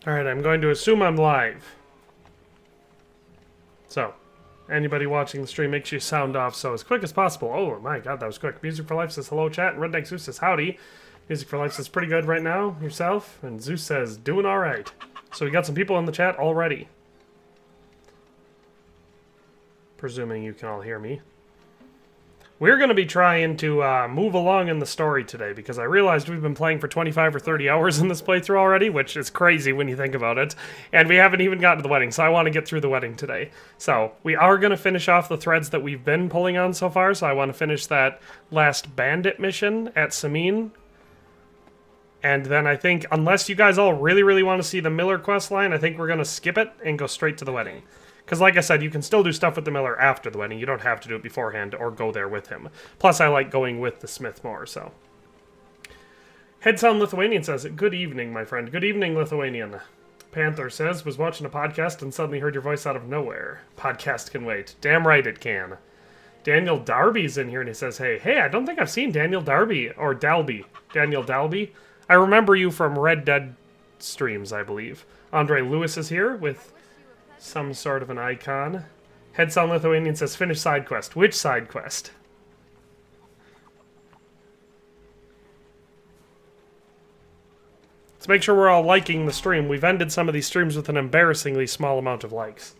Alright, I'm going to assume I'm live. So, anybody watching the stream, make sure you sound off so as quick as possible. Oh my god, that was quick. Music for Life says hello, chat, and Redneck Zeus says howdy. Music for Life says pretty good right now. Yourself? And Zeus says doing alright. So we got some people in the chat already. Presuming you can all hear me. We're going to be trying to move along in the story today, because I realized we've been playing for 25 or 30 hours in this playthrough already, which is crazy when you think about it, and we haven't even gotten to the wedding, so I want to get through the wedding today. So, we are going to finish off the threads that we've been pulling on so far, so I want to finish that last bandit mission at Samin. And then I think, unless you guys all really, really want to see the Miller quest line, I think we're going to skip it and go straight to the wedding. Because like I said, you can still do stuff with the Miller after the wedding. You don't have to do it beforehand or go there with him. Plus, I like going with the Smith more, so. Headsound Lithuanian says, good evening, my friend. Good evening, Lithuanian. Panther says, was watching a podcast and suddenly heard your voice out of nowhere. Podcast can wait. Damn right it can. Daniel Darby's in here and he says, hey, I don't think I've seen Daniel Darby, or Dalby. Daniel Dalby. I remember you from Red Dead streams, I believe. Andre Lewis is here with some sort of an icon. Headsound Lithuanian says, finish side quest. Which side quest? Let's make sure we're all liking the stream. We've ended some of these streams with an embarrassingly small amount of likes.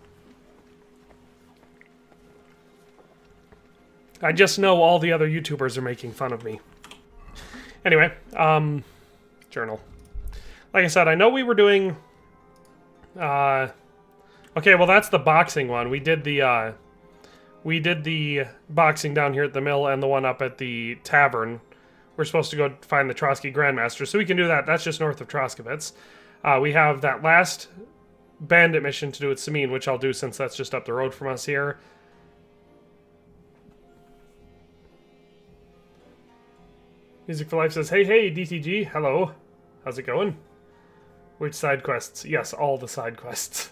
I just know all the other YouTubers are making fun of me. Anyway, journal. Like I said, I know we were doing, okay, well that's the boxing one. We did the boxing down here at the mill and the one up at the tavern. We're supposed to go find the Trosky Grandmaster, so we can do that. That's just north of Troskowitz. We have that last bandit mission to do at Samin, which I'll do since that's just up the road from us here. Music for Life says, hey, DTG, hello. How's it going? Which side quests? Yes, all the side quests.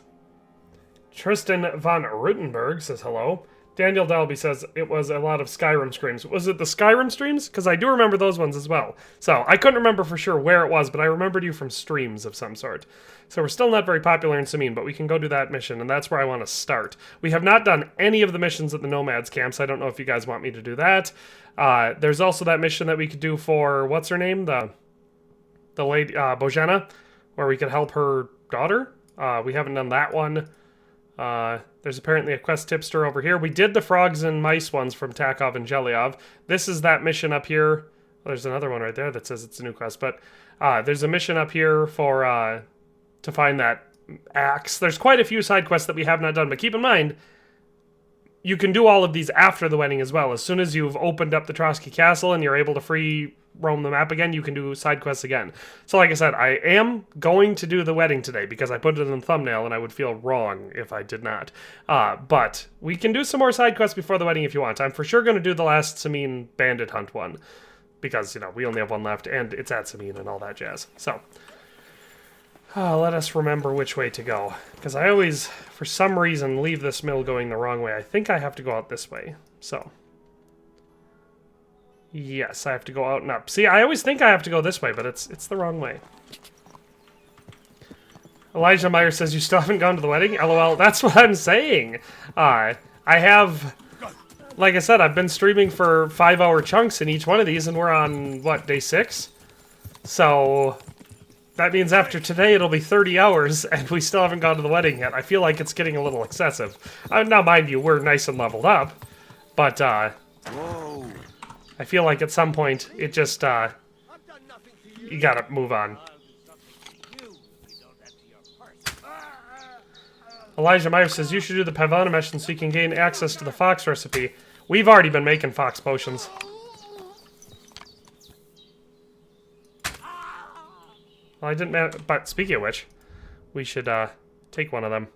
Tristan von Rutenberg says hello. Daniel Dalby says it was a lot of Skyrim streams. Was it the Skyrim streams? Because I do remember those ones as well. So, I couldn't remember for sure where it was, but I remembered you from streams of some sort. So we're still not very popular in Samin, but we can go do that mission, and that's where I want to start. We have not done any of the missions at the Nomads camps. I don't know if you guys want me to do that. There's also that mission that we could do for, what's her name? The lady, Bojana, where we could help her daughter. We haven't done that one. There's apparently a quest tipster over here. We did the frogs and mice ones from Takov and Jelyov. This is that mission up here. Well, there's another one right there that says it's a new quest, but there's a mission up here for to find that axe. There's quite a few side quests that we have not done, but keep in mind, you can do all of these after the wedding as well. As soon as you've opened up the Trosky Castle and you're able to free roam the map again, you can do side quests again. So like I said, I am going to do the wedding today because I put it in the thumbnail and I would feel wrong if I did not. But we can do some more side quests before the wedding if you want. I'm for sure going to do the last Samin bandit hunt one because, you know, we only have one left and it's at Samin and all that jazz. So, let us remember which way to go. Because I always, for some reason, leave this mill going the wrong way. I think I have to go out this way. So, yes, I have to go out and up. See, I always think I have to go this way, but it's the wrong way. Elijah Meyer says, you still haven't gone to the wedding? LOL, that's what I'm saying. I have, like I said, I've been streaming for 5-hour chunks in each one of these, and we're on, what, day 6? So that means after today it'll be 30 hours, and we still haven't gone to the wedding yet. I feel like it's getting a little excessive. Now, mind you, we're nice and leveled up, but, Whoa. I feel like at some point, it just, you gotta move on. Elijah Meyer says, you should do the Pavana mission so you can gain access to the fox recipe. We've already been making fox potions. Well, I didn't, but speaking of which, we should, take one of them.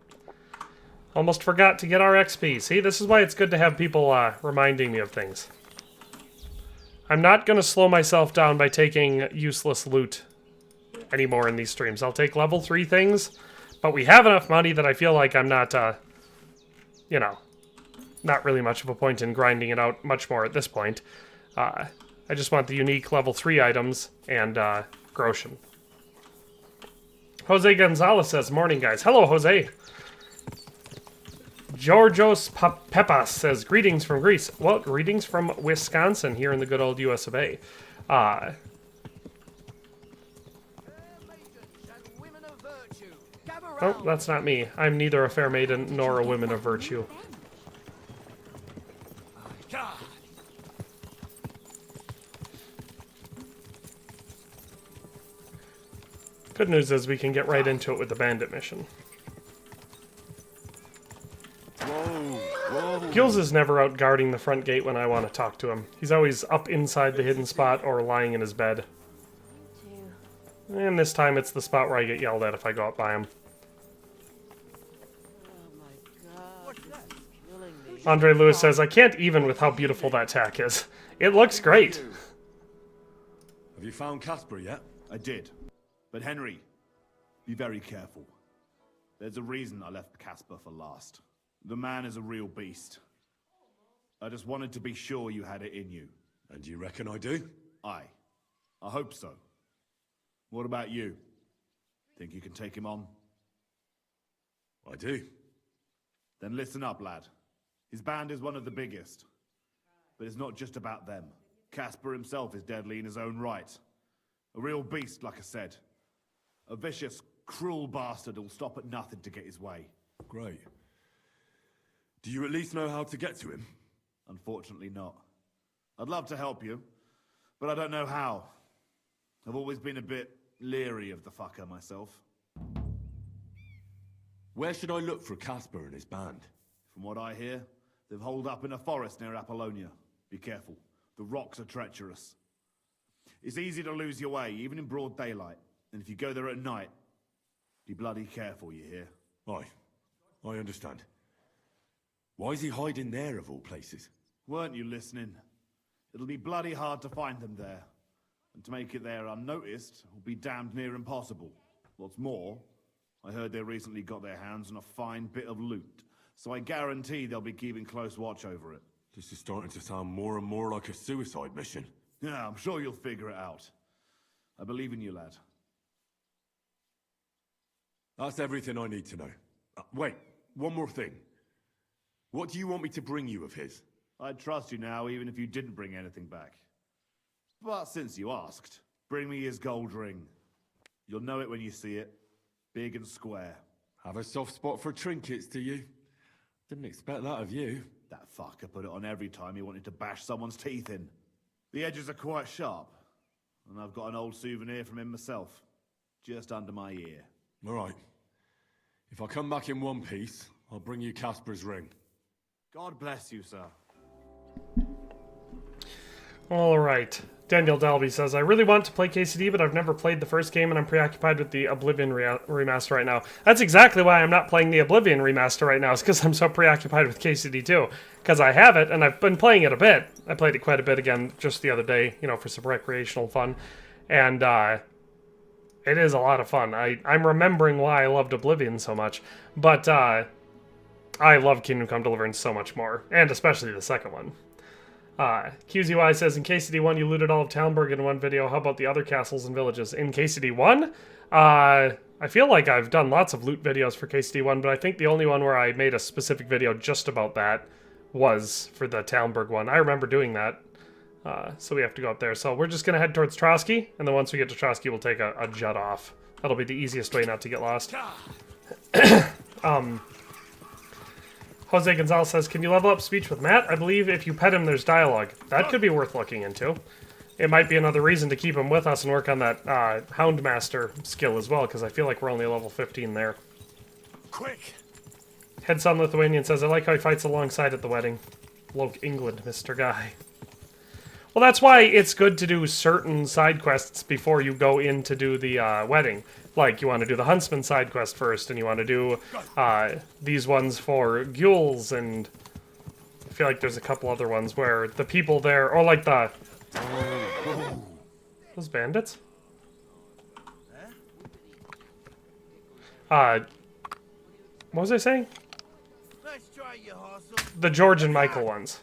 Almost forgot to get our XP. See, this is why it's good to have people, reminding me of things. I'm not going to slow myself down by taking useless loot anymore in these streams. I'll take level 3 things, but we have enough money that I feel like I'm not, you know, not really much of a point in grinding it out much more at this point. I just want the unique level 3 items and Groshen. Jose Gonzalez says, morning, guys. Hello, Jose. Georgios Pepas says, greetings from Greece. Well, greetings from Wisconsin here in the good old US of A. Oh, that's not me. I'm neither a fair maiden nor a woman of virtue. Good news is we can get right into it with the bandit mission. Gills is never out guarding the front gate when I want to talk to him. He's always up inside the hidden spot or lying in his bed. And this time it's the spot where I get yelled at if I go up by him. Andre Lewis says, I can't even with how beautiful that tack is. It looks great. Have you found Casper yet? I did. But Henry, be very careful. There's a reason I left Casper for last. The man is a real beast. I just wanted to be sure you had it in you. And you reckon I do? I hope so. What about you? Think you can take him on? I do. Then listen up, lad. His band is one of the biggest. But it's not just about them. Casper himself is deadly in his own right. A real beast, like I said. A vicious, cruel bastard who'll stop at nothing to get his way. Great. Do you at least know how to get to him? Unfortunately not. I'd love to help you, but I don't know how. I've always been a bit leery of the fucker myself. Where should I look for Casper and his band? From what I hear, they've holed up in a forest near Apollonia. Be careful. The rocks are treacherous. It's easy to lose your way, even in broad daylight. And if you go there at night, be bloody careful, you hear? Aye, I understand. Why is he hiding there, of all places? Weren't you listening? It'll be bloody hard to find them there. And to make it there unnoticed will be damned near impossible. What's more, I heard they recently got their hands on a fine bit of loot. So I guarantee they'll be keeping close watch over it. This is starting to sound more and more like a suicide mission. Yeah, I'm sure you'll figure it out. I believe in you, lad. That's everything I need to know. Wait, one more thing. What do you want me to bring you of his? I'd trust you now, even if you didn't bring anything back. But since you asked, bring me his gold ring. You'll know it when you see it. Big and square. Have a soft spot for trinkets, do you? Didn't expect that of you. That fucker put it on every time he wanted to bash someone's teeth in. The edges are quite sharp. And I've got an old souvenir from him myself. Just under my ear. All right. If I come back in one piece, I'll bring you Casper's ring. God bless you, sir. All right. Daniel Dalby says, I really want to play KCD, but I've never played the first game, and I'm preoccupied with the Oblivion remaster right now. That's exactly why I'm not playing the Oblivion remaster right now, is because I'm so preoccupied with KCD2. Because I have it, and I've been playing it a bit. I played it quite a bit again just the other day, you know, for some recreational fun. And it is a lot of fun. I'm remembering why I loved Oblivion so much. But I love Kingdom Come Deliverance so much more, and especially the second one. QZY says, in KCD1, you looted all of Talmberg in one video. How about the other castles and villages? In KCD1, I feel like I've done lots of loot videos for KCD1, but I think the only one where I made a specific video just about that was for the Talmberg one. I remember doing that, so we have to go up there. So we're just going to head towards Trosky, and then once we get to Trosky, we'll take a jet off. That'll be the easiest way not to get lost. Jose Gonzalez says, can you level up speech with Matt? I believe if you pet him, there's dialogue. That could be worth looking into. It might be another reason to keep him with us and work on that Houndmaster skill as well, because I feel like we're only level 15 there. Quick! Headson Lithuanian says, I like how he fights alongside at the wedding. Loke England, Mr. Guy. Well, that's why it's good to do certain side quests before you go in to do the wedding. Like, you want to do the Huntsman side quest first, and you want to do these ones for Gules, and I feel like there's a couple other ones where the people there, or like the... Those bandits? What was I saying? The George and Michael ones.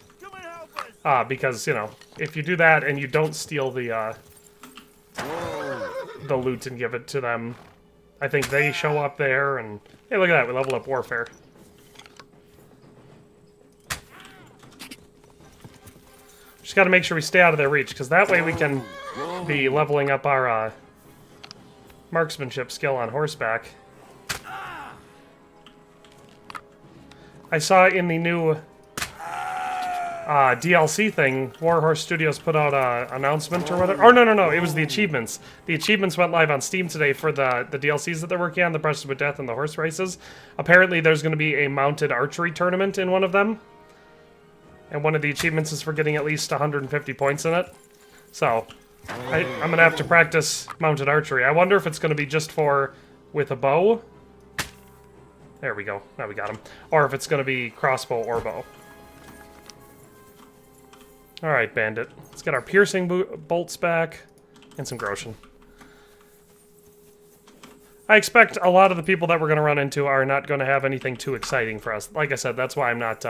Because, you know, if you do that and you don't steal the loot and give it to them, I think they show up there, and hey, look at that, we leveled up Warfare. Just gotta make sure we stay out of their reach, because that way we can be leveling up our marksmanship skill on horseback. I saw in the new DLC thing, Warhorse Studios put out an announcement or whatever. Oh, no, it was the achievements. The achievements went live on Steam today for the DLCs that they're working on, the Brushes with Death and the horse races. Apparently there's going to be a mounted archery tournament in one of them. And one of the achievements is for getting at least 150 points in it. So, I'm going to have to practice mounted archery. I wonder if it's going to be just for with a bow. There we go. Now we got him. Or if it's going to be crossbow or bow. Alright, bandit. Let's get our piercing bolts back and some Groshen. I expect a lot of the people that we're going to run into are not going to have anything too exciting for us. Like I said, that's why I'm not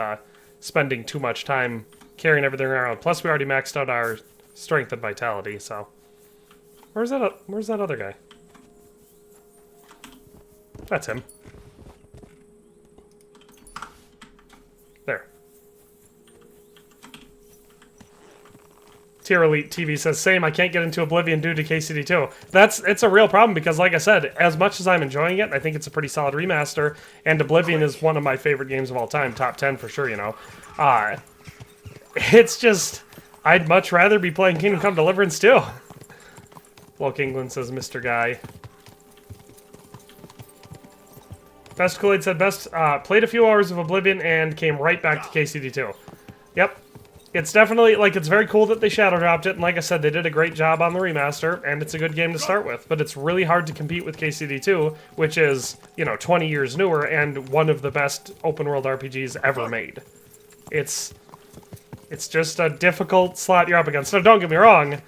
spending too much time carrying everything around. Plus, we already maxed out our strength and vitality, so... Where's that other guy? That's him. There. Tier Elite TV says, same, I can't get into Oblivion due to KCD2. It's a real problem because, like I said, as much as I'm enjoying it, I think it's a pretty solid remaster, and Oblivion is one of my favorite games of all time, top 10 for sure, you know. It's just, I'd much rather be playing Kingdom Come Deliverance too. Woke England says, Mr. Guy. Best Kool-Aid said, best, played a few hours of Oblivion and came right back to KCD2. Yep. It's definitely, like, it's very cool that they shadow dropped it, and like I said, they did a great job on the remaster, and it's a good game to start with, but it's really hard to compete with KCD2, which is, you know, 20 years newer, and one of the best open-world RPGs ever made. It's just a difficult slot you're up against. So don't get me wrong,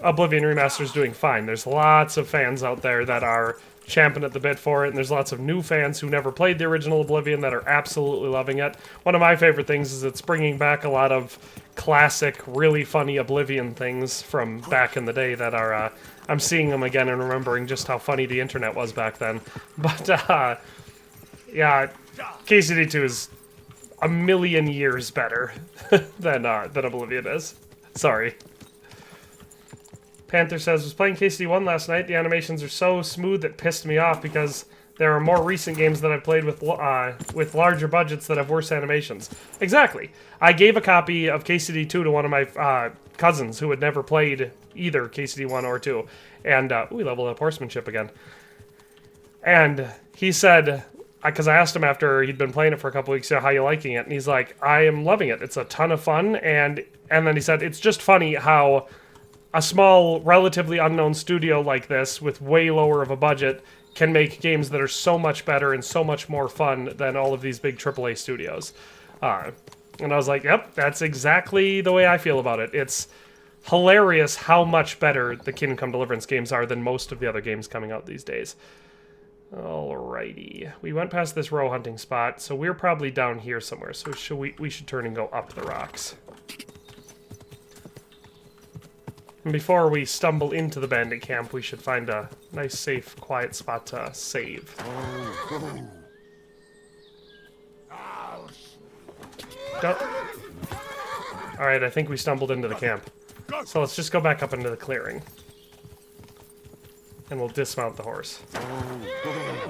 Oblivion Remaster is doing fine. There's lots of fans out there that are champing at the bit for it, and there's lots of new fans who never played the original Oblivion that are absolutely loving it. One of my favorite things is it's bringing back a lot of classic, really funny Oblivion things from back in the day that are, I'm seeing them again and remembering just how funny the internet was back then. But, yeah, KCD2 is a million years better than Oblivion is. Sorry. Panther says, was playing KCD1 last night. The animations are so smooth it pissed me off because there are more recent games that I've played with larger budgets that have worse animations. Exactly. I gave a copy of KCD2 to one of my cousins who had never played either KCD1 or 2. And, we leveled up horsemanship again. And he said, because I asked him after he'd been playing it for a couple weeks, how you liking it? And he's like, I am loving it. It's a ton of fun. And then he said, it's just funny how a small, relatively unknown studio like this, with way lower of a budget, can make games that are so much better and so much more fun than all of these big AAA studios. And I was like, yep, that's exactly the way I feel about it. It's hilarious how much better the Kingdom Come Deliverance games are than most of the other games coming out these days. Alrighty. We went past this row hunting spot, so we're probably down here somewhere. So we should turn and go up the rocks. And before we stumble into the bandit camp, we should find a nice, safe, quiet spot to save. Alright, I think we stumbled into the camp. So let's just go back up into the clearing. And we'll dismount the horse.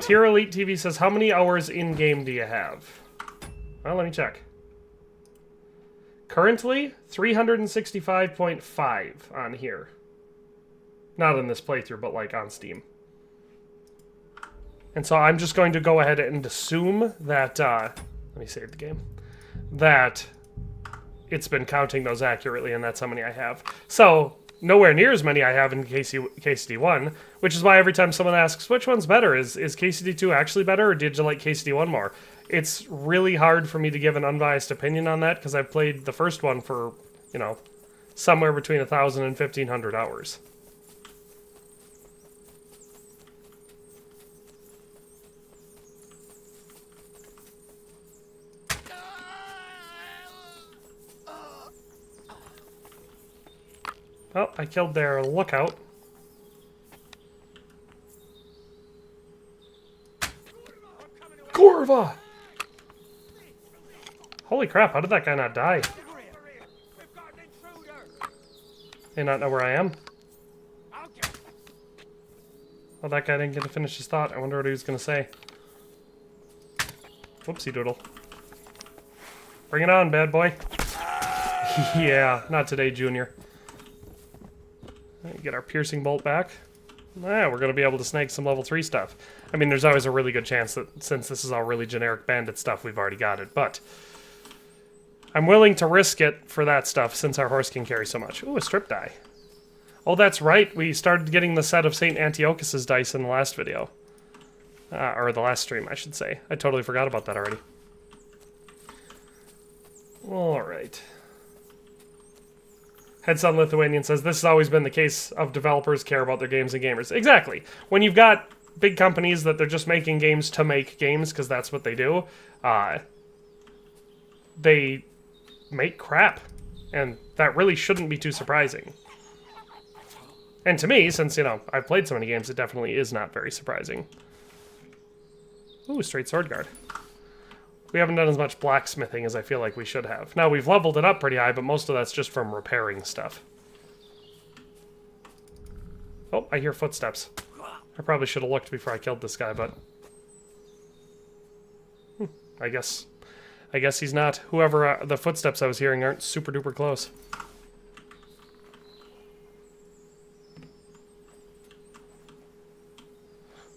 Tier Elite TV says, how many hours in-game do you have? Well, let me check. Currently, 365.5 on here. Not in this playthrough, but like on Steam. And so I'm just going to go ahead and assume that, let me save the game, that it's been counting those accurately, and that's how many I have. So, nowhere near as many I have in KCD1, which is why every time someone asks, which one's better? Is KCD2 actually better, or did you like KCD1 more? It's really hard for me to give an unbiased opinion on that, because I've played the first one for, you know, somewhere between 1,000 and 1,500 hours. Well, I killed their lookout. Curva! Holy crap, how did that guy not die? They not know where I am? Well, that guy didn't get to finish his thought. I wonder what he was going to say. Whoopsie doodle. Bring it on, bad boy. Yeah, not today, Junior. Get our piercing bolt back. Yeah, we're going to be able to snag some level 3 stuff. I mean, there's always a really good chance that since this is all really generic bandit stuff, we've already got it, but I'm willing to risk it for that stuff since our horse can carry so much. Ooh, a strip die. Oh, that's right. We started getting the set of St. Antiochus's dice in the last video. Or the last stream, I should say. I totally forgot about that already. Alright. Headson Lithuanian says, this has always been the case of developers care about their games and gamers. Exactly. When you've got big companies that they're just making games to make games, because that's what they do, they make crap. And that really shouldn't be too surprising. And to me, since, you know, I've played so many games, it definitely is not very surprising. Ooh, straight sword guard. We haven't done as much blacksmithing as I feel like we should have. Now, we've leveled it up pretty high, but most of that's just from repairing stuff. Oh, I hear footsteps. I probably should have looked before I killed this guy, but... I guess he's not. Whoever the footsteps I was hearing aren't super duper close.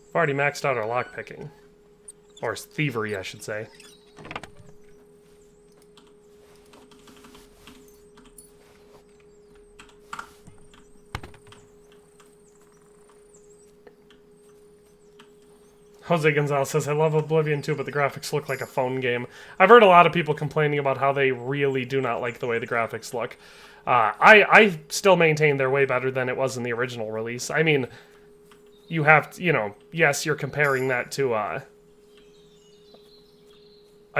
I've already maxed out our lockpicking. Or thievery, I should say. Jose Gonzalez says, I love Oblivion too, but the graphics look like a phone game. I've heard a lot of people complaining about how they really do not like the way the graphics look. I still maintain they're way better than it was in the original release. I mean, you have to, you know, yes, you're comparing that to a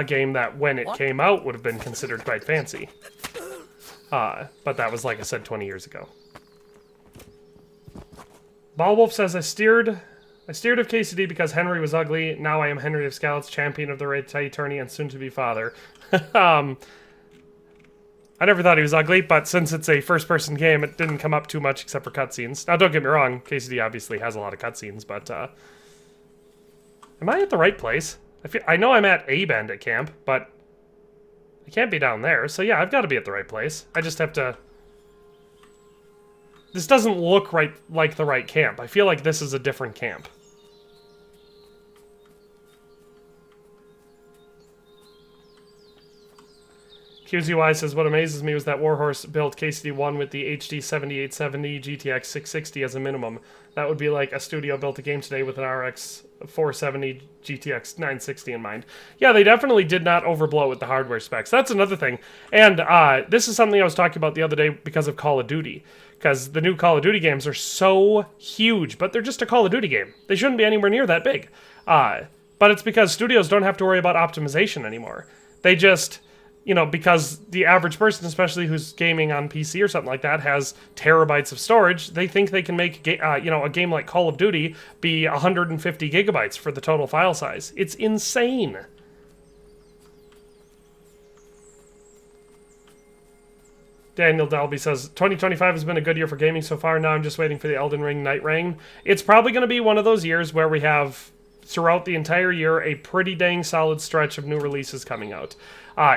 game that when it came out would have been considered quite fancy. But that was, like I said, 20 years ago. Ballwolf says, I steered of KCD because Henry was ugly. Now I am Henry of Scouts, champion of the Red Tie Tourney, and soon to be father. I never thought he was ugly, but since it's a first-person game, it didn't come up too much except for cutscenes. Now, don't get me wrong, KCD obviously has a lot of cutscenes, but am I at the right place? I know I'm at a bandit camp, but I can't be down there, so yeah, I've got to be at the right place. I just have to... This doesn't look right like the right camp. I feel like this is a different camp. QZY says, what amazes me was that Warhorse built KCD1 with the HD 7870 GTX 660 as a minimum. That would be like a studio built a game today with an RX 470 GTX 960 in mind. Yeah, they definitely did not overblow with the hardware specs. That's another thing. And this is something I was talking about the other day because of Call of Duty. Because the new Call of Duty games are so huge, but they're just a Call of Duty game. They shouldn't be anywhere near that big. But it's because studios don't have to worry about optimization anymore. They just... You know, because the average person, especially who's gaming on PC or something like that, has terabytes of storage, they think they can make, you know, a game like Call of Duty be 150 gigabytes for the total file size. It's insane. Daniel Dalby says, 2025 has been a good year for gaming so far. Now I'm just waiting for the Elden Ring Night Rain. It's probably going to be one of those years where we have, throughout the entire year, a pretty dang solid stretch of new releases coming out.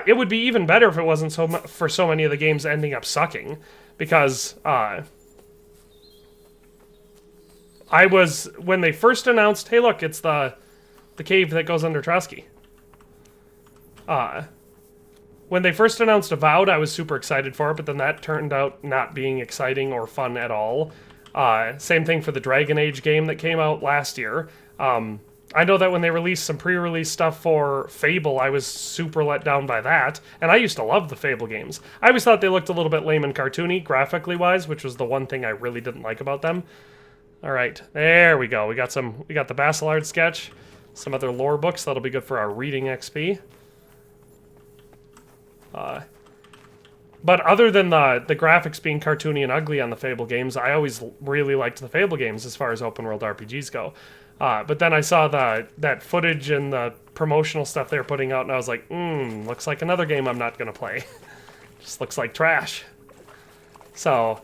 It would be even better if it wasn't for so many of the games ending up sucking, because when they first announced, hey look, it's the cave that goes under Trosky. When they first announced Avowed, I was super excited for it, but then that turned out not being exciting or fun at all. Same thing for the Dragon Age game that came out last year. I know that when they released some pre-release stuff for Fable, I was super let down by that, and I used to love the Fable games. I always thought they looked a little bit lame and cartoony, graphically-wise, which was the one thing I really didn't like about them. Alright, there we go. We got the Basilard sketch, some other lore books. That'll be good for our reading XP. But other than the graphics being cartoony and ugly on the Fable games, I always really liked the Fable games as far as open-world RPGs go. But then I saw that footage and the promotional stuff they're putting out, and I was like, looks like another game I'm not going to play. Just looks like trash. So,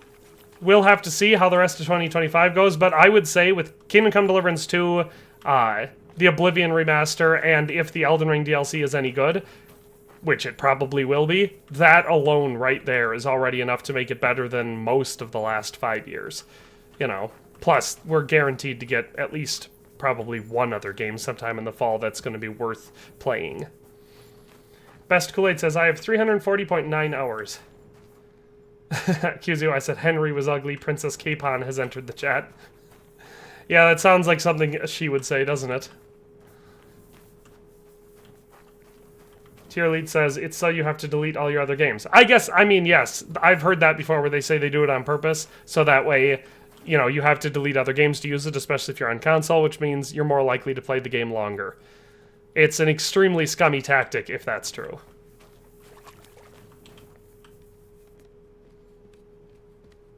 we'll have to see how the rest of 2025 goes, but I would say with Kingdom Come Deliverance 2, the Oblivion remaster, and if the Elden Ring DLC is any good, which it probably will be, that alone right there is already enough to make it better than most of the last 5 years. You know, plus, we're guaranteed to get at least probably one other game sometime in the fall that's going to be worth playing. Best Kool-Aid says, I have 340.9 hours. QZO, I said Henry was ugly. Princess Capon has entered the chat. Yeah, that sounds like something she would say, doesn't it? Tier Lead says, it's so you have to delete all your other games. I mean, yes. I've heard that before where they say they do it on purpose, so that way, you know, you have to delete other games to use it, especially if you're on console, which means you're more likely to play the game longer. It's an extremely scummy tactic, if that's true.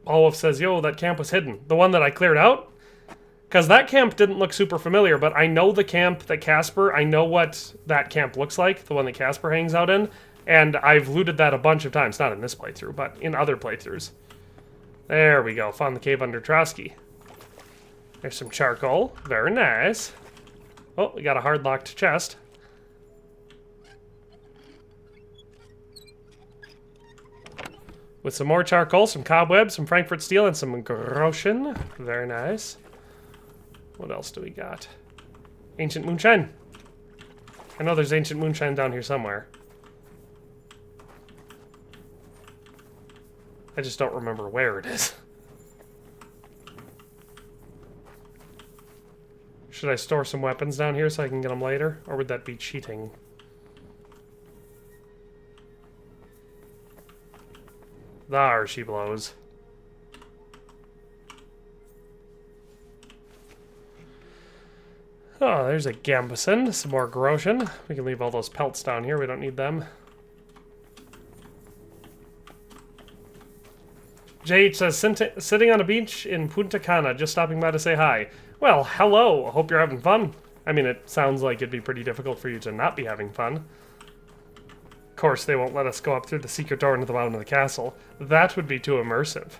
Olaf says, yo, that camp was hidden. The one that I cleared out? Because that camp didn't look super familiar, but I know the camp that Casper, I know what that camp looks like, the one that Casper hangs out in, and I've looted that a bunch of times. Not in this playthrough, but in other playthroughs. There we go. Found the cave under Trosky. There's some charcoal. Very nice. Oh, we got a hard-locked chest. With some more charcoal, some cobwebs, some Frankfurt steel, and some groschen. Very nice. What else do we got? Ancient moonshine. I know there's ancient moonshine down here somewhere. I just don't remember where it is. Should I store some weapons down here so I can get them later? Or would that be cheating? There she blows. Oh, there's a Gambison. Some more Groschen. We can leave all those pelts down here. We don't need them. JH says, sitting on a beach in Punta Cana, just stopping by to say hi. Well, hello. Hope you're having fun. I mean, it sounds like it'd be pretty difficult for you to not be having fun. Of course, they won't let us go up through the secret door into the bottom of the castle. That would be too immersive.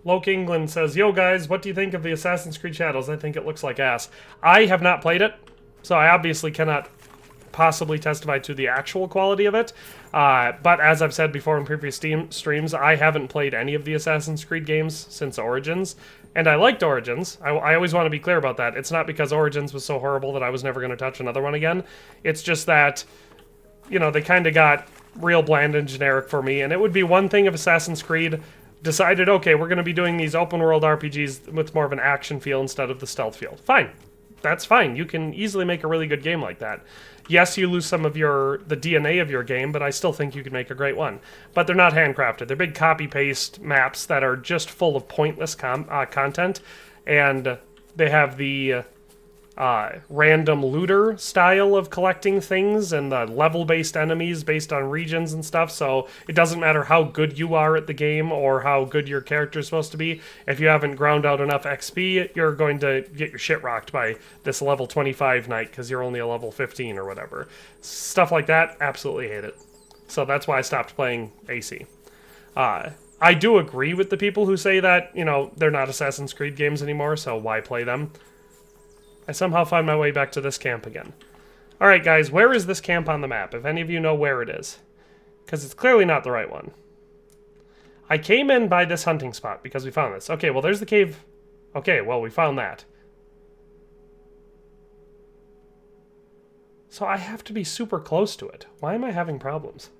Loke England says, yo guys, what do you think of the Assassin's Creed Shadows? I think it looks like ass. I have not played it, so I obviously cannot possibly testify to the actual quality of it. But as I've said before in previous streams, I haven't played any of the Assassin's Creed games since Origins. And I liked Origins. I always want to be clear about that. It's not because Origins was so horrible that I was never going to touch another one again. It's just that, you know, they kind of got real bland and generic for me. And it would be one thing if Assassin's Creed decided, okay, we're going to be doing these open world RPGs with more of an action feel instead of the stealth feel. Fine. That's fine. You can easily make a really good game like that. Yes, you lose some of the DNA of your game, but I still think you can make a great one. But they're not handcrafted. They're big copy-paste maps that are just full of pointless content, and they have the random looter style of collecting things and the level-based enemies based on regions and stuff, so it doesn't matter how good you are at the game or how good your character is supposed to be. If you haven't ground out enough XP, you're going to get your shit rocked by this level 25 knight because you're only a level 15 or whatever. Stuff like that, absolutely hate it. So that's why I stopped playing AC. I do agree with the people who say that, you know, they're not Assassin's Creed games anymore, so why play them? I somehow find my way back to this camp again. Alright guys, where is this camp on the map? If any of you know where it is. Because it's clearly not the right one. I came in by this hunting spot because we found this. Okay, well there's the cave. Okay, well we found that. So I have to be super close to it. Why am I having problems?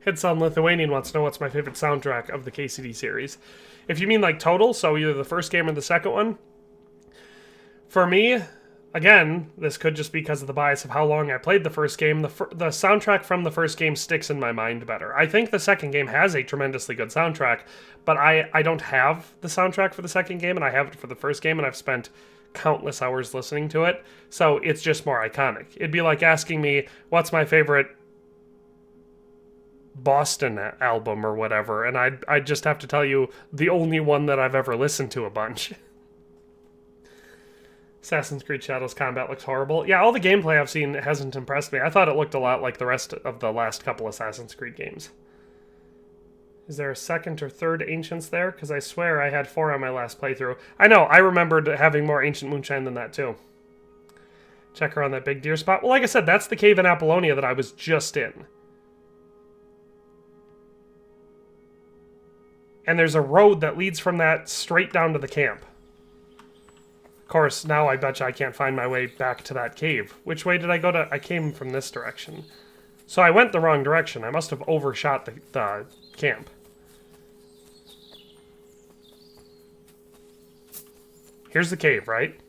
Headson Lithuanian wants to know what's my favorite soundtrack of the KCD series. If you mean like total, so either the first game or the second one, for me, again, this could just be because of the bias of how long I played the first game, the soundtrack from the first game sticks in my mind better. I think the second game has a tremendously good soundtrack, but I don't have the soundtrack for the second game, and I have it for the first game, and I've spent countless hours listening to it, so it's just more iconic. It'd be like asking me, what's my favorite Boston album or whatever, and I'd just have to tell you the only one that I've ever listened to a bunch. Assassin's Creed Shadows combat looks horrible. Yeah, all the gameplay I've seen hasn't impressed me. I thought it looked a lot like the rest of the last couple Assassin's Creed games. Is there a second or third Ancients there? Because I swear I had 4 on my last playthrough. I know, I remembered having more Ancient Moonshine than that too. Check around that big deer spot. Well, like I said, that's the cave in Apollonia that I was just in. And there's a road that leads from that straight down to the camp. Of course, now I bet you I can't find my way back to that cave. Which way did I go to? I came from this direction. So I went the wrong direction. I must have overshot the camp. Here's the cave, right?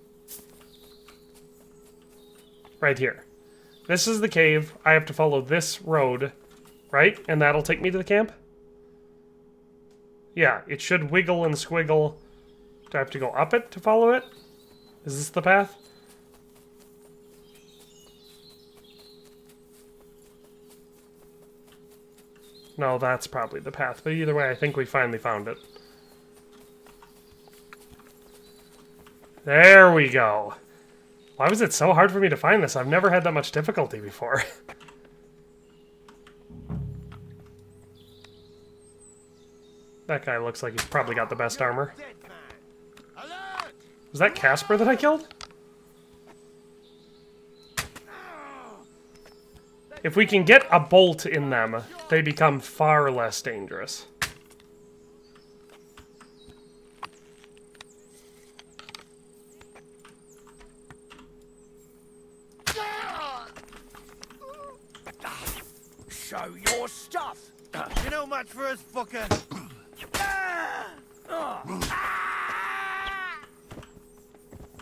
Right here. This is the cave. I have to follow this road, right? And that'll take me to the camp? Yeah, it should wiggle and squiggle. Do I have to go up it to follow it? Is this the path? No, that's probably the path. But either way, I think we finally found it. There we go. Why was it so hard for me to find this? I've never had that much difficulty before. That guy looks like he's probably got the best armor. Was that Casper that I killed? If we can get a bolt in them, they become far less dangerous. Show your stuff. You know much for us, fucker.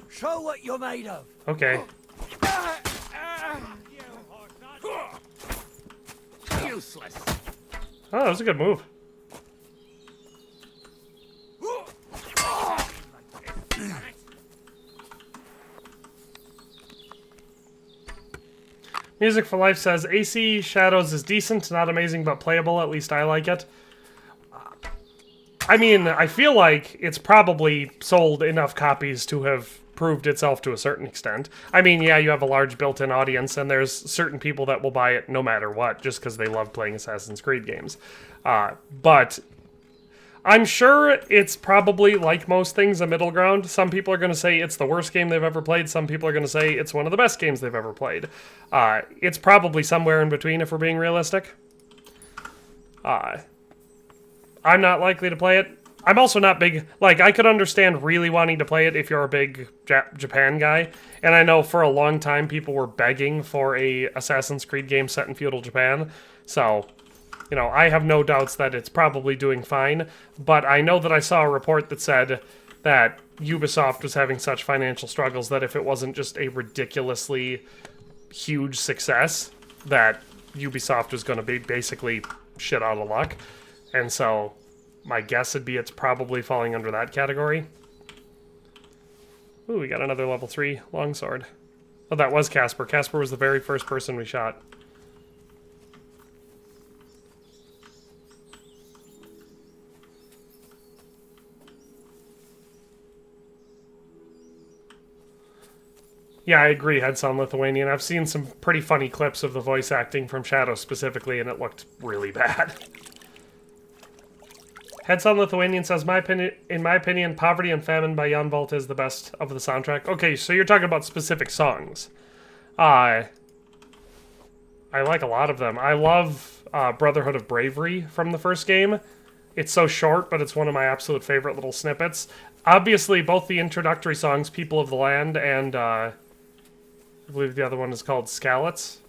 Show what you're made of. Okay. Useless. Oh, that was a good move. Music for Life says, AC Shadows is decent, not amazing, but playable. At least I like it. I mean, I feel like it's probably sold enough copies to have proved itself to a certain extent. I mean, yeah, you have a large built-in audience, and there's certain people that will buy it no matter what, just because they love playing Assassin's Creed games. But I'm sure it's probably, like most things, a middle ground. Some people are going to say it's the worst game they've ever played. Some people are going to say it's one of the best games they've ever played. It's probably somewhere in between, if we're being realistic. I'm not likely to play it. I'm also not big... Like, I could understand really wanting to play it if you're a big Japan guy. And I know for a long time people were begging for a Assassin's Creed game set in feudal Japan. So, you know, I have no doubts that it's probably doing fine. But I know that I saw a report that said that Ubisoft was having such financial struggles that if it wasn't just a ridiculously huge success, that Ubisoft was going to be basically shit out of luck. And so... my guess would be it's probably falling under that category. Ooh, we got another level 3 longsword. Oh, that was Casper. Casper was the very first person we shot. Yeah, I agree, Heads on Lithuanian. I've seen some pretty funny clips of the voice acting from Shadow specifically, and it looked really bad. Heads on Lithuanian says, in my opinion, Poverty and Famine by Jan Volt is the best of the soundtrack. Okay, so you're talking about specific songs. I like a lot of them. I love Brotherhood of Bravery from the first game. It's so short, but it's one of my absolute favorite little snippets. Obviously, both the introductory songs, People of the Land, and I believe the other one is called Skalitz,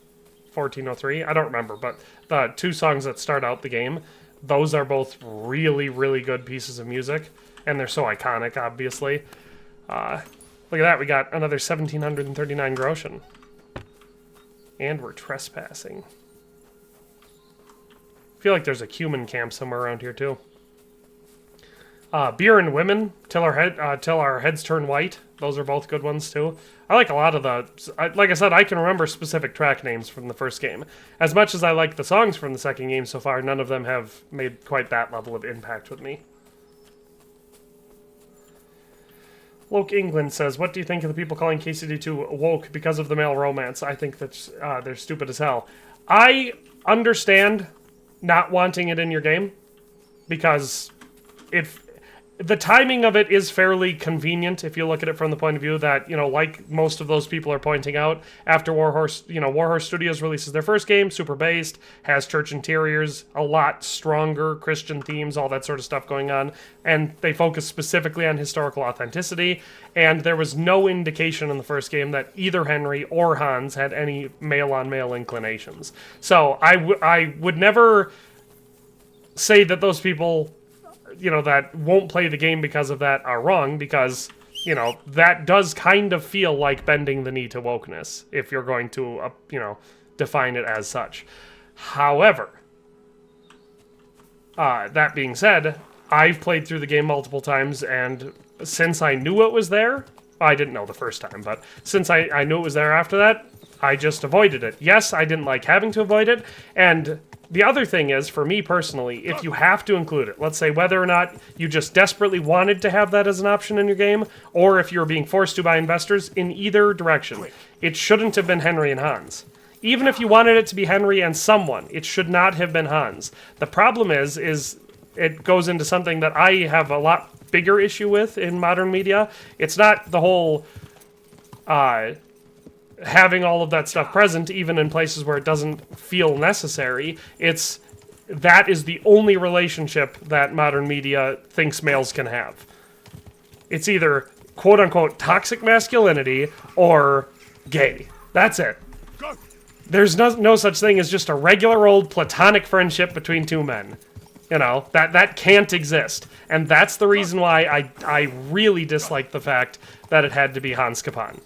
1403. I don't remember, but the 2 songs that start out the game, those are both really, really good pieces of music, and they're so iconic, obviously. Look at that, we got another 1,739 groschen. And we're trespassing. I feel like there's a human camp somewhere around here, too. Beer and Women, till our heads turn white. Those are both good ones too. I like a lot of like I said, I can remember specific track names from the first game. As much as I like the songs from the second game so far, none of them have made quite that level of impact with me. Loke England says, what do you think of the people calling KCD2 woke because of the male romance? I think that they're stupid as hell. I understand not wanting it in your game, because the timing of it is fairly convenient if you look at it from the point of view that, like most of those people are pointing out, after Warhorse Studios releases their first game, super based, has church interiors, a lot stronger Christian themes, all that sort of stuff going on, and they focus specifically on historical authenticity, and there was no indication in the first game that either Henry or Hans had any male-on-male inclinations. So I would never say that those people that won't play the game because of that are wrong, because, that does kind of feel like bending the knee to wokeness, if you're going to, define it as such. However, that being said, I've played through the game multiple times, and since I knew it was there, I didn't know the first time, but since I knew it was there after that, I just avoided it. Yes, I didn't like having to avoid it, and the other thing is, for me personally, if you have to include it, let's say whether or not you just desperately wanted to have that as an option in your game, or if you're being forced to by investors, in either direction, it shouldn't have been Henry and Hans. Even if you wanted it to be Henry and someone, it should not have been Hans. The problem is it goes into something that I have a lot bigger issue with in modern media. It's not the whole having all of that stuff present, even in places where it doesn't feel necessary. That is the only relationship that modern media thinks males can have. It's either quote-unquote toxic masculinity or gay. That's it. There's no such thing as just a regular old platonic friendship between two men. That can't exist. And that's the reason why I really dislike the fact that it had to be Hans Kapan.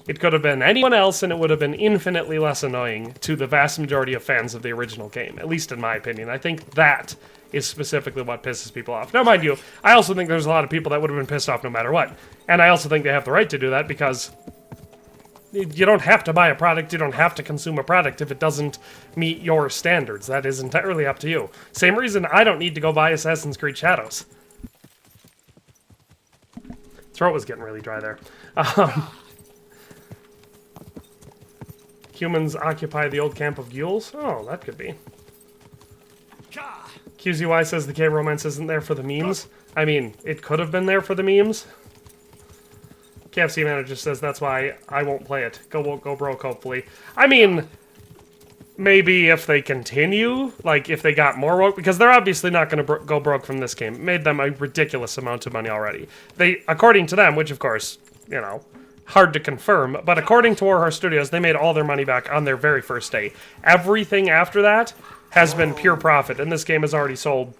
It could have been anyone else, and it would have been infinitely less annoying to the vast majority of fans of the original game, at least in my opinion. I think that is specifically what pisses people off. Now, mind you, I also think there's a lot of people that would have been pissed off no matter what. And I also think they have the right to do that, because you don't have to buy a product, you don't have to consume a product if it doesn't meet your standards. That is entirely up to you. Same reason I don't need to go buy Assassin's Creed Shadows. Throat was getting really dry there. Humans occupy the old camp of Gules? Oh, that could be. QZY says the K-romance isn't there for the memes. I mean, it could have been there for the memes. KFC Manager says that's why I won't play it. Go broke, hopefully. I mean, maybe if they continue, like if they got more woke, because they're obviously not going to go broke from this game. It made them a ridiculous amount of money already. They, according to them, which of course, hard to confirm, but according to Warhorse Studios, they made all their money back on their very first day. Everything after that has been pure profit, and this game has already sold,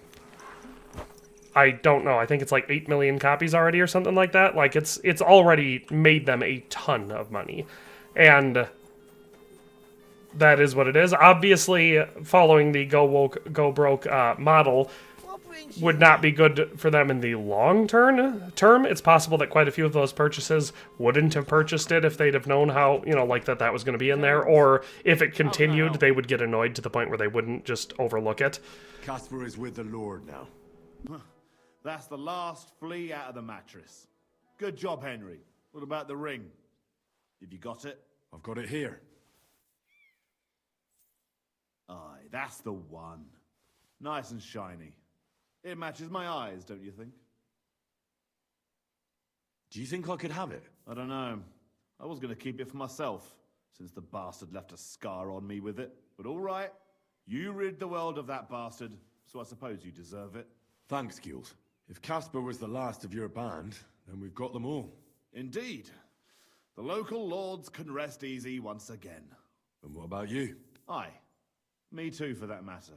I don't know, I think it's like 8 million copies already or something like that. Like, it's already made them a ton of money. And that is what it is. Obviously, following the go woke, go broke model would not be good for them in the long term. It's possible that quite a few of those purchases wouldn't have purchased it if they'd have known how, like that was going to be in there, or if it continued, they would get annoyed to the point where they wouldn't just overlook it. Casper is with the Lord now. That's the last flea out of the mattress. Good job, Henry. What about the ring? Have you got it? I've got it here. Aye, that's the one. Nice and shiny. It matches my eyes, don't you think? Do you think I could have it? I don't know. I was going to keep it for myself, since the bastard left a scar on me with it. But all right, you rid the world of that bastard, so I suppose you deserve it. Thanks, Gules. If Casper was the last of your band, then we've got them all. Indeed. The local lords can rest easy once again. And what about you? Aye. Me too, for that matter.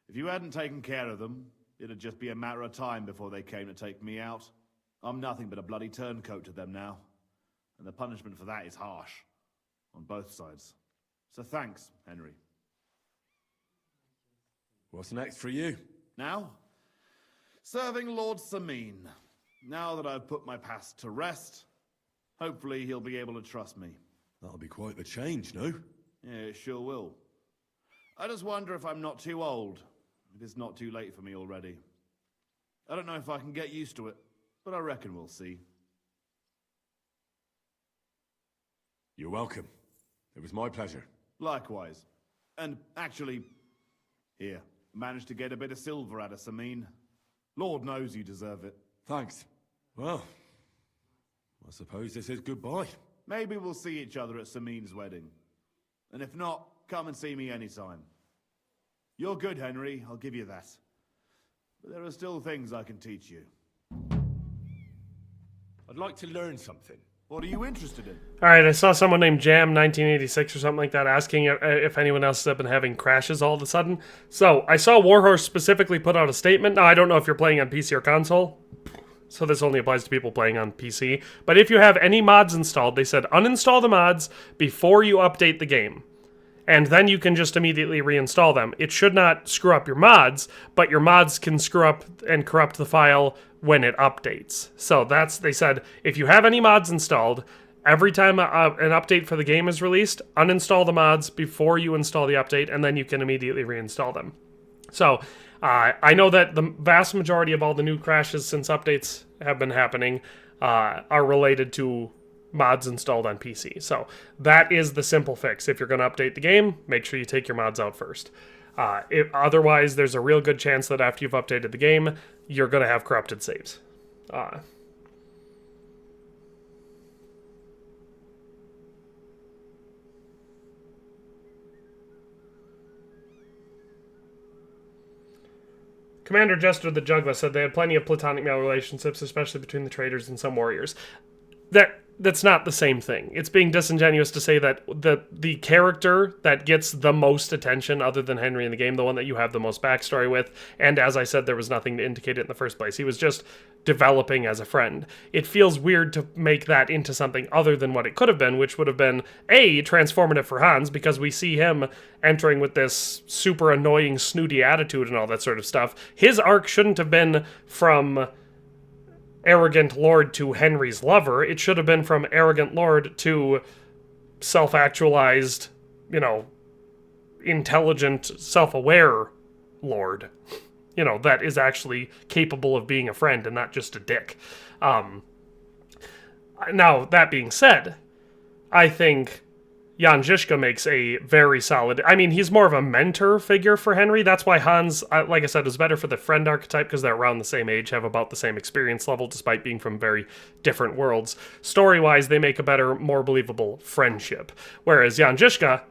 If you hadn't taken care of them, it'd just be a matter of time before they came to take me out. I'm nothing but a bloody turncoat to them now. And the punishment for that is harsh. On both sides. So thanks, Henry. What's next for you? Now? Serving Lord Samin. Now that I've put my past to rest, hopefully he'll be able to trust me. That'll be quite the change, no? Yeah, it sure will. I just wonder if I'm not too old. If it's not too late for me already. I don't know if I can get used to it, but I reckon we'll see. You're welcome. It was my pleasure. Likewise. And actually, here, managed to get a bit of silver out of Samin. Lord knows you deserve it. Thanks. Well, I suppose this is goodbye. Maybe we'll see each other at Samin's wedding. And if not, come and see me anytime. You're good, Henry, I'll give you that. But there are still things I can teach you. I'd like to learn something. What are you interested in? Alright, I saw someone named Jam1986 or something like that asking if anyone else has been having crashes all of a sudden. So, I saw Warhorse specifically put out a statement. Now, I don't know if you're playing on PC or console, so this only applies to people playing on PC. But if you have any mods installed, they said uninstall the mods before you update the game. And then you can just immediately reinstall them. It should not screw up your mods, but your mods can screw up and corrupt the file when it updates. So they said, if you have any mods installed, every time an update for the game is released, uninstall the mods before you install the update, and then you can immediately reinstall them. So, I know that the vast majority of all the new crashes since updates have been happening are related to mods installed on PC. So that is the simple fix. If you're going to update the game, make sure you take your mods out first. Otherwise, there's a real good chance that after you've updated the game, you're going to have corrupted saves. Commander Jester the Juggler said they had plenty of platonic male relationships, especially between the traitors and some warriors. That's not the same thing. It's being disingenuous to say that the character that gets the most attention other than Henry in the game, the one that you have the most backstory with, and as I said, there was nothing to indicate it in the first place. He was just developing as a friend. It feels weird to make that into something other than what it could have been, which would have been, A, transformative for Hans, because we see him entering with this super annoying, snooty attitude and all that sort of stuff. His arc shouldn't have been from arrogant lord to Henry's lover. It should have been from arrogant lord to self-actualized, intelligent, self-aware lord. That is actually capable of being a friend and not just a dick. Now, that being said, I think Jan Žižka makes a very solid... I mean, he's more of a mentor figure for Henry. That's why Hans, like I said, is better for the friend archetype, because they're around the same age, have about the same experience level, despite being from very different worlds. Story-wise, they make a better, more believable friendship. Whereas Jan Žižka,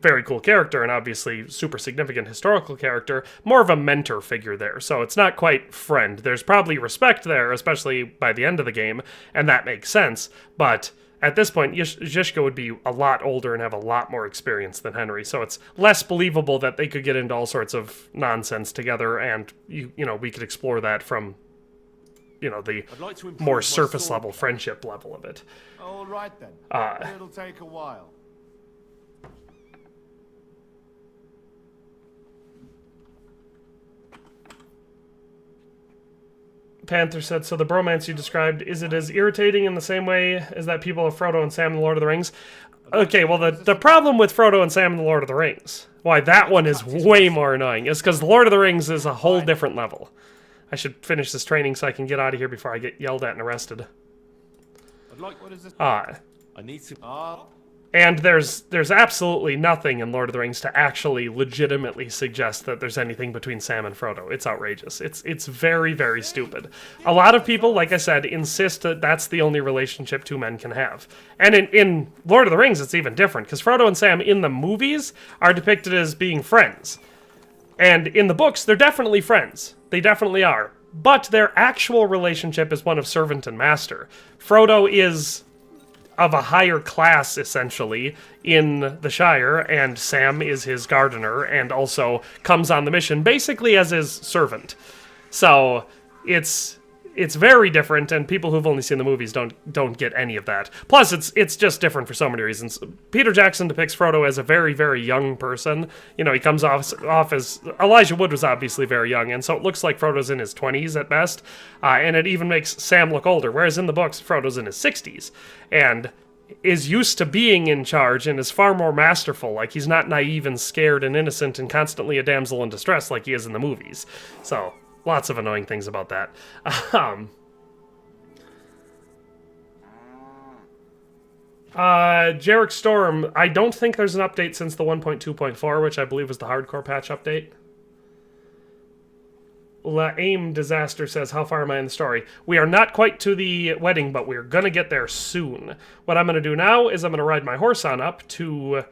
very cool character, and obviously super significant historical character, more of a mentor figure there. So it's not quite friend. There's probably respect there, especially by the end of the game, and that makes sense, but... At this point, Žižka would be a lot older and have a lot more experience than Henry, so it's less believable that they could get into all sorts of nonsense together, and we could explore that from the more surface level, friendship level of it. All right then. It'll take a while. Panther said, so the bromance you described, is it as irritating in the same way as that people of Frodo and Sam in the Lord of the Rings? Okay, well, the problem with Frodo and Sam in the Lord of the Rings, why that one is way more annoying, is because the Lord of the Rings is a whole different level. I should finish this training so I can get out of here before I get yelled at and arrested. What is this? I need to... And there's absolutely nothing in Lord of the Rings to actually legitimately suggest that there's anything between Sam and Frodo. It's outrageous. It's very, very stupid. A lot of people, like I said, insist that that's the only relationship two men can have. And in Lord of the Rings, it's even different, because Frodo and Sam in the movies are depicted as being friends. And in the books, they're definitely friends. They definitely are. But their actual relationship is one of servant and master. Frodo is of a higher class, essentially, in the Shire, and Sam is his gardener, and also comes on the mission basically as his servant. So, it's it's very different, and people who've only seen the movies don't get any of that. Plus, it's just different for so many reasons. Peter Jackson depicts Frodo as a very, very young person. You know, he comes off as... Elijah Wood was obviously very young, and so it looks like Frodo's in his 20s at best, and it even makes Sam look older, whereas in the books, Frodo's in his 60s, and is used to being in charge and is far more masterful. Like, he's not naive and scared and innocent and constantly a damsel in distress like he is in the movies. So... lots of annoying things about that. Jarek Storm, I don't think there's an update since the 1.2.4, which I believe was the hardcore patch update. La Aim Disaster says, how far am I in the story? We are not quite to the wedding, but we're gonna get there soon. What I'm gonna do now is I'm gonna ride my horse on up to...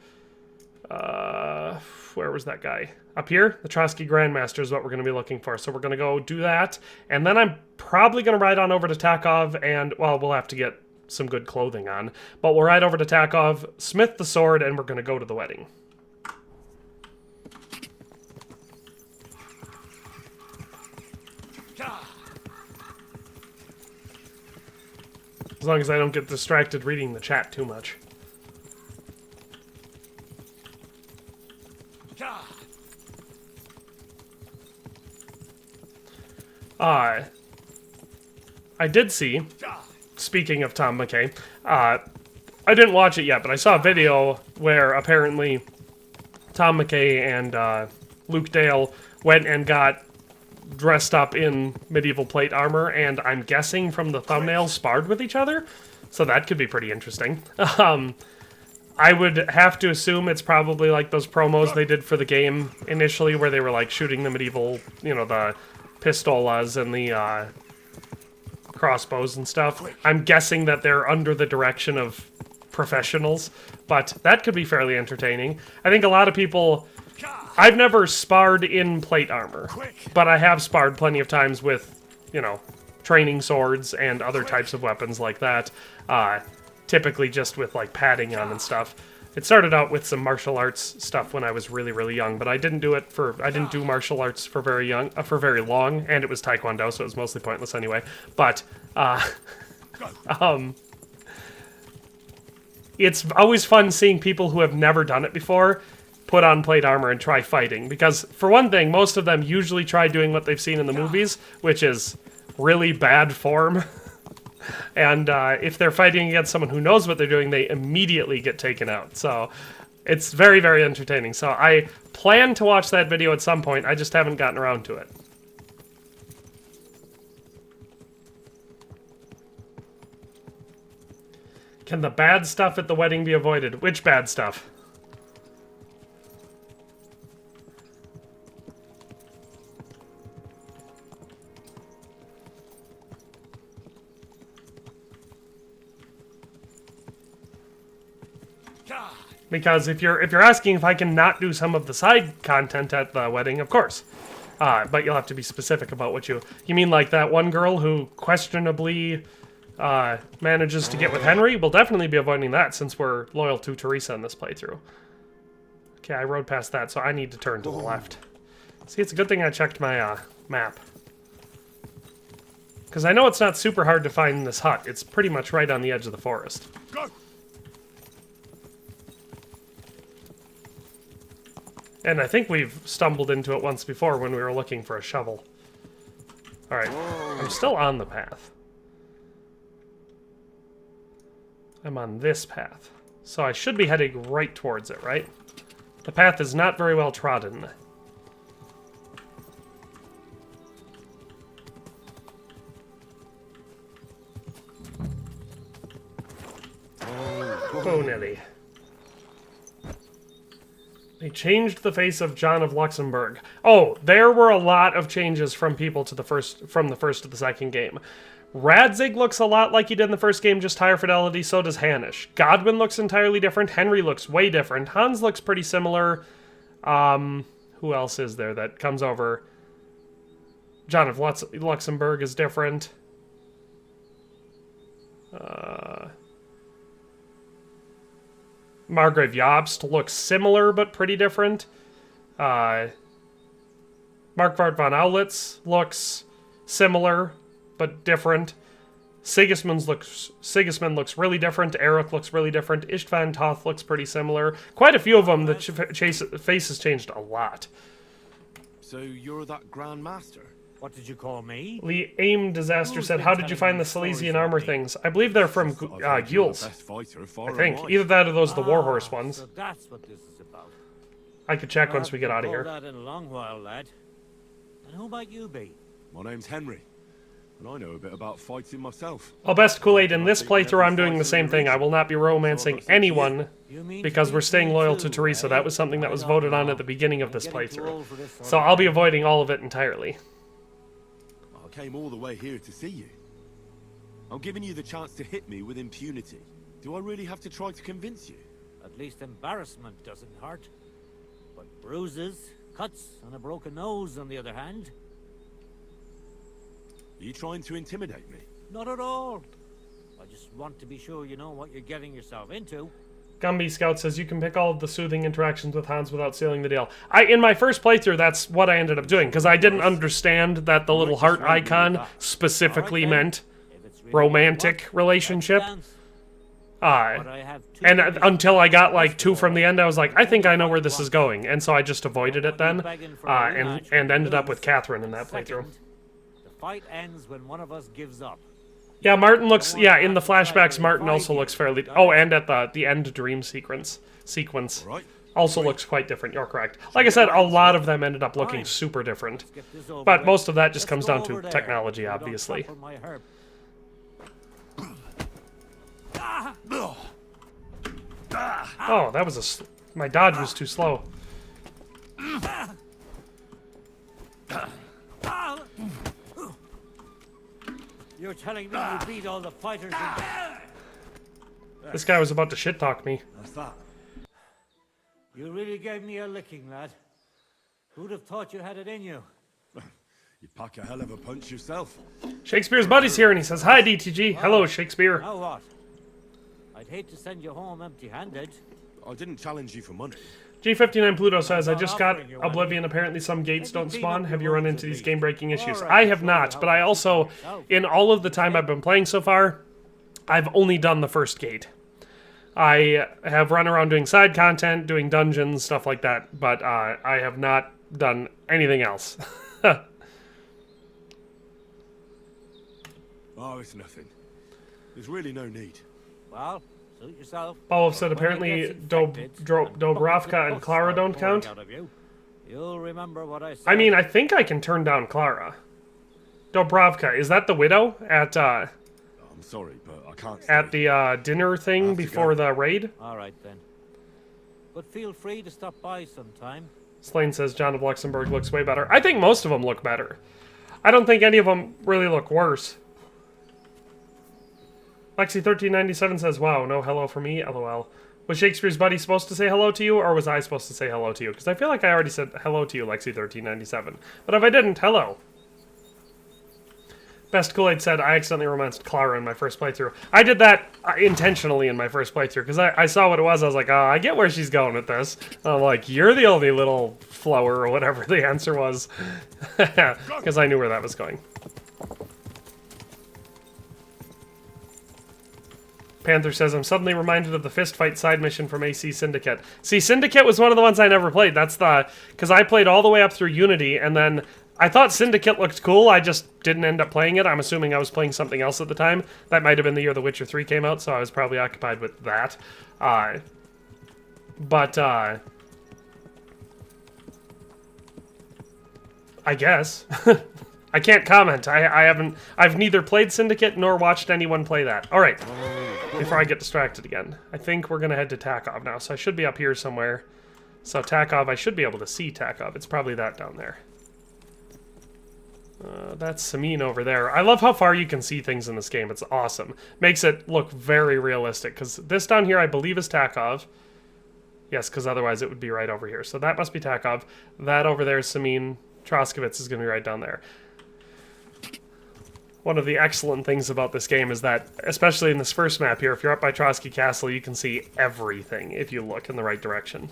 where was that guy? Up here, the Trosky Grandmaster is what we're going to be looking for. So we're going to go do that, and then I'm probably going to ride on over to Takov, and, well, we'll have to get some good clothing on. But we'll ride over to Takov, smith the sword, and we're going to go to the wedding. As long as I don't get distracted reading the chat too much. I did see, speaking of Tom McKay, I didn't watch it yet, but I saw a video where apparently Tom McKay and Luke Dale went and got dressed up in medieval plate armor, and I'm guessing from the thumbnail sparred with each other, so that could be pretty interesting. I would have to assume it's probably like those promos they did for the game initially, where they were like shooting the medieval, you know, the pistolas and the crossbows and stuff. I'm guessing that they're under the direction of professionals, but that could be fairly entertaining. I think a lot of people... I've never sparred in plate armor, but I have sparred plenty of times with, you know, training swords and other types of weapons like that. Typically just with, like, padding on and stuff. It started out with some martial arts stuff when I was really, really young, but I didn't do it for... I didn't do martial arts for very long, and it was Taekwondo, so it was mostly pointless anyway. But, it's always fun seeing people who have never done it before put on plate armor and try fighting, because, for one thing, most of them usually try doing what they've seen in the movies, which is really bad form. And if they're fighting against someone who knows what they're doing, they immediately get taken out. So it's very, very entertaining. So I plan to watch that video at some point. I just haven't gotten around to it. Can the bad stuff at the wedding be avoided? Which bad stuff? Because if you're asking if I can not do some of the side content at the wedding, of course. But you'll have to be specific about what you mean, like that one girl who questionably manages to get with Henry. We'll definitely be avoiding that since we're loyal to Teresa in this playthrough. Okay, I rode past that, so I need to turn to the left. See, it's a good thing I checked my map. Because I know it's not super hard to find this hut. It's pretty much right on the edge of the forest. Go. And I think we've stumbled into it once before when we were looking for a shovel. Alright, I'm still on the path. I'm on this path. So I should be heading right towards it, right? The path is not very well trodden. Oh, Nelly. They changed the face of John of Luxembourg. Oh, there were a lot of changes from people to from the first to the second game. Radzig looks a lot like he did in the first game, just higher fidelity, so does Hanish. Godwin looks entirely different. Henry looks way different. Hans looks pretty similar. Who else is there that comes over? John of Luxembourg is different. Margrave Jobst looks similar, but pretty different. Markvart von Aulitz looks similar, but different. Sigismund looks really different. Eric looks really different. Istvan Toth looks pretty similar. Quite a few of them, the faces changed a lot. So you're that Grand Master? What did you call me? Lee Aim Disaster said, how did you find the Silesian armor things? I believe they're from Gules. I think. Either that or those are the Warhorse ones. So that's what this is about. I could check once we get out of here. That in a long while, lad. And who might you be? My name's Henry, and I know a bit about fighting myself. Well, best Kool-Aid, in this playthrough I'm doing the same thing. I will not be romancing anyone because we're staying loyal to Teresa. That was something that was voted on at the beginning of this playthrough. So I'll be avoiding all of it entirely. I came all the way here to see you. I'm giving you the chance to hit me with impunity. Do I really have to try to convince you? At least embarrassment doesn't hurt. But bruises, cuts, and a broken nose, on the other hand. Are you trying to intimidate me? Not at all. I just want to be sure you know what you're getting yourself into. Gumby Scout says you can pick all of the soothing interactions with Hans without sealing the deal. In my first playthrough, that's what I ended up doing, because I didn't understand that the little heart icon specifically meant romantic relationship. And until I got like 2 from the end, I was like, I think I know where this is going, and so I just avoided it then, and ended up with Catherine in that playthrough. The fight ends when one of us gives up. Yeah, Martin looks... Yeah, in the flashbacks, Martin also looks fairly... Oh, and at the end dream sequence also looks quite different. You're correct. Like I said, a lot of them ended up looking super different. But most of that just comes down to technology, obviously. Oh, that was a... My dodge was too slow. You're telling me you beat all the fighters in... This guy was about to shit-talk me. That's that. You really gave me a licking, lad. Who'd have thought you had it in you? You pack a hell of a punch yourself. Shakespeare's buddy's here, and he says, hi, DTG. Hello, Shakespeare. Now what? I'd hate to send you home empty-handed. I didn't challenge you for money. G59 Pluto says, I just got Oblivion. Apparently some gates don't spawn. Have you run into these game-breaking issues? I have not, but I also, in all of the time I've been playing so far, I've only done the first gate. I have run around doing side content, doing dungeons, stuff like that, but I have not done anything else. Oh, it's nothing. There's really no need. Well, suit yourself. Paul said apparently Dobrovka and Clara don't count. You'll remember what I said. I mean, I think I can turn down Clara. Dobrovka, is that the widow at I'm sorry, but I can't stay. at the dinner thing before the raid? All right then. But feel free to stop by sometime. Slane says John of Luxembourg looks way better. I think most of them look better. I don't think any of them really look worse. Lexi1397 says, wow, no hello for me, lol. Was Shakespeare's buddy supposed to say hello to you, or was I supposed to say hello to you? Because I feel like I already said hello to you, Lexi1397. But if I didn't, hello. Best Kool-Aid said, I accidentally romanced Clara in my first playthrough. I did that intentionally in my first playthrough, because I saw what it was. I was like, oh, I get where she's going with this. And I'm like, you're the only little flower, or whatever the answer was. Because I knew where that was going. Panther says, I'm suddenly reminded of the fist fight side mission from AC Syndicate. See, Syndicate was one of the ones I never played. That's the... Because I played all the way up through Unity, and then I thought Syndicate looked cool. I just didn't end up playing it. I'm assuming I was playing something else at the time. That might have been the year The Witcher 3 came out, so I was probably occupied with that. I guess. I can't comment. I've neither played Syndicate nor watched anyone play that. All right. Before I get distracted again. I think we're going to head to Takov now, so I should be up here somewhere. So Takov, I should be able to see Takov. It's probably that down there. That's Samin over there. I love how far you can see things in this game. It's awesome. Makes it look very realistic, because this down here I believe is Takov. Yes, because otherwise it would be right over here. So that must be Takov. That over there is Samin. Troskowitz is going to be right down there. One of the excellent things about this game is that, especially in this first map here, if you're up by Trosky Castle, you can see everything if you look in the right direction.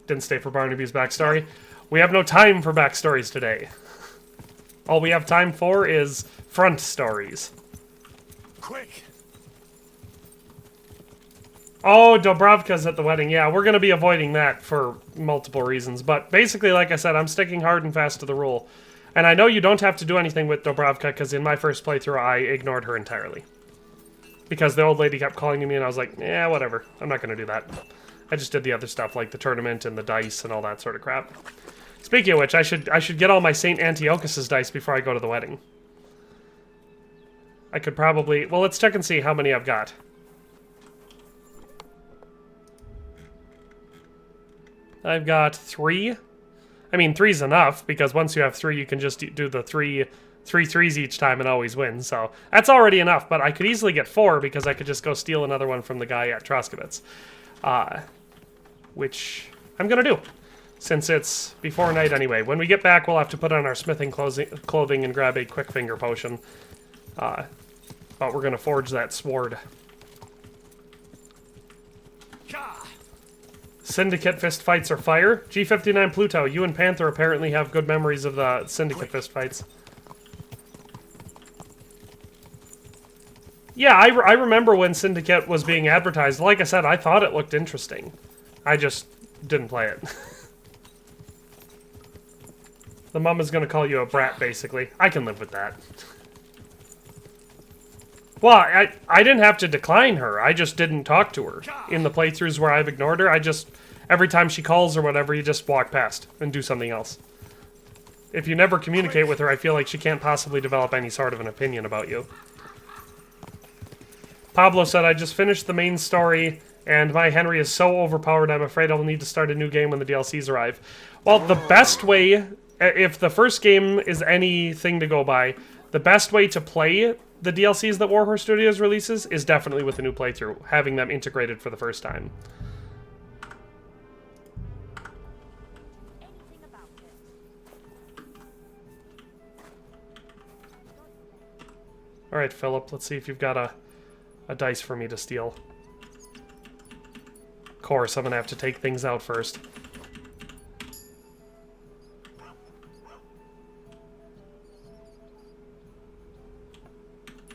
Didn't stay for Barnaby's backstory. We have no time for backstories today. All we have time for is front stories. Quick! Oh, Dubrovka's at the wedding. Yeah, we're going to be avoiding that for multiple reasons. But basically, like I said, I'm sticking hard and fast to the rule. And I know you don't have to do anything with Dubrovka, because in my first playthrough, I ignored her entirely. Because the old lady kept calling to me, and I was like, yeah, whatever. I'm not going to do that. I just did the other stuff, like the tournament and the dice and all that sort of crap. Speaking of which, I should get all my St. Antiochus's dice before I go to the wedding. I could probably... Well, let's check and see how many I've got. I've got 3. I mean, 3's enough, because once you have 3, you can just do the three threes each time and always win. So that's already enough, but I could easily get 4 because I could just go steal another one from the guy at Troskowitz. Which I'm going to do, since it's before night anyway. When we get back, we'll have to put on our smithing clothing and grab a quick finger potion. But we're going to forge that sword. Syndicate fist fights are fire. G59 Pluto, you and Panther apparently have good memories of the Syndicate fist fights. Yeah, I remember when Syndicate was being advertised. Like I said, I thought it looked interesting. I just didn't play it. The mom is going to call you a brat, basically. I can live with that. Well, I didn't have to decline her. I just didn't talk to her. In the playthroughs where I've ignored her, I just... Every time she calls or whatever, you just walk past and do something else. If you never communicate with her, I feel like she can't possibly develop any sort of an opinion about you. Pablo said, I just finished the main story, and my Henry is so overpowered, I'm afraid I'll need to start a new game when the DLCs arrive. Well, the best way, if the first game is anything to go by, the best way to play the DLCs that Warhorse Studios releases is definitely with a new playthrough, having them integrated for the first time. Alright, Philip, let's see if you've got a dice for me to steal. Of course, I'm gonna have to take things out first.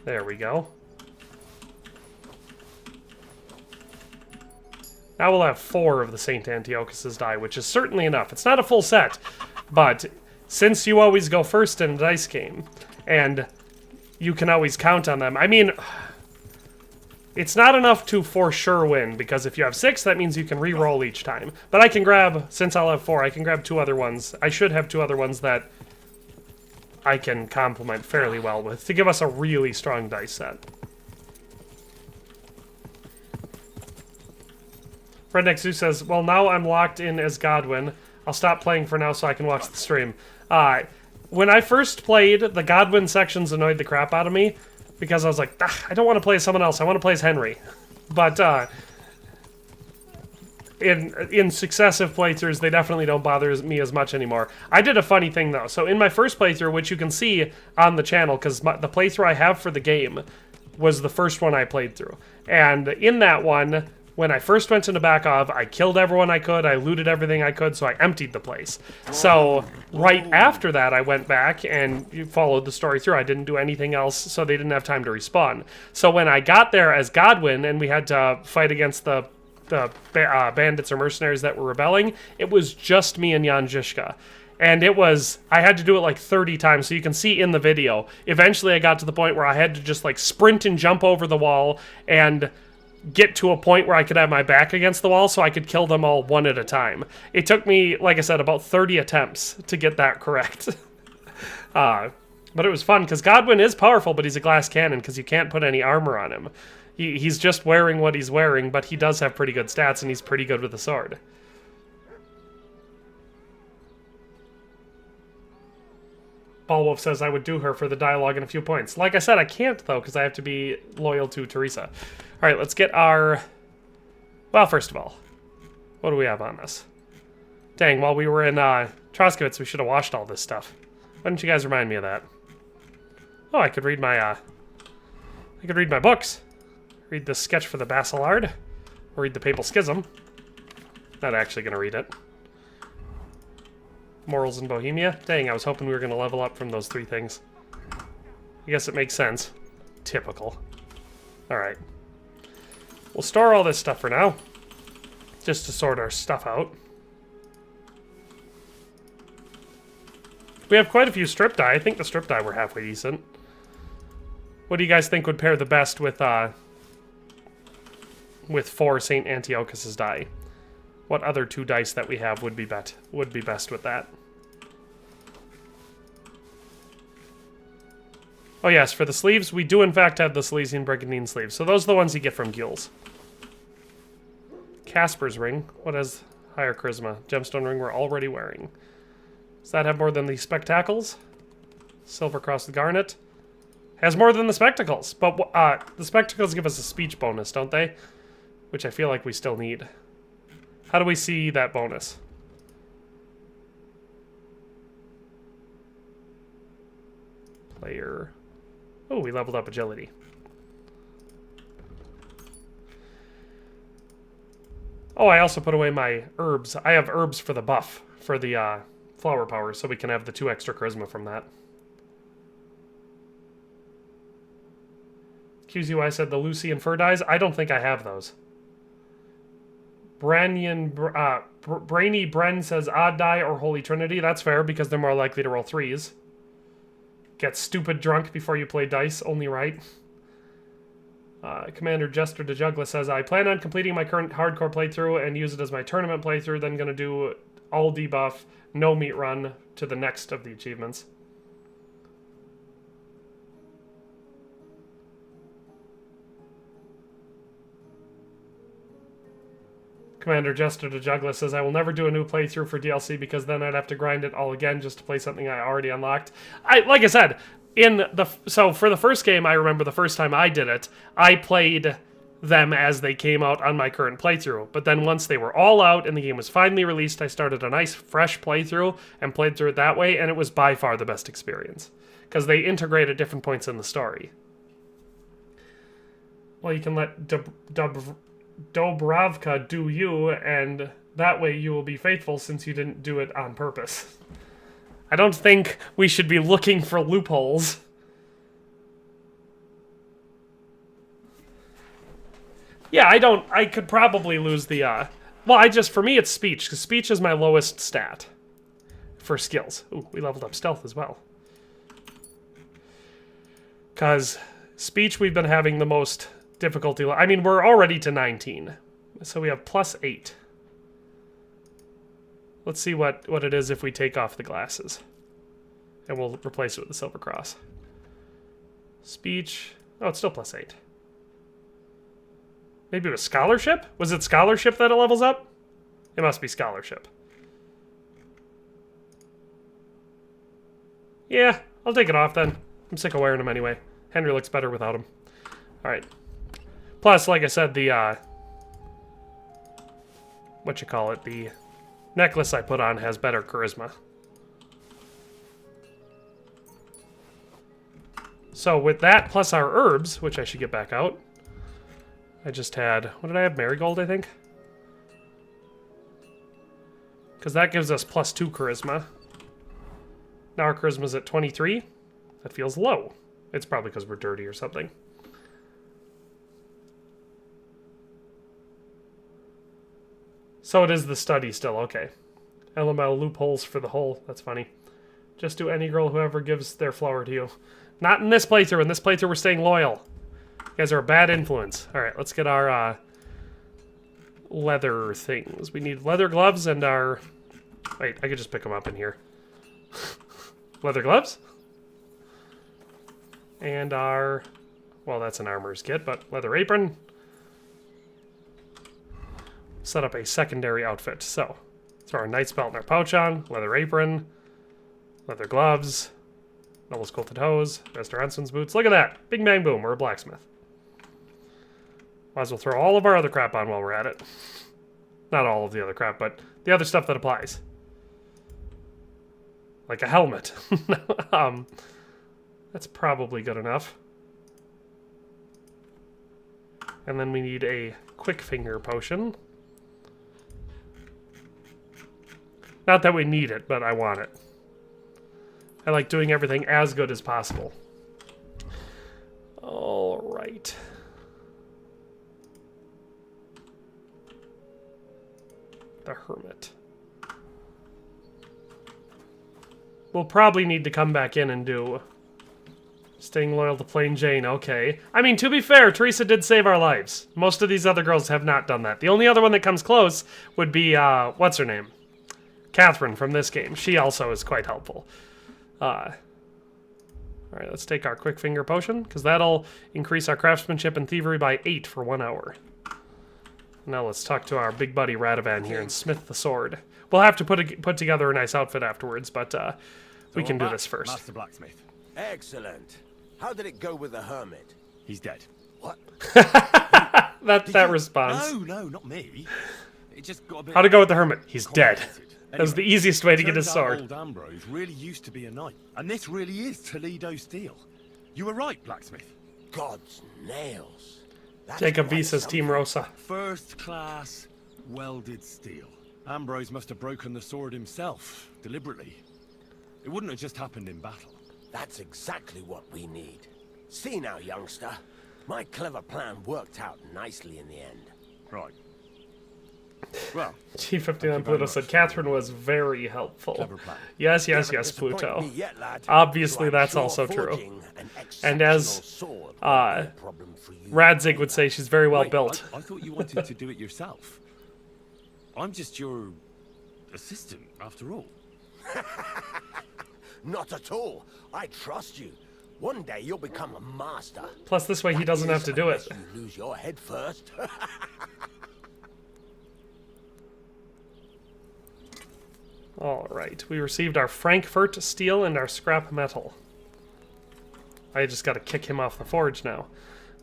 There we go. Now we'll have 4 of the St. Antiochus's die, which is certainly enough. It's not a full set, but since you always go first in a dice game, and you can always count on them. I mean, it's not enough to for sure win, because if you have 6, that means you can re-roll each time. But I can grab, since I'll have 4, I can grab 2 other ones. I should have 2 other ones that I can complement fairly well with, to give us a really strong dice set. Redneck Zoo says, well, now I'm locked in as Godwin. I'll stop playing for now so I can watch the stream. When I first played, the Godwin sections annoyed the crap out of me, because I was like, I don't want to play as someone else, I want to play as Henry. But, in successive playthroughs, they definitely don't bother me as much anymore. I did a funny thing, though. So in my first playthrough, which you can see on the channel, because the playthrough I have for the game was the first one I played through. And in that one, when I first went into Bakov, I killed everyone I could, I looted everything I could, so I emptied the place. So, right after that, I went back and followed the story through. I didn't do anything else, so they didn't have time to respawn. So when I got there as Godwin, and we had to fight against the bandits or mercenaries that were rebelling, it was just me and Jan Zizka. And it was, I had to do it like 30 times, so you can see in the video. Eventually I got to the point where I had to just like sprint and jump over the wall and get to a point where I could have my back against the wall so I could kill them all one at a time. It took me, like I said, about 30 attempts to get that correct. But it was fun, because Godwin is powerful, but he's a glass cannon, because you can't put any armor on him. He's just wearing what he's wearing, but he does have pretty good stats, and he's pretty good with a sword. Ballwolf says I would do her for the dialogue and a few points. Like I said, I can't, though, because I have to be loyal to Teresa. All right, let's get our... Well, first of all, what do we have on us? Dang, while we were in Troskowitz, we should have washed all this stuff. Why didn't you guys remind me of that? Oh, I could read my books. Read the Sketch for the Bacillard. Or read the Papal Schism. Not actually going to read it. Morals in Bohemia. Dang, I was hoping we were going to level up from those 3 things. I guess it makes sense. Typical. Alright. We'll store all this stuff for now. Just to sort our stuff out. We have quite a few strip die. I think the strip die were halfway decent. What do you guys think would pair the best with 4 St. Antiochus's die? What other 2 dice that we have would be best with that? Oh yes, for the sleeves, we do in fact have the Silesian Brigandine sleeves. So those are the ones you get from guilds. Casper's ring. What has higher charisma? Gemstone ring we're already wearing. Does that have more than the spectacles? Silver cross with garnet. Has more than the spectacles. But the spectacles give us a speech bonus, don't they? Which I feel like we still need. How do we see that bonus? Player. Oh, we leveled up agility. Oh, I also put away my herbs. I have herbs for the buff, for the flower power, so we can have the 2 extra charisma from that. QZY said the Lucy and Fur dies. I don't think I have those. Brainy Bren says Odd Die or Holy Trinity. That's fair, because they're more likely to roll 3s. Get stupid drunk before you play dice. Only right. Commander Jester de Juggler says, I plan on completing my current hardcore playthrough and use it as my tournament playthrough, then gonna do all debuff, no meat run to the next of the achievements. Commander Jester de Juggler says, I will never do a new playthrough for DLC because then I'd have to grind it all again just to play something I already unlocked. Like I said, so for the first game, I remember the first time I did it, I played them as they came out on my current playthrough. But then once they were all out and the game was finally released, I started a nice fresh playthrough and played through it that way, and it was by far the best experience. Because they integrate at different points in the story. Well, you can let Dobravka do you, and that way you will be faithful since you didn't do it on purpose. I don't think we should be looking for loopholes. Yeah, I could probably lose the, well, for me it's speech, because speech is my lowest stat for skills. Ooh, we leveled up stealth as well. Because speech we've been having the most difficulty. I mean, we're already to 19. So we have +8. Let's see what it is if we take off the glasses. And we'll replace it with the silver cross. Speech. Oh, it's still +8. Maybe it was scholarship? Was it scholarship that it levels up? It must be scholarship. Yeah, I'll take it off then. I'm sick of wearing them anyway. Henry looks better without them. Alright. Plus, like I said, the, the necklace I put on has better charisma. So with that, plus our herbs, which I should get back out, I just had, what did I have? Marigold, I think? Because that gives us +2 charisma. Now our charisma's at 23. That feels low. It's probably because we're dirty or something. So it is the study still, okay. LML loopholes for the whole, that's funny. Just do any girl whoever gives their flower to you. Not in this playthrough. In this playthrough we're staying loyal. You guys are a bad influence. Alright, let's get our leather things. We need leather gloves and our... Wait, I could just pick them up in here. Leather gloves? And our... Well, that's an armor's kit, but leather apron. Set up a secondary outfit. So, throw our knight's belt in our pouch on, leather apron, leather gloves, Nobles quilted hose, Mr. Anson's boots. Look at that! Bing bang boom, we're a blacksmith. Might as well throw all of our other crap on while we're at it. Not all of the other crap, but the other stuff that applies. Like a helmet. That's probably good enough. And then we need a quick finger potion. Not that we need it, but I want it. I like doing everything as good as possible. All right. The Hermit. We'll probably need to come back in and do staying loyal to Plain Jane. Okay. I mean, to be fair, Teresa did save our lives. Most of these other girls have not done that. The only other one that comes close would be, what's her name? Catherine from this game. She also is quite helpful. Alright, let's take our quick finger potion, because that'll increase our craftsmanship and thievery by 8 for 1 hour. Now let's talk to our big buddy Radovan here and smith the sword. We'll have to put together a nice outfit afterwards, but we can do this first. Master Blacksmith. Excellent. How did it go with the hermit? He's dead. What? that response. No, not me. It just got a bit... How'd it go with the Hermit? He's dead. That was the easiest way to get his turns out sword. Old Ambrose really used to be a knight, and this really is Toledo steel. You were right, Blacksmith. God's nails. That's Jacob V quite says Team Rosa. First class welded steel. Ambrose must have broken the sword himself, deliberately. It wouldn't have just happened in battle. That's exactly what we need. See now, youngster. My clever plan worked out nicely in the end. Right. Well, G59 Pluto said Catherine was very helpful. clever plan. Yes, Haven't Pluto. disappointed me yet, lad. Obviously, So I'm that's sure also true. forging an And as, exceptional sword won't be a problem for you. Radzig would say, she's very well Wait, built. I thought you wanted to do it yourself. I'm just your assistant, after all. Not at all. I trust you. One day you'll become a master. Plus, this way he doesn't have to do it. Unless you lose your head first. Alright, we received our Frankfurt steel and our scrap metal. I just gotta kick him off the forge now.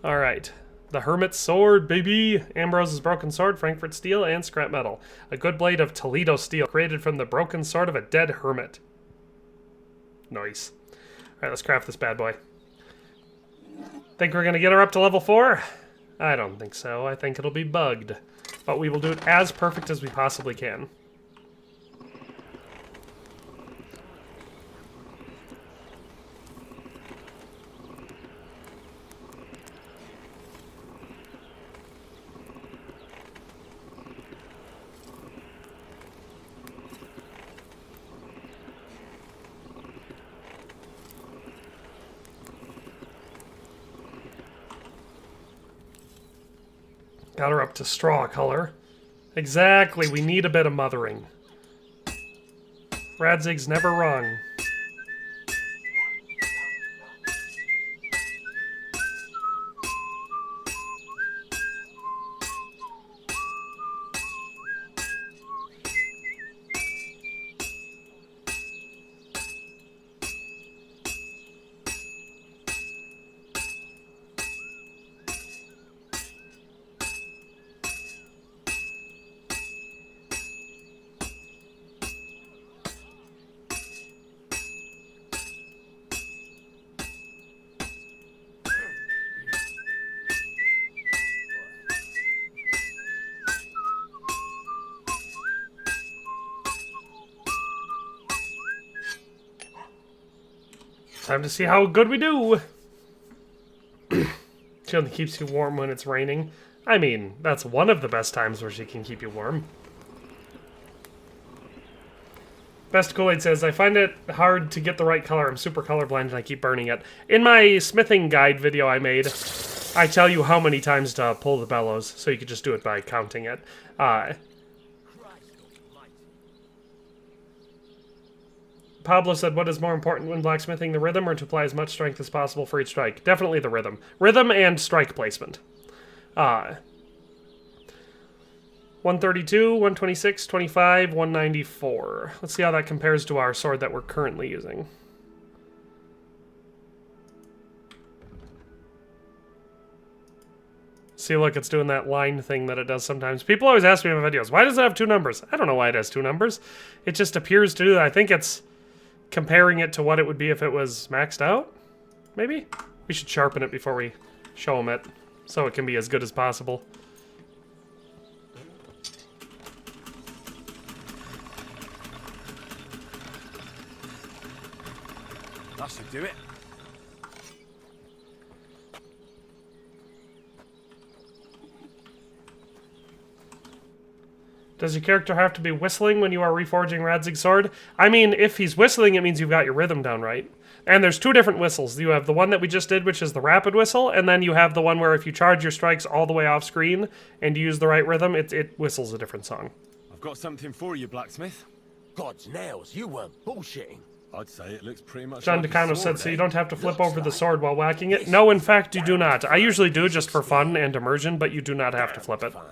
Alright, the Hermit's sword, baby! Ambrose's broken sword, Frankfurt steel, and scrap metal. A good blade of Toledo steel, created from the broken sword of a dead hermit. Nice. Alright, let's craft this bad boy. Think we're gonna get her up to level 4? I don't think so. I think it'll be bugged. But we will do it as perfect as we possibly can. Got her up to straw color. Exactly, we need a bit of mothering. Radzig's never wrong. Time to see how good we do. She only keeps you warm when it's raining. I mean, that's one of the best times where she can keep you warm. Best Kool-Aid says, I find it hard to get the right color. I'm super colorblind and I keep burning it. In my smithing guide video I made, I tell you how many times to pull the bellows, so you could just do it by counting it. Pablo said, what is more important when blacksmithing, the rhythm or to apply as much strength as possible for each strike? Definitely the rhythm. Rhythm and strike placement. 132, 126, 25, 194. Let's see how that compares to our sword that we're currently using. See, look, it's doing that line thing that it does sometimes. People always ask me in my videos, why does it have 2 numbers? I don't know why it has 2 numbers. It just appears to do that. I think it's comparing it to what it would be if it was maxed out, maybe? We should sharpen it before we show them it, so it can be as good as possible. should do it. Does your character have to be whistling when you are reforging Radzig's sword? I mean, if he's whistling, it means you've got your rhythm down right. And there's two different whistles. You have the one that we just did, which is the rapid whistle, and then you have the one where if you charge your strikes all the way off screen and you use the right rhythm, it whistles a different song. I've got something for you, blacksmith. God's nails, you weren't bullshitting. I'd say it looks pretty much John like DeCano a said, sword, so you eh? don't have to flip Looks over the like sword while whacking it? No, in fact, you do not. I usually do just for fun and immersion, but you do not have to flip it. Fine.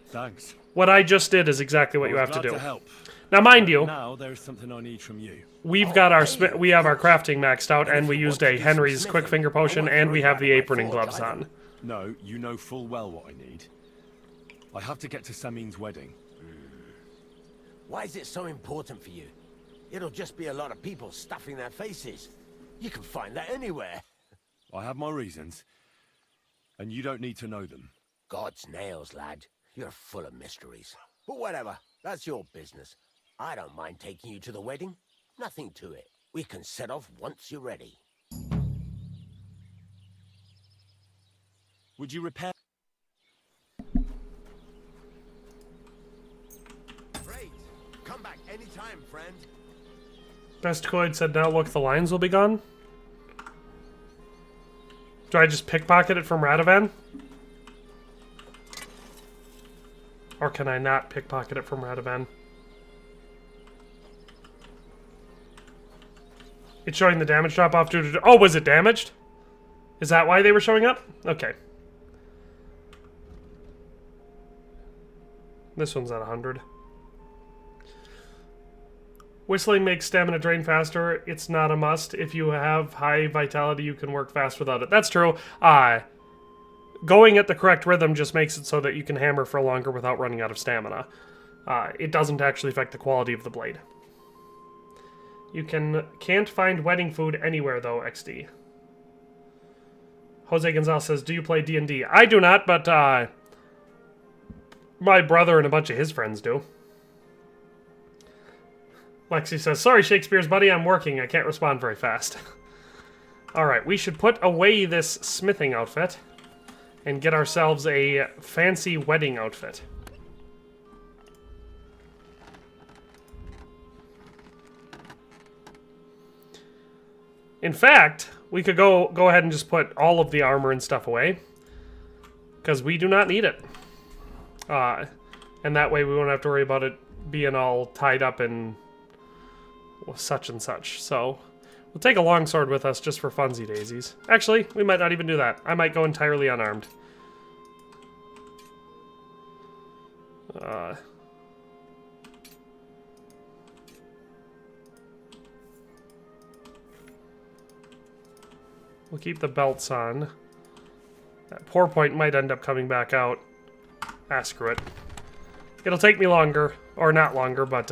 Thanks. What I just did is exactly what you have to Glad do. to help. Now, mind you, Now there's something I need from you. we've got our we have our crafting maxed out, and we used a Henry's quick finger potion, and we have the apron and gloves on. No, you know full well what I need. I have to get to Samin's wedding. Why is it so important for you? It'll just be a lot of people stuffing their faces. You can find that anywhere. I have my reasons, and you don't need to know them. God's nails, lad. You're full of mysteries. But whatever, that's your business. I don't mind taking you to the wedding. Nothing to it. We can set off once you're ready. Would you repair? Great. Come back anytime, friend. Best Coid said, now look, the lines will be gone. Do I just pickpocket it from Radovan? Or can I not pickpocket it from Radovan? It's showing the damage drop off due to... Oh, was it damaged? Is that why they were showing up? Okay. This one's at 100. Whistling makes stamina drain faster. It's not a must. If you have high vitality, you can work fast without it. That's true. Going at the correct rhythm just makes it so that you can hammer for longer without running out of stamina. It doesn't actually affect the quality of the blade. You can't find wedding food anywhere, though, XD. Jose Gonzalez says, do you play D&D? I do not, but my brother and a bunch of his friends do. Lexi says, sorry, Shakespeare's buddy, I'm working. I can't respond very fast. Alright, we should put away this smithing outfit and get ourselves a fancy wedding outfit. In fact, we could go ahead and just put all of the armor and stuff away, because we do not need it. And that way we won't have to worry about it being all tied up in such and such. So we'll take a longsword with us just for funsy daisies. Actually, we might not even do that. I might go entirely unarmed. We'll keep the belts on. That pour point might end up coming back out. Ah, screw it. It'll take me longer. Or not longer, but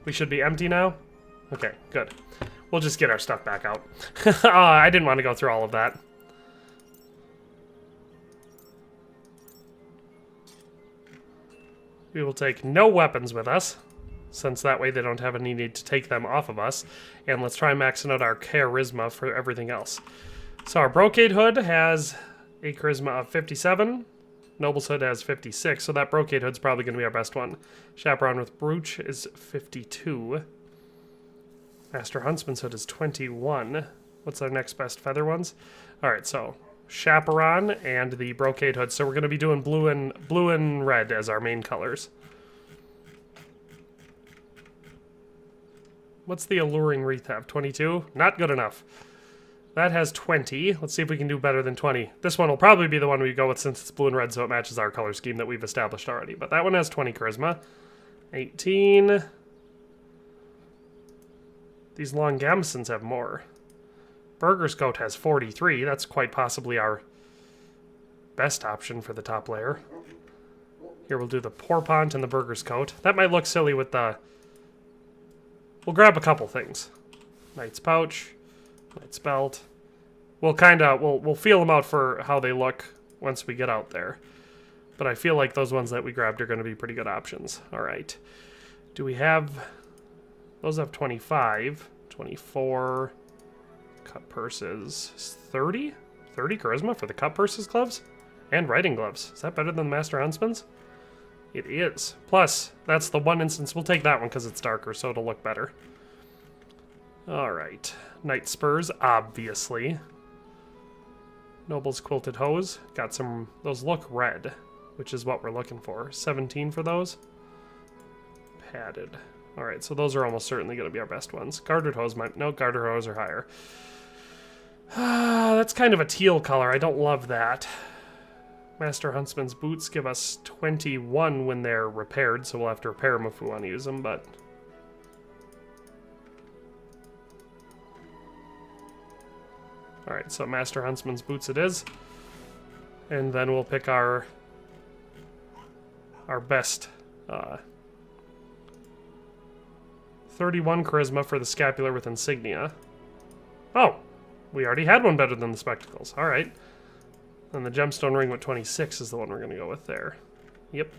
we should be empty now? Okay, good. We'll just get our stuff back out. I didn't want to go through all of that. We will take no weapons with us, since that way they don't have any need to take them off of us. And let's try maxing out our charisma for everything else. So our brocade hood has a charisma of 57. Noble's hood has 56, so that brocade hood's probably going to be our best one. Chaperone with brooch is 52. Master Huntsman's hood is 21. What's our next best feather ones? Alright, so chaperone and the brocade hood. So we're going to be doing blue and red as our main colors. What's the alluring wreath have? 22? Not good enough. That has 20. Let's see if we can do better than 20. This one will probably be the one we go with since it's blue and red, so it matches our color scheme that we've established already. But that one has 20 charisma. 18. These long gambesons have more. Burger's coat has 43. That's quite possibly our best option for the top layer. Here we'll do the Pourpont and the Burger's coat. That might look silly with the... We'll grab a couple things. Knight's pouch, Knight's belt. We'll we'll feel them out for how they look once we get out there. But I feel like those ones that we grabbed are going to be pretty good options. All right. Do we have Those have 25, 24, cut purses, 30? 30 charisma for the cut purses gloves? And riding gloves. Is that better than the Master Huntsman's? It is. Plus, that's the one instance. We'll take that one because it's darker, so it'll look better. Alright. Knight Spurs, obviously. Noble's Quilted Hose. Got some... Those look red, which is what we're looking for. 17 for those. Padded. Alright, so those are almost certainly going to be our best ones. Gartered Hose might... No, Gartered Hose are higher. That's kind of a teal color. I don't love that. Master Huntsman's boots give us 21 when they're repaired, so we'll have to repair them if we want to use them, but... Alright, so Master Huntsman's boots it is. And then we'll pick our best 31 charisma for the scapular with insignia. Oh! We already had one better than the spectacles. Alright. And the gemstone ring with 26 is the one we're going to go with there. Yep.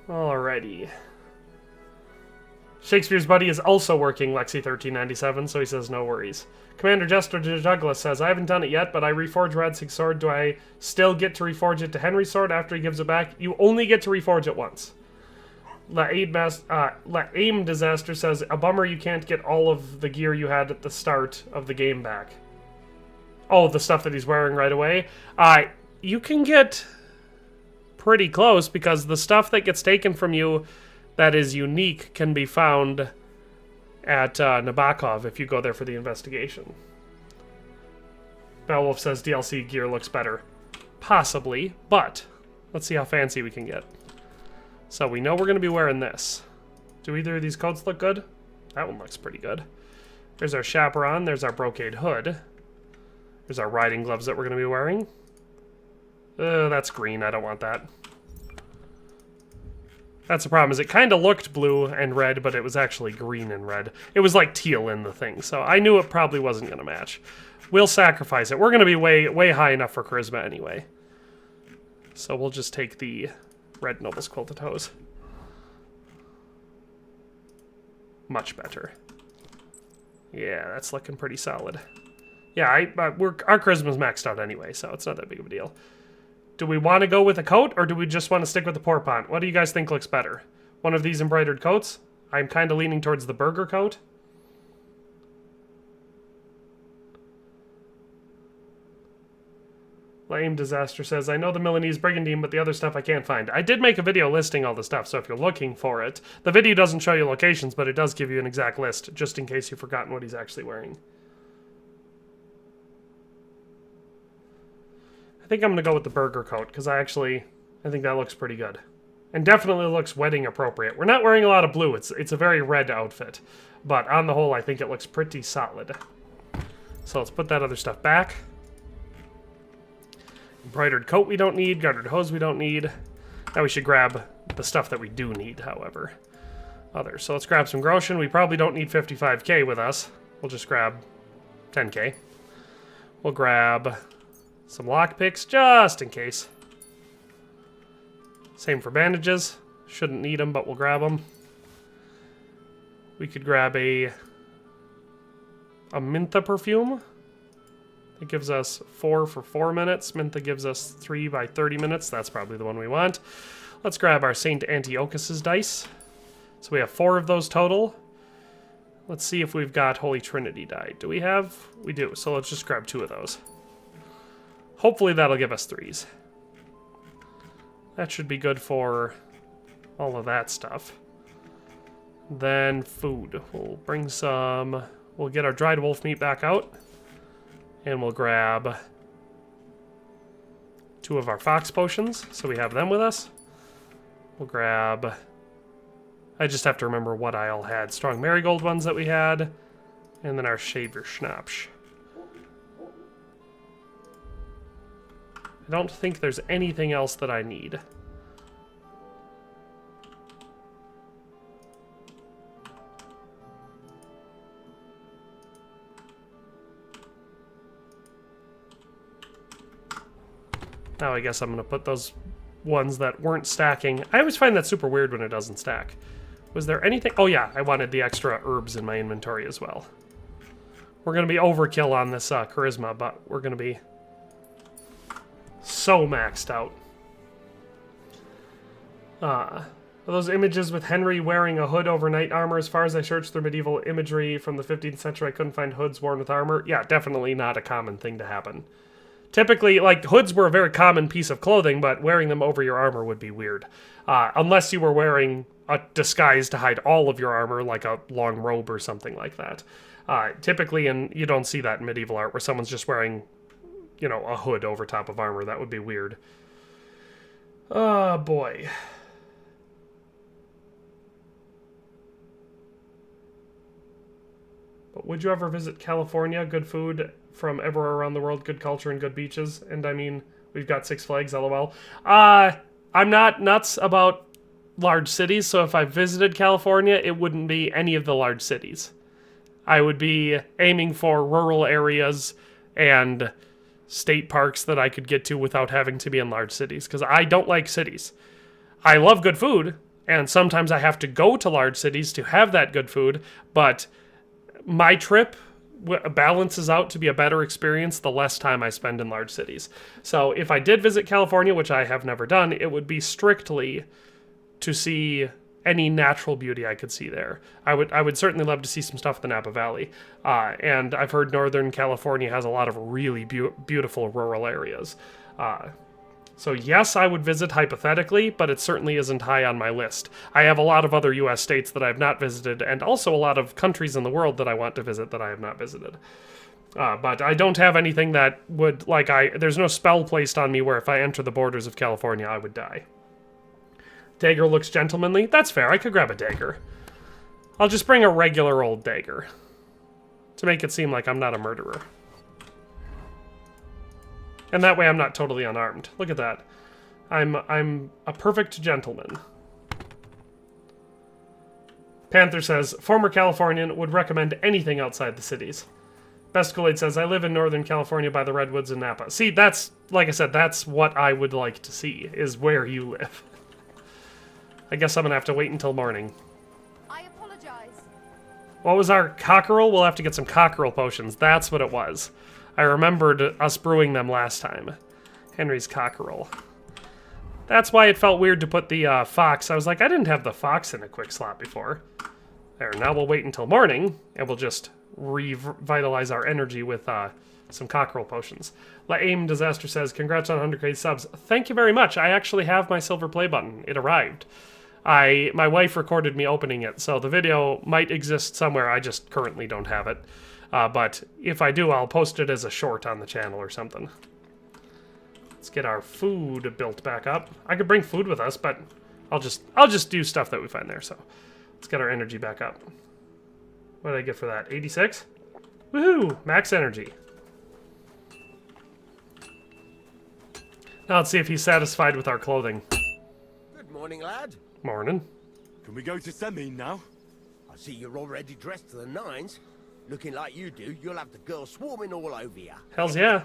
Alrighty. Shakespeare's buddy is also working Lexi1397, so he says no worries. Commander Jester Douglas says, I haven't done it yet, but I reforged Radzig's sword. Do I still get to reforge it to Henry's sword after he gives it back? You only get to reforge it once. Aim Disaster says, a bummer you can't get all of the gear you had at the start of the game back. Oh, the stuff that he's wearing right away? You can get pretty close, because the stuff that gets taken from you that is unique can be found at Nabokov if you go there for the investigation. Beowulf says DLC gear looks better. Possibly, but let's see how fancy we can get. So we know we're going to be wearing this. Do either of these coats look good? That one looks pretty good. There's our chaperon. There's our brocade hood. There's our riding gloves that we're going to be wearing. That's green. I don't want that. That's the problem, is it kind of looked blue and red, but it was actually green and red. It was like teal in the thing, so I knew it probably wasn't going to match. We'll sacrifice it. We're going to be way high enough for charisma anyway. So we'll just take the red Noble's Quilted Hose. Much better. Yeah, that's looking pretty solid. Yeah, our charisma's maxed out anyway, so it's not that big of a deal. Do we want to go with a coat, or do we just want to stick with the porpont? What do you guys think looks better? One of these embroidered coats? I'm kind of leaning towards the burger coat. Lame Disaster says, I know the Milanese Brigandine, but the other stuff I can't find. I did make a video listing all the stuff, so if you're looking for it, the video doesn't show you locations, but it does give you an exact list, just in case you've forgotten what he's actually wearing. I think I'm going to go with the burger coat, because I think that looks pretty good. And definitely looks wedding appropriate. We're not wearing a lot of blue. It's a very red outfit. But on the whole, I think it looks pretty solid. So let's put that other stuff back. Embroidered coat we don't need. Gartered hose we don't need. Now we should grab the stuff that we do need, however. So let's grab some Groshen. We probably don't need 55k with us. We'll just grab 10k. We'll grab some lockpicks, just in case. Same for bandages. Shouldn't need them, but we'll grab them. We could grab a Mintha perfume. It gives us 4 for 4 minutes. Mintha gives us 3 by 30 minutes. That's probably the one we want. Let's grab our Saint Antiochus's dice. So we have 4 of those total. Let's see if we've got Holy Trinity die. Do we have? We do. So let's just grab 2 of those. Hopefully that'll give us 3s. That should be good for all of that stuff. Then food. We'll bring some... We'll get our dried wolf meat back out. And we'll grab 2 of our fox potions, so we have them with us. We'll grab... I just have to remember what I all had. Strong marigold ones that we had. And then our shaver schnapps. I don't think there's anything else that I need. Now I guess I'm going to put those ones that weren't stacking. I always find that super weird when it doesn't stack. Was there anything? Oh yeah, I wanted the extra herbs in my inventory as well. We're going to be overkill on this charisma, but we're going to be so maxed out. Those images with Henry wearing a hood over knight armor, as far as I searched through medieval imagery from the 15th century, I couldn't find hoods worn with armor. Yeah, definitely not a common thing to happen. Typically, like, hoods were a very common piece of clothing, but wearing them over your armor would be weird. Unless you were wearing a disguise to hide all of your armor, like a long robe or something like that. Typically, you don't see that in medieval art, where someone's just wearing, you know, a hood over top of armor. That would be weird. Oh, boy. But would you ever visit California? Good food from everywhere around the world, good culture and good beaches. And I mean, we've got Six Flags, LOL. I'm not nuts about large cities, so if I visited California, it wouldn't be any of the large cities. I would be aiming for rural areas and state parks that I could get to without having to be in large cities, because I don't like cities. I love good food, and sometimes I have to go to large cities to have that good food, but my trip balances out to be a better experience the less time I spend in large cities. So if I did visit California, which I have never done, it would be strictly to see any natural beauty I could see there. I would certainly love to see some stuff in the Napa Valley. And I've heard Northern California has a lot of really beautiful rural areas. So yes, I would visit hypothetically, but it certainly isn't high on my list. I have a lot of other U.S. states that I have not visited, and also a lot of countries in the world that I want to visit that I have not visited. But I don't have anything that would, there's no spell placed on me where if I enter the borders of California, I would die. Dagger looks gentlemanly. That's fair, I could grab a dagger. I'll just bring a regular old dagger to make it seem like I'm not a murderer. And that way I'm not totally unarmed. Look at that. I'm a perfect gentleman. Panther says, former Californian, would recommend anything outside the cities. Besticulate says, I live in Northern California by the Redwoods and Napa. See, that's, like I said, that's what I would like to see, is where you live. I guess I'm gonna have to wait until morning. I apologize. What was our cockerel? We'll have to get some cockerel potions. That's what it was. I remembered us brewing them last time. Henry's cockerel. That's why it felt weird to put the fox. I was like, I didn't have the fox in a quick slot before. There, now we'll wait until morning, and we'll just revitalize our energy with some cockerel potions. La Aim Disaster says, congrats on 100k subs. Thank you very much. I actually have my silver play button. It arrived. My wife recorded me opening it, so the video might exist somewhere. I just currently don't have it. But if I do, I'll post it as a short on the channel or something. Let's get our food built back up. I could bring food with us, but I'll just do stuff that we find there. So let's get our energy back up. What did I get for that? 86? Woohoo! Max energy. Now let's see if he's satisfied with our clothing. Good morning, lad. Morning. Can we go to Semin now? I see you're already dressed to the nines. Looking like you do, you'll have the girls swarming all over you. Hells yeah.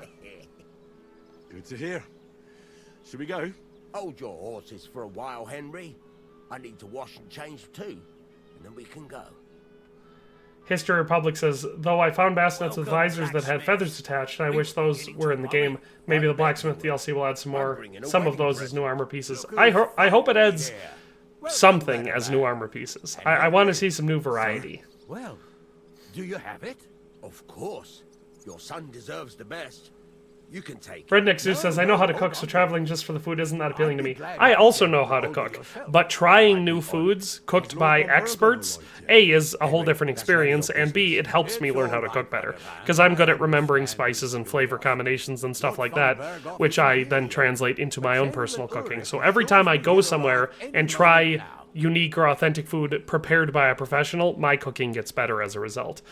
Good to hear. Should we go? Hold your horses for a while, Henry. I need to wash and change too, and then we can go. History Republic says, though I found bassinets with visors that had feathers attached, and I wish those were in the game. Maybe the Blacksmith DLC will add some of those as new armor pieces. I hope it adds something as new armor pieces. I want to see some new variety. Well, do you have it? Of course. Your son deserves the best. You can take it. Redneck Zeus says, I know how to cook, so traveling just for the food isn't that appealing to me. I also know how to cook, but trying new foods cooked by experts, A, is a whole different experience, and B, it helps me learn how to cook better. Because I'm good at remembering spices and flavor combinations and stuff like that, which I then translate into my own personal cooking. So every time I go somewhere and try unique or authentic food prepared by a professional, my cooking gets better as a result.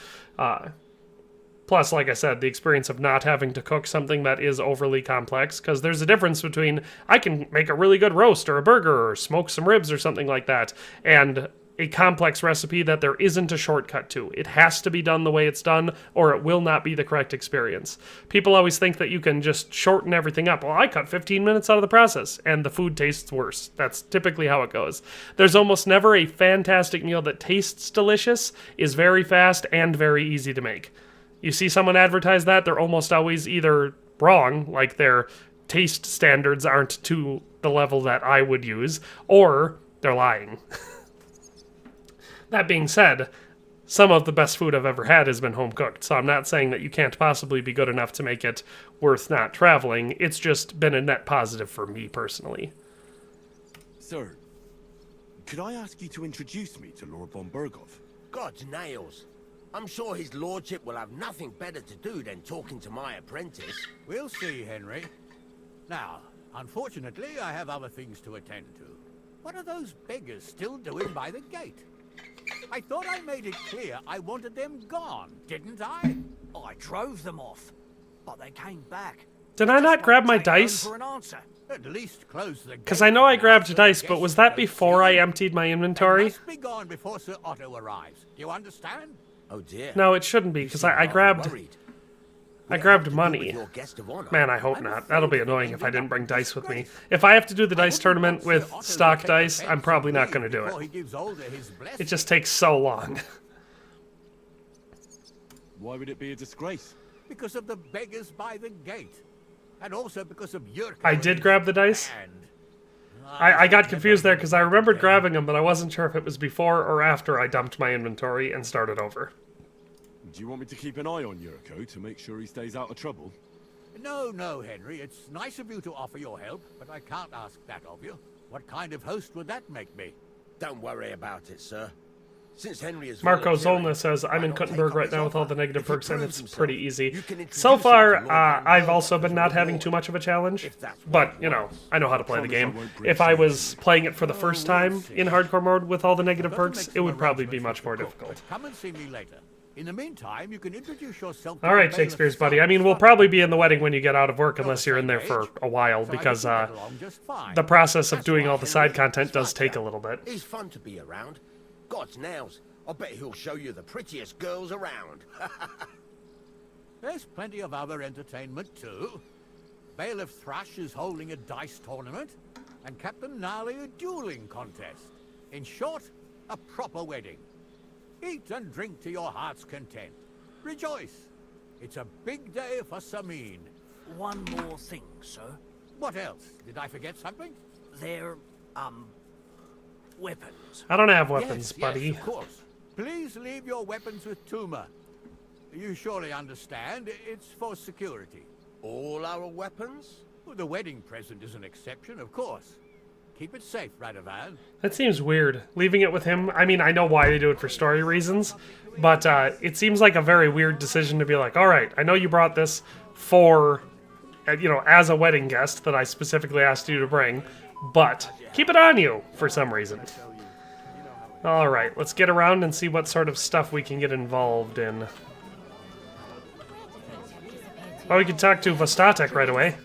Plus, like I said, the experience of not having to cook something that is overly complex, because there's a difference between I can make a really good roast or a burger or smoke some ribs or something like that, and a complex recipe that there isn't a shortcut to. It has to be done the way it's done, or it will not be the correct experience. People always think that you can just shorten everything up. Well, I cut 15 minutes out of the process, and the food tastes worse. That's typically how it goes. There's almost never a fantastic meal that tastes delicious, is very fast, and very easy to make. You see someone advertise that, they're almost always either wrong, like their taste standards aren't to the level that I would use, or they're lying. That being said, some of the best food I've ever had has been home cooked, so I'm not saying that you can't possibly be good enough to make it worth not traveling. It's just been a net positive for me personally. Sir, could I ask you to introduce me to Lord von Berghoff? God's nails. I'm sure his lordship will have nothing better to do than talking to my apprentice. We'll see, Henry. Now, unfortunately, I have other things to attend to. What are those beggars still doing by the gate? I thought I made it clear I wanted them gone, didn't I? I drove them off, but they came back. Did I not grab my dice? For an answer. At least close the gate. Because I know I grabbed so dice, the but was guests that don't before see I them. emptied my They inventory? must be gone before Sir Otto arrives. Do you understand? Oh dear. No, it shouldn't be, because I grabbed money. Man, I hope not. That'll be annoying if I didn't bring dice with me. If I have to do the dice tournament with stock dice, I'm probably not going to do it. It just takes so long. Why would it be a disgrace? Because of the beggars by the gate. And also because of your... I did grab the dice. I got confused there because I remembered grabbing them, but I wasn't sure if it was before or after I dumped my inventory and started over. Do you want me to keep an eye on Yurko to make sure he stays out of trouble? No, Henry. It's nice of you to offer your help, but I can't ask that of you. What kind of host would that make me? Don't worry about it, sir. Since Henry is Marco Zolna says, I'm in Kuttenberg right now with all the negative perks, and it's pretty easy. So far, I've also been not having too much of a challenge, but, you know, I know how to play the game. If I was playing it for the first time in hardcore mode with all the negative perks, it would probably be much more difficult. Come and see me later. In the meantime, you can introduce yourself to All right, the Shakespeare's bailiff. buddy. I mean, we'll probably be in the wedding when you get out of work, unless you're in there for a while, because the process of doing all the side content does take a little bit. He's fun to be around. God's nails. I bet he'll show you the prettiest girls around. There's plenty of other entertainment, too. Bailiff Thrush is holding a dice tournament, and Captain Gnarly a dueling contest. In short, a proper wedding. Eat and drink to your heart's content. Rejoice. It's a big day for Samin. One more thing, sir. What else? Did I forget something? They're, weapons. I don't have weapons, buddy. Yes, of course. Please leave your weapons with Tuma. You surely understand, it's for security. All our weapons? Well, the wedding present is an exception, of course. Keep it safe, Radovan. That seems weird. Leaving it with him, I mean, I know why they do it for story reasons, but it seems like a very weird decision to be like, all right, I know you brought this for, you know, as a wedding guest that I specifically asked you to bring, but keep it on you for some reason. All right, let's get around and see what sort of stuff we can get involved in. Oh, we can talk to Vostatek right away.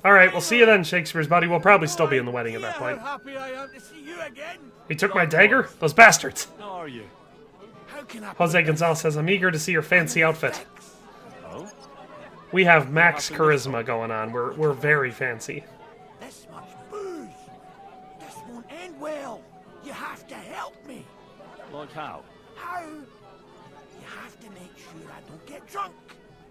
All right, we'll see you then, Shakespeare's buddy. We'll probably still be in the wedding at that point. Happy I am to see you again. He took my dagger? Those bastards! How are you? How can I... Jose Gonzalez says, I'm eager to see your fancy outfit. Oh? We have max charisma going on. We're very fancy. This much booze. This won't end well. You have to help me. Like how? How? You have to make sure I don't get drunk.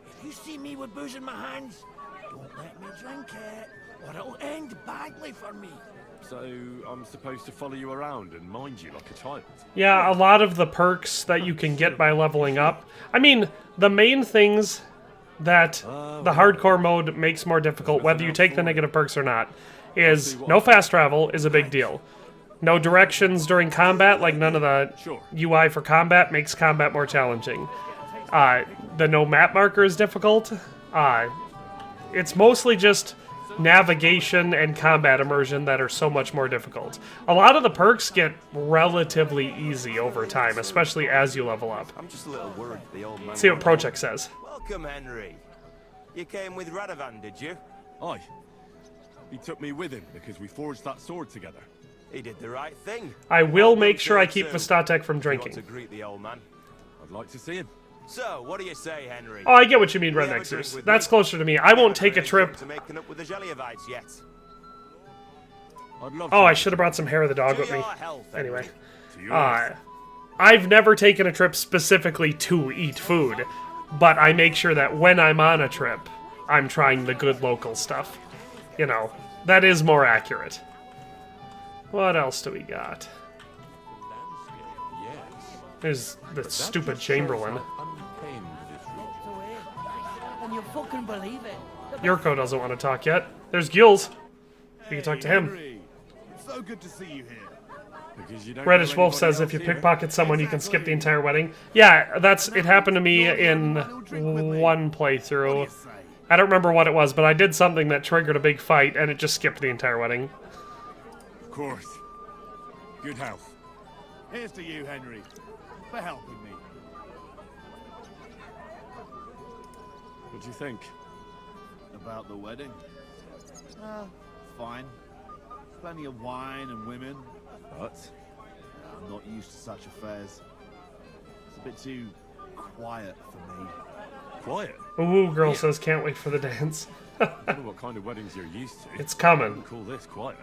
If you see me with booze in my hands, don't let me drink it, or it'll end badly for me. So I'm supposed to follow you around and mind you like a child? Yeah, a lot of the perks that you can get by leveling up. I mean, the main things that the hardcore mode makes more difficult, whether you take the negative perks or not, is no fast travel is a big deal. No directions during combat, like none of the UI for combat makes combat more challenging. The no map marker is difficult. It's mostly just navigation and combat immersion that are so much more difficult. A lot of the perks get relatively easy over time, especially as you level up. I'm just a little worried the old man. See what Project says. Welcome, Henry. You came with Radovan, did you? Aye. He took me with him because we forged that sword together. He did the right thing. I will Well make done, sure I sir, keep too. Vastatek from You want drinking. to greet the old man? I'd like to see him. So, what do you say, Henry? Oh, I get what you mean, We have a Redneck drink Zeus. with That's me? closer to me. I won't take a Really trip. come to making up with the Jellyevites yet. I'd love Oh, to. I should have brought some hair of the dog To with me. your health, Henry. Anyway. To yours. I've never taken a trip specifically to eat food, but I make sure that when I'm on a trip, I'm trying the good local stuff. You know, that is more accurate. What else do we got? There's the stupid Chamberlain. And you fucking believe it. Yurko doesn't want to talk yet. There's Gills. We can talk to him. Henry, so good to see you here. Because you don't Reddish know Wolf anybody says if else you here. pickpocket someone, you can skip the entire wedding. Yeah, it happened to me in one playthrough. I don't remember what it was, but I did something that triggered a big fight, and it just skipped the entire wedding. Of course. Good health. Here's to you, Henry, for helping me. What do you think? About the wedding? Fine. Plenty of wine and women. But I'm not used to such affairs. It's a bit too quiet for me. quiet. Ooh, girl says can't wait for the dance. I don't know what kind of weddings you're used to. It's I coming. wouldn't call this quiet.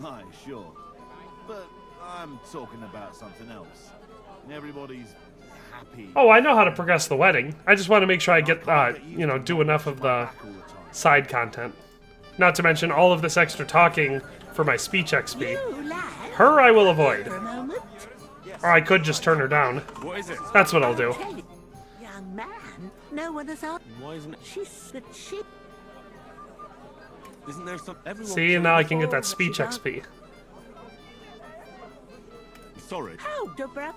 Aye, sure. But I'm talking about something else. Everybody's happy. Oh, I know how to progress the wedding. I just want to make sure I get, you know, do enough of the side content. Not to mention all of this extra talking for my speech XP. Her I will avoid. Or I could just turn her down. What is it? That's what I'll do. Young man, no one has asked. Why isn't it? She's the ship. Isn't there some? Everyone. See, now I can get that speech XP. Sorry. How, Dubra?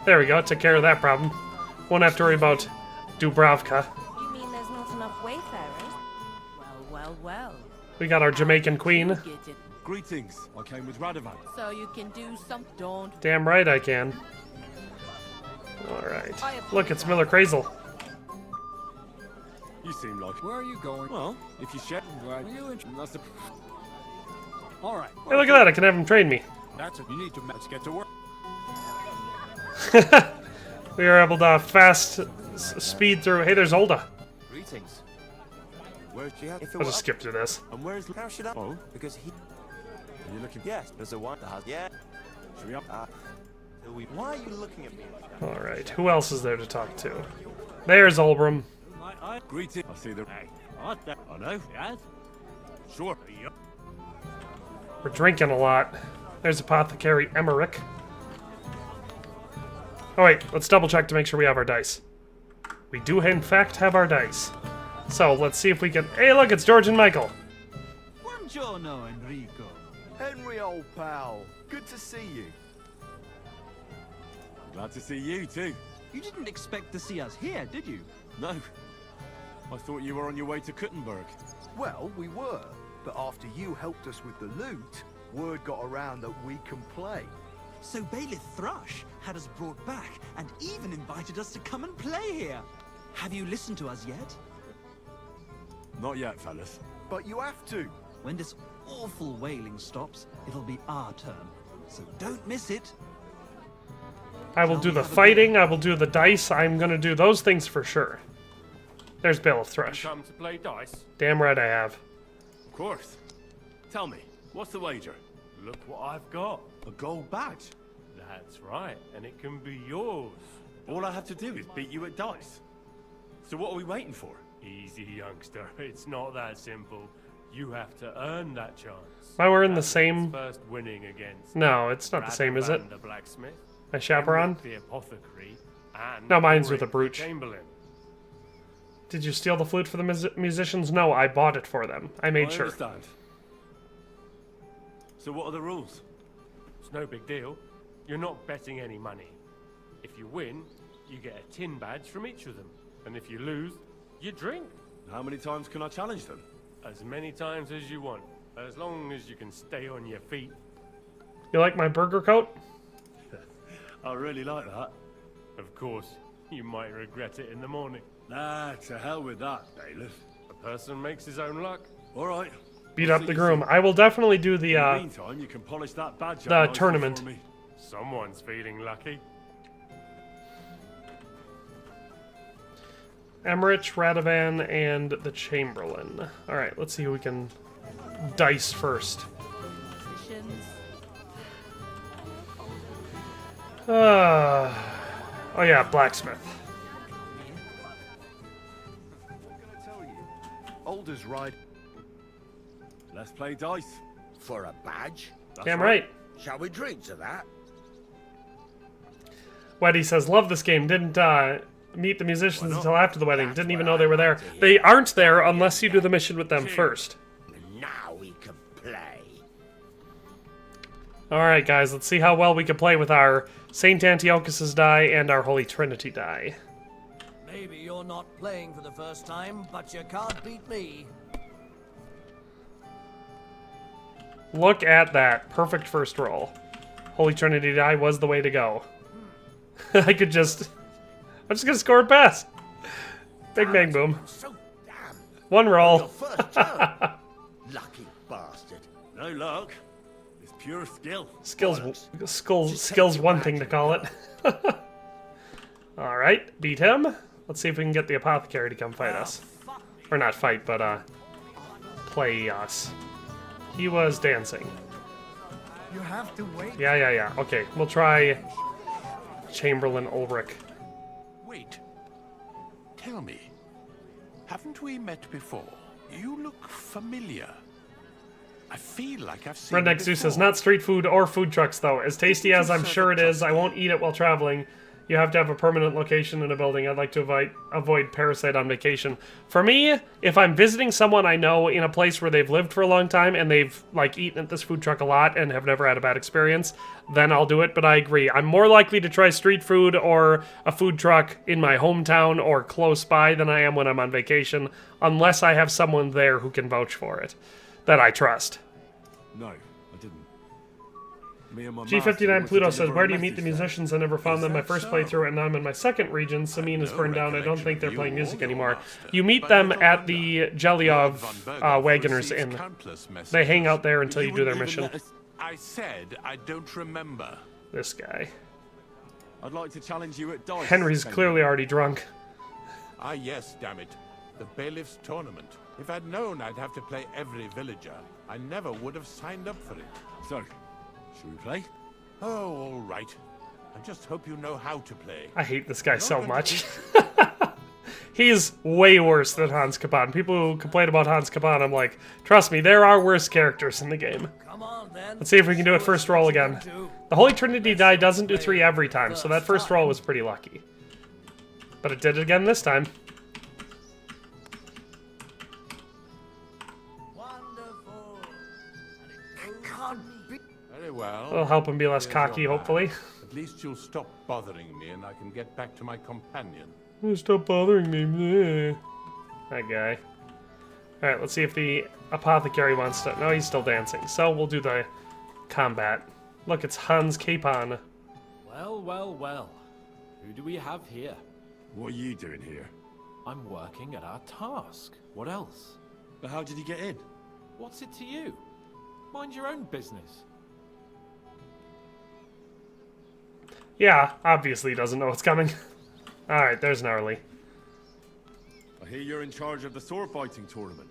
There we go, took care of that problem. Won't have to worry about Dubravka. You mean there's not enough wayfarers? Well. We got our Jamaican queen. Get it. Greetings. I came with Radovan. So you can do some. Don't. Damn right I can. Alright. Look, it's Miller Crazel. You seem like. Where are you going? Well, if you share. Right. You That's the. All right. Hey, look at that, I can have him train me. That's it. You need to. Let's get to work. We are able to fast speed through. Hey, there's Olda. Greetings. Where's she at? If it I'll were just up- skip through this. And where's how should I? Oh. Because he. Are you looking? Yes, there's a one that has. Yeah. Should we up? So why are you looking at me like that? Alright, who else is there to talk to? There's Olbram. Greetings. I see the. What the? I know. Yes? Sure. We're drinking a lot. There's Apothecary Emmerich. Oh wait, let's double check to make sure we have our dice. We do in fact have our dice. So let's see if we can... Hey look, it's George and Michael. Buongiorno, Enrico. Henry, old pal. Good to see you. Glad to see you too. You didn't expect to see us here, did you? No. I thought you were on your way to Kuttenberg. Well, we were, but after you helped us with the loot, word got around that we can play. So Bailiff Thrush had us brought back and even invited us to come and play here. Have you listened to us yet? Not yet, fellas. But you have to. When this awful wailing stops, it'll be our turn. So don't miss it. I will do the fighting, I will do the dice, I'm gonna do those things for sure. There's Bailiff Thrush. Come to play dice? Damn right I have. Of course. Tell me, what's the wager? Look what I've got. A gold badge. That's right, and it can be yours. All I have to do is beat you at dice. So what are we waiting for? Easy, youngster. It's not that simple. You have to earn that chance. Am I wearing the That same... means first winning against No, it's not the same, is it? Radovan the blacksmith, My chaperone? Henrik the apothecary, and No, mine's with Ulrich a brooch. the Chamberlain. Did you steal the flute for the musicians? No, I bought it for them. I made I sure. understand. So what are the rules? It's no big deal. You're not betting any money. If you win, you get a tin badge from each of them. And if you lose, you drink. How many times can I challenge them? As many times as you want. As long as you can stay on your feet. You like my burger coat? I really like that. Of course, you might regret it in the morning. Nah, to hell with that, Bailiff. A person makes his own luck. All right, beat up the groom. I will definitely do In the meantime, you can polish that badge up the nicely tournament. for me. Someone's feeling lucky. Emmerich, Radovan, and the Chamberlain. Alright, let's see who we can dice first. Oh yeah, blacksmith. Alder's right. Let's play dice. For a badge? Damn right. Shall we drink to that? Weddy says, love this game. Didn't meet the musicians until after the wedding. Didn't even know they were there. They aren't there unless you do the mission with them first. Now we can play. Alright guys, let's see how well we can play with our Saint Antiochus' die and our Holy Trinity die. Maybe you're not playing for the first time, but you can't beat me. Look at that. Perfect first roll. Holy Trinity die was the way to go. I'm just gonna score a pass. Big bang boom. One roll. Lucky bastard. No luck. It's pure skill. Skill's one thing to call it. Alright, beat him. Let's see if we can get the apothecary to come fight us. Or not fight, but play us. He was dancing. You have to wait. Yeah. Okay, we'll try Chamberlain Ulrich. Wait. Tell me, haven't we met before? You look familiar. I feel like I've seen Redneck it Zeus says, before. not street food or food trucks, though. As tasty as I'm sure it is, I won't eat it while traveling. You have to have a permanent location in a building. I'd like to avoid parasite on vacation. For me, if I'm visiting someone I know in a place where they've lived for a long time and they've like eaten at this food truck a lot and have never had a bad experience, then I'll do it. But I agree. I'm more likely to try street food or a food truck in my hometown or close by than I am when I'm on vacation, unless I have someone there who can vouch for it, that I trust. No, I didn't. Me and my G59 Pluto says, where do you meet the message musicians? I never found them my first playthrough, and now I'm in my second region. Samin is burned down. I don't think they're playing music anymore. You meet them at the Jelyov Wagoners Inn. They hang out there until you do their mission. I said I don't remember. This guy. I'd like to challenge you at dice. Henry's clearly already drunk. Ah yes, damn it. The bailiff's tournament. If I'd known I'd have to play every villager, I never would have signed up for it. So, should we play? Oh, all right. I just hope you know how to play. I hate this guy so much. He's way worse than Hans Kapan. People who complain about Hans Kapan, I'm like, trust me, there are worse characters in the game. Come on, then. Let's see if we can do it first roll again. The Holy Trinity die doesn't do 3 every time, so that first roll was pretty lucky. But it did it again this time. Very well. It'll help him be less Here's cocky, your hopefully. bag. At least you'll stop bothering me and I can get back to my companion. Stop bothering me. That guy. Alright, let's see if the apothecary wants to... No, he's still dancing. So we'll do the combat. Look, it's Hans Capon. Well. Who do we have here? What are you doing here? I'm working at our task. What else? But how did you get in? What's it to you? Mind your own business. Yeah, obviously he doesn't know what's coming. Alright, there's Gnarly. I hear you're in charge of the sword fighting tournament.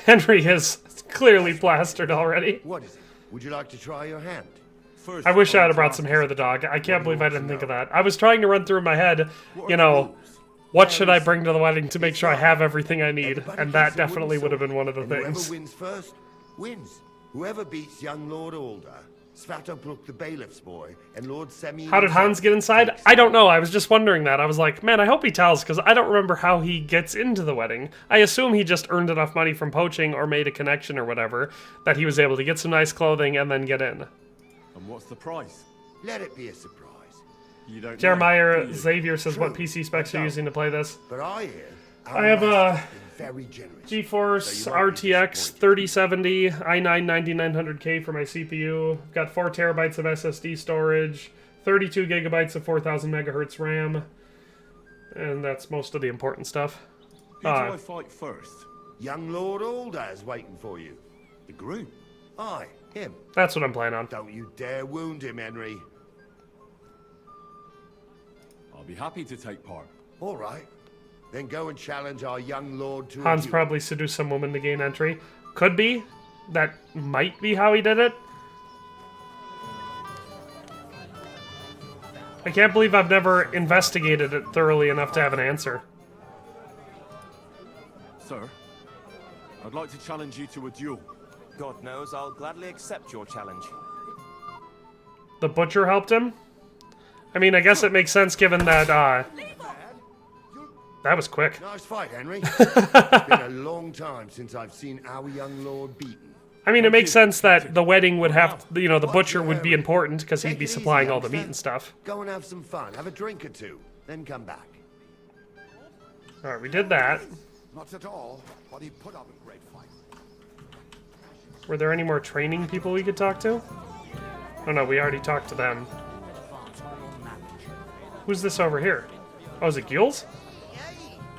Henry is clearly plastered already. What is it? Would you like to try your hand? First, I wish I had brought some hair of the dog. I can't believe I didn't think of that. I was trying to run through in my head, you know, what should I bring to the wedding to make sure I have everything I need? And that definitely would have been one of the things. Whoever wins first, wins. Whoever beats young Lord Alder, Svatopluk the bailiff's boy, and Lord Semi... How did Hans get inside? I don't know. I was just wondering that. I was like, man, I hope he tells, because I don't remember how he gets into the wedding. I assume he just earned enough money from poaching or made a connection or whatever that he was able to get some nice clothing and then get in. And what's the price? Let it be a surprise. You don't Jeremiah know, do you? Xavier says, what PC specs are you using to play this? But I hear... I have a very generous. GeForce RTX 3070 i9 9900K for my CPU. I've got 4 terabytes of SSD storage, 32 gigabytes of 4000 megahertz RAM, and that's most of the important stuff. Who do I fight first? Young Lord Alder's waiting for you. The groom? Aye, him. That's what I'm planning on. Don't you dare wound him, Henry. I'll be happy to take part. All right. Then go and challenge our young lord to a Hans duel. probably seduced some woman to gain entry. Could be. That might be how he did it. I can't believe I've never investigated it thoroughly enough to have an answer. Sir, I'd like to challenge you to a duel. God knows I'll gladly accept your challenge. The butcher helped him? I mean, I guess it makes sense given that, that was quick. Nice fight, Henry. It's been a long time since I've seen our young lord beaten. I mean, it makes sense that the wedding would have, you know, the butcher would be important because he'd be supplying all the meat and stuff. Go and have some fun. Have a drink or two. Then come back. Alright, we did that. Not at all, but he put up a great fight. Were there any more training people we could talk to? Oh no, we already talked to them. Who's this over here? Oh, is it Gules?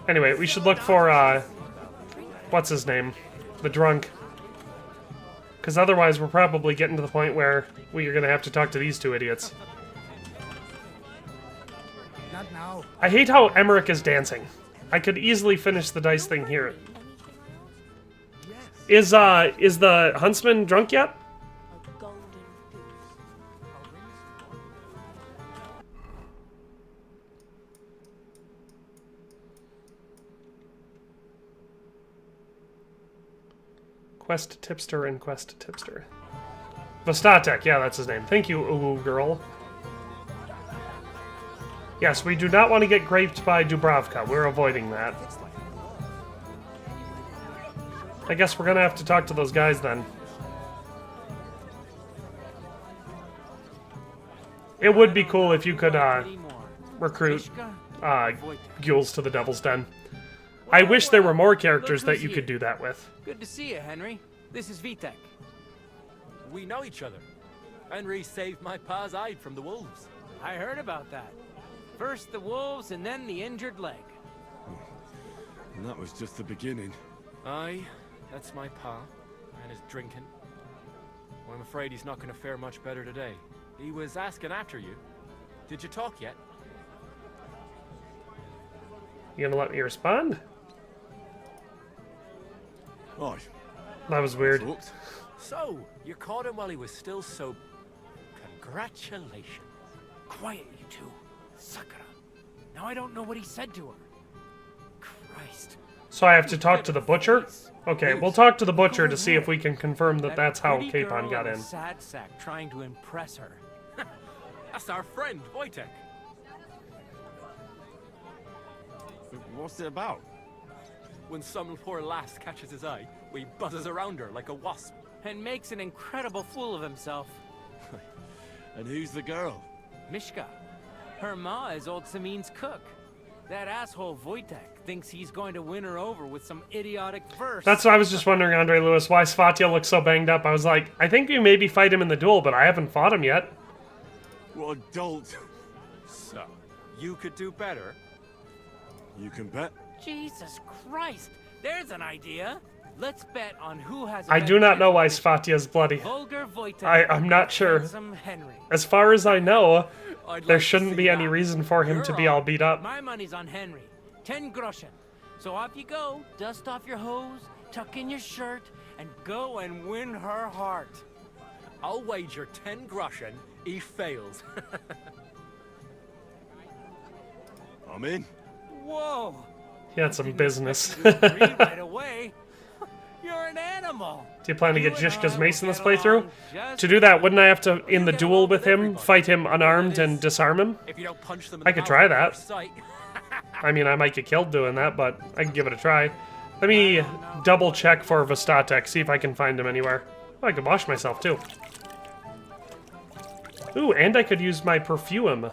Anyway, we should look for, what's his name? The drunk. Because otherwise we're probably getting to the point where we are going to have to talk to these two idiots. Not now. I hate how Emmerich is dancing. I could easily finish the dice thing here. Is the huntsman drunk yet? Quest tipster and quest tipster. Vostatek, yeah, that's his name. Thank you, ooh girl. Yes, we do not want to get graped by Dubravka. We're avoiding that. I guess we're gonna have to talk to those guys then. It would be cool if you could recruit Gules to the Devil's Den. I wish there were more characters that you could do that with. Good to see you, Henry. This is Vitek. We know each other. Henry saved my pa's hide from the wolves. I heard about that. First the wolves and then the injured leg. And that was just the beginning. Aye, that's my pa, and his drinking. Well, I'm afraid he's not going to fare much better today. He was asking after you. Did you talk yet? You gonna let me respond? Oh, that was weird. So, you caught him while he was still so... Congratulations. Quiet, you two. Sakura. Now I don't know what he said to her. Christ. So I have to talk to the butcher? Okay, we'll talk to the butcher to see if we can confirm that that's how Capon got in. Sad sack trying to impress her. That's our friend, Wojtek. What's it about? When some poor lass catches his eye, he buzzes around her like a wasp. And makes an incredible fool of himself. And who's the girl? Mishka. Her ma is old Samin's cook. That asshole Wojtek thinks he's going to win her over with some idiotic verse. That's what I was just wondering, Andre Lewis, why Svatya looks so banged up. I was like, I think you maybe fight him in the duel, but I haven't fought him yet. What a dolt. So, you could do better? You can bet. Jesus Christ! There's an idea! Let's bet on who has a I do not know why Svatya's bloody. Vulgar Wojtek I'm not sure. Henry. As far as I know, I'd there like to shouldn't see be any that. reason for him to be all beat up. My money's on Henry. 10 groschen. So off you go, dust off your hose, tuck in your shirt, and go and win her heart. I'll wager 10 groschen he fails. I'm in. Whoa! He had some business. Agree right away. You're an animal. Do you plan to get Jishka's mace in this playthrough? To do that, wouldn't I have to, in the duel with him, fight him unarmed and disarm him? If you don't punch them in I the could try mouth at that. first sight. I mean, I might get killed doing that, but I can give it a try. Let me double check for Vostatek, see if I can find him anywhere. Oh, I could wash myself, too. Ooh, and I could use my perfume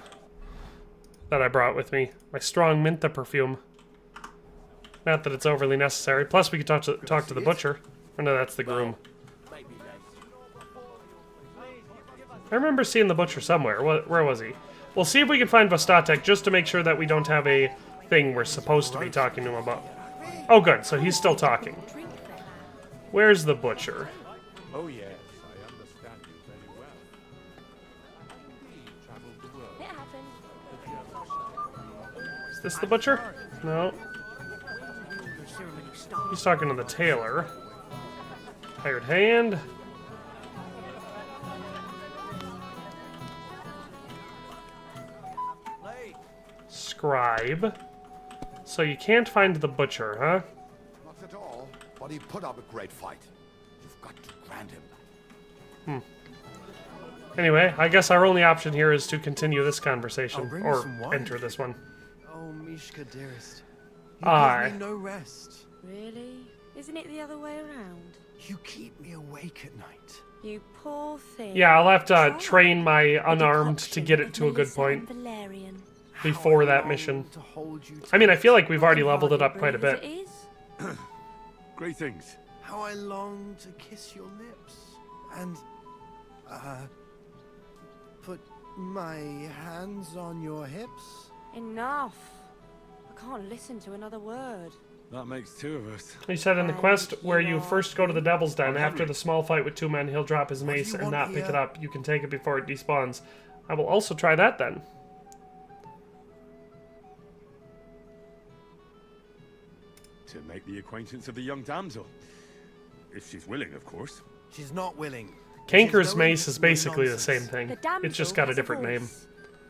that I brought with me. My strong Minta perfume. Not that it's overly necessary. Plus, we could talk to the butcher. Oh, no, that's the groom. I remember seeing the butcher somewhere. Where was he? We'll see if we can find Vostatek just to make sure that we don't have a thing we're supposed to be talking to him about. Oh, good. So he's still talking. Where's the butcher? Oh yes, I understand you very well. Indeed, traveled the world. Is this the butcher? No. He's talking to the tailor. Hired hand. Scribe. So you can't find the butcher, huh? Not at all, but he put up a great fight. You've got to grant him that. Anyway, I guess our only option here is to continue this conversation, bring you or some wine. enter this one. Oh, Mishka, dearest. You Aye. give me no rest. Really? Isn't it the other way around? You keep me awake at night. You poor thing. Yeah, I'll have to train my unarmed to get it to a good point before that mission. I mean, I feel like we've already leveled it up quite a bit. Greetings. How I long to kiss your lips and put my hands on your hips. Enough. I can't listen to another word. That makes two of us. He said in the quest where you first go to the Devil's Den, after the small fight with 2 men, he'll drop his mace and not pick it up. You can take it before it despawns. I will also try that then. To make the acquaintance of the young damsel. If she's willing, of course. She's not willing. Kanker's mace is basically the same thing. It's just got a different name.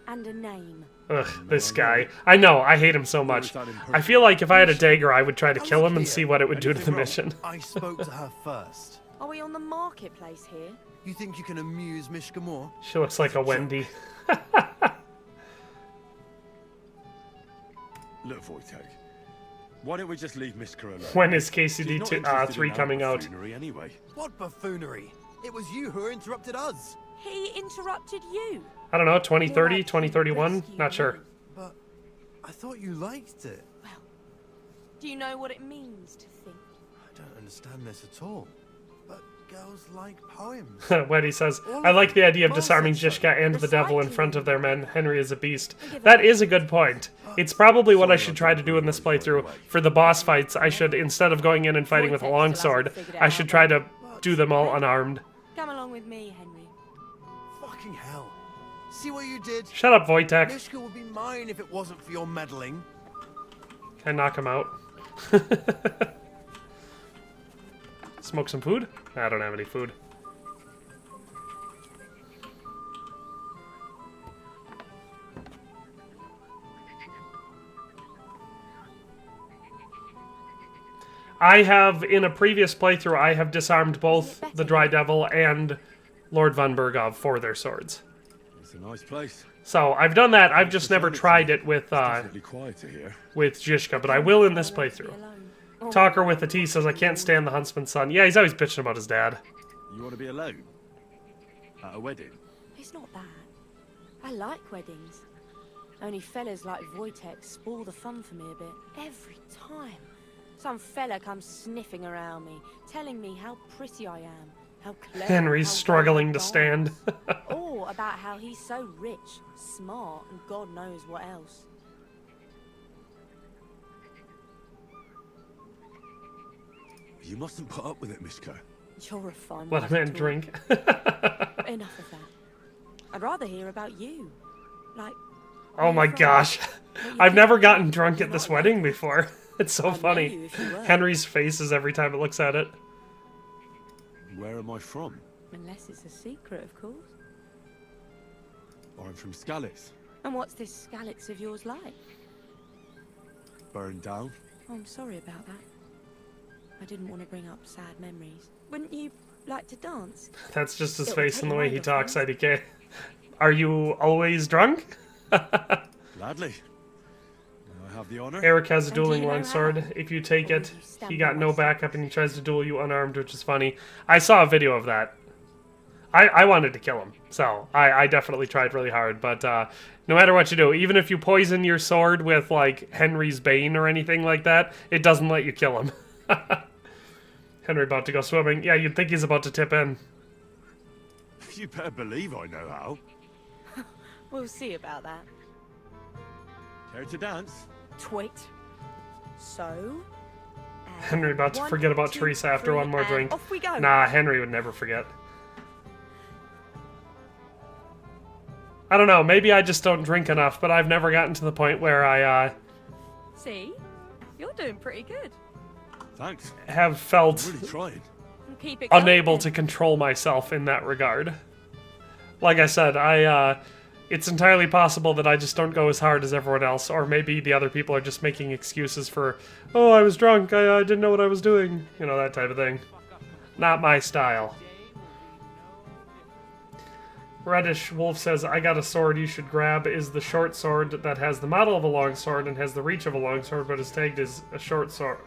And a name. Ugh, this guy. I know, I hate him so much. I feel like if I had a dagger, I would try to kill him and see what it would do to the mission. I spoke to her first. Are we on the marketplace here? You think you can amuse Mishka more? She looks like a Wendy. Look, Wojtek. Why don't we just leave Mishka alone? When is KCD2 3 coming out? Anyway. What buffoonery? It was you who interrupted us. He interrupted you. I don't know, 2030, 2031? Not sure. But I thought you liked it. Well, do you know what it means to think? I don't understand this at all. But girls like poems. Wendy says, I like the idea of disarming Zishka and the devil in front of their men. Henry is a beast. That is a good point. It's probably what I should try to do in this playthrough. For the boss fights, I should, instead of going in and fighting with a longsword, I should try to do them all unarmed. Come along with me, Henry. Fucking hell. See what you did? Shut up, Wojtek. Mishka would be mine if it wasn't for your meddling. Can I knock him out? Smoke some food? I don't have any food. I have, in a previous playthrough, I have disarmed both the Dry Devil and Lord von Bergov for their swords. It's a nice place. So I've done that. I've just never tried it with Here. with Zishka, but I will in this playthrough. Talker with the T says, I can't stand the huntsman's son. Yeah, he's always bitching about his dad. You want to be alone? At a wedding? It's not bad. I like weddings. Only fellas like Wojtek spoil the fun for me a bit. Every time. Some fella comes sniffing around me, telling me how pretty I am, how clever. Henry's struggling to stand. Or about how he's so rich, smart, and God knows what else. You mustn't put up with it, Mishka. You're a fun Let a man drink. Enough of that. I'd rather hear about you. Like, Oh my gosh. I've never gotten drunk at this wedding before. It's so funny. Henry's faces every time it looks at it. Where am I from? Unless it's a secret, of course. I'm from Skalitz. And what's this Skalitz of yours like? Burned down. Oh, I'm sorry about that. I didn't want to bring up sad memories. Wouldn't you like to dance? That's just his face and the way he talks, IDK. Are you always drunk? Gladly. I have the honor. Eric has a dueling longsword. If you take it, he got no backup and he tries to duel you unarmed, which is funny. I saw a video of that. I wanted to kill him, so I definitely tried really hard, but no matter what you do, even if you poison your sword with, like, Henry's Bane or anything like that, it doesn't let you kill him. Henry about to go swimming. Yeah, you'd think he's about to tip in. You better believe I know how. We'll see about that. Care to dance? Twit. So, Henry about to forget about Teresa after one more drink. Off we go. Nah, Henry would never forget. I don't know, maybe I just don't drink enough, but I've never gotten to the point where I, See? You're doing pretty good. Thanks. have felt I'm really trying. Keep it going, unable then. to control myself in that regard. Like I said, it's entirely possible that I just don't go as hard as everyone else, or maybe the other people are just making excuses for, oh, I was drunk, I didn't know what I was doing, you know, that type of thing. Not my style. Reddish Wolf says, I got a sword you should grab. Is the short sword that has the model of a long sword and has the reach of a long sword, but is tagged as a short sword,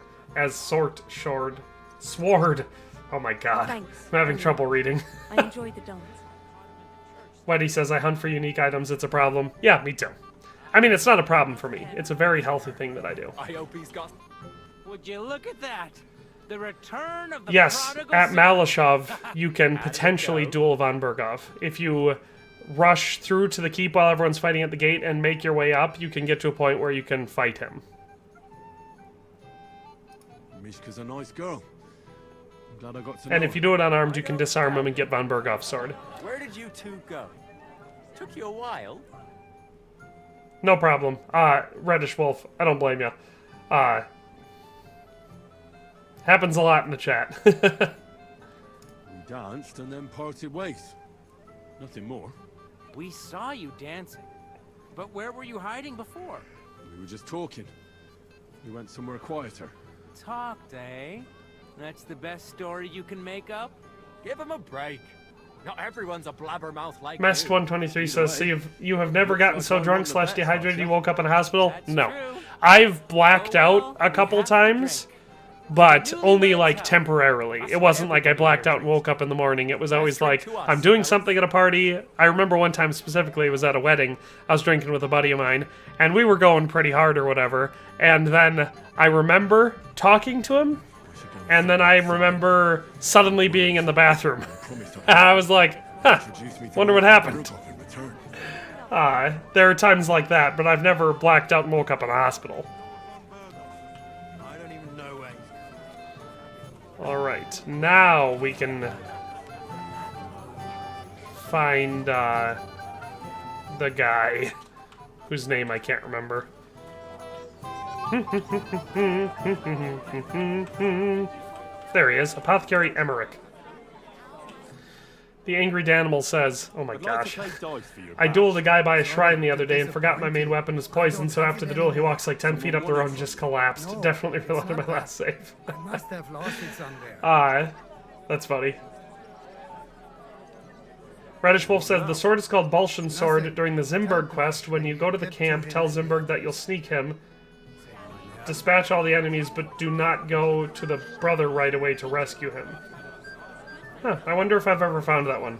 sword. Oh my god. Thanks. I'm having trouble reading. I enjoyed the dance. Weddy says, I hunt for unique items, it's a problem. Yeah, me too. I mean, it's not a problem for me. It's a very healthy thing that I do. I hope he's got... Would you look at that? The return of the Yes, prodigal at son. Malashov, you can potentially duel von Berghoff. If you rush through to the keep while everyone's fighting at the gate and make your way up, you can get to a point where you can fight him. Mishka's a nice girl. I'm glad I got to know And if you do it unarmed, you can disarm him and get von Berghoff's sword. Where did you two go? Took you a while. No problem. Reddish Wolf, I don't blame you. Happens a lot in the chat. We danced and then parted ways. Nothing more. We saw you dancing. But where were you hiding before? We were just talking. We went somewhere quieter. Talked, eh? That's the best story you can make up? Give him a break. Not everyone's a blabbermouth like Mest 123 says, so you have never gotten so drunk / dehydrated you woke up in a hospital? No. I've blacked out a couple times, but only like temporarily. It wasn't like I blacked out and woke up in the morning. It was always like, I'm doing something at a party. I remember one time specifically, it was at a wedding. I was drinking with a buddy of mine, and we were going pretty hard or whatever. And then I remember talking to him, and then I remember suddenly being in the bathroom. And I was like, huh, wonder what happened. There are times like that, but I've never blacked out and woke up in a hospital. I don't even know where. Alright, now we can find the guy whose name I can't remember. There he is, Apothecary Emmerich. The Angry Danimal says, oh my gosh, I dueled a guy by a shrine the other day and forgot my main weapon was poison, so after the duel he walks like 10 feet up the road and just collapsed. Definitely relied on my last save. I must have lost it somewhere. That's funny. Reddish Wolf says, the sword is called Balshan's sword. During the Zimberg quest, when you go to the camp, tell Zimberg that you'll sneak him, dispatch all the enemies, but do not go to the brother right away to rescue him. Huh, I wonder if I've ever found that one.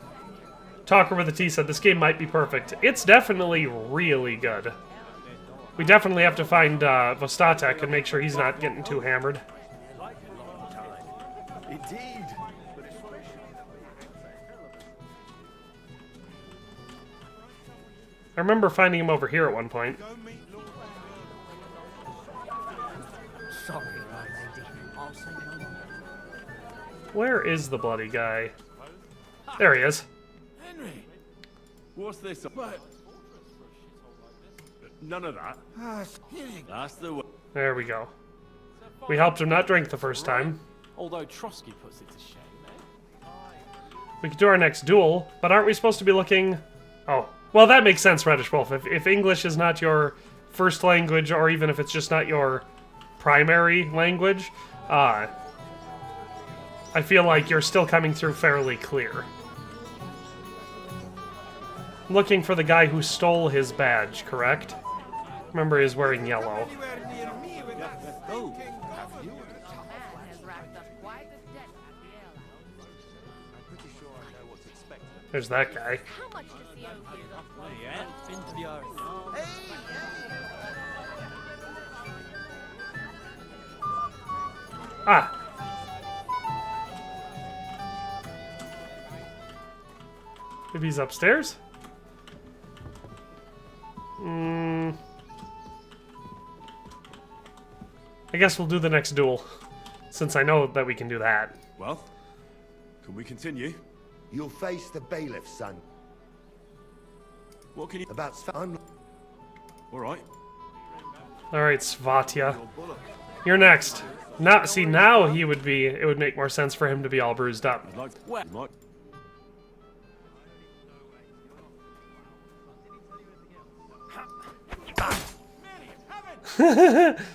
Talker with a T said, this game might be perfect. It's definitely really good. We definitely have to find Vostatek and make sure he's not getting too hammered. Indeed. I remember finding him over here at one point. Sorry, my lady. I'll say no more. Where is the bloody guy? There he is. Henry! What's this? What? None of that. That's the way. There we go. We helped him not drink the first time. Although Trosky puts it to shame, eh? We could do our next duel, but aren't we supposed to be looking... Oh, well that makes sense, Reddish Wolf. If English is not your first language, or even if it's just not your primary language, I feel like you're still coming through fairly clear. Looking for the guy who stole his badge, correct? Remember, he's wearing yellow. There's that guy. Ah! Maybe he's upstairs? I guess we'll do the next duel. since I know that we can do that. Well, can we continue? You'll face the bailiff, son. What can you... About... Alright. Alright, Svatya. You're next. Now, see, now he would be... It would make more sense for him to be all bruised up. I'd like to... Well,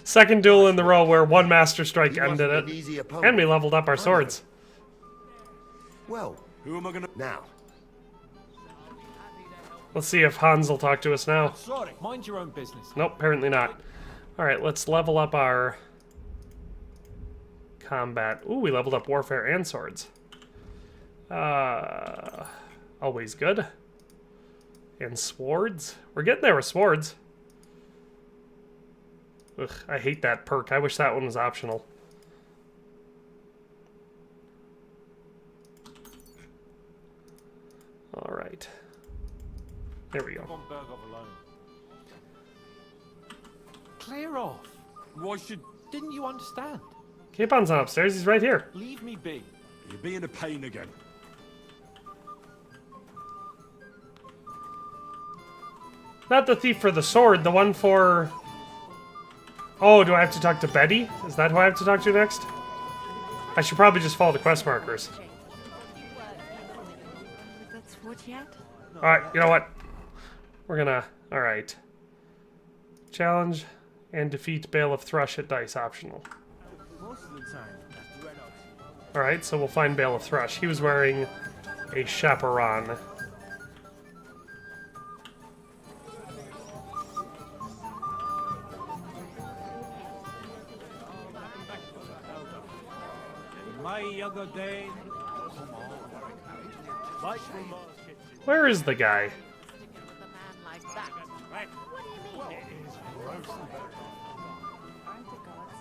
Second duel in the row where one Master Strike ended it. And we leveled up our swords. Well, who am I gonna... Now. Let's see if Hans will talk to us now. Sorry, mind your own business. Nope, apparently not. Alright, let's level up our... combat. Ooh, we leveled up warfare and swords. Always good. And swords. We're getting there with swords. Ugh, I hate that perk. I wish that one was optional. Alright. There we go. Clear off. Why should... Didn't you understand? Capon's not upstairs. He's right here. Leave me be. You're being a pain again. Not the thief for the sword, the one for... Oh, do I have to talk to Betty? Is that who I have to talk to next? I should probably just follow the quest markers. Alright, you know what? We're gonna... Alright. Challenge and defeat Bailiff Thrush at dice optional. Alright, so we'll find Bailiff Thrush. He was wearing a chaperon. Where is the guy?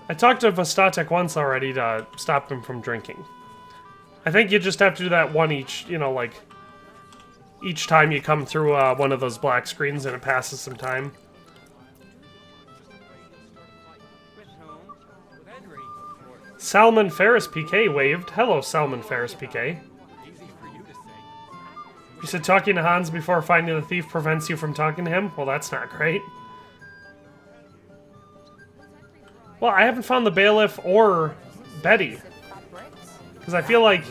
I talked to Vastatek once already to stop him from drinking. I think you just have to do that one each, you know, like, each time you come through one of those black screens and it passes some time. Salmon Ferris PK waved. Hello, Salmon Ferris PK. You said talking to Hans before finding the thief prevents you from talking to him? Well, that's not great. Well, I haven't found the bailiff or Betty. Because I feel like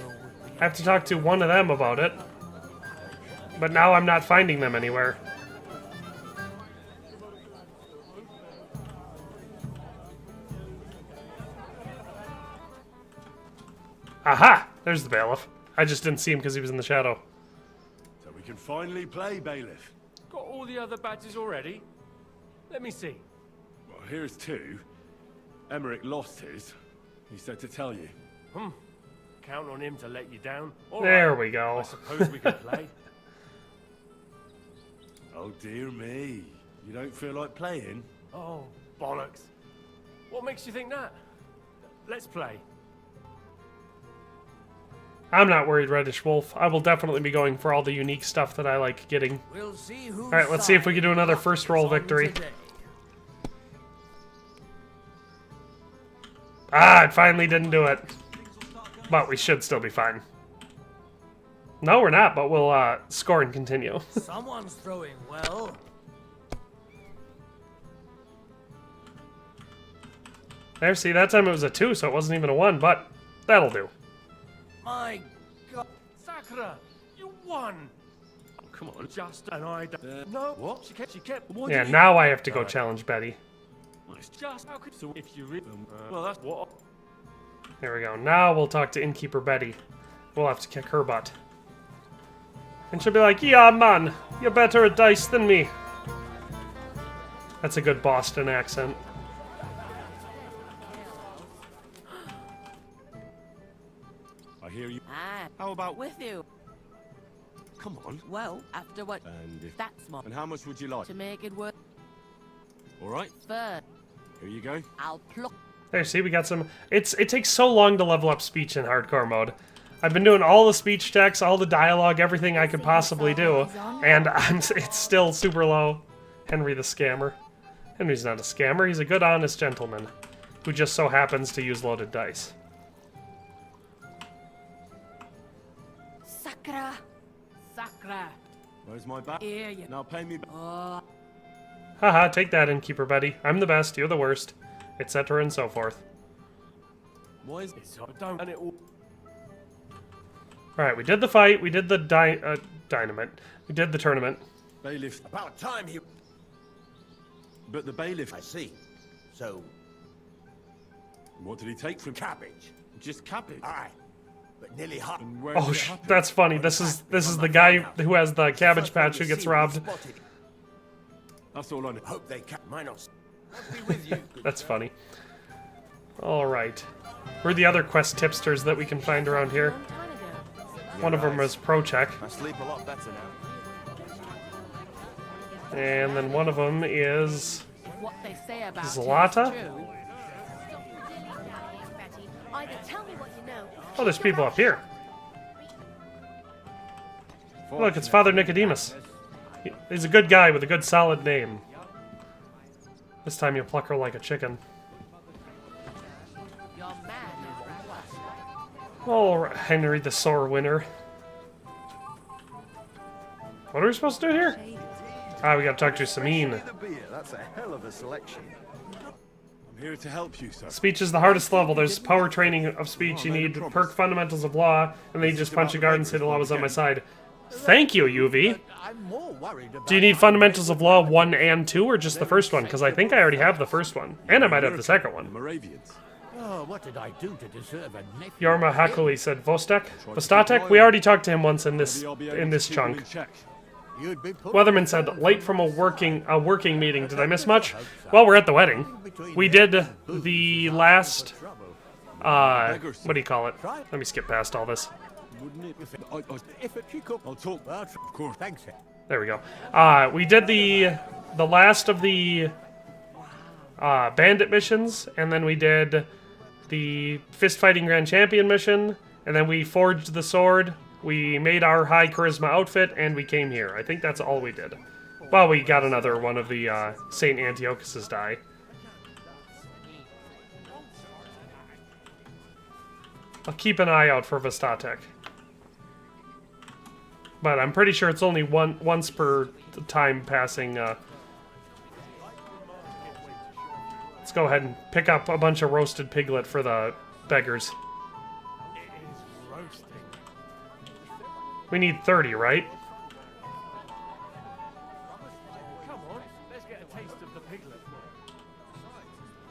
I have to talk to one of them about it. But now I'm not finding them anywhere. Aha! There's the bailiff. I just didn't see him because he was in the shadow. So we can finally play bailiff. Got all the other badges already? Let me see. Well, here's two. Emmerich lost his. He said to tell you. Count on him to let you down. All there right. we go. I suppose we can play. Oh dear me. You don't feel like playing? Oh, bollocks. What makes you think that? Let's play. I'm not worried, Reddish Wolf. I will definitely be going for all the unique stuff that I like getting. We'll see who's Alright, let's see if we can do another first roll victory. Ah, it finally didn't do it. But we should still be fine. No, we're not, but we'll score and continue. Someone's throwing well. There, see, that time it was a 2, so it wasn't even a 1, but that'll do. My God. Sakura, you won! Oh, come on, just an eye. No, what? She kept. Yeah, now I have to go challenge Betty. It's just how could so if you read them? Well, that's what. There we go. Now we'll talk to Innkeeper Betty. We'll have to kick her butt. And she'll be like, yeah, man, you're better at dice than me. That's a good Boston accent. I hear you. Ah, How about with you? Come on. Well, after what? And if... That's more. And how much would you like? To make it work. All right. Third. Here you go. I'll pluck. There, see, we got some... It takes so long to level up speech in hardcore mode. I've been doing all the speech checks, all the dialogue, everything I could possibly do, and it's still super low. Henry the Scammer. Henry's not a scammer, he's a good, honest gentleman who just so happens to use loaded dice. Massacre. Sacra. Where's my back? Here you. Now pay me back. Haha, take that, innkeeper buddy. I'm the best, you're the worst, etc. and so forth. Why is it so? Don't and it all. Alright, we did the fight, we did the dynamite. We did the tournament. Bailiff. About time he... But the bailiff... I see. So... What did he take from... Cabbage. Just cabbage? Aye. But nearly hot. Oh, that's funny. This is the guy who has the cabbage patch who gets robbed. That's all I know. Hope they can... Minos. I'll be with you. That's funny. Alright. Where are the other quest tipsters that we can find around here? One of them is Pro-Check. I sleep a lot better now. And then one of them is... What they say about Zlata? Oh, there's people up here. Look, it's Father Nicodemus. He's a good guy with a good solid name. This time you pluck her like a chicken. Oh, Henry the Sore Winner. What are we supposed to do here? Ah, we gotta talk to Samine. That's a hell of a selection. I'm here to help you, sir. Speech is the hardest level. There's power training of speech. You need perk fundamentals of law, and then you just punch a guard and say the law was on my side. Thank you, UV. Do you need fundamentals of law 1 and 2, or just the first one? Because I think I already have the first one, and I might have the second one. Moravians. Oh, what did I do to deserve a nephew? Yorma Hakuli said Vostek. Vostatek? We already talked to him once in this chunk. Weatherman said, late from a working meeting. Did I miss much? Well, we're at the wedding. We did the last what do you call it? Let me skip past all this. I'll talk. Of course. Thanks. There we go. We did the last of the bandit missions, and then we did the fist fighting grand champion mission, and then we forged the sword. We made our high charisma outfit, and we came here. I think that's all we did. Well, we got another one of the Saint Antiochus's die. I'll keep an eye out for Vostatek. But I'm pretty sure it's only once per time passing. Let's go ahead and pick up a bunch of roasted piglet for the beggars. We need 30, right? Come on, let's get a taste of the piglet.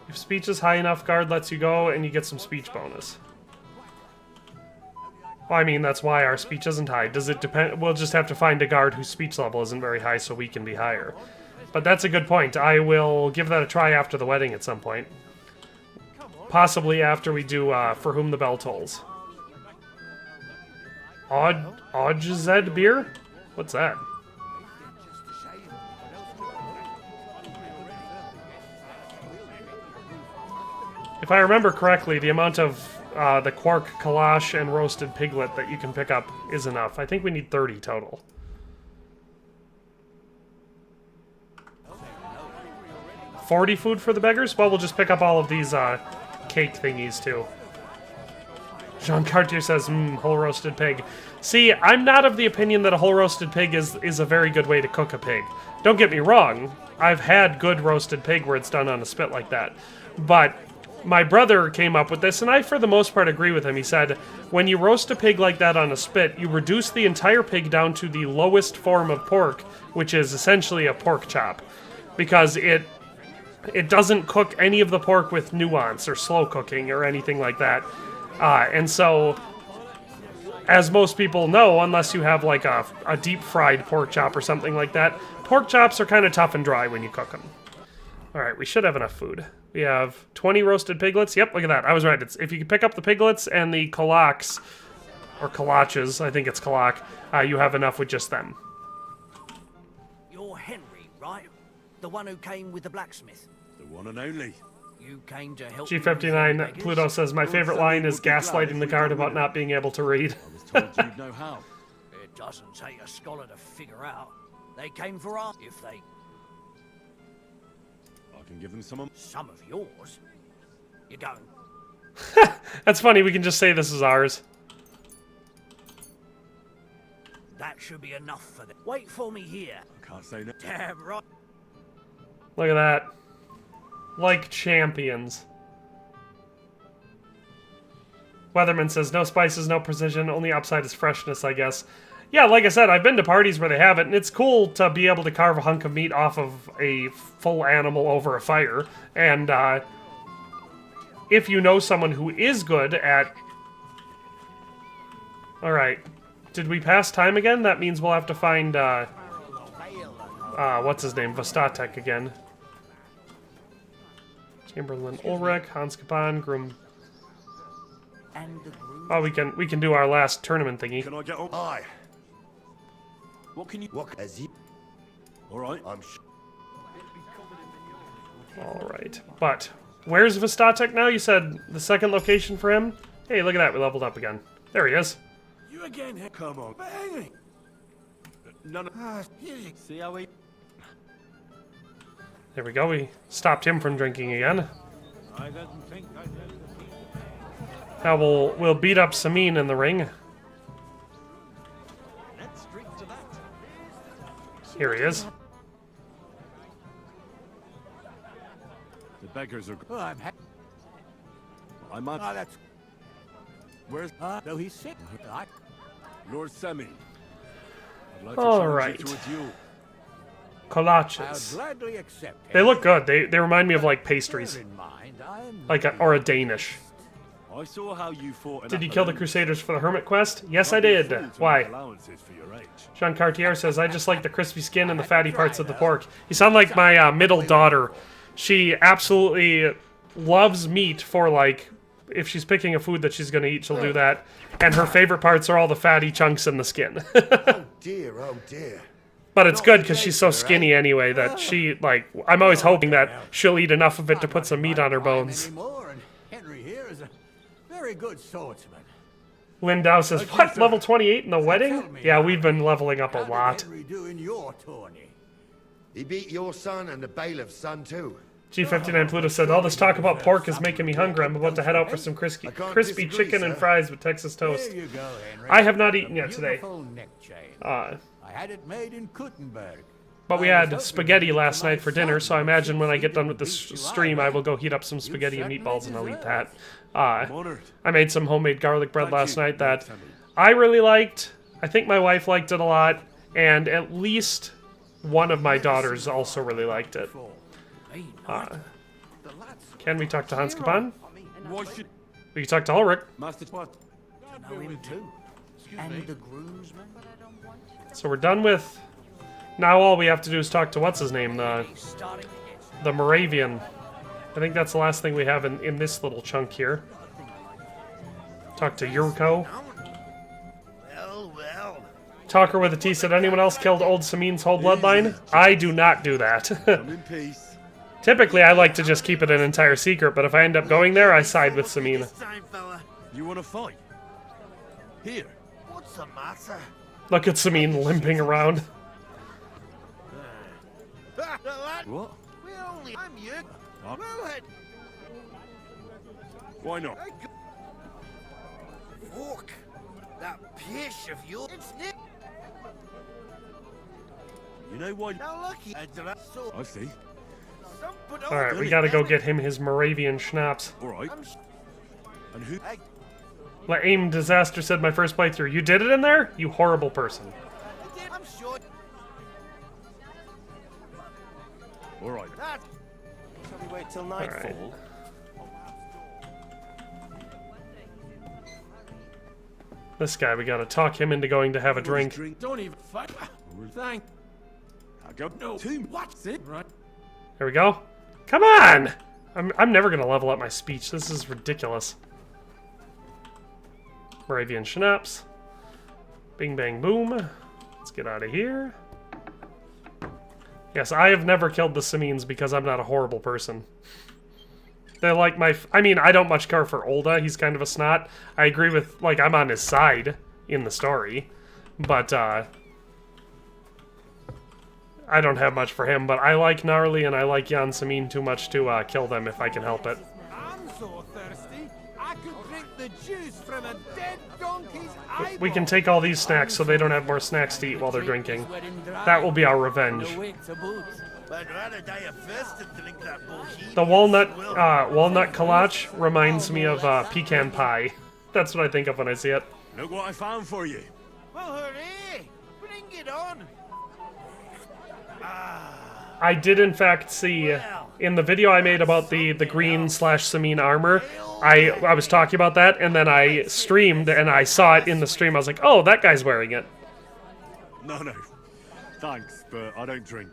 If speech is high enough, guard lets you go, and you get some speech bonus. Well, I mean, that's why our speech isn't high. Does it depend? We'll just have to find a guard whose speech level isn't very high so we can be higher. But that's a good point. I will give that a try after the wedding at some point. Possibly after we do For Whom the Bell Tolls. Odgezed beer? What's that? If I remember correctly, the amount of the quark kalash and roasted piglet that you can pick up is enough. I think we need 30 total. $40 food for the beggars? Well, we'll just pick up all of these cake thingies too. Jean Cartier says, whole roasted pig. See, I'm not of the opinion that a whole roasted pig is a very good way to cook a pig. Don't get me wrong. I've had good roasted pig where it's done on a spit like that. But my brother came up with this, and I, for the most part, agree with him. He said, when you roast a pig like that on a spit, you reduce the entire pig down to the lowest form of pork, which is essentially a pork chop. Because it doesn't cook any of the pork with nuance or slow cooking or anything like that. And so, as most people know, unless you have like a deep-fried pork chop or something like that, pork chops are kind of tough and dry when you cook them. Alright, we should have enough food. We have 20 roasted piglets. Yep, look at that. I was right. If you can pick up the piglets and the kalaks, or kalaches, I think it's kalak, you have enough with just them. You're Henry, right? The one who came with the blacksmith? The one and only. You came to help G59 Pluto says, my favorite line is gaslighting the guard about not being able to read. I was told you'd know how. It doesn't take a scholar to figure out. They came for us if they... I can give them some of yours? You're going... That's funny, we can just say this is ours. should be enough for them. Wait for me here. I can't say no. Damn right. Look at that. Like champions. Weatherman says, no spices, no precision, only upside is freshness, I guess. Yeah, like I said, I've been to parties where they have it, and it's cool to be able to carve a hunk of meat off of a full animal over a fire. And if you know someone who is good at... Alright. Did we pass time again? That means we'll have to find, what's his name? Vostatek again. Chamberlain Ulrich, Hans Kapan, Groom... Oh, we can do our last tournament thingy. Can I get on? Aye. What can you... What as you... Alright. I'm Alright. But, where's Vostatek now? You said the second location for him? Hey, look at that, we leveled up again. There he is. You again? Come on. Bang! None of... See how we... There we go, we stopped him from drinking again. I didn't think I did. Now we'll beat up Samin in the ring. Let's drink to that. Here he is. The beggars are... Oh, I'm happy. I'm on... Oh, that's... Where's... no, he's sick. Lord Semi. I'd like to All challenge right. you to a duel. Kolaches. I'll gladly accept. They look good. They remind me of like pastries. Bear in mind, Like or a Danish. I saw how you fought. Did you kill the Crusaders for the Hermit quest? Yes, I did. Why? Allowances for your age. Jean Cartier says, I just like the crispy skin and the fatty parts of the pork. You sound like my middle daughter. She absolutely loves meat for, like, if she's picking a food that she's going to eat, she'll do that. And her favorite parts are all the fatty chunks in the skin. oh dear. But it's good because she's so skinny anyway that she, like, I'm always hoping that she'll eat enough of it to put some meat on her bones. Anymore, and Henry here is a very good swordsman. Lindau says, what? Level 28 in the wedding? Yeah, we've been leveling up a lot. Henry do in your tourney? He beat your son and the bailiff's son too. G59 Pluto said, all this talk about pork is making me hungry. I'm about to head out for some crispy chicken and fries with Texas toast. There you go, Henry. I have not eaten yet today. Beautiful neck chain. I had it made in Kuttenberg. But we had spaghetti last night for dinner, so I imagine when I get done with this stream, I will go heat up some spaghetti and meatballs and I'll eat that. I made some homemade garlic bread last night that I really liked. I think my wife liked it a lot, and at least one of my daughters also really liked it. Can we talk to Hans Kapan? We can talk to Ulrich. Master what? Know him too. And the groomsman. So we're done with... Now all we have to do is talk to what's-his-name, the Moravian. I think that's the last thing we have in this little chunk here. Talk to Yurko. Well. Talker with a T said, anyone else killed old Samin's whole bloodline? I do not do that. Come in peace. Typically, I like to just keep it an entire secret, but if I end up going there, I side with Samin. You want to fight? Here. What's the matter? Look at Samin limping around. What? I'm you. Huh? Well, Why not? Fuck. That pish of yours. It's Nick. You know why? Now lucky. I see. Alright, we gotta go get him his Moravian schnapps. Alright. And who? Let Aim Disaster said my first playthrough. You did it in there? You horrible person. I'm sure. Alright. Shall we wait till nightfall? This guy, we gotta talk him into going to have a drink. Don't even fight. Thank. I got no. What's it? Right. There we go. Come on! I'm never gonna level up my speech. This is ridiculous. Moravian schnapps. Bing bang boom. Let's get out of here. Yes, I have never killed the Samines because I'm not a horrible person. They're like my... I mean, I don't much care for Olda. He's kind of a snot. I agree with... Like, I'm on his side in the story. But, I don't have much for him. But I like Gnarly and I like Jan Samin too much to kill them if I can help it. so thirsty, I could drink the juice from a dead donkey's eye. We can take all these snacks so they don't have more snacks to eat while they're drinking. That will be our revenge. I'd rather die of thirst than drink that Bohemia. The walnut collage reminds me of pecan pie. That's what I think of when I see it. Look what I found for you. Well, hooray! Bring it on. I did in fact see in the video I made about the green / Samine armor, I was talking about that, and then I streamed and I saw it in the stream. I was like, oh, that guy's wearing it. No. Thanks, but I don't drink.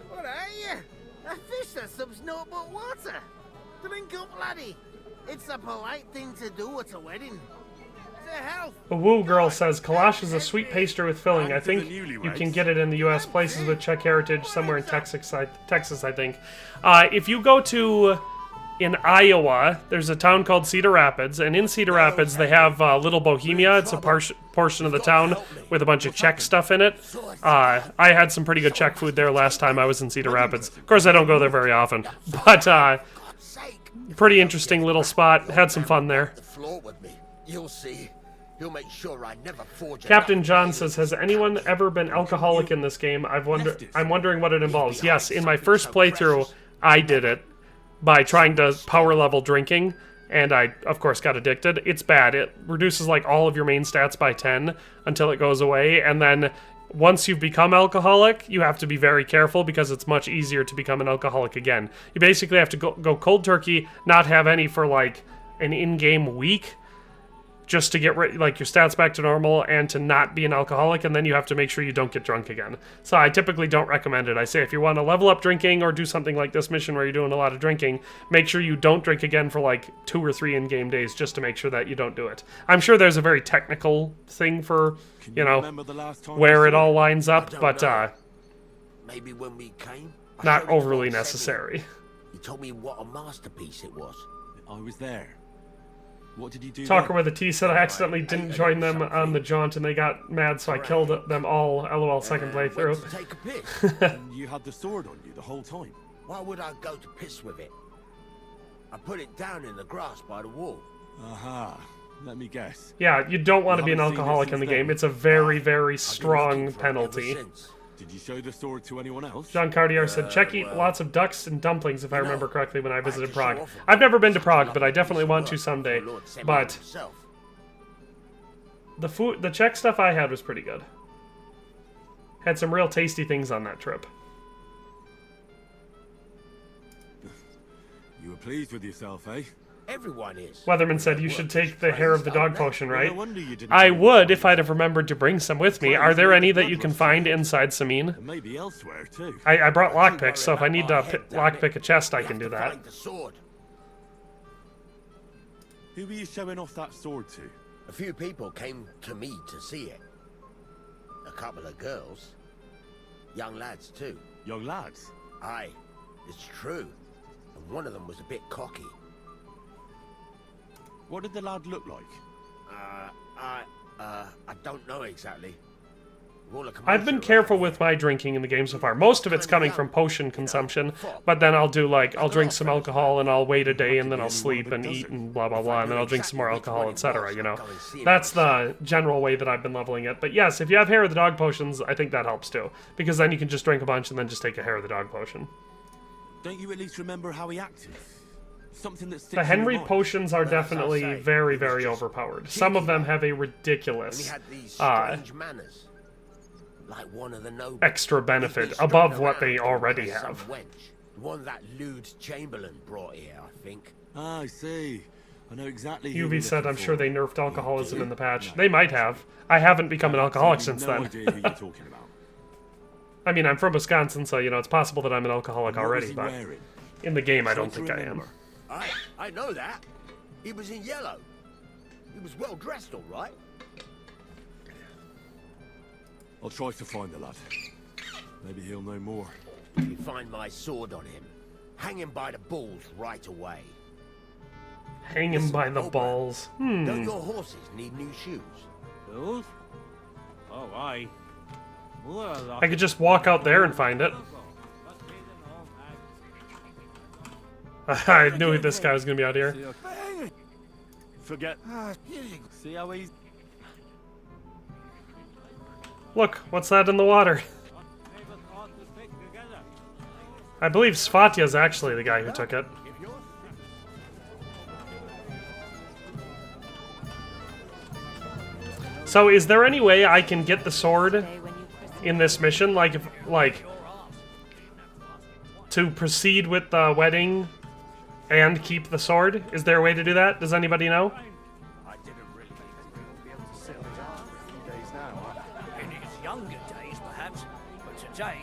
What are you? A fish that subs naught but water. Drink up, laddie. It's a polite thing to do at a wedding. To health. A woo girl says, Kalash is a sweet pastry with filling. I think you can get it in the US, places with Czech heritage, somewhere in Texas, I think. If you go to, in Iowa, there's a town called Cedar Rapids, and in Cedar Rapids they have Little Bohemia. It's a portion of the town with a bunch of Czech stuff in it. I had some pretty good Czech food there last time I was in Cedar Rapids. Of course, I don't go there very often, but pretty interesting little spot. Had some fun there. You'll see. He'll make sure I never forge Captain John says, has anyone ever been alcoholic in this game? I'm wondering what it involves. Yes, in my first playthrough, I did it by trying to power level drinking, and I, of course, got addicted. It's bad. It reduces, like, all of your main stats by 10 until it goes away, and then once you've become alcoholic, you have to be very careful because it's much easier to become an alcoholic again. You basically have to go cold turkey, not have any for, like, an in-game week, just to get your stats back to normal and to not be an alcoholic, and then you have to make sure you don't get drunk again. So I typically don't recommend it. I say if you want to level up drinking or do something like this mission where you're doing a lot of drinking, make sure you don't drink again for like 2 or 3 in-game days just to make sure that you don't do it. I'm sure there's a very technical thing for, you know, where it all lines up, but maybe when we came, not overly necessary. He told me what a masterpiece it was. I was there. What did you do? Talker with a T said I accidentally didn't join them on the jaunt and they got mad, so I killed them all. LOL, second playthrough. Take a piss. And you had the sword on you the whole time. Why would I go to piss with it? I put it down in the grass by the wall. Aha. Let me guess. Yeah, you don't want to be an alcoholic in the game. It's a very, very strong penalty. Did you show the sword to anyone else? Jean Cartier said, Czech eat lots of ducks and dumplings, if I remember correctly, when I visited Prague. I've never been to Prague, but I definitely want to someday. But the Czech stuff I had was pretty good. Had some real tasty things on that trip. You were pleased with yourself, eh? Everyone is. Weatherman said you should take the hair of the dog potion, right? I would if I'd have remembered to bring some with me. Are there any that you can find inside Samine? Maybe elsewhere too. I brought lockpicks, so if I need to lockpick a chest, I can do that. Who were you showing off that sword to? A few people came to me to see it. A couple of girls. Young lads too. Young lads? Aye, it's true. And one of them was a bit cocky. What did the lad look like? I don't know exactly. I've been careful with my drinking in the game so far. Most of it's coming from potion consumption, but then I'll drink some alcohol and I'll wait a day and then I'll sleep and eat and blah blah blah, and then I'll drink some more alcohol, etc. You know, that's the general way that I've been leveling it. But yes, if you have hair of the dog potions, I think that helps too, because then you can just drink a bunch and then just take a hair of the dog potion. Don't you at least remember how he acted? Something that the Henry potions are definitely very, very overpowered. Some of them have a ridiculous extra benefit above what they already have. One that lewd Chamberlain brought here, I think. Ah, I see. I know exactly. UV said, I'm sure they nerfed alcoholism in the patch. They might have. I haven't become an alcoholic since then. Idea who you're talking about. I mean, I'm from Wisconsin, so, you know, it's possible that I'm an alcoholic already, but in the game, I don't think I am. I know that. He was in yellow. He was well dressed, all right. I'll try to find the lad. Maybe he'll know more. If you find my sword on him, hang him by the balls right away. Hang him by the balls. Don't your horses need new shoes? Shoes? Oh, aye. I could just walk out there and find it. I knew this guy was gonna be out here. Forget. See how he's. Look, what's that in the water? I believe Svatya's actually the guy who took it. So is there any way I can get the sword in this mission? Like, to proceed with the wedding and keep the sword? Is there a way to do that? Does anybody know? In his younger days, perhaps, but today,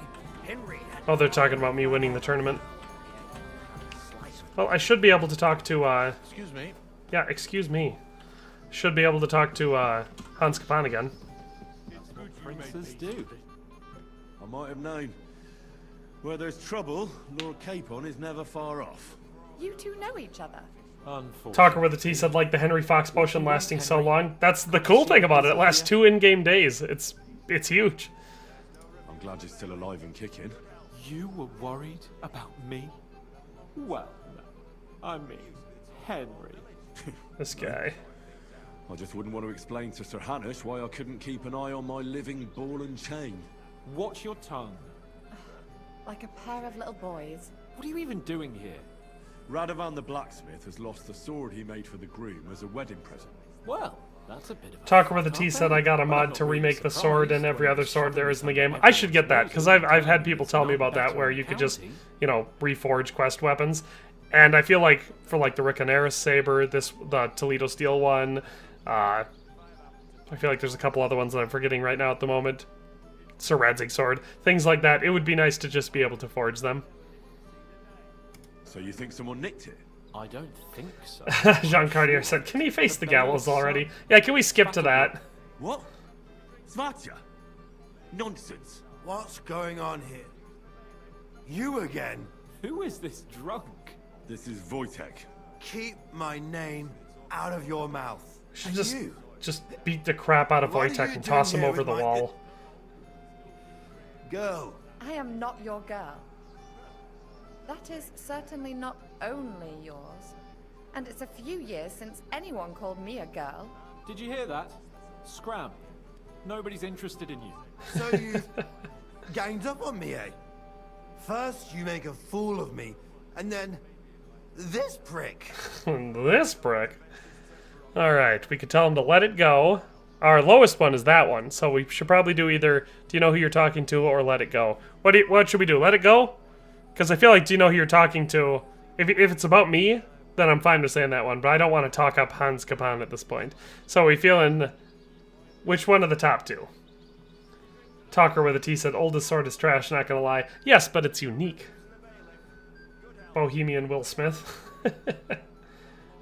Henry had... Oh, they're talking about me winning the tournament. Well, I should be able to talk to, Excuse me. Yeah, excuse me. Should be able to talk to, Hans Kapan again. Princes do. I might have known. Where there's trouble, Lord Capon is never far off. You two know each other. Talker with a T said, like the Henry Fox potion lasting so long. That's the cool thing about it. It lasts 2 in-game days. It's huge. I'm glad you're still alive and kicking. You were worried about me? Well, I mean, Henry. This guy. I just wouldn't want to explain to Sir Hanush why I couldn't keep an eye on my living ball and chain. Watch your tongue. Like a pair of little boys. What are you even doing here? Radovan the blacksmith has lost the sword he made for the groom as a wedding present. Well, that's a bit of a... Talker with a T said I got a mod to remake the sword and every other sword there is in the game. I should get that, because I've had people tell me about that, where you could just, you know, reforge quest weapons. And I feel like, for like the Ricanaris saber, the Toledo steel one, I feel like there's a couple other ones that I'm forgetting right now at the moment. Sir Radzig sword. Things like that. It would be nice to just be able to forge them. So you think someone nicked it? I don't think so. Jean Cartier said, can he face the gallows already? Yeah, can we skip to that? What? Svatya? Nonsense. What's going on here? You again? Who is this drunk? This is Wojtek. Keep my name out of your mouth. Should just beat the crap out of Wojtek and toss him over the wall. Girl. I am not your girl. That is certainly not only yours. And it's a few years since anyone called me a girl. Did you hear that? Scram. Nobody's interested in you. So you've ganged up on me, eh? First you make a fool of me, and then this prick. This prick? Alright, we could tell him to let it go. Our lowest one is that one, so we should probably do either do you know who you're talking to or let it go. What should we do? Let it go? Because I feel like do you know who you're talking to? If it's about me, then I'm fine with saying that one, but I don't want to talk up Hans Kapan at this point. So we feeling which one of the top two? Talker with a T said, oldest sword is trash, not gonna lie. Yes, but it's unique. Bohemian Will Smith.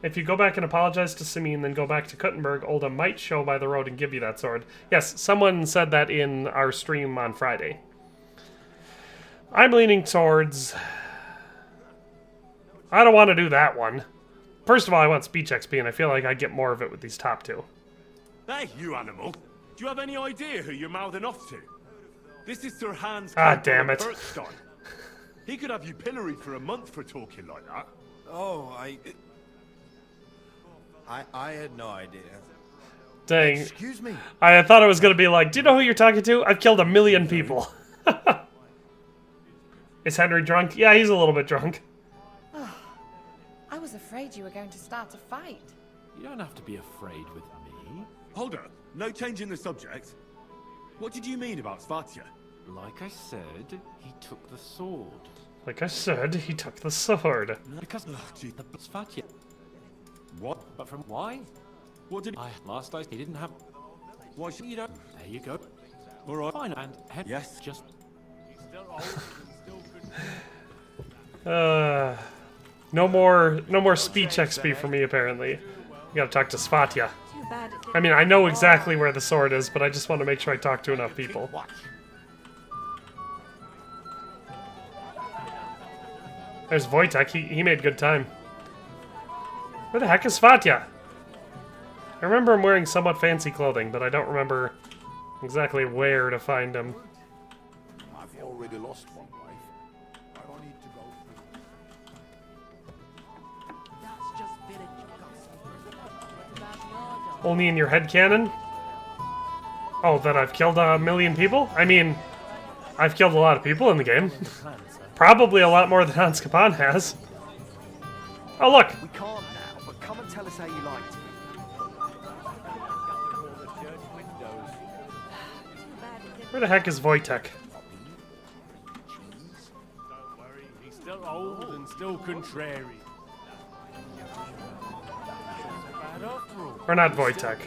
If you go back and apologize to Simeon, then go back to Kuttenberg, Olda might show by the road and give you that sword. Yes, someone said that in our stream on Friday. I'm leaning towards... I don't want to do that one. First of all, I want speech XP, and I feel like I get more of it with these top two. Hey, you animal! Do you have any idea who you're mouthing off to? This is Sir Hans. Ah, damn it! He could have you pilloried for a month for talking like that. Oh, I had no idea. Dang. Excuse me. I thought it was going to be like, do you know who you're talking to? I've killed 1 million people. Is Henry drunk? Yeah, he's a little bit drunk. Oh, I was afraid you were going to start a fight. You don't have to be afraid with me. Hold up. No change in the subject. What did you mean about Svatya? Like I said, he took the sword. Like I said, he took the sword. Because the Svatya. What? But from why? What did last I he didn't have. Why should you don't? There you go. All right. Fine. And yes, just. No more speech XP for me apparently. You gotta talk to Svatya. I mean, I know exactly where the sword is, but I just want to make sure I talk to enough people. There's Wojtek. He made good time. Where the heck is Svatya? I remember him wearing somewhat fancy clothing, but I don't remember exactly where to find him. I've already lost one wife. I don't need to go Only in your head canon? Oh, that I've killed 1,000,000 people? I mean, I've killed a lot of people in the game. Probably a lot more than Hans Kapan has. Oh, look! We can't now, but come and tell us how you liked it. Where the heck is Wojtek? Don't worry, he's still old and still contrary. Or not Wojtek.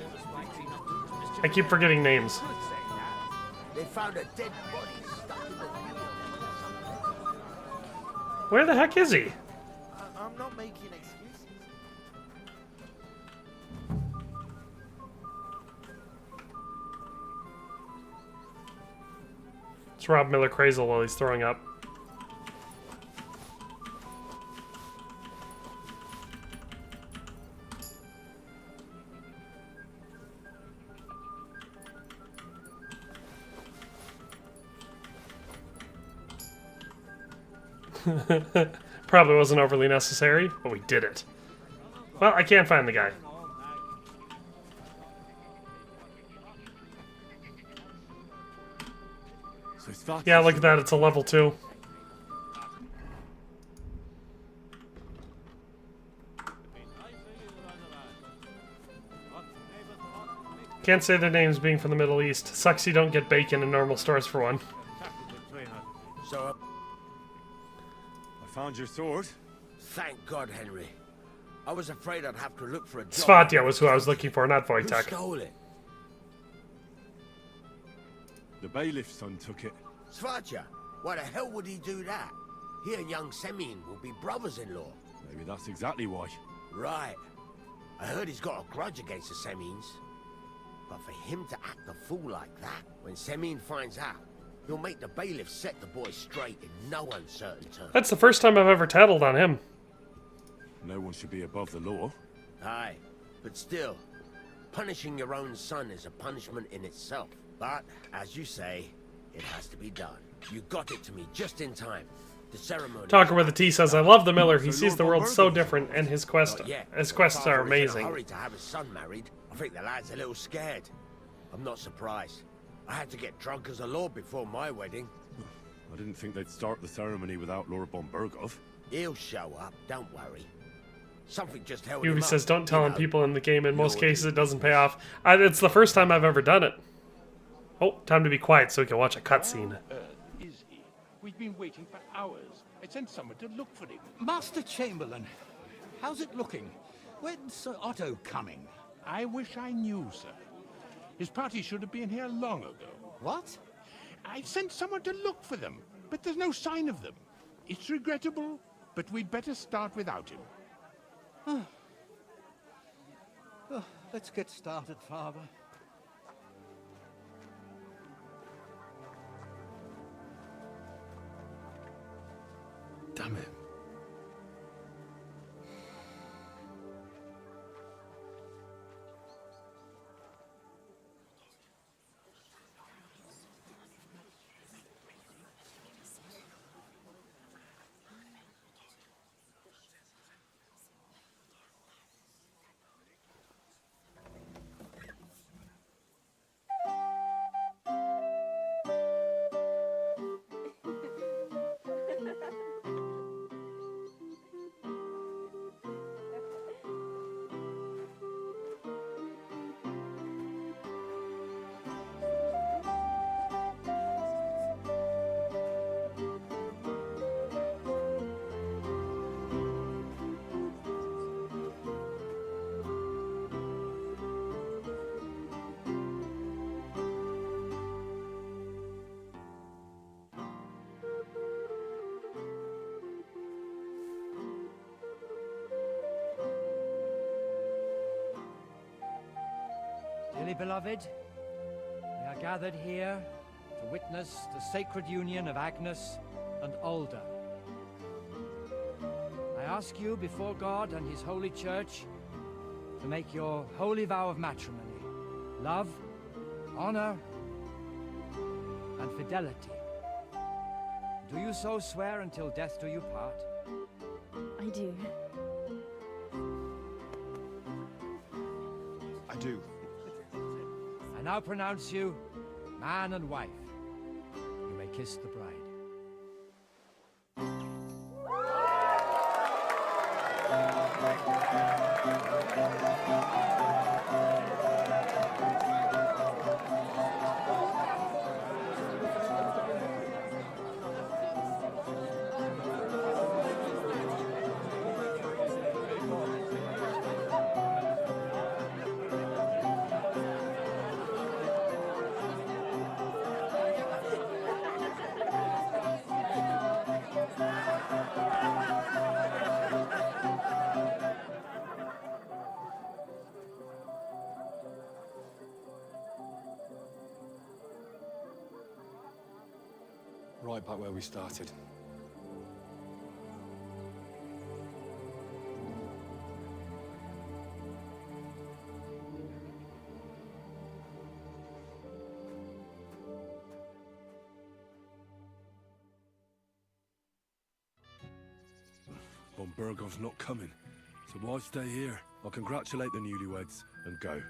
I keep forgetting names. They found a dead body stuck in the Where the heck is he? I'm not making excuses. Let's rob Miller Crazel while he's throwing up. Probably wasn't overly necessary, but we did it. Well, I can't find the guy. Yeah, look at that, it's a level 2. Can't say their names being from the Middle East. Sucks you don't get bacon in normal stores for one. So, I found your sword. thank God, Henry. I was afraid I'd have to look for a job. Svatya was who I was looking for, not Who Wojtek. stole it? The bailiff's son took it. Svatya? Why the hell would he do that? He and young Semyon will be brothers-in-law. Maybe that's exactly why. Right. I heard he's got a grudge against the Semyons. But for him to act a fool like that, when Semyon finds out, he'll make the bailiff set the boy straight in no uncertain terms. That's the first time I've ever tattled on him. No one should be above the law. Aye, but still, punishing your own son is a punishment in itself. But, as you say, it has to be done. You got it to me just in time. The ceremony... Talker with a T says, I love the Miller. He sees the world so different, and his quests are Father is amazing. in a hurry to have his son married. I think the lad's a little scared. I'm not surprised. I had to get drunk as a lord before my wedding. I didn't think they'd start the ceremony without Lord von Bergov. He'll show up, don't worry. Something just held him Yuvi up. says, don't tell on people in the game. In most cases, it doesn't pay off. It's the first time I've ever done it. Oh, time to be quiet so we can watch a cutscene. Is he? We've been waiting for hours. I sent someone to look for him. Master Chamberlain, how's it looking? When's Sir Otto coming? I wish I knew, sir. His party should have been here long ago. What? I sent someone to look for them, but there's no sign of them. It's regrettable, but we'd better start without him. Let's get started, Father. Damn it. Dearly beloved, we are gathered here to witness the sacred union of Agnes and Alda. I ask you before God and His holy church to make your holy vow of matrimony, love, honor, and fidelity. Do you so swear until death do you part? I do. I I do. I now pronounce you man and wife. You may kiss the bride. Right back where we started. Von Burgov's not coming, so why stay here? I'll congratulate the newlyweds and go.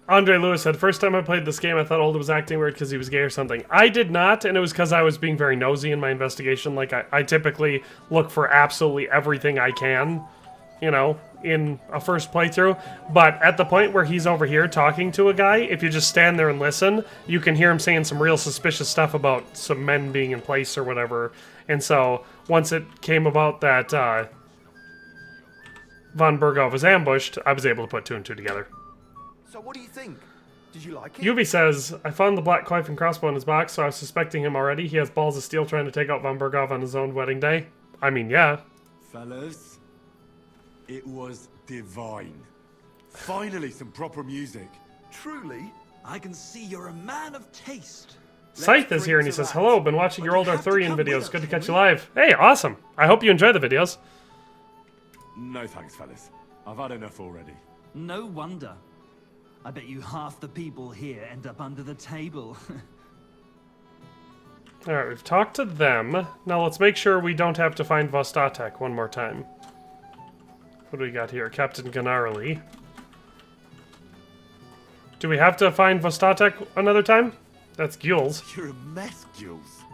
Andre Lewis said, first time I played this game, I thought Olda was acting weird because he was gay or something. I did not, and it was because I was being very nosy in my investigation. Like, I typically look for absolutely everything I can, you know, in a first playthrough. But at the point where he's over here talking to a guy, if you just stand there and listen, you can hear him saying some real suspicious stuff about some men being in place or whatever. And so, once it came about that Von Burgov was ambushed, I was able to put two and two together. So what do you think? Did you like it? Yubi says, I found the black coif and crossbow in his box, so I was suspecting him already. He has balls of steel trying to take out Von Burgov on his own wedding day. I mean, yeah. Fellas, it was divine. Finally, some proper music. Truly, I can see you're a man of taste. Scythe is here and he says, hello, been watching your old Arthurian videos. Good to catch you live. Hey, awesome. I hope you enjoy the videos. No thanks, fellas. I've had enough already. No wonder. I bet you half the people here end up under the table. Alright, we've talked to them. Now let's make sure we don't have to find Vostatek one more time. What do we got here? Captain Gnarly. Do we have to find Vostatek another time? That's Gules. You're a mess, Gules.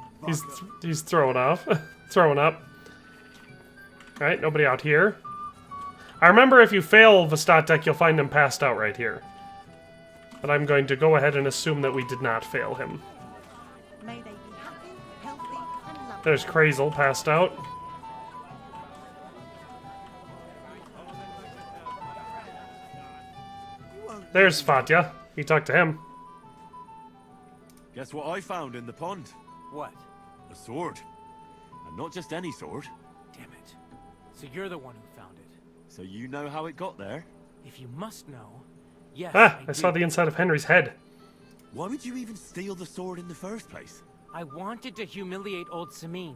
He's throwing off. Throwing up. Alright, nobody out here. I remember if you fail Vostatek, you'll find him passed out right here. But I'm going to go ahead and assume that we did not fail him. May they be happy, healthy, and loving. There's Krazel passed out. There's Fatya. You talked to him. Guess what I found in the pond? What? A sword. And not just any sword. Damn it. So you're the one who found it. So you know how it got there? If you must know, yes, I saw the inside of Henry's head. Why would you even steal the sword in the first place? I wanted to humiliate old Samin.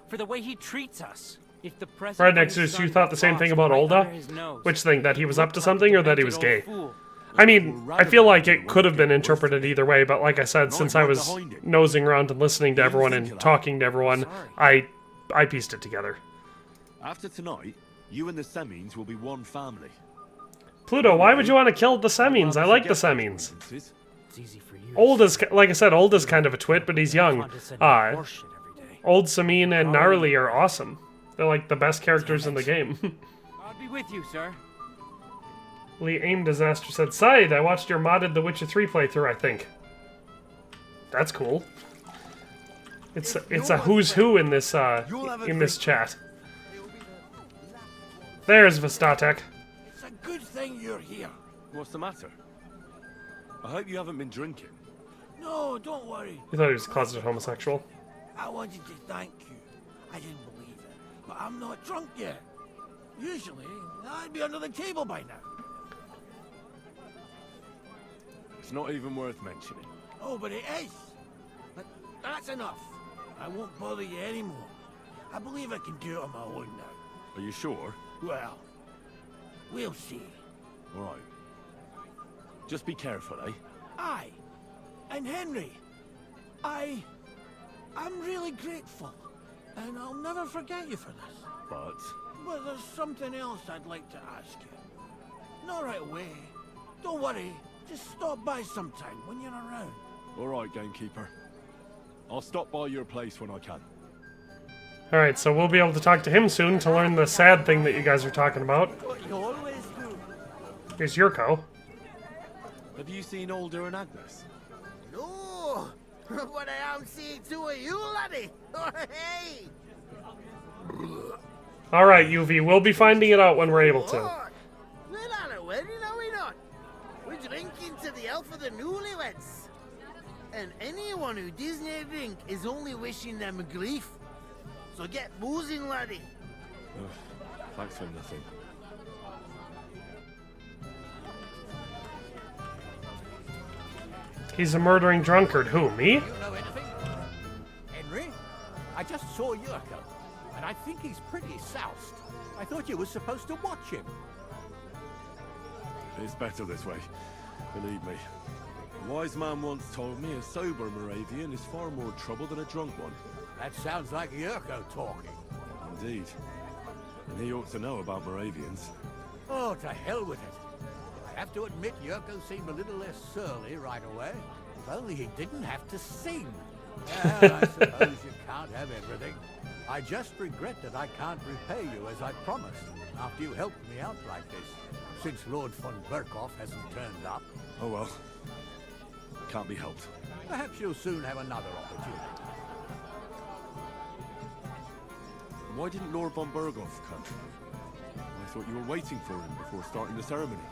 For the way he treats us. If the Right next to us, you thought the same thing about Olda? Which thing, that he was up to something or that he was gay? I mean, I feel like it could have been interpreted either way, but like I said, since I was nosing around and listening to everyone and talking to everyone, I pieced it together. After tonight, you and the Semines will be one family. Pluto, why would you want to kill the Semines? I like the Semines. It's easy for you. Olda's, like I said, Olda's kind of a twit, but he's young. Old Samin and Gnarly are awesome. They're like the best characters in the game. I'll be with you, sir. Lee Aim Disaster said, Scythe, I watched your modded The Witcher 3 playthrough, I think. That's cool. It's a who's who in this chat. There's Vostatek. It's a good thing you're here. What's the matter? I hope you haven't been drinking. No, don't worry. You thought he was closeted homosexual? I wanted to thank you. I didn't believe it, but I'm not drunk yet. Usually, I'd be under the table by now. It's not even worth mentioning. Oh, but it is. But that's enough. I won't bother you anymore. I believe I can do it on my own now. Are you sure? Well, we'll see. All right. Just be careful, eh? Aye. And Henry, I'm really grateful. And I'll never forget you for this. But there's something else I'd like to ask you. Not right away. Don't worry. Just stop by sometime when you're around. All right, gamekeeper. I'll stop by your place when I can. Alright, so we'll be able to talk to him soon to learn the sad thing that you guys are talking about. What you always do. Here's Yurko. Have you seen Alder and Agnes? No, but I am seeing two of you, laddie. Hey. Alright, UV, we'll be finding it out when we're able to. We're at a wedding, are we not? We're drinking to the health of the newlyweds. And anyone who doesn't drink is only wishing them grief. So get boozing, laddie. Thanks for nothing. He's a murdering drunkard. Who, me? You know anything? Henry? I just saw Yurko, and I think he's pretty soused. I thought you were supposed to watch him. It's better this way. Believe me. A wise man once told me a sober Moravian is far more trouble than a drunk one. That sounds like Yurko talking. Indeed. And he ought to know about Moravians. Oh, to hell with it. I have to admit Yurko seemed a little less surly right away. If only he didn't have to sing. Well, I suppose you can't have everything. I just regret that I can't repay you as I promised, after you helped me out like this, since Lord von Berkhoff hasn't turned up. Oh well. Can't be helped. Perhaps you'll soon have another opportunity. Why didn't Lord von Berkhoff come? I thought you were waiting for him before starting the ceremony.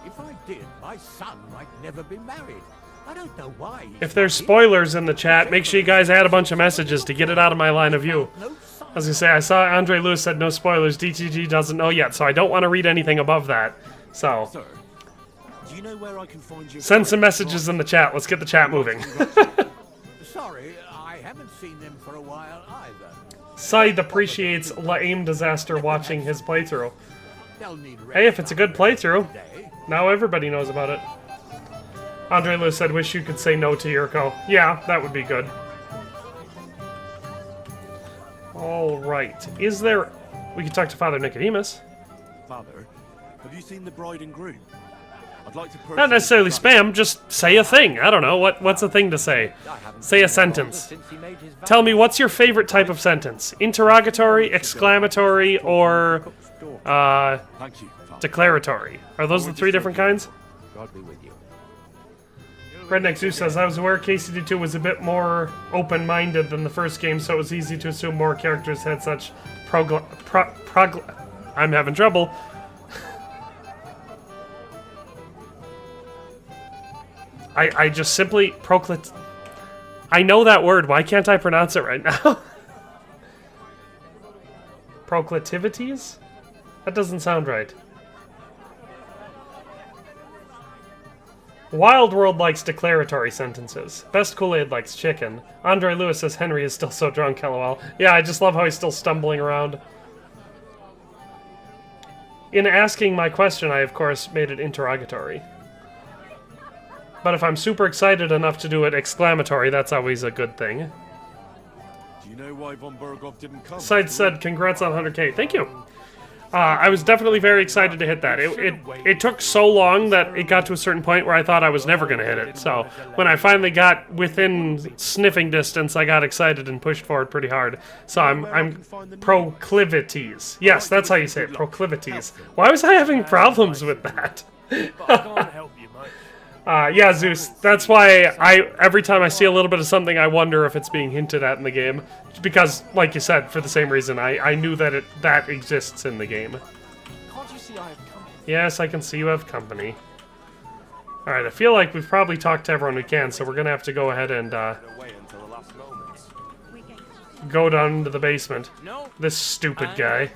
If I did, my son might never be married. I don't know why. If there's spoilers in the chat, make sure you guys add a bunch of messages to get it out of my line of view. I was gonna say, I saw Andre Lewis said no spoilers. DTG doesn't know yet, so I don't want to read anything above that. So, Sir, do you know where I can find your... send some messages in the chat. Let's get the chat moving. Sorry, I haven't seen them for a while either. Scythe appreciates La Aim Disaster watching his playthrough. Hey, if it's a good playthrough, now everybody knows about it. Andre Lewis said, wish you could say no to Yurko. Yeah, that would be good. Alright. Is there... We could talk to Father Nicodemus. Father, have you seen the bride and groom? I'd like to Not necessarily spam, just say a thing. I don't know, what's a thing to say? Say a sentence. Tell me, what's your favorite type of sentence? Interrogatory, exclamatory, or... Thank you, declaratory. Are those the three different kinds? God be with you. Redneck Zeus says, I was aware KCD2 was a bit more open-minded than the first game, so it was easy to assume more characters had such I'm having trouble. I just simply I know that word, why can't I pronounce it right now? Proclivities? That doesn't sound right. Wild World likes declaratory sentences. Best Kool-Aid likes chicken. Andre Lewis says Henry is still so drunk, lol. Yeah, I just love how he's still stumbling around. In asking my question, I of course made it interrogatory. But if I'm super excited enough to do it exclamatory, that's always a good thing. Do you know why von Berkhoff didn't come? Side said, congrats on 100k. Thank you. I was definitely very excited to hit that. It took so long that it got to a certain point where I thought I was never going to hit it. So when I finally got within sniffing distance, I got excited and pushed forward pretty hard. So I'm proclivities. Yes, that's how you say it, proclivities. Why was I having problems with that? Yeah, Zeus. That's why every time I see a little bit of something, I wonder if it's being hinted at in the game. Because, like you said, for the same reason, I knew that that exists in the game. Can't you see I have company? Yes, I can see you have company. Alright, I feel like we've probably talked to everyone we can, so we're gonna have to go ahead and go down into the basement. This stupid guy.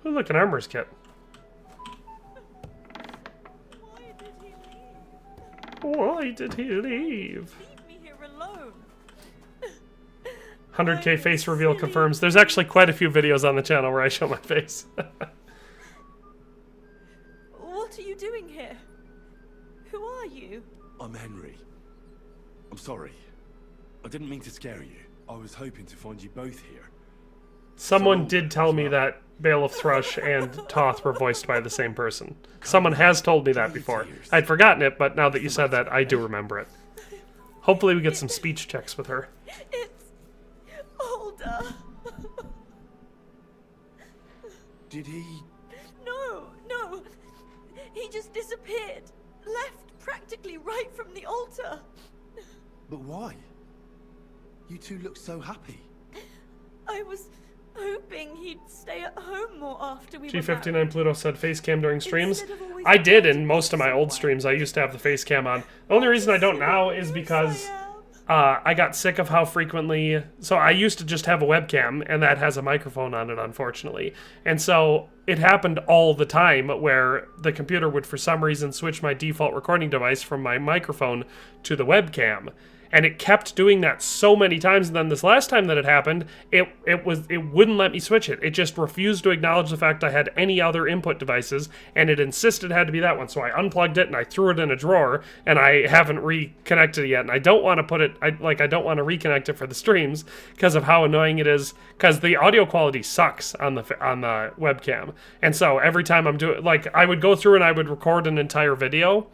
Oh, look, an armor's kit. Why did he leave? Leave me here alone. 100k face reveal confirms. There's actually quite a few videos on the channel where I show my face. What are you doing here? Who are you? I'm Henry. I'm sorry. I didn't mean to scare you. I was hoping to find you both here. Someone did tell me that Bailiff Thrush and Toth were voiced by the same person. Someone has told me that before. I'd forgotten it, but now that you said that, I do remember it. Hopefully we get some speech checks with her. It's older. Did he? No. He just disappeared. Left practically right from the altar. But why? You two look so happy. I was hoping he'd stay at home more after we were G59 Pluto said face cam during streams. I did in most of my old streams. I used to have the face cam on. The only reason I don't now is because I got sick of how frequently... So I used to just have a webcam, and that has a microphone on it, unfortunately. And so it happened all the time where the computer would, for some reason, switch my default recording device from my microphone to the webcam. And it kept doing that so many times, and then this last time that it happened, it wouldn't let me switch it. It just refused to acknowledge the fact I had any other input devices, and it insisted it had to be that one. So I unplugged it and I threw it in a drawer, and I haven't reconnected it yet. And I don't want to put it, I don't want to reconnect it for the streams because of how annoying it is. Because the audio quality sucks on the webcam, and so every time I'm doing, I would go through and I would record an entire video.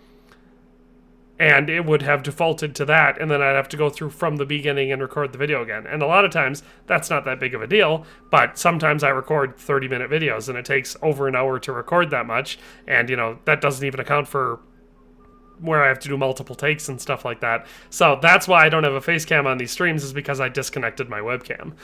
And it would have defaulted to that, and then I'd have to go through from the beginning and record the video again. And a lot of times, that's not that big of a deal, but sometimes I record 30-minute videos, and it takes over an hour to record that much, and, that doesn't even account for where I have to do multiple takes and stuff like that. So that's why I don't have a face cam on these streams, is because I disconnected my webcam.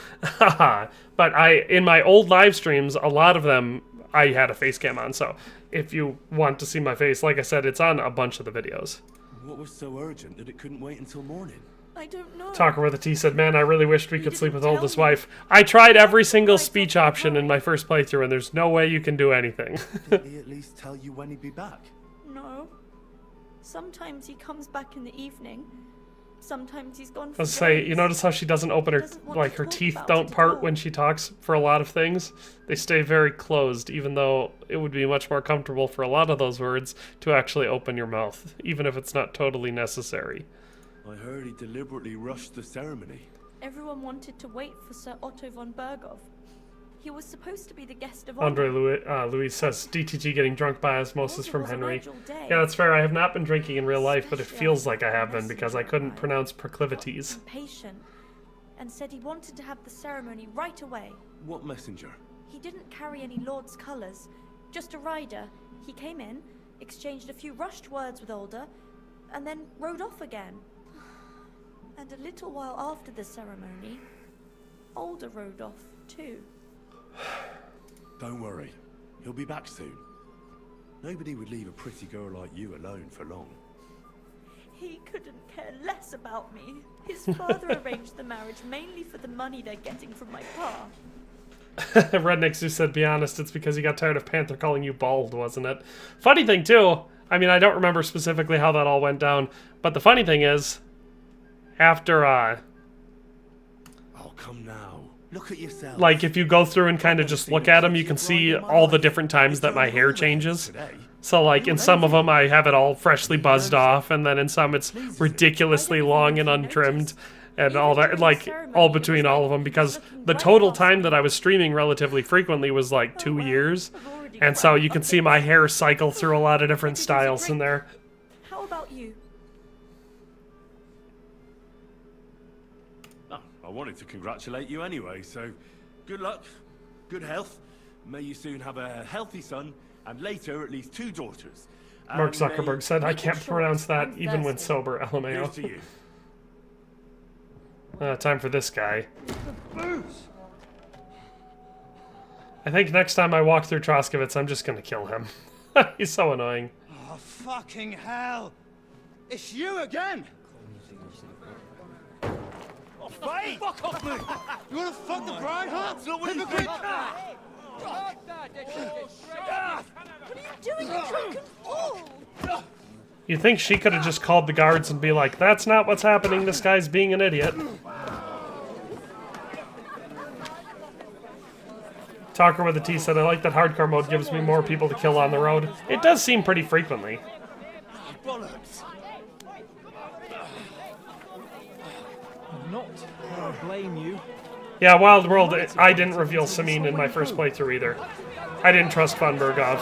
But in my old live streams, a lot of them, I had a face cam on, so if you want to see my face, like I said, it's on a bunch of the videos. What was so urgent that it couldn't wait until morning? I don't know. Talker with a T said, man, I really wished we could sleep with Oldest Wife. I tried every single speech option in my first playthrough, and there's no way you can do anything. Did he at least tell you when he'd be back? No. Sometimes he comes back in the evening. Sometimes he's gone for Let's say, you notice how she doesn't open her, her teeth don't part when she talks for a lot of things? They stay very closed, even though it would be much more comfortable for a lot of those words to actually open your mouth, even if it's not totally necessary. I heard he deliberately rushed the ceremony. Everyone wanted to wait for Sir Otto von Berghoff. He was supposed to be the guest of honor. Andre Louis says, DTG getting drunk by osmosis from Henry. Yeah, that's fair. I have not been drinking in real life, but it feels like I have been because I couldn't pronounce proclivities. Patient, and said he wanted to have the ceremony right away. What messenger? He didn't carry any Lord's colours, just a rider. He came in, exchanged a few rushed words with Older, and then rode off again. And a little while after the ceremony, Older rode off too. Don't worry, he'll be back soon. Nobody would leave a pretty girl like you alone for long. He couldn't care less about me. His father arranged the marriage mainly for the money they're getting from my pa. Redneck Zeus said, be honest, it's because you got tired of Panther calling you bald, wasn't it? Funny thing, too, I mean, I don't remember specifically how that all went down, but the funny thing is, after, Oh, come now. Look at yourself. Like, if you go through and kind of just look at them, you can see all the different times that my hair changes. So, like, in some of them, I have it all freshly buzzed off, and then in some, it's ridiculously long and untrimmed, and all that, like, all between all of them, because the total time that I was streaming relatively frequently was, like, 2 years, and so you can see my hair cycle through a lot of different styles in there. How about you? I wanted to congratulate you anyway, so good luck, good health. May you soon have a healthy son, and later at least 2 daughters. Mark Zuckerberg said, I can't pronounce that even when sober, LMAO. Here's to you. Time for this guy. I think next time I walk through Troskowitz, I'm just gonna kill him. He's so annoying. Oh, fucking hell! It's you again! Fight! Fuck off me! You wanna fuck the bride, huh? Hypocrite! What are you doing, you drunken fool? You think she could have just called the guards and be like, that's not what's happening, this guy's being an idiot. Talker with a T said, I like that hardcore mode gives me more people to kill on the road. It does seem pretty frequently. Bollocks! Not that I blame you. Yeah, Wild World, I didn't reveal Samine in my first playthrough either. I didn't trust Von Bergov.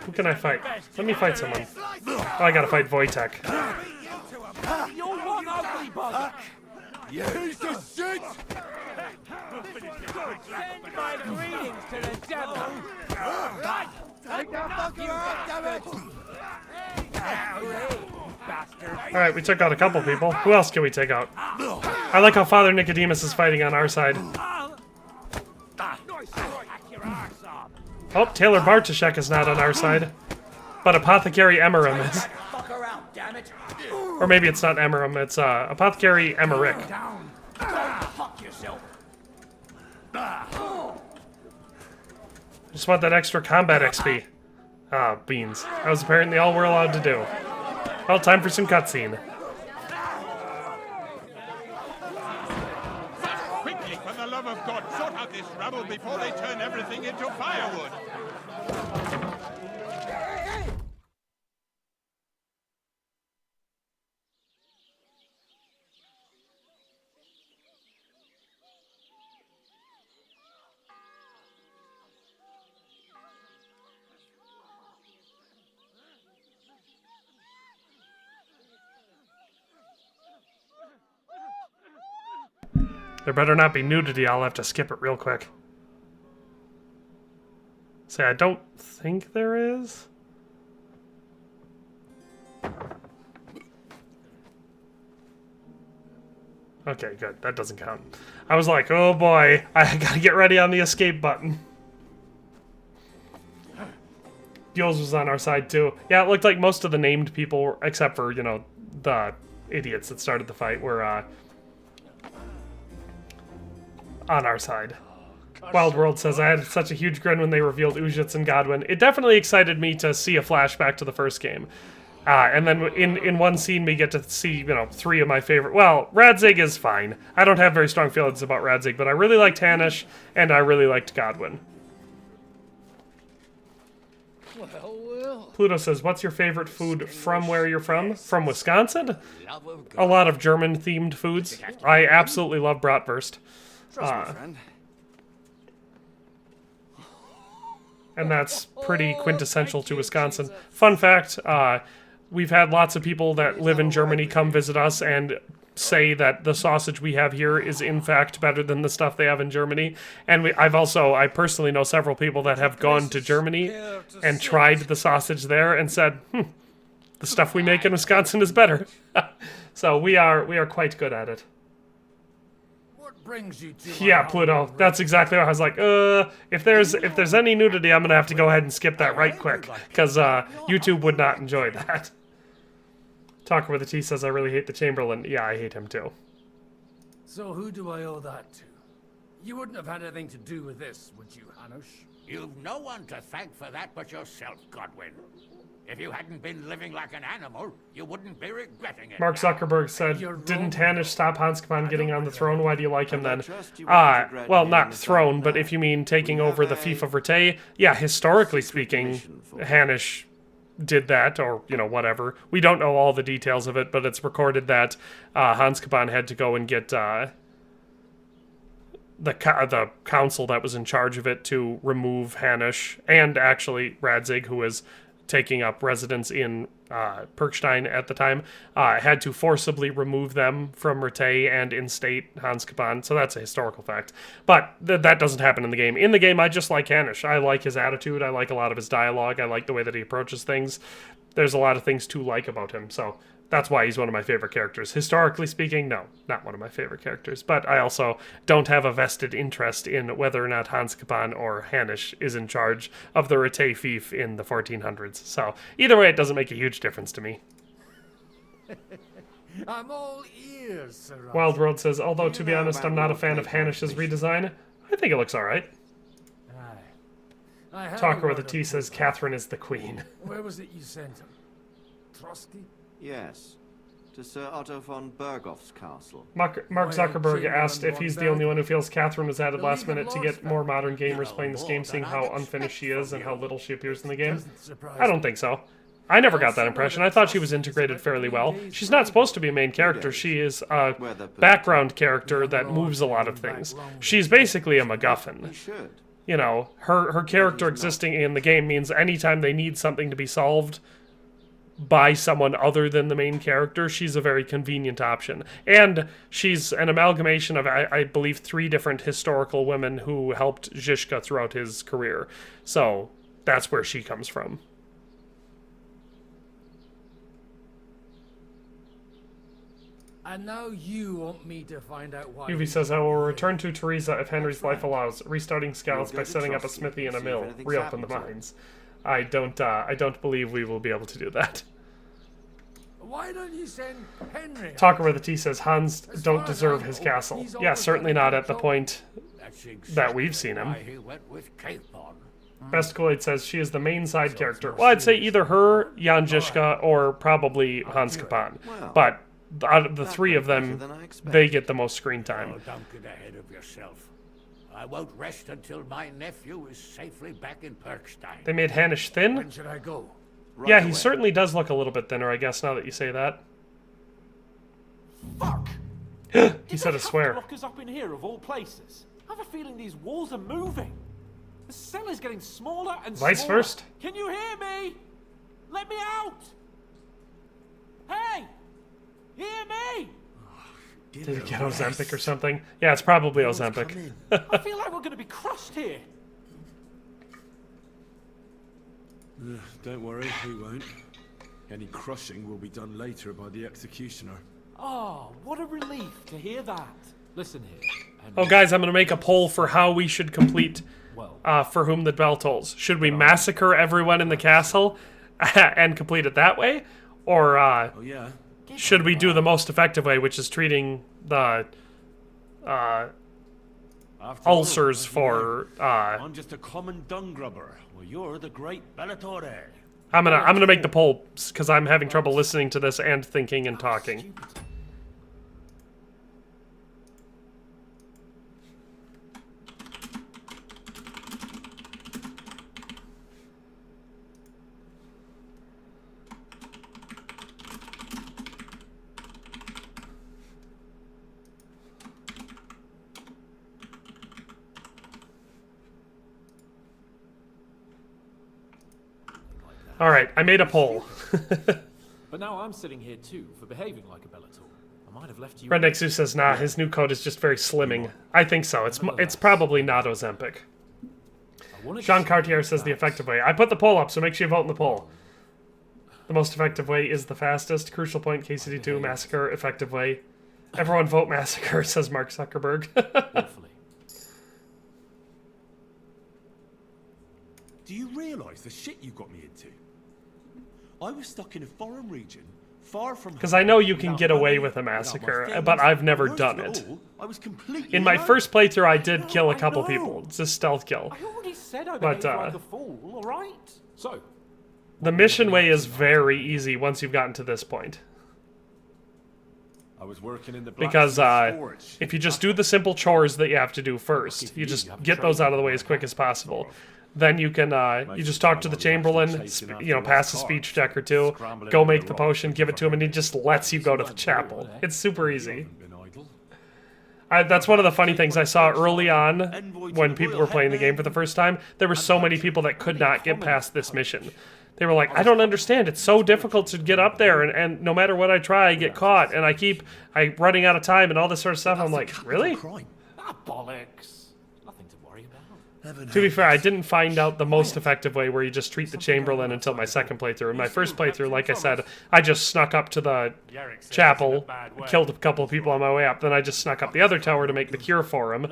Who can I fight? Let me fight someone. Oh, I gotta fight Wojtek. You one ugly bugger! You piece of shit! Send my greetings to the devil! Take that fucker out, damn it! Alright, we took out a couple people. Who else can we take out? I like how Father Nicodemus is fighting on our side. Oh, Taylor Bartoshek is not on our side. But Apothecary Emmeram is. Or maybe it's not Emmeram, it's Apothecary Emmerich. Just want that extra combat XP. Ah, beans. That was apparently all we're allowed to do. Well, time for some cutscene. Quickly, for the love of God, sort out this rabble before they turn everything into firewood. There better not be nudity, I'll have to skip it real quick. Say, I don't think there is. Okay, good. That doesn't count. I was like, oh boy, I gotta get ready on the escape button. Jules was on our side too. Yeah, it looked like most of the named people, except for, you know, the idiots that started the fight, were on our side. Wild World says, I had such a huge grin when they revealed Ujits and Godwin. It definitely excited me to see a flashback to the first game. And then in one scene we get to see, you know, 3 of my favorite... Well, Radzig is fine. I don't have very strong feelings about Radzig, but I really liked Hanish, and I really liked Godwin. Pluto says, what's your favorite food from where you're from? From Wisconsin? A lot of German-themed foods. I absolutely love bratwurst. Trust me, friend. And that's pretty quintessential to Wisconsin. Fun fact, we've had lots of people that live in Germany come visit us and say that the sausage we have here is in fact better than the stuff they have in Germany. And I personally know several people that have gone to Germany and tried the sausage there and said, the stuff we make in Wisconsin is better. So we are quite good at it. Brings you to Yeah, Pluto. That's exactly what I was like. If there's any nudity, I'm gonna have to go ahead and skip that right quick, because YouTube would not enjoy that. Talker with a T says, I really hate the Chamberlain. Yeah, I hate him too. So who do I owe that to? You wouldn't have had anything to do with this, would you, Hanush? You've no one to thank for that but yourself, Godwin. If you hadn't been living like an animal, you wouldn't be regretting it. Mark Zuckerberg said, didn't Hanish stop Hanskapan getting on the throne? Why do you like him then? Well, not throne, but if you mean taking over the fief of Rete, yeah, historically speaking, Hanish did that, or, you know, whatever. We don't know all the details of it, but it's recorded that Hanskapan had to go and get the council that was in charge of it to remove Hanish, and actually Radzig, who was taking up residence in Perkstein at the time, had to forcibly remove them from Rete and instate Hanskapan, so that's a historical fact. But that doesn't happen in the game. In the game, I just like Hanish. I like his attitude, I like a lot of his dialogue, I like the way that he approaches things. There's a lot of things to like about him, so that's why he's one of my favorite characters. Historically speaking, no, not one of my favorite characters. But I also don't have a vested interest in whether or not Hanskapan or Hanish is in charge of the Rete fief in the 1400s. So either way, it doesn't make a huge difference to me. I'm all ears, Sir. Wild World says, although to be honest, I'm not a fan of Hanish's redesign. I think it looks alright. Talker with a T says, Catherine is the queen. Where was it you sent him? Trosky? Yes. To Sir Otto von Berghoff's castle. Mark Zuckerberg asked if he's the only one who feels Catherine was added last minute to get more modern gamers playing this game, seeing how unfinished she is and how little she appears in the game. I don't think so. I never got that impression. I thought she was integrated fairly well. She's not supposed to be a main character. She is a background character that moves a lot of things. She's basically a MacGuffin. You know, her character existing in the game means anytime they need something to be solved by someone other than the main character, she's a very convenient option. And she's an amalgamation of, I believe, 3 different historical women who helped Zizka throughout his career. So that's where she comes from. And now you want me to find out why. Yuvi says, I will return to Teresa if Henry's life allows, restarting scouts by setting up a smithy and a mill, reopen the mines. I don't believe we will be able to do that. Why don't you send Henry? Talker with a T says, Hans don't deserve his castle. Yeah, certainly not at the point that we've seen him. Bestcoid says she is the main side character. Well, I'd say either her, Jan Žižka, or probably Hans Kapan. But out of the 3 of them, they get the most screen time. Oh, don't get ahead of yourself. I won't rest until my nephew is safely back in Perkstein. They made Hanish thin? When should I go? Yeah, he certainly does look a little bit thinner, I guess, now that you say that. Fuck! He said a swear. Lock us up in here of all places. I have a feeling these walls are moving. The cell is getting smaller and smaller. Lights first. Can you hear me? Let me out! Hey! Hear me! Did he get Ozempic or something? Yeah, it's probably Ozempic. I feel like we're going to be crushed here. Don't worry, he won't. Any crushing will be done later by the executioner. Oh, what a relief to hear that. Listen here. Oh, guys, I'm going to make a poll for how we should complete For Whom the Bell Tolls. Should we massacre everyone in the castle and complete it that way? Or should we do the most effective way, which is treating the ulcers for... I'm just a common dung grubber. Well, you're the great Bellatore. I'm gonna make the poll because I'm having trouble listening to this and thinking and talking. All right, I made a poll. But now I'm sitting here too for behaving like a Bellator. I might have left you. Redneck Zoo says, nah, his new code is just very slimming. I think so. It's probably not Ozempic. Jean Cartier says the effective way. I put the poll up, so make sure you vote in the poll. The most effective way is the fastest. Crucial point, KCD2, Massacre, effective way. Everyone vote Massacre, says Mark Zuckerberg. Do you realise the shit you got me into? I was stuck in a foreign region, far from... Because I know you can get away with a massacre, but I've never done it. I was completely in my first playthrough, I did kill a couple people. It's a stealth kill. I already said I behaved like a fool, all right? So, the mission way is very easy once you've gotten to this point. I was working in the because if you just do the simple chores that you have to do first, you just get those out of the way as quick as possible. Then you can you just talk to the Chamberlain, pass a speech check or 2, go make the potion, give it to him, and he just lets you go to the chapel. It's super easy. That's one of the funny things I saw early on when people were playing the game for the first time. There were so many people that could not get past this mission. They were like, I don't understand. It's so difficult to get up there, and no matter what I try, I get caught, and I running out of time and all this sort of stuff. I'm like, really? Ah, bollocks. Nothing to worry about. To be fair, I didn't find out the most effective way where you just treat the Chamberlain until my second playthrough. In my first playthrough, like I said, I just snuck up to the chapel, killed a couple of people on my way up, then I just snuck up the other tower to make the cure for him.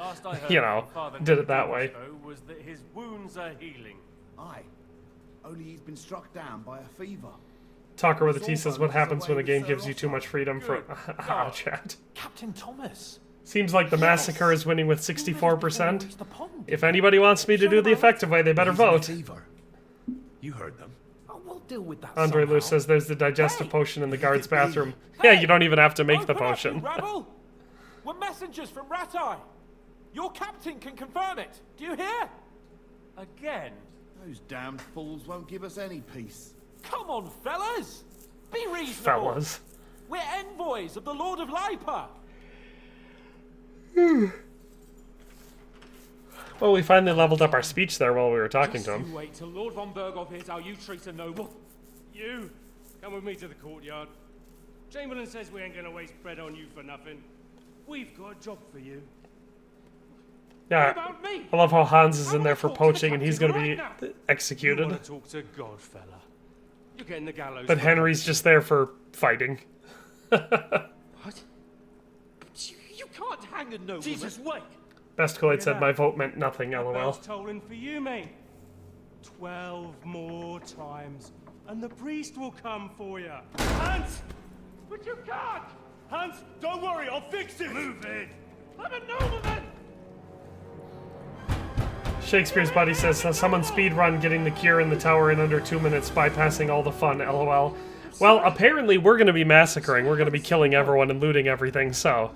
Did it that way. Was that his wounds are healing. Aye. Only he's been struck down by a fever. Talker with a T says, what happens when the game gives you too much freedom for... chat. Captain Thomas. Seems like the Massacre is winning with 64%. If anybody wants me to do the effective way, they better vote. You heard them. Oh, well, deal with that Andre somehow. Lou says there's the digestive potion in the guard's bathroom. Yeah, you don't even have to make the Open up, potion. you rabble! We're messengers from Radzig. Your captain can confirm it. Do you hear? Again? Those damned fools won't give us any peace. Come on, fellas! Be reasonable! Fellas. We're envoys of the Lord of Lipa! Well, we finally leveled up our speech there while we were talking to You him. wait till Lord von Berghoff hears how you treat a noble. You, come with me to the courtyard. Chamberlain says we ain't gonna waste bread on you for nothing. We've got a job for you. Yeah, What about me? I love how Hans is in there for talk to the poaching and he's going to be captain You executed. want to talk to God, fella. You're getting the gallows. But Henry's just there for fighting. What? You can't hang a nobleman. Jesus, wait! Best Kool-Aid said my vote meant nothing, lol. Bell's tolling for you, mate. 12 more times, and the priest will come for you. Hans! But you can't! Hans, don't worry, I'll fix it! Move it! I'm a nobleman! Shakespeare's buddy says someone speedrun getting the cure in the tower in under 2 minutes, bypassing all the fun, lol. Well, apparently we're going to be massacring. We're going to be killing everyone and looting everything, so...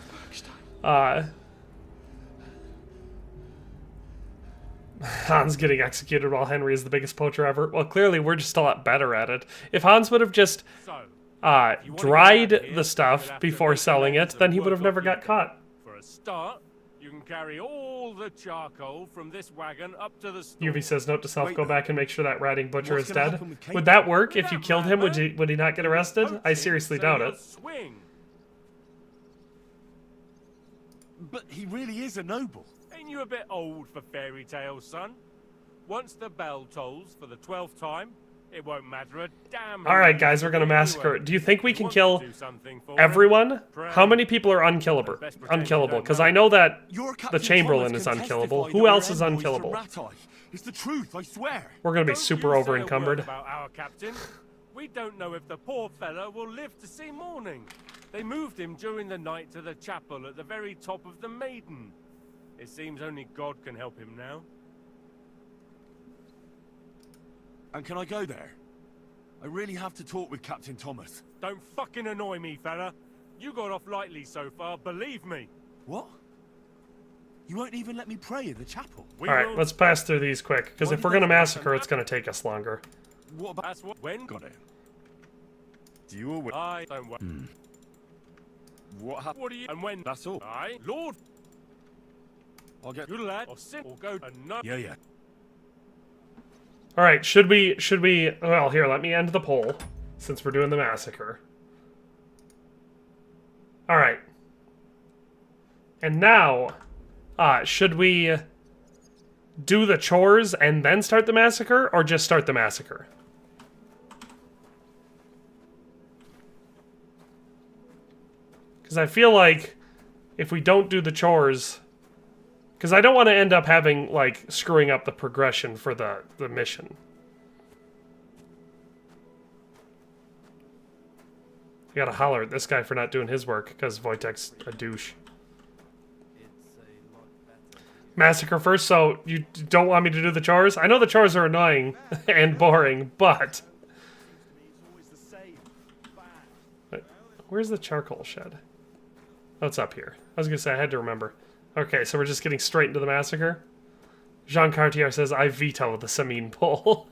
Hans getting executed while Henry is the biggest poacher ever. Well, clearly we're just a lot better at it. If Hans would have just dried the stuff before selling it, then he would have never got caught. For a start, you can carry all the charcoal from this wagon up to the store. UV says, note to self, go back and make sure that ratting butcher What's is gonna dead. happen with Kate? Would that work if you killed him? Would he not get arrested? I seriously doubt it. Swing. But he really is a noble. Ain't you a bit old for fairy tales, son? Once the bell tolls for the 12th time, it won't matter a damn. Alright guys, we're gonna massacre. Do you think we can kill everyone? How many people are unkillable? Because I know that the Chamberlain is unkillable. Who else is unkillable? It's the truth, I swear. We're gonna be super over encumbered. About our captain. We don't know if the poor fella will live to see morning. They moved him during the night to the chapel at the very top of the Maiden. It seems only God can help him now. And can I go there? I really have to talk with Captain Thomas. Don't fucking annoy me, fella. You got off lightly so far, believe me. What? You won't even let me pray in the chapel? Alright, let's pass through these quick, because if we're gonna massacre, it's gonna take us longer. What about... That's what... When? Got it. Do you always... I don't worry. What happened? What are you... And when... That's all. Aye, Lord... I'll get... You lad, or sin, or go... And no... Yeah. Alright, should we... Well, here, let me end the poll, since we're doing the massacre. Alright. And now, should we do the chores and then start the massacre, or just start the massacre? Because I feel like if we don't do the chores... Because I don't want to end up having, like, screwing up the progression for the mission. I gotta holler at this guy for not doing his work, because Wojtek's a douche. Massacre first, so you don't want me to do the chores? I know the chores are annoying and boring, but... Where's the charcoal shed? Oh, it's up here. I was gonna say, I had to remember. Okay, so we're just getting straight into the massacre? Jean Cartier says, I veto the Samin poll.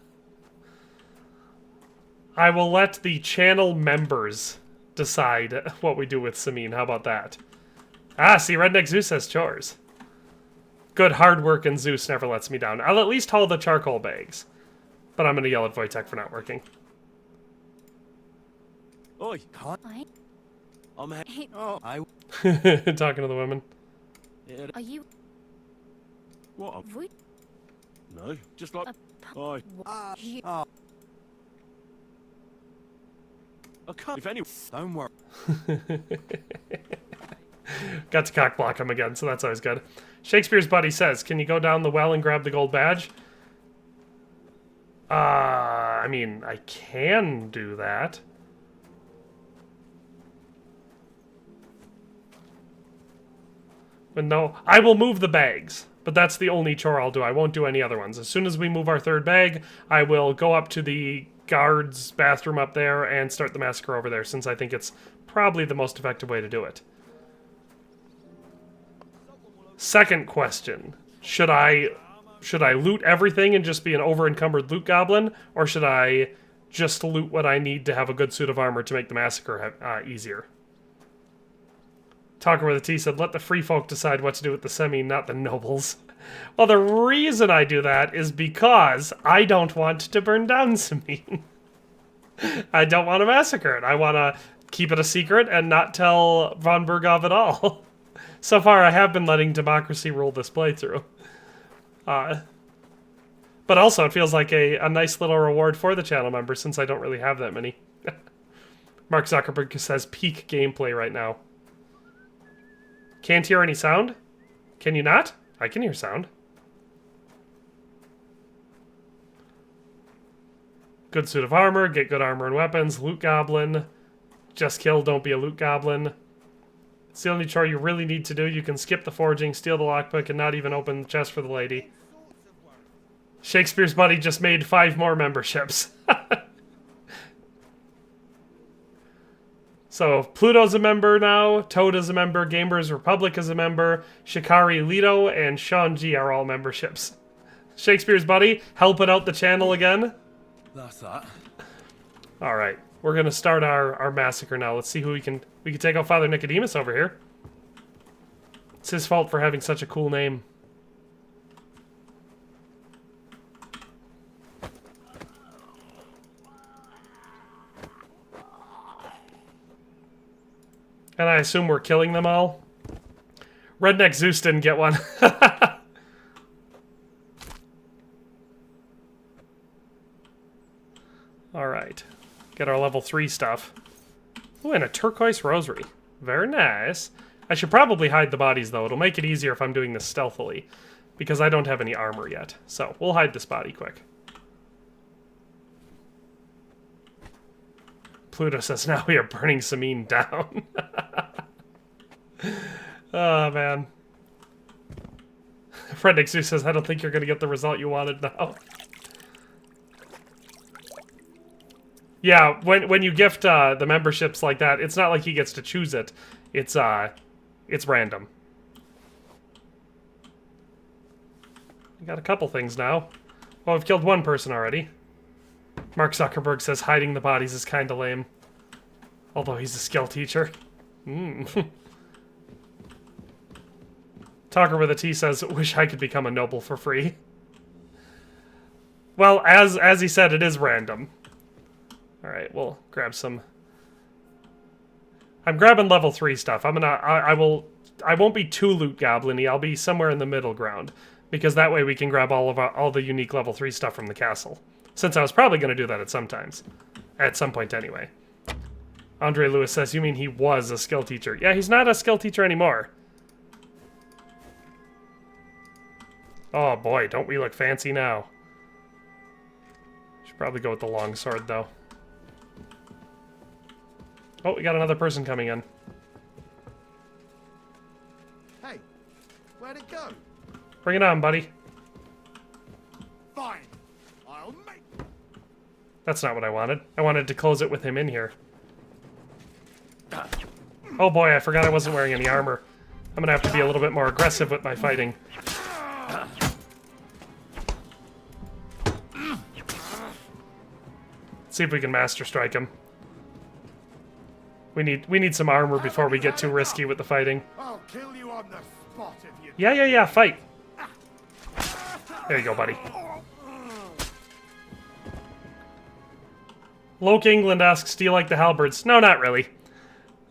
I will let the channel members decide what we do with Samin. How about that? Ah, see, Redneck Zeus says chores. Good hard work, and Zeus never lets me down. I'll at least haul the charcoal bags. But I'm going to yell at Wojtek for not working. Oi, I'm talking to the women. Are you... What? No, just like... Oi. If anyone... Don't worry. Got to cock block him again, so that's always good. Shakespeare's buddy says, can you go down the well and grab the gold badge? I mean, I can do that. But no, I will move the bags. But that's the only chore I'll do. I won't do any other ones. As soon as we move our third bag, I will go up to the guards' bathroom up there and start the massacre over there, since I think it's probably the most effective way to do it. Second question. Should I loot everything and just be an over-encumbered loot goblin, or should I just loot what I need to have a good suit of armor to make the massacre easier? Talker with a T said, let the free folk decide what to do with the semi, not the nobles. Well, the reason I do that is because I don't want to burn down Samine. I don't want to massacre it. I want to keep it a secret and not tell von Berghoff at all. So far, I have been letting democracy rule this playthrough. But also, it feels like a nice little reward for the channel members, since I don't really have that many. Mark Zuckerberg says peak gameplay right now. Can't hear any sound? Can you not? I can hear sound. Good suit of armor, get good armor and weapons, loot goblin. Just kill, don't be a loot goblin. It's the only chore you really need to do. You can skip the forging, steal the lockpick, and not even open the chest for the lady. Shakespeare's Buddy just made 5 more memberships. So, Pluto's a member now, Toad is a member, Gamers Republic is a member, Shikari Lito, and Sean G are all memberships. Shakespeare's Buddy, helping out the channel again. That's that. Alright, we're gonna start our massacre now. Let's see who we can take out Father Nicodemus over here. It's his fault for having such a cool name. And I assume we're killing them all. Redneck Zeus didn't get one. Alright. Get our level 3 stuff. Ooh, and a turquoise rosary. Very nice. I should probably hide the bodies, though. It'll make it easier if I'm doing this stealthily, because I don't have any armor yet. So, we'll hide this body quick. Pluto says, now we are burning Samine down. Oh, man. Fred Nixu says, I don't think you're going to get the result you wanted now. Yeah, when you gift the memberships like that, it's not like he gets to choose it. It's random. We got a couple things now. Well, we've killed one person already. Mark Zuckerberg says hiding the bodies is kinda lame. Although he's a skill teacher. Talker with a T says, wish I could become a noble for free. Well, as he said, it is random. Alright, we'll grab some. I'm grabbing level 3 stuff. I won't be too loot goblin-y. I'll be somewhere in the middle ground. Because that way we can grab all the unique level 3 stuff from the castle. Since I was probably going to do that at some point anyway. Andre Lewis says, you mean he was a skill teacher? Yeah, he's not a skill teacher anymore. Oh boy, don't we look fancy now. Should probably go with the longsword, though. Oh, we got another person coming in. Hey, where'd it go? Bring it on, buddy. Fine, I'll make. That's not what I wanted. I wanted to close it with him in here. Oh boy, I forgot I wasn't wearing any armor. I'm gonna have to be a little bit more aggressive with my fighting. Let's see if we can Master Strike him. We need some armor before we get too risky with the fighting. I'll kill you on the spot if you. Yeah, fight. There you go, buddy. Loke England asks, do you like the halberds? No, not really.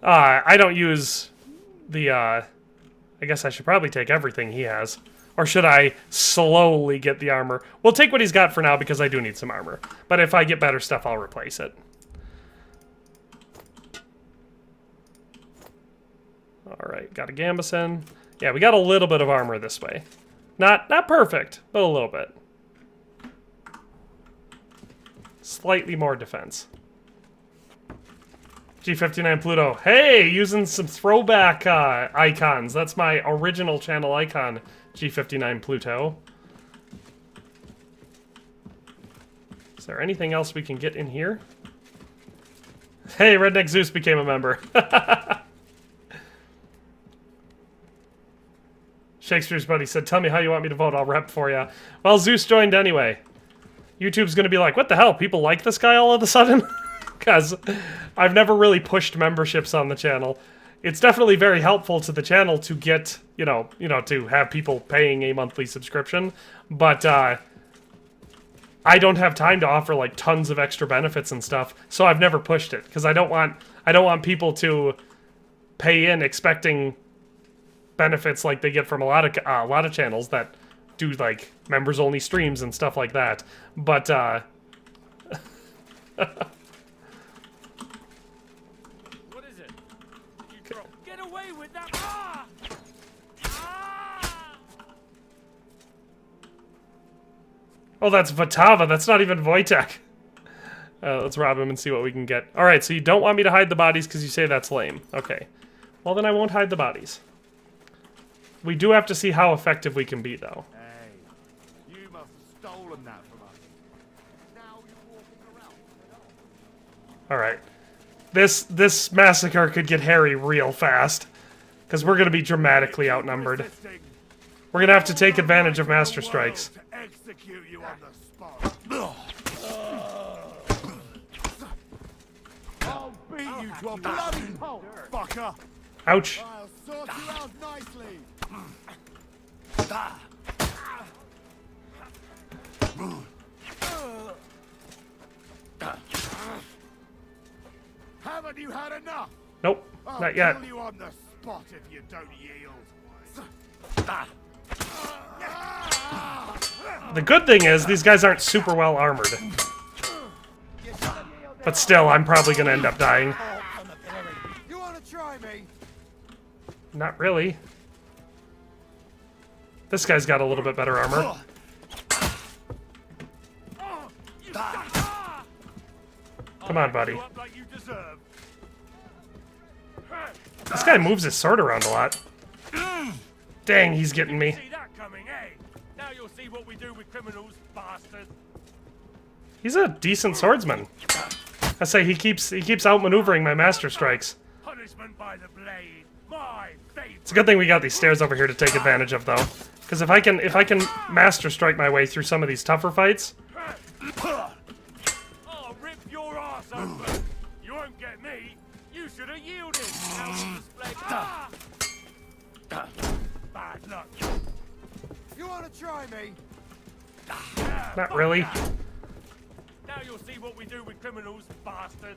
I don't use the, I guess I should probably take everything he has. Or should I slowly get the armor? We'll take what he's got for now because I do need some armor. But if I get better stuff, I'll replace it. Alright, got a Gambison. Yeah, we got a little bit of armor this way. Not perfect, but a little bit. Slightly more defense. G59 Pluto. Hey, using some throwback icons. That's my original channel icon, G59 Pluto. Is there anything else we can get in here? Hey, Redneck Zeus became a member. Shakespeare's buddy said, tell me how you want me to vote, I'll rep for you. Well, Zeus joined anyway. YouTube's gonna be like, what the hell, people like this guy all of a sudden? Because I've never really pushed memberships on the channel. It's definitely very helpful to the channel to get, you know, to have people paying a monthly subscription, but I don't have time to offer like tons of extra benefits and stuff, so I've never pushed it because I don't want people to pay in expecting benefits like they get from a lot of channels that do like members only streams and stuff like that. But What is it? Get away with that! Ah! Ah! Oh, that's Vatava. That's not even Wojtek. Let's rob him and see what we can get. All right, so you don't want me to hide the bodies because you say that's lame. Okay. Well, then I won't hide the bodies. We do have to see how effective we can be, though. Hey, you must have stolen that from us. Now you're walking around. All right. This massacre could get hairy real fast because we're going to be dramatically outnumbered. We're going to have to take advantage of Master Strikes. Execute you on the spot. I'll beat you to a bloody pulp, fucker. Ouch. I'll sort you out nicely. Haven't you had enough? Nope, not yet. I'll kill you on the spot if you don't yield. The good thing is these guys aren't super well armored. But still, I'm probably going to end up dying. You want to try me? Not really. This guy's got a little bit better armor. Come on, buddy. This guy moves his sword around a lot. Dang, he's getting me. See that coming, eh? Now you'll see what we do with criminals, bastard. He's a decent swordsman. I say he keeps outmaneuvering my Master Strikes. Punishment by the blade. My favorite. It's a good thing we got these stairs over here to take advantage of, though. Because if I can Master Strike my way through some of these tougher fights. I'll rip your ass open. You won't get me. You should have yielded. Now we'll display. Ah! Bad luck. You want to try me? Not really. Now you'll see what we do with criminals, bastard.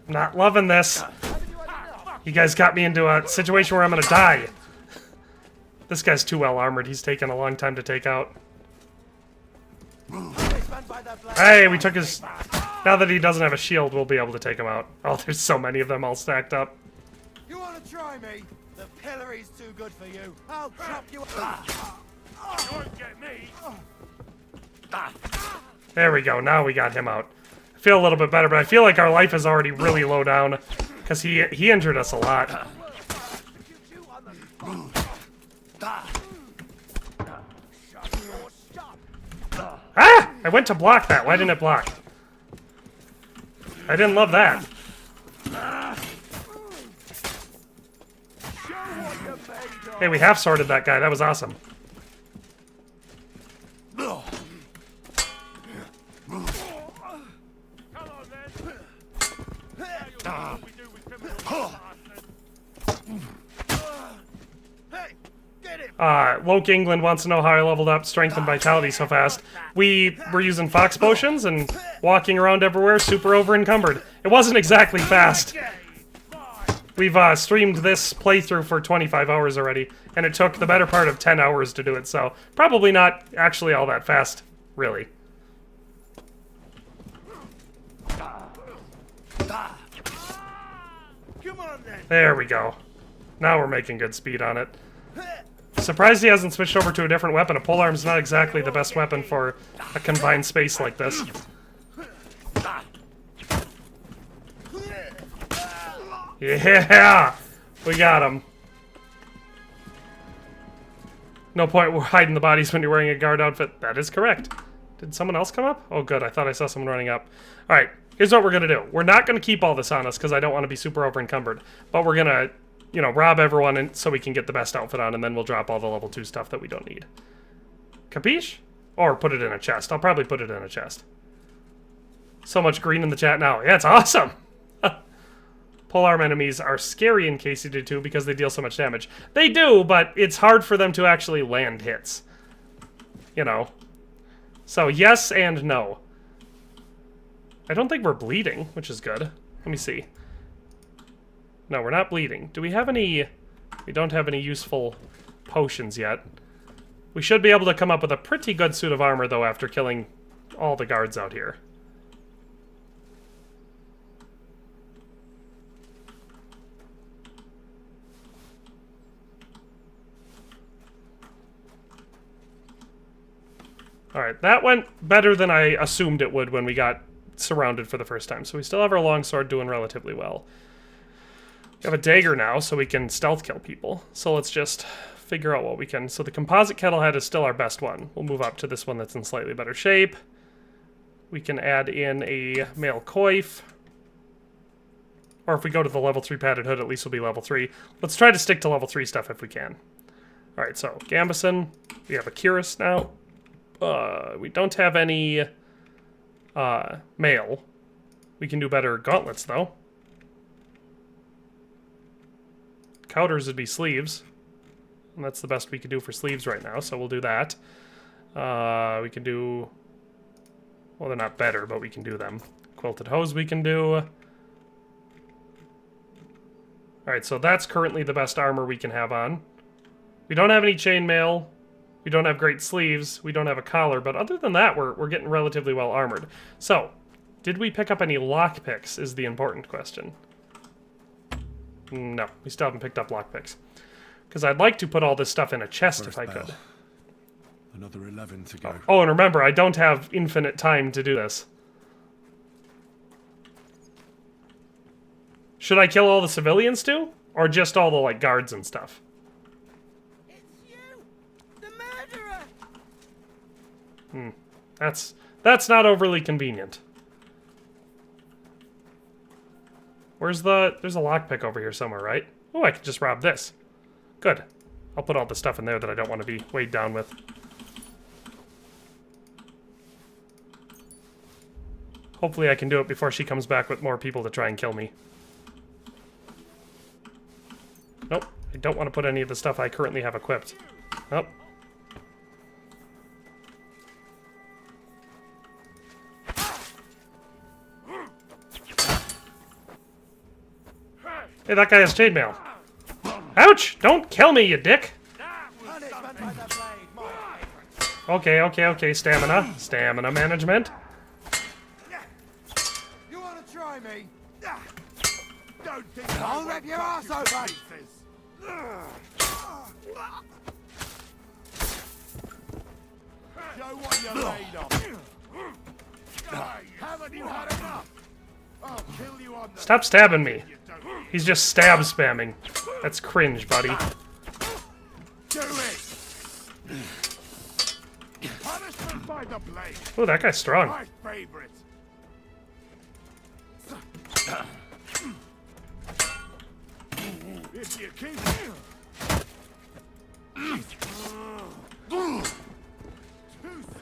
Not loving this. You guys got me into a situation where I'm gonna die. This guy's too well armored. He's taken a long time to take out. Hey, we took his... Now that he doesn't have a shield, we'll be able to take him out. Oh, there's so many of them all stacked up. You want to try me? The pillory's too good for you. I'll chop you up. You won't get me. There we go. Now we got him out. I feel a little bit better, but I feel like our life is already really low down because he injured us a lot. Ah! I went to block that. Why didn't it block? I didn't love that. Hey, we half-sworded that guy. That was awesome. Woke England wants to know how I leveled up strength and vitality so fast. We were using fox potions and walking around everywhere, super over encumbered. It wasn't exactly fast. We've streamed this playthrough for 25 hours already, and it took the better part of 10 hours to do it, so probably not actually all that fast, really. There we go. Now we're making good speed on it. Surprised he hasn't switched over to a different weapon. A polearm's not exactly the best weapon for a confined space like this. Yeah! We got him. No point hiding the bodies when you're wearing a guard outfit. That is correct. Did someone else come up? Oh, good. I thought I saw someone running up. All right. Here's what we're going to do. We're not going to keep all this on us because I don't want to be super over encumbered. But we're going to, you know, rob everyone so we can get the best outfit on, and then we'll drop all the level 2 stuff that we don't need. Capiche? Or put it in a chest. I'll probably put it in a chest. So much green in the chat now. Yeah, it's awesome. Polearm enemies are scary in KCD2 because they deal so much damage. They do, but it's hard for them to actually land hits. You know. So yes and no. I don't think we're bleeding, which is good. Let me see. No, we're not bleeding. Do we have any... We don't have any useful potions yet. We should be able to come up with a pretty good suit of armor, though, after killing all the guards out here. Alright, that went better than I assumed it would when we got surrounded for the first time. So we still have our longsword doing relatively well. We have a dagger now, so we can stealth kill people. So let's just figure out what we can. So the composite kettle head is still our best one. We'll move up to this one that's in slightly better shape. We can add in a male coif. Or if we go to the level 3 padded hood, at least we'll be level 3. Let's try to stick to level 3 stuff if we can. Alright, so Gambison. We have a cuirass now. We don't have any mail. We can do better gauntlets, though. Couters would be sleeves. And that's the best we could do for sleeves right now, so we'll do that. We can do... Well, they're not better, but we can do them. Quilted hose we can do. Alright, so that's currently the best armor we can have on. We don't have any chainmail. We don't have great sleeves. We don't have a collar. But other than that, we're getting relatively well armored. So, did we pick up any lockpicks is the important question. No, we still haven't picked up lockpicks. Because I'd like to put all this stuff in a chest if I could. Another 11 to go. Oh, and remember, I don't have infinite time to do this. Should I kill all the civilians too? Or just all the, like, guards and stuff? That's not overly convenient. There's a lockpick over here somewhere, right? Oh, I could just rob this. Good. I'll put all the stuff in there that I don't want to be weighed down with. Hopefully I can do it before she comes back with more people to try and kill me. Nope. I don't want to put any of the stuff I currently have equipped. Nope. Hey, that guy has chainmail. Ouch! Don't kill me, you dick! Okay, stamina. Stamina management. You want to try me? Don't think I'll rip your ass open! Show what you're made of. Haven't you had enough? I'll kill you on the... Stop stabbing me. He's just stab spamming. That's cringe, buddy. Do it! Punishment by the blade. Oh, that guy's strong. My favorite. If you keep... Too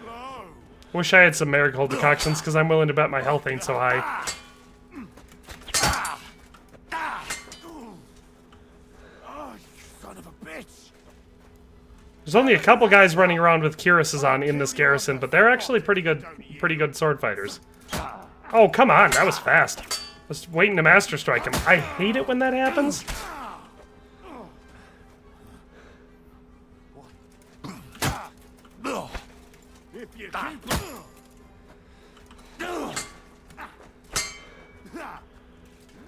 slow. Wish I had some marigold decoctions, because I'm willing to bet my health ain't so high. There's only a couple guys running around with cuirasses on in this garrison, but they're actually pretty good sword fighters. Oh, come on, that was fast. I was waiting to master strike him. I hate it when that happens. If you keep...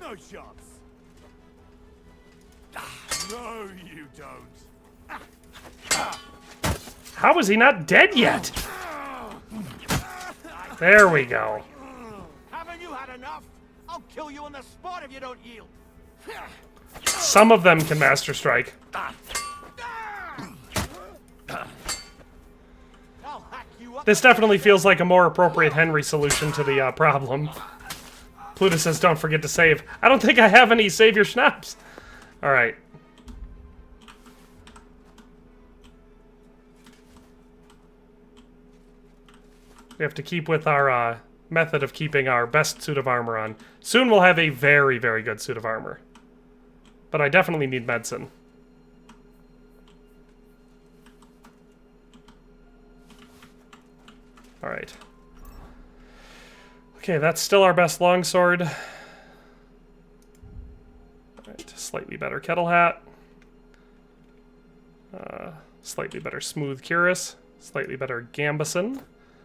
No shots. No, you don't. How is he not dead yet? There we go. Haven't you had enough? I'll kill you on the spot if you don't yield. Some of them can master strike. This definitely feels like a more appropriate Henry solution to the problem. Pluto says, don't forget to save. I don't think I have any save your schnapps. Alright. We have to keep with our method of keeping our best suit of armor on. Soon we'll have a very, very good suit of armor. But I definitely need medicine. Alright. Okay, that's still our best longsword. Alright, slightly better kettle hat. Slightly better smooth cuirass. Slightly better gambeson.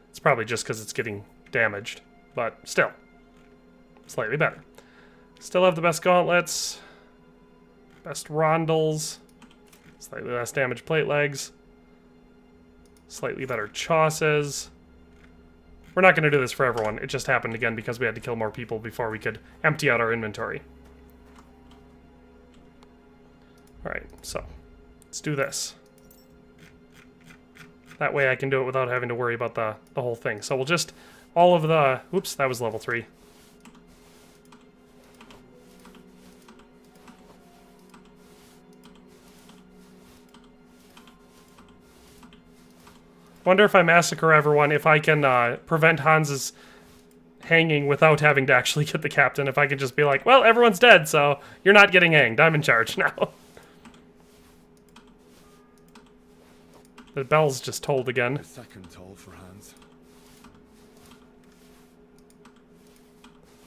It's probably just because it's getting damaged, but still. Slightly better. Still have the best gauntlets. Best rondels. Slightly less damaged plate legs. Slightly better chausses. We're not going to do this for everyone. It just happened again because we had to kill more people before we could empty out our inventory. Alright, so let's do this. That way I can do it without having to worry about the whole thing. So we'll just, all of the, oops, that was level 3. Wonder if I massacre everyone, if I can prevent Hans's hanging without having to actually get the captain. If I could just be like, well, everyone's dead, so you're not getting hanged. I'm in charge now. The bell's just tolled again. A second toll for Hans.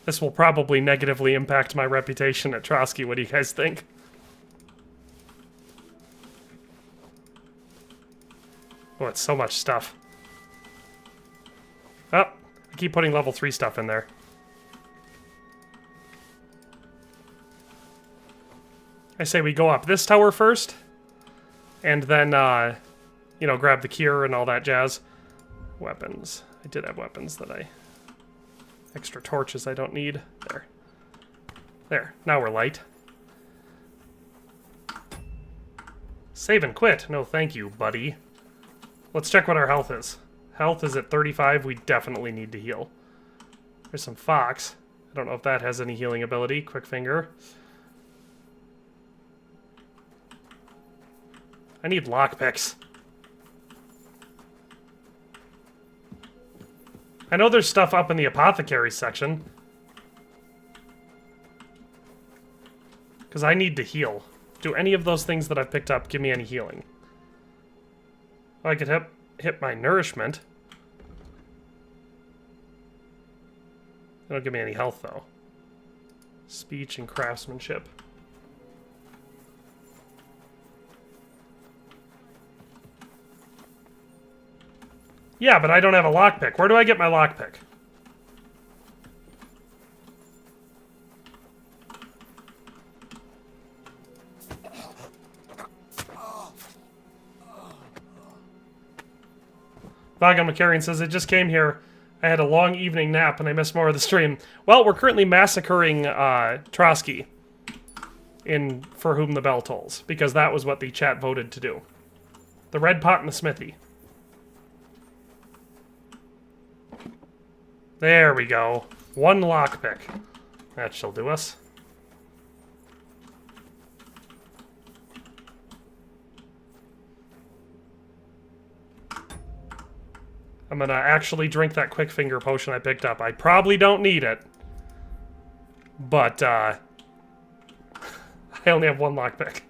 This will probably negatively impact my reputation at Trosky. What do you guys think? Oh, it's so much stuff. Oh, I keep putting level 3 stuff in there. I say we go up this tower first, and then, you know, grab the cure and all that jazz. Weapons. I did have weapons that I... Extra torches I don't need. There. There. Now we're light. Save and quit. No, thank you, buddy. Let's check what our health is. Health is at 35. We definitely need to heal. There's some fox. I don't know if that has any healing ability. Quick finger. I need lockpicks. I know there's stuff up in the apothecary section. Because I need to heal. Do any of those things that I've picked up give me any healing? I could hit my nourishment. They don't give me any health, though. Speech and craftsmanship. Yeah, but I don't have a lockpick. Where do I get my lockpick? Vagon McCarrion says, it just came here. I had a long evening nap and I missed more of the stream. Well, we're currently massacring Trosky in For Whom the Bell Tolls, because that was what the chat voted to do. The red pot and the smithy. There we go. 1 lockpick. That shall do us. I'm gonna actually drink that quick finger potion I picked up. I probably don't need it. But, I only have 1 lockpick.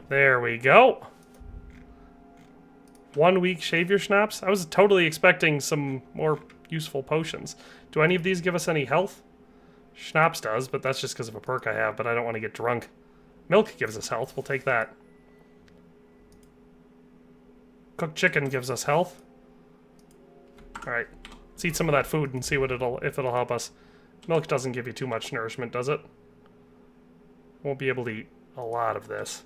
There we go. 1 week shave your schnapps? I was totally expecting some more useful potions. Do any of these give us any health? Schnapps does, but that's just because of a perk I have, but I don't want to get drunk. Milk gives us health. We'll take that. Cooked chicken gives us health. Alright. Let's eat some of that food and see what if it'll help us. Milk doesn't give you too much nourishment, does it? Won't be able to eat a lot of this.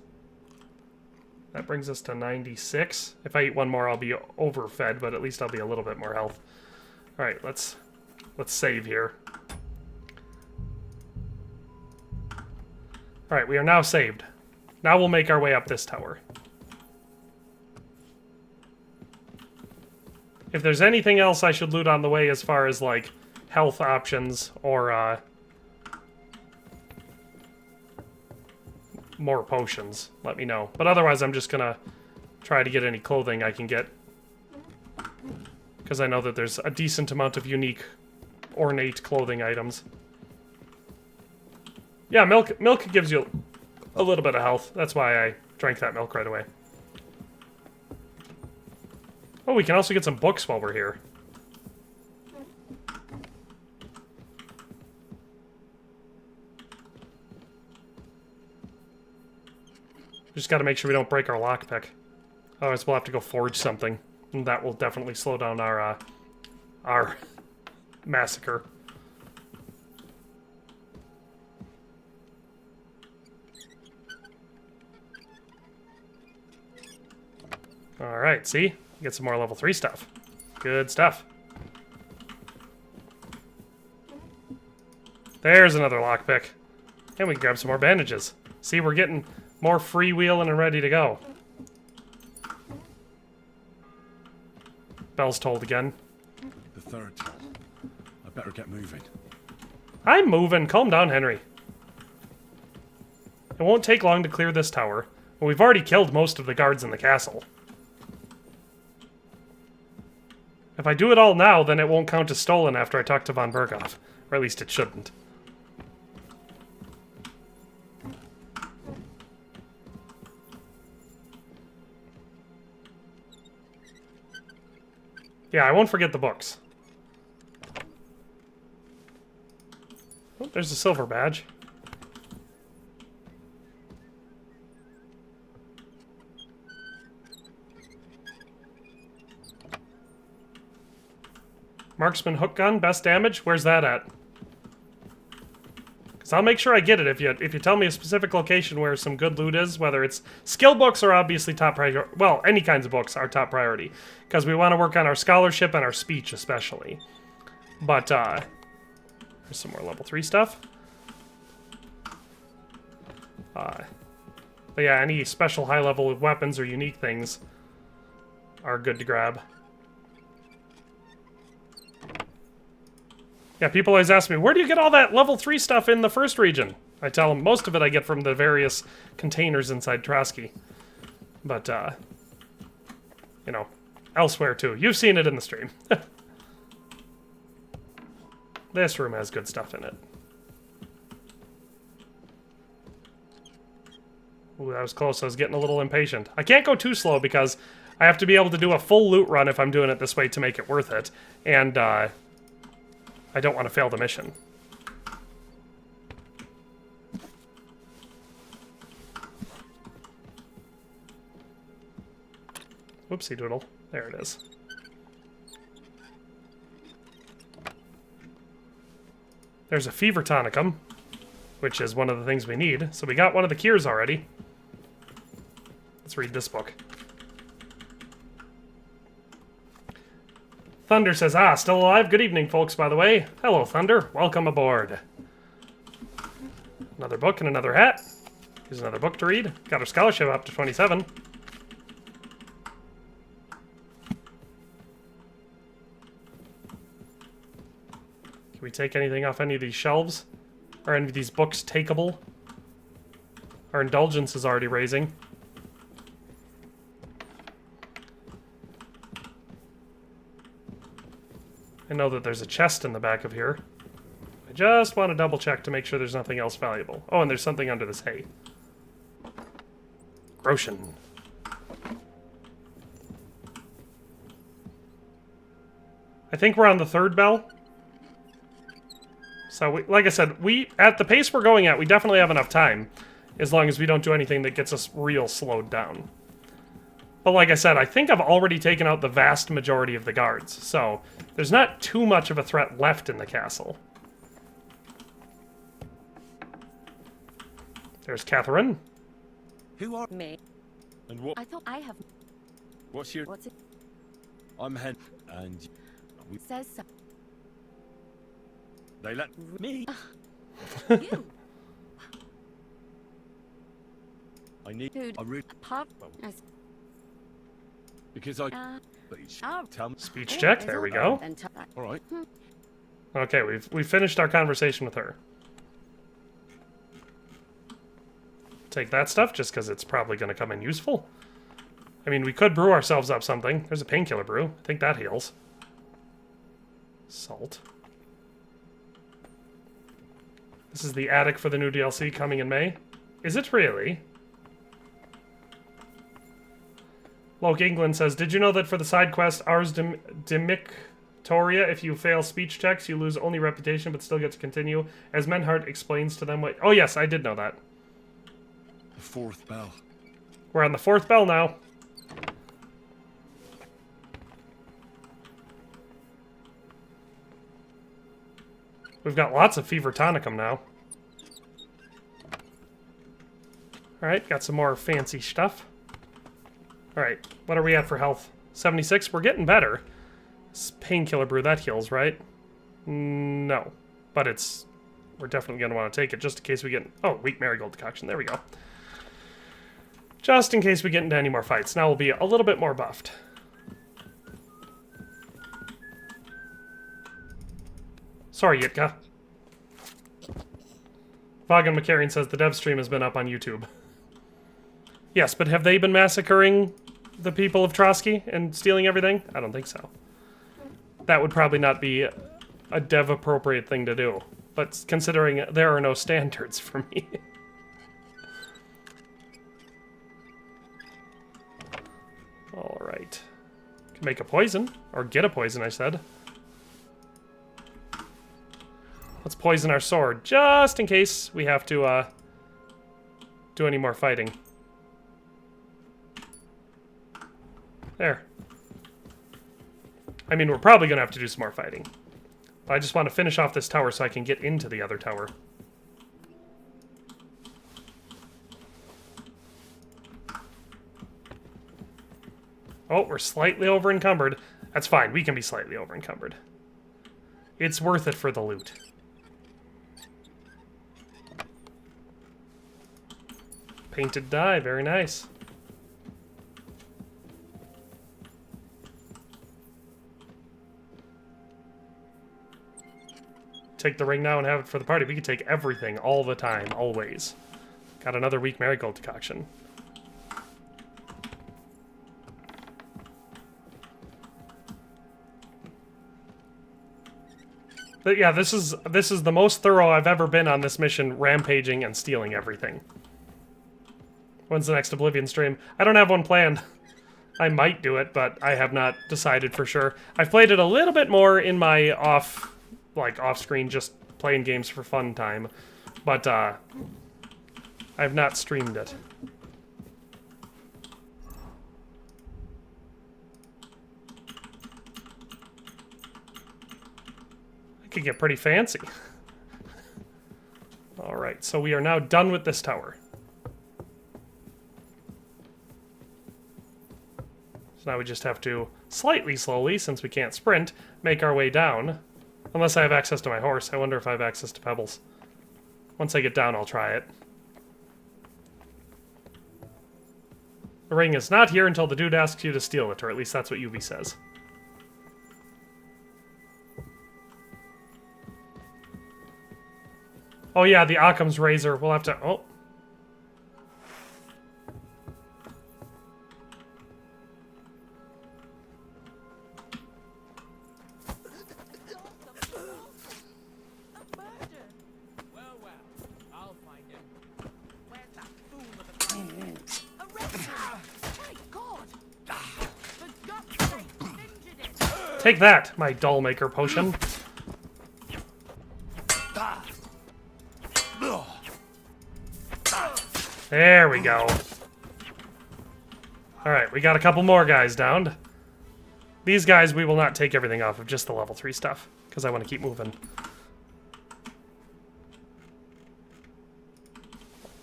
That brings us to 96. If I eat 1 more, I'll be overfed, but at least I'll be a little bit more health. Alright, let's save here. Alright, we are now saved. Now we'll make our way up this tower. If there's anything else I should loot on the way as far as, like, health options or, more potions, let me know. But otherwise, I'm just gonna try to get any clothing I can get. Because I know that there's a decent amount of unique, ornate clothing items. Yeah, milk gives you a little bit of health. That's why I drank that milk right away. Oh, we can also get some books while we're here. Just gotta make sure we don't break our lockpick. Otherwise we'll have to go forge something. And that will definitely slow down our massacre. Alright, see? Get some more level 3 stuff. Good stuff. There's another lockpick. And we can grab some more bandages. See, we're getting more freewheeling and ready to go. Bell's tolled again. The third toll. I better get moving. I'm moving. Calm down, Henry. It won't take long to clear this tower. Well, we've already killed most of the guards in the castle. If I do it all now, then it won't count as stolen after I talk to von Berghoff. Or at least it shouldn't. Yeah, I won't forget the books. Oh, there's a silver badge. Marksman hook gun, best damage? Where's that at? Because I'll make sure I get it if you tell me a specific location where some good loot is, whether it's skill books are obviously top priority. Well, any kinds of books are top priority. Because we want to work on our scholarship and our speech especially. But, there's some more level 3 stuff. But yeah, any special high level weapons or unique things are good to grab. Yeah, people always ask me, where do you get all that level 3 stuff in the first region? I tell them most of it I get from the various containers inside Trosky. But, you know, elsewhere too. You've seen it in the stream. This room has good stuff in it. Ooh, that was close. I was getting a little impatient. I can't go too slow because I have to be able to do a full loot run if I'm doing it this way to make it worth it. And, I don't want to fail the mission. Whoopsie doodle. There it is. There's a fever tonicum, which is one of the things we need. So we got one of the cures already. Let's read this book. Thunder says, ah, still alive? Good evening, folks, by the way. Hello, Thunder. Welcome aboard. Another book and another hat. Here's another book to read. Got our scholarship up to 27. Can we take anything off any of these shelves? Are any of these books takeable? Our indulgence is already raising. I know that there's a chest in the back of here. I just want to double check to make sure there's nothing else valuable. Oh, and there's something under this hay. Groshen. I think we're on the 3rd bell. So, like I said, at the pace we're going at, we definitely have enough time. As long as we don't do anything that gets us real slowed down. But like I said, I think I've already taken out the vast majority of the guards. So, there's not too much of a threat left in the castle. There's Catherine. Who are me? And what? I thought I have. What's your? What's it? I'm Hen, and we Says so. they let me. You. I need a real pop. because I tell me. Speech check. There we go. All right. Okay, we've finished our conversation with her. Take that stuff just because it's probably going to come in useful. I mean, we could brew ourselves up something. There's a painkiller brew. I think that heals. Salt. This is the attic for the new DLC coming in May. Is it really? Loke England says, did you know that for the side quest Ars Demictoria, if you fail speech checks, you lose only reputation but still get to continue? As Menhart explains to them what... Oh yes, I did know that. The fourth bell. We're on the fourth bell now. We've got lots of fever tonicum now. Alright, got some more fancy stuff. Alright, what are we at for health? 76? We're getting better. This painkiller brew, that heals, right? No. But it's... We're definitely going to want to take it just in case we get... Oh, weak marigold decoction. There we go. Just in case we get into any more fights. Now we'll be a little bit more buffed. Sorry, Yitka. Vaughan McCarrion says the dev stream has been up on YouTube. Yes, but have they been massacring the people of Trosky and stealing everything? I don't think so. That would probably not be a dev-appropriate thing to do. But considering there are no standards for me... Alright. Can make a poison. Or get a poison, I said. Let's poison our sword, just in case we have to, do any more fighting. There. I mean, we're probably gonna have to do some more fighting. But I just want to finish off this tower so I can get into the other tower. Oh, we're slightly over-encumbered. That's fine, we can be slightly over-encumbered. It's worth it for the loot. Painted dye, very nice. Take the ring now and have it for the party. We can take everything, all the time, always. Got another weak marigold decoction. But yeah, this is the most thorough I've ever been on this mission, rampaging and stealing everything. When's the next Oblivion stream? I don't have one planned. I might do it, but I have not decided for sure. I've played it a little bit more in my off-screen, just playing games for fun time. But, I've not streamed it. I could get pretty fancy. Alright, so we are now done with this tower. So now we just have to, slightly slowly, since we can't sprint, make our way down. Unless I have access to my horse. I wonder if I have access to pebbles. Once I get down, I'll try it. The ring is not here until the dude asks you to steal it, or at least that's what Yubi says. Oh yeah, the Occam's razor. We'll have to... Oh. Take that, my doll maker potion. There we go. Alright, we got a couple more guys downed. These guys we will not take everything off of, just the level 3 stuff, because I want to keep moving.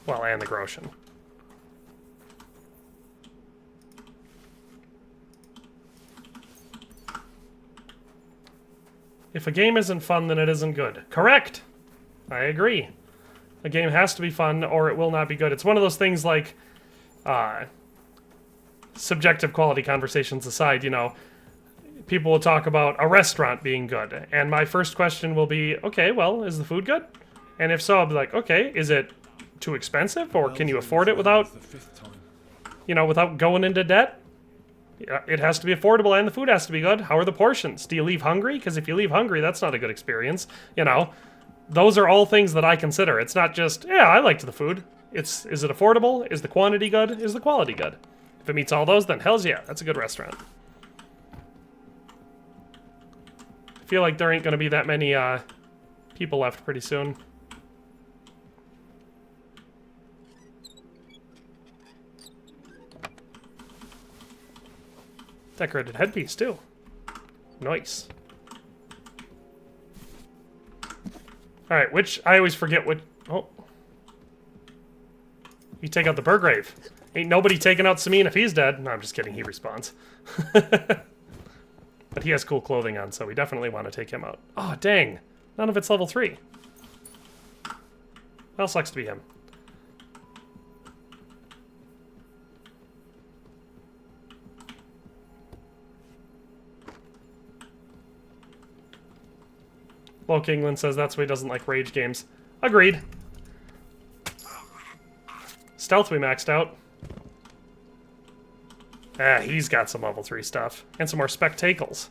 Well, and the Groshen. If a game isn't fun, then it isn't good. Correct! I agree. A game has to be fun, or it will not be good. It's one of those things like, subjective quality conversations aside, you know, people will talk about a restaurant being good. And my first question will be, okay, well, is the food good? And if so, I'll be like, okay, is it too expensive? Or can you afford it without, you know, without going into debt? Yeah, it has to be affordable and the food has to be good. How are the portions? Do you leave hungry? Because if you leave hungry, that's not a good experience. You know, those are all things that I consider. It's not just, yeah, I liked the food. It's, is it affordable? Is the quantity good? Is the quality good? If it meets all those, then hells yeah, that's a good restaurant. I feel like there ain't going to be that many people left pretty soon. Decorated headpiece, too. Nice. Alright, which... I always forget what... Oh. You take out the Burgrave. Ain't nobody taking out Samin if he's dead. No, I'm just kidding. He respawns. But he has cool clothing on, so we definitely want to take him out. Oh, dang. None of it's level 3. Well, sucks to be him. Low Kingland says that's why he doesn't like rage games. Agreed. Stealth we maxed out. Ah, he's got some level 3 stuff. And some more spectacles.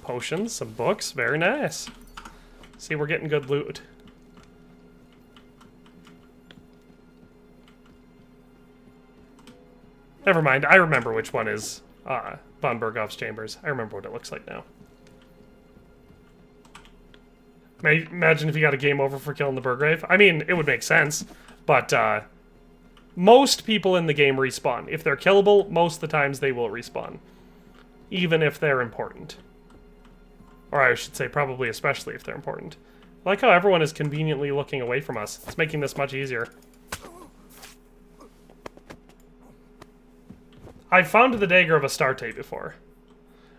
Potions, some books, very nice. See, we're getting good loot. Never mind, I remember which one is von Berghoff's chambers. I remember what it looks like now. Imagine if you got a game over for killing the Burgrave. I mean, it would make sense, but most people in the game respawn. If they're killable, most of the times they will respawn. Even if they're important. Or I should say probably especially if they're important. I like how everyone is conveniently looking away from us. It's making this much easier. I've found the dagger of Astarte before.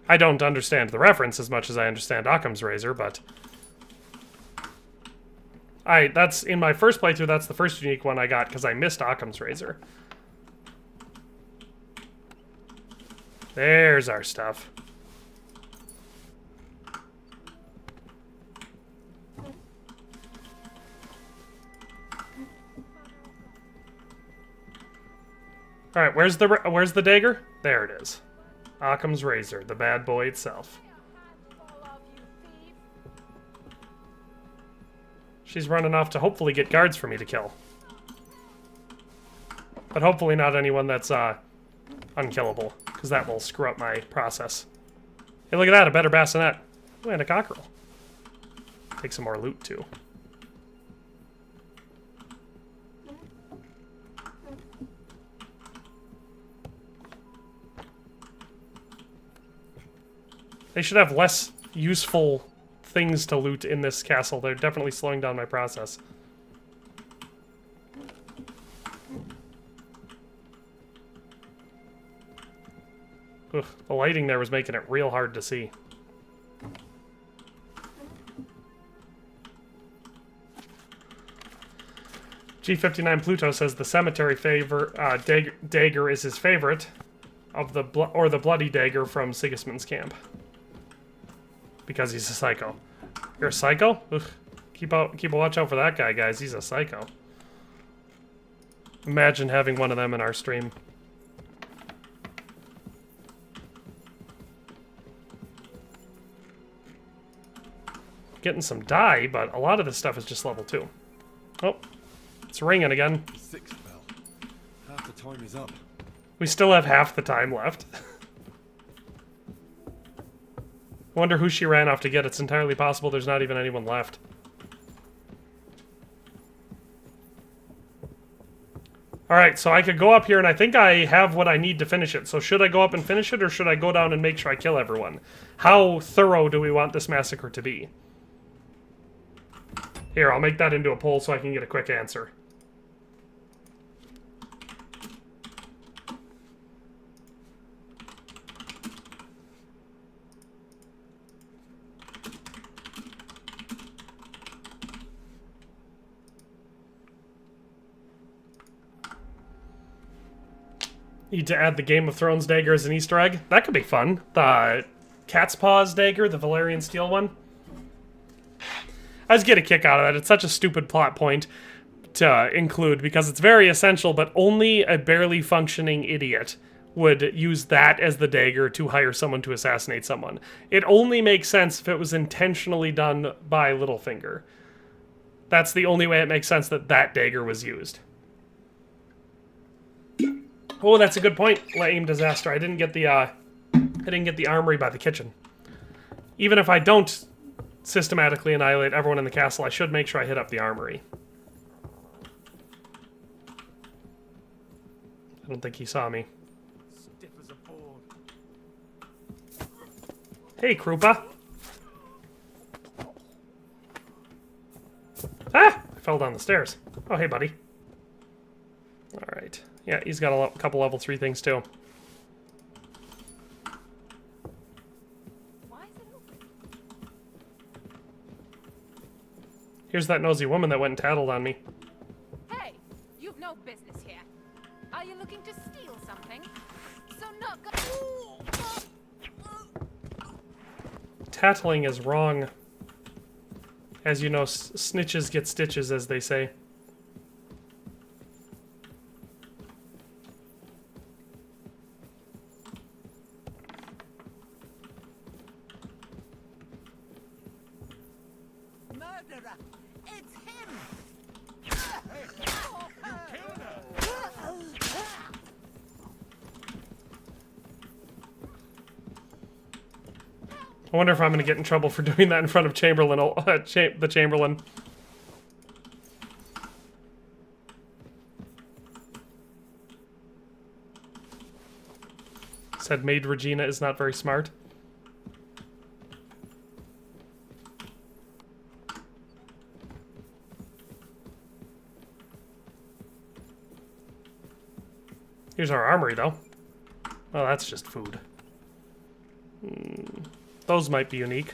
I don't understand the reference as much as I understand Occam's razor, but... that's in my first playthrough, that's the first unique one I got because I missed Occam's razor. There's our stuff. All right, where's the dagger? There it is. Occam's razor, the bad boy itself. She's running off to hopefully get guards for me to kill. But hopefully not anyone that's unkillable, because that will screw up my process. Hey, look at that, a better bassinet. Ooh, and a cockerel. Take some more loot, too. They should have less useful things to loot in this castle. They're definitely slowing down my process. Ugh, the lighting there was making it real hard to see. G59 Pluto says the cemetery dagger is his favorite of the the bloody dagger from Sigismund's camp. Because he's a psycho. You're a psycho? Ugh. Keep a watch out for that guy, guys. He's a psycho. Imagine having one of them in our stream. Getting some dye, but a lot of this stuff is just level 2. Oh, it's ringing again. 6 bell. Half the time is up. We still have half the time left. Wonder who she ran off to get. It's entirely possible there's not even anyone left. Alright, so I could go up here and I think I have what I need to finish it. So should I go up and finish it or should I go down and make sure I kill everyone? How thorough do we want this massacre to be? Here, I'll make that into a poll so I can get a quick answer. Need to add the Game of Thrones dagger as an Easter egg. That could be fun. The Cat's Paws dagger, the Valyrian steel one. I just get a kick out of that. It's such a stupid plot point to include because it's very essential, but only a barely functioning idiot would use that as the dagger to hire someone to assassinate someone. It only makes sense if it was intentionally done by Littlefinger. That's the only way it makes sense that that dagger was used. Oh, that's a good point. Lame disaster. I didn't get the armory by the kitchen. Even if I don't systematically annihilate everyone in the castle, I should make sure I hit up the armory. I don't think he saw me. Stiff as a board. Hey, Krupa. Ah! I fell down the stairs. Oh, hey, buddy. Alright. Yeah, he's got a couple level 3 things, too. Here's that nosy woman that went and tattled on me. Hey, you've no business here. Are you looking to steal something? So not go. Tattling is wrong. As you know, snitches get stitches, as they say. Murderer! It's him! I wonder if I'm going to get in trouble for doing that in front of Chamberlain, the Chamberlain. Said Maid Regina is not very smart. Here's our armory, though. Oh, that's just food. Those might be unique.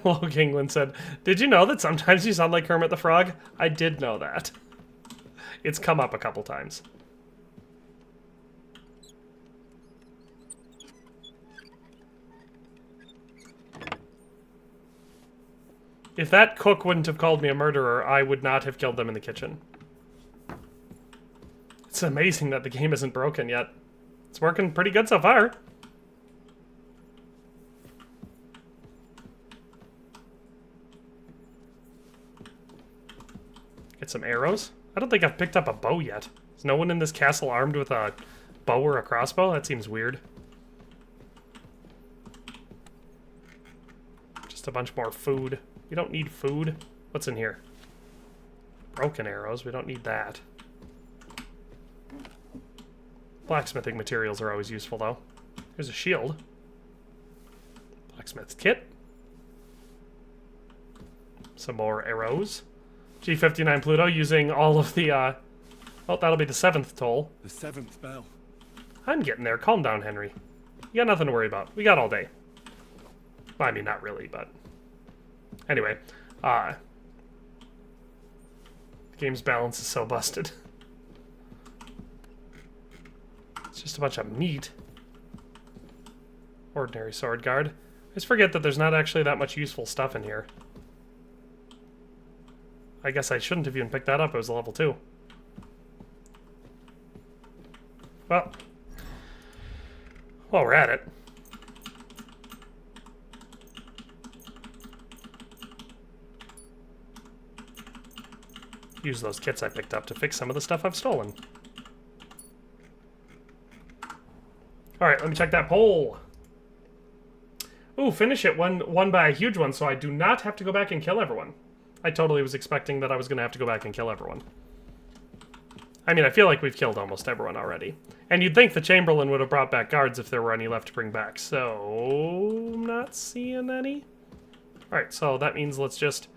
Low England said, "Did you know that sometimes you sound like Kermit the Frog?" I did know that. It's come up a couple times. If that cook wouldn't have called me a murderer, I would not have killed them in the kitchen. It's amazing that the game isn't broken yet. It's working pretty good so far. Get some arrows. I don't think I've picked up a bow yet. Is no one in this castle armed with a bow or a crossbow? That seems weird. Just a bunch more food. We don't need food. What's in here? Broken arrows. We don't need that. Blacksmithing materials are always useful, though. Here's a shield. Blacksmith's kit. Some more arrows. G59 Pluto using all of the, oh, that'll be the 7th toll. The 7th bell. I'm getting there. Calm down, Henry. You got nothing to worry about. We got all day. Well, I mean, not really, but... Anyway, the game's balance is so busted. It's just a bunch of meat. Ordinary sword guard. I just forget that there's not actually that much useful stuff in here. I guess I shouldn't have even picked that up. It was a level 2. Well, while we're at it. Use those kits I picked up to fix some of the stuff I've stolen. Alright, let me check that poll. Ooh, finish it. Won by a huge one, so I do not have to go back and kill everyone. I totally was expecting that I was going to have to go back and kill everyone. I mean, I feel like we've killed almost everyone already. And you'd think the Chamberlain would have brought back guards if there were any left to bring back, so... I'm not seeing any. Alright, so that means let's just...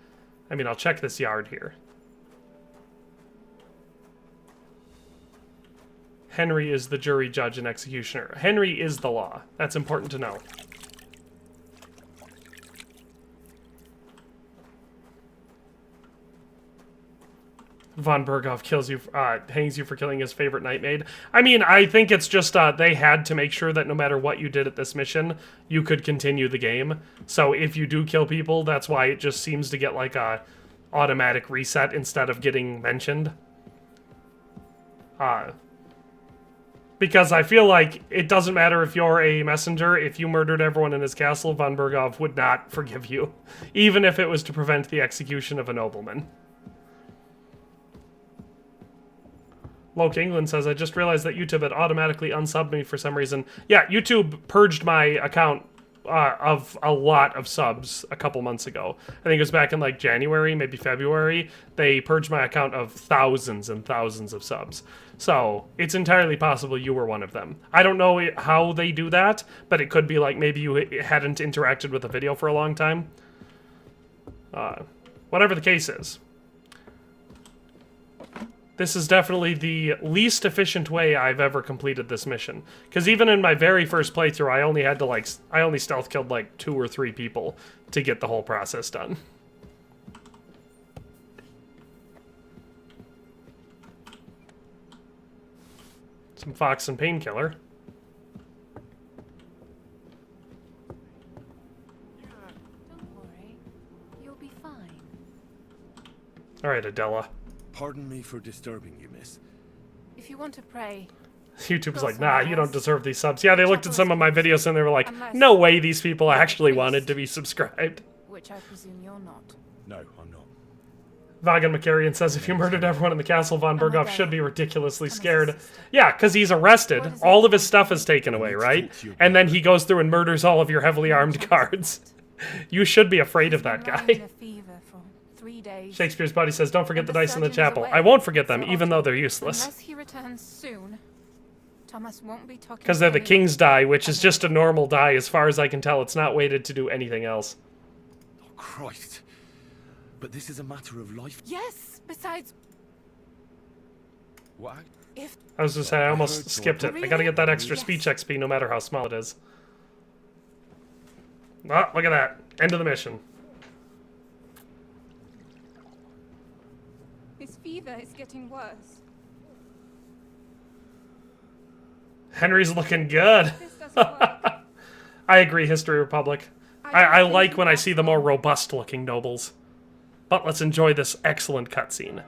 I mean, I'll check this yard here. Henry is the jury, judge, and executioner. Henry is the law. That's important to know. Von Berghoff kills you, hangs you for killing his favorite Nightmaid. I mean, I think it's just they had to make sure that no matter what you did at this mission, you could continue the game. So if you do kill people, that's why it just seems to get like a automatic reset instead of getting mentioned. Because I feel like it doesn't matter if you're a messenger, if you murdered everyone in his castle, Von Berghoff would not forgive you, even if it was to prevent the execution of a nobleman. Loke England says, I just realized that YouTube had automatically unsubbed me for some reason. Yeah, YouTube purged my account of a lot of subs a couple months ago. I think it was back in like January, maybe February. They purged my account of thousands and thousands of subs. So it's entirely possible you were one of them. I don't know how they do that, but it could be like maybe you hadn't interacted with a video for a long time. Whatever the case is. This is definitely the least efficient way I've ever completed this mission. Because even in my very first playthrough, I only stealth killed like 2 or 3 people to get the whole process done. Some Fox and Painkiller. Don't worry. You'll be fine. Alright, Adela. Pardon me for disturbing you, miss. If you want to pray... YouTube's like, nah, you don't deserve these subs. Yeah, they looked at some of my videos and they were like, no way these people actually wanted to be subscribed. Which I presume you're not. No, I'm not. Vagan Macarian says, if you murdered everyone in the castle, Von Berghoff should be ridiculously scared. Yeah, because he's arrested. All of his stuff is taken away, right? And then he goes through and murders all of your heavily armed guards. You should be afraid of that guy. 3 days. Shakespeare's Buddy says, don't forget the dice in the chapel. I won't forget them, even though they're useless. Unless he returns soon, Thomas won't be talking. Because they're the king's die, which is just a normal die as far as I can tell. It's not weighted to do anything else. Oh, Christ. But this is a matter of life. Yes, besides... What? If... I was just saying, I almost skipped it. I gotta get that extra speech XP no matter how small it is. Oh, look at that. End of the mission. His fever is getting worse. Henry's looking good. I agree, History Republic. I like when I see the more robust looking nobles. But let's enjoy this excellent cutscene.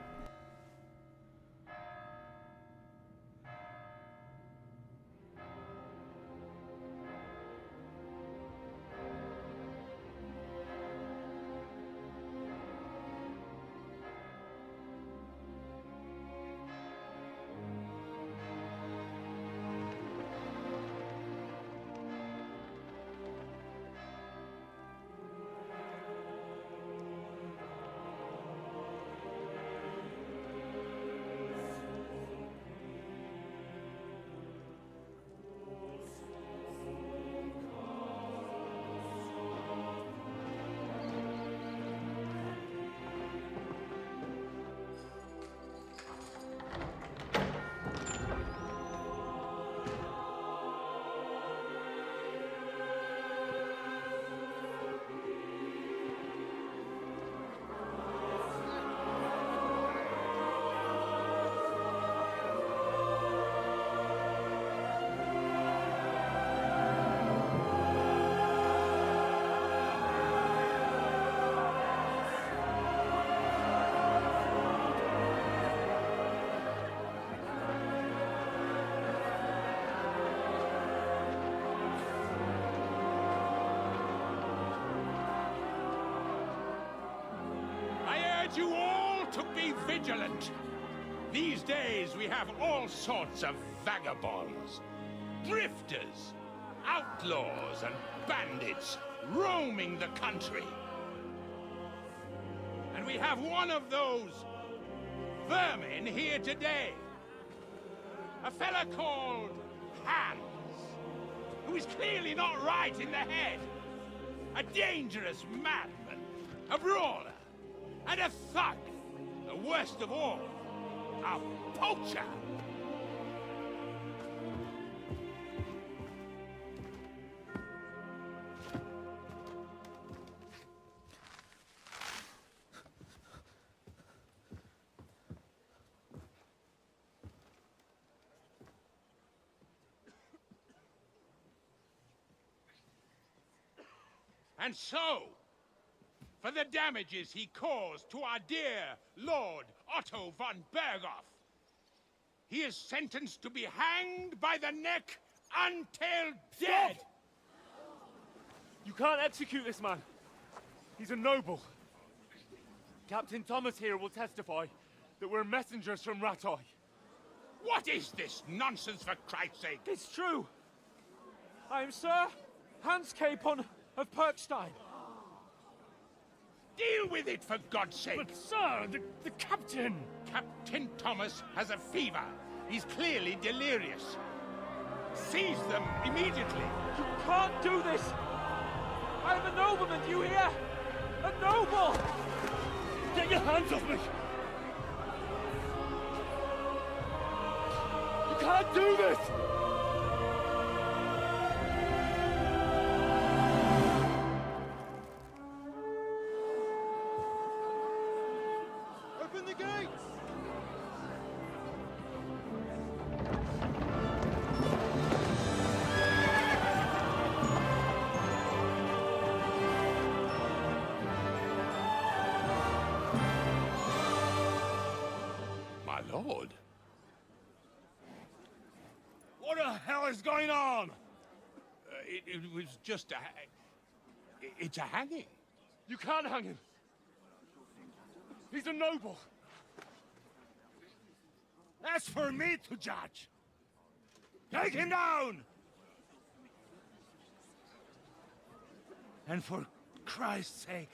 You all to be vigilant. These days we have all sorts of vagabonds, drifters, outlaws and bandits roaming the country. And we have one of those vermin here today. A fella called Hans, who is clearly not right in the head. A dangerous madman, a brawler, and a thug, the worst of all, a poacher. And so, for the damages he caused to our dear Lord Otto von Berghoff, he is sentenced to be hanged by the neck until dead! You can't execute this man. He's a noble. Captain Thomas here will testify that we're messengers from Ratoi. What is this nonsense, for Christ's sake? It's true. I am Sir Hans Capon of Perkstein. Deal with it, for God's sake! But sir, the captain! Captain Thomas has a fever. He's clearly delirious. Seize them immediately. You can't do this! I'm a nobleman, do you hear? A noble! Get your hands off me! You can't do this! Open the gates! My lord. What the hell is going on? It was just a... It's a hanging. You can't hang him. He's a noble. That's for me to judge. Take him down! And for Christ's sake,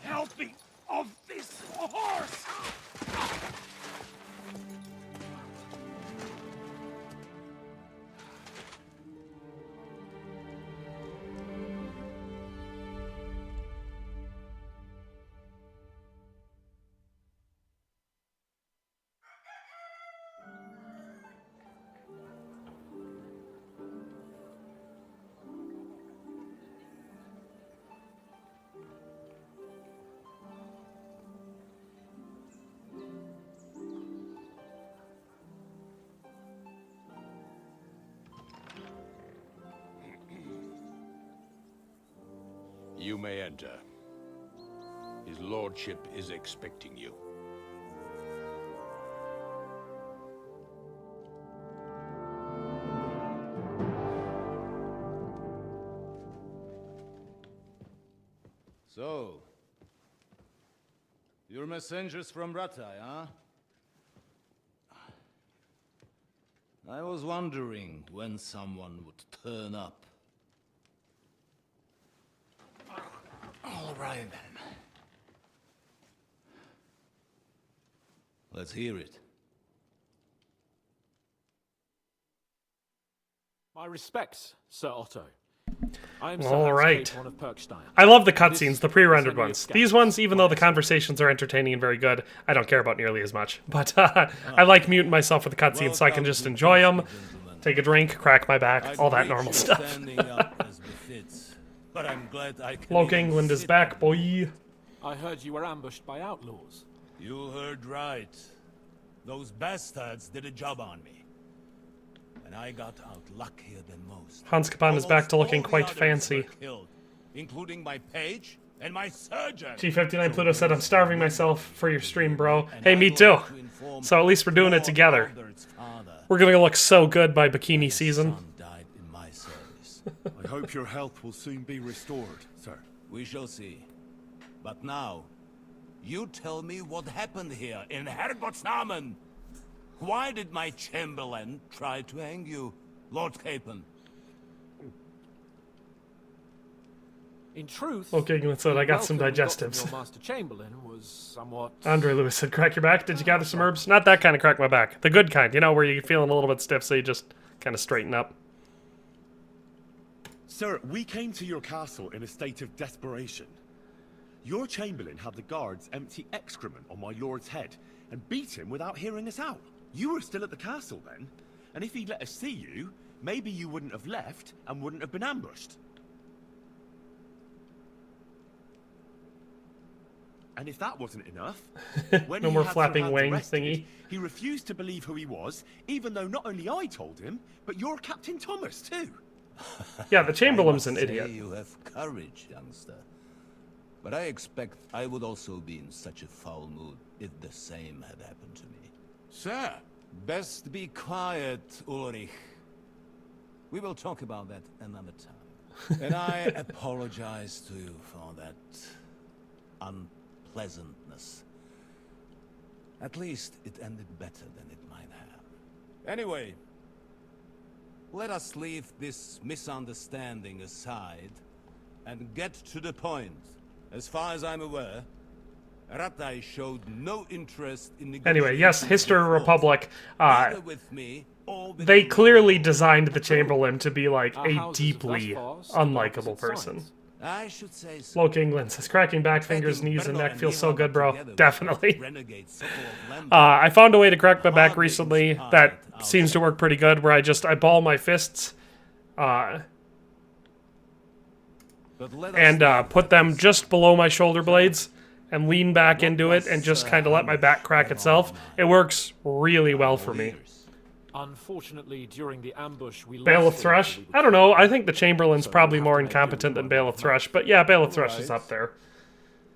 help me off this horse! You may enter. His lordship is expecting you. So, you're messengers from Ratai, huh? I was wondering when someone would turn up. All right, then. Let's hear it. My respects, Sir Otto. I am All right. One of Perkstein. I love the cutscenes, the pre-rendered ones. These ones, even though the conversations are entertaining and very good, I don't care about nearly as much. But I like muting myself for the cutscenes so I can just enjoy them, take a drink, crack my back, all that normal stuff. But I'm glad I can Loke England is back, boy. I heard you were ambushed by outlaws. You heard right. Those bastards did a job on me. And I got out luckier than most. Hans Capon is back to looking quite fancy. Killed, including my page and my surgeon. G59 Pluto said, I'm starving myself for your stream, bro. Hey, me too. So at least we're doing it together. We're gonna look so good by bikini season. I hope your health will soon be restored, sir. We shall see. But now, you tell me what happened here in Herrgottsnamen. Why did my chamberlain try to hang you, Lord Capon? In truth, Okay, England said, I got some digestives. Your Master Chamberlain was somewhat... Andre Lewis said, crack your back? Did you gather some herbs? Not that kind of crack my back. The good kind, you know, where you're feeling a little bit stiff, so you just kind of straighten up. Sir, we came to your castle in a state of desperation. Your chamberlain had the guards empty excrement on my lord's head and beat him without hearing us out. You were still at the castle then, and if he'd let us see you, maybe you wouldn't have left and wouldn't have been ambushed. And if that wasn't enough, when no he more had flapping Sir Hans wing arrested, thingy. He refused to believe who he was, even though not only I told him, but your Captain Thomas too. Yeah, the Chamberlain's an idiot. You have courage, youngster. But I expect I would also be in such a foul mood if the same had happened to me. Sir! Best be quiet, Ulrich. We will talk about that another time. And I apologize to you for that unpleasantness. At least it ended better than it might have. Anyway, let us leave this misunderstanding aside and get to the point. As far as I'm aware, Radzig showed no interest in Anyway, yes, History Republic. with me They clearly designed the Chamberlain to be like a deeply unlikable person. I should say so. Loke England says, cracking back fingers, knees, and neck feels so good, bro. Definitely. I found a way to crack my back recently that seems to work pretty good, where I ball my fists and put them just below my shoulder blades and lean back into it and just kind of let my back crack itself. It works really well for me. Unfortunately, during the ambush, we Bale of Thrush? I don't know. I think the Chamberlain's probably more incompetent than Bale of Thrush, but yeah, Bale of Thrush is up there.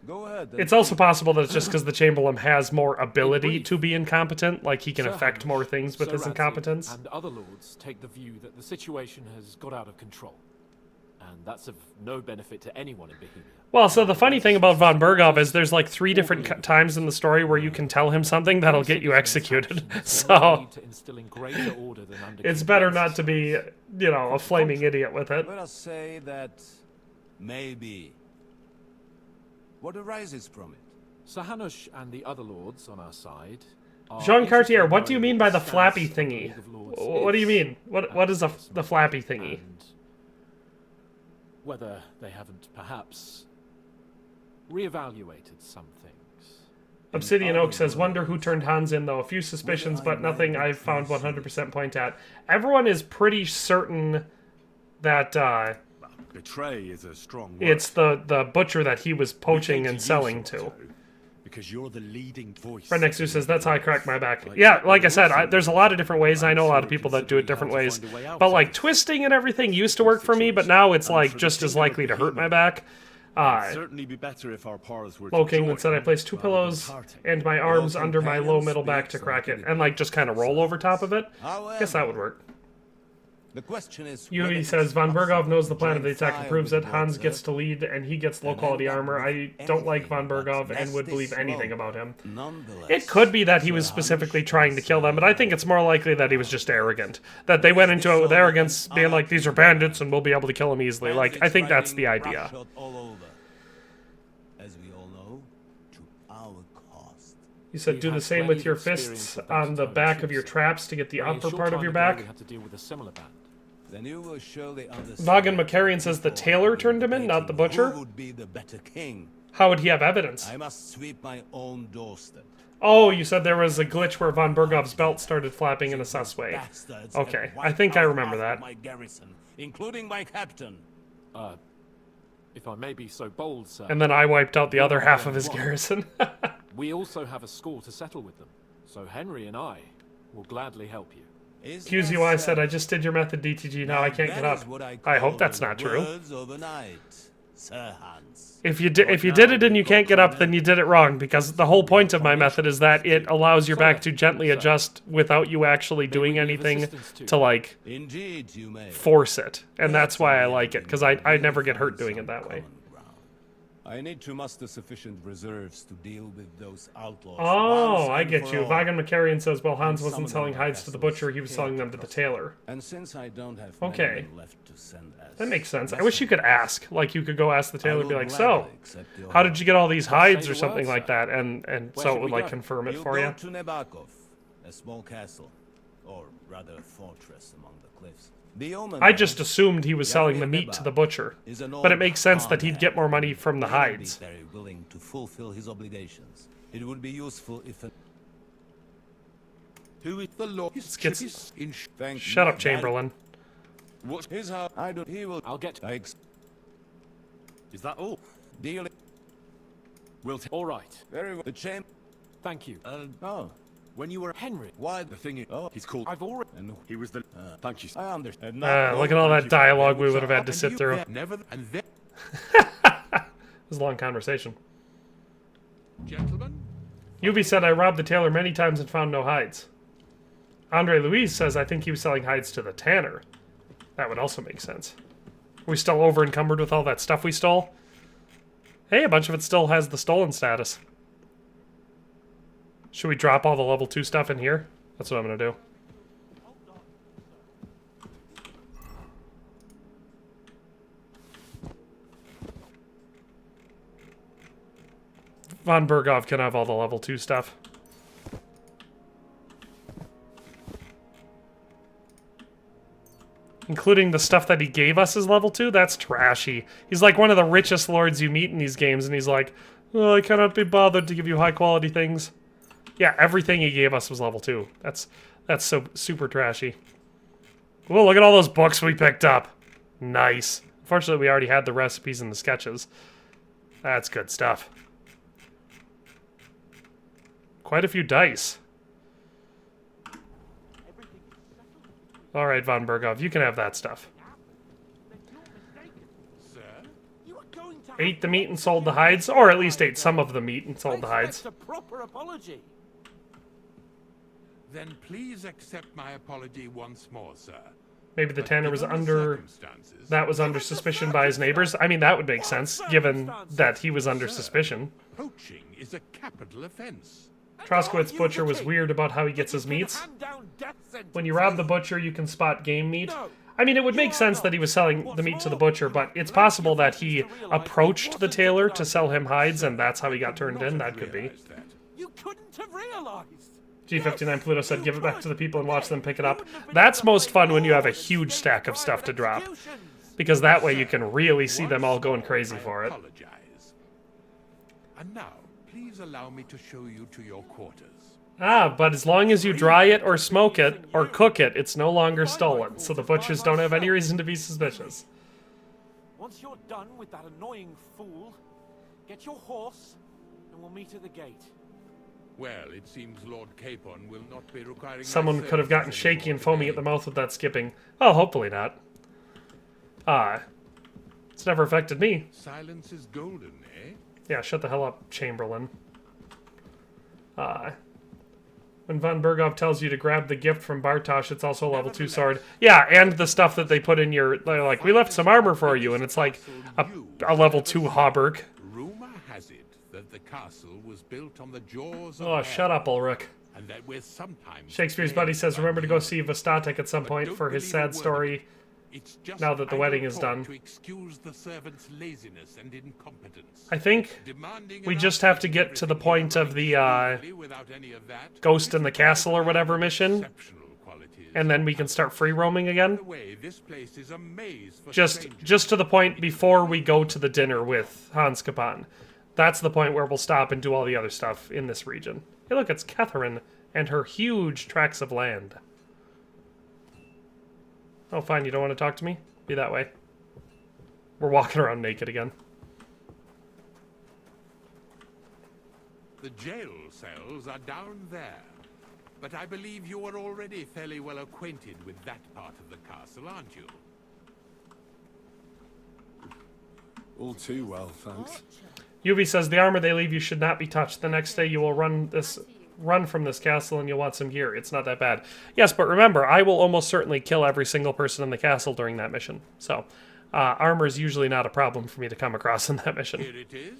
Go ahead. It's also possible that it's just because the Chamberlain has more ability to be incompetent, like he can affect more things with his incompetence. And other lords take the view that the situation has got out of control, and that's of no benefit to anyone in Bohemia. Well, so the funny thing about von Berghoff is there's like 3 different times in the story where you can tell him something that'll get you executed. So it's better not to be, you know, a flaming idiot with it. Let us say that maybe. What arises from it? Sir Hanush and the other lords on our side. Jean Cartier, what do you mean by the flappy thingy? What do you mean? What is the flappy thingy? Whether they haven't perhaps reevaluated some things. Obsidian Oak says, wonder who turned Hans in, though. A few suspicions, but nothing I've found 100% point at. Everyone is pretty certain that betray is a strong word. It's the butcher that he was poaching and selling to. Because you're the leading voice. Right next to says, that's how I crack my back. Yeah, like I said, there's a lot of different ways. I know a lot of people that do it different ways. But like twisting and everything used to work for me, but now it's like just as likely to hurt my back. It'd certainly be better if our paths were Low King said I placed 2 pillows and my arms under my low middle back to crack it, and like just kind of roll over top of it. Guess that would work. The question is, Yui says, Von Berghoff knows the plan of the attack and proves it. Hans gets to lead, and he gets low-quality armor. I don't like Von Berghoff and would believe anything about him. It could be that he was specifically trying to kill them, but I think it's more likely that he was just arrogant. That they went into it with arrogance, being like, these are bandits, and we'll be able to kill them easily. Like, I think that's the idea. As we all know, to our cost. You said do the same with your fists on the back of your traps to get the upper part of your back. We had to deal with a similar band. Then you will surely understand. Vaughan Macarian says the tailor turned him in, not the butcher. Who would be the better king? How would he have evidence? I must sweep my own doorstep. Oh, you said there was a glitch where Von Berghoff's belt started flapping in a sus way. Okay, I think I remember that. My garrison, including my captain. If I may be so bold, sir. And then I wiped out the other half of his garrison. We also have a score to settle with them, so Henry and I will gladly help you. QZY said, I just did your method, DTG, now I can't get up. I hope that's not true. If you did it and you can't get up, then you did it wrong, because the whole point of my method is that it allows your back to gently adjust without you actually doing anything to, like, force it. And that's why I like it, because I never get hurt doing it that way. I need to muster sufficient reserves to deal with those outlaws. Oh, I get you. Vaughan Macarian says, well, Hans wasn't selling hides to the butcher, he was selling them to the tailor. And since I don't have okay. left to send as that makes sense. I wish you could ask. Like, you could go ask the tailor and be like, so, how did you get all these hides or something like that? And so it would, like, confirm it for you. Go to Nebakov, a small castle, or rather a fortress among the cliffs. I just assumed he was selling the meat to the butcher, but it makes sense that he'd get more money from the hides. Very willing to fulfill his obligations. It would be useful if who is the Lord? Shut up, Chamberlain. What's his how I do he will I'll get is that all? Deal We'll all right. Very well. The champ. Thank you. Oh. When you were Henry. Why the thing is, he's called. I've already. And he was the. Thank you. I understand. Look at all that dialogue we would have had to sit through. Never. And then. It was a long conversation. Gentlemen. Yubi said, I robbed the tailor many times and found no hides. Andre Louise says, I think he was selling hides to the tanner. That would also make sense. Are we still over encumbered with all that stuff we stole? Hey, a bunch of it still has the stolen status. Should we drop all the level 2 stuff in here? That's what I'm going to do. Von Berghoff can have all the level 2 stuff. Including the stuff that he gave us as level 2? That's trashy. He's like one of the richest lords you meet in these games, and he's like, oh, I cannot be bothered to give you high quality things. Yeah, everything he gave us was level 2. That's so super trashy. Whoa, look at all those books we picked up. Nice. Unfortunately, we already had the recipes and the sketches. That's good stuff. Quite a few dice. Alright, Von Berghoff, you can have that stuff. Ate the meat and sold the hides, or at least ate some of the meat and sold the hides. A proper apology. Then please accept my apology once more, sir. Maybe the tanner was under... That was under suspicion by his neighbors? I mean, that would make sense, given that he was under suspicion. Poaching is a capital offense. Troskowitz Butcher was weird about how he gets his meats. When you rob the butcher, you can spot game meat. I mean, it would make sense that he was selling the meat to the butcher, but it's possible that he approached the tailor to sell him hides, and that's how he got turned in. That could be. You couldn't have realized. G59 Pluto said, give it back to the people and watch them pick it up. That's most fun when you have a huge stack of stuff to drop, because that way you can really see them all going crazy for it. And now, please allow me to show you to your quarters. Ah, but as long as you dry it or smoke it or cook it, it's no longer stolen, so the butchers don't have any reason to be suspicious. Once you're done with that annoying fool, get your horse and we'll meet at the gate. Well, it seems Lord Capon will not be requiring. Someone could have gotten shaky and foamy at the mouth with that skipping. Well, hopefully not. It's never affected me. Silence is golden, eh? Yeah, shut the hell up, Chamberlain. When Von Berghoff tells you to grab the gift from Bartosz, it's also a level 2 sword. Yeah, and the stuff that they put in your... They're like, we left some armor for you, and it's like a level 2 hauberk. Rumor has it that the castle was built on the jaws of Oh, shut up, Ulrich. And that we're sometimes Shakespeare's buddy says, remember to go see Vastatic at some point for his sad story now that the wedding is done. To excuse the servant's laziness and incompetence. I think we just have to get to the point of the Ghost in the Castle or whatever mission, and then we can start free roaming again. Just to the point before we go to the dinner with Hans Kapan. That's the point where we'll stop and do all the other stuff in this region. Hey look, it's Catherine and her huge tracts of land. Oh, fine, you don't want to talk to me? Be that way. We're walking around naked again. The jail cells are down there. But I believe you are already fairly well acquainted with that part of the castle, aren't you? All too well, thanks. Yuvi says the armor they leave you should not be touched. The next day you will run from this castle and you'll want some gear. It's not that bad. Yes, but remember, I will almost certainly kill every single person in the castle during that mission. So, armor is usually not a problem for me to come across in that mission. Here it is.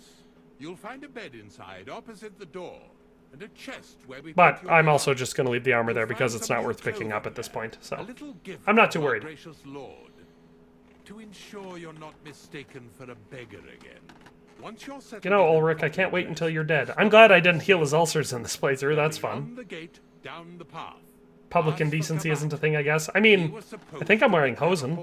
You'll find a bed inside, opposite the door, and a chest where we But I'm also just going to leave the armor there because it's not worth picking up at this point. So, I'm not too worried. Gracious Lord, to ensure you're not mistaken for a beggar again. Once you're settled, you know, Ulrich, I can't wait until you're dead. I'm glad I didn't heal his ulcers in this playthrough. That's fun. the gate, down the path. Public indecency isn't a thing, I guess. I mean, I think I'm wearing hosen.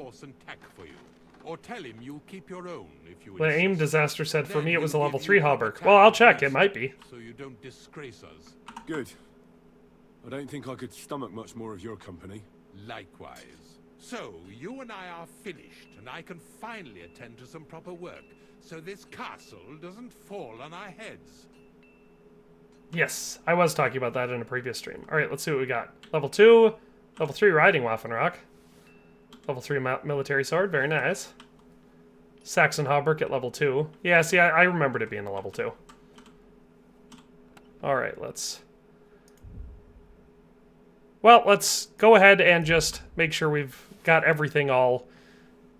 Or tell him you'll keep your own if you The aim disaster said for me it was a level 3 hauberk. Well, I'll check. It might be. So you don't disgrace us. Good. I don't think I could stomach much more of your company. Likewise. So, you and I are finished, and I can finally attend to some proper work, so this castle doesn't fall on our heads. Yes, I was talking about that in a previous stream. Alright, let's see what we got. Level 2, level 3 riding Waffenrock. Level 3 military sword, very nice. Saxon Hauberk at level 2. Yeah, see, I remembered it being a level 2. Alright, let's go ahead and just make sure we've got everything all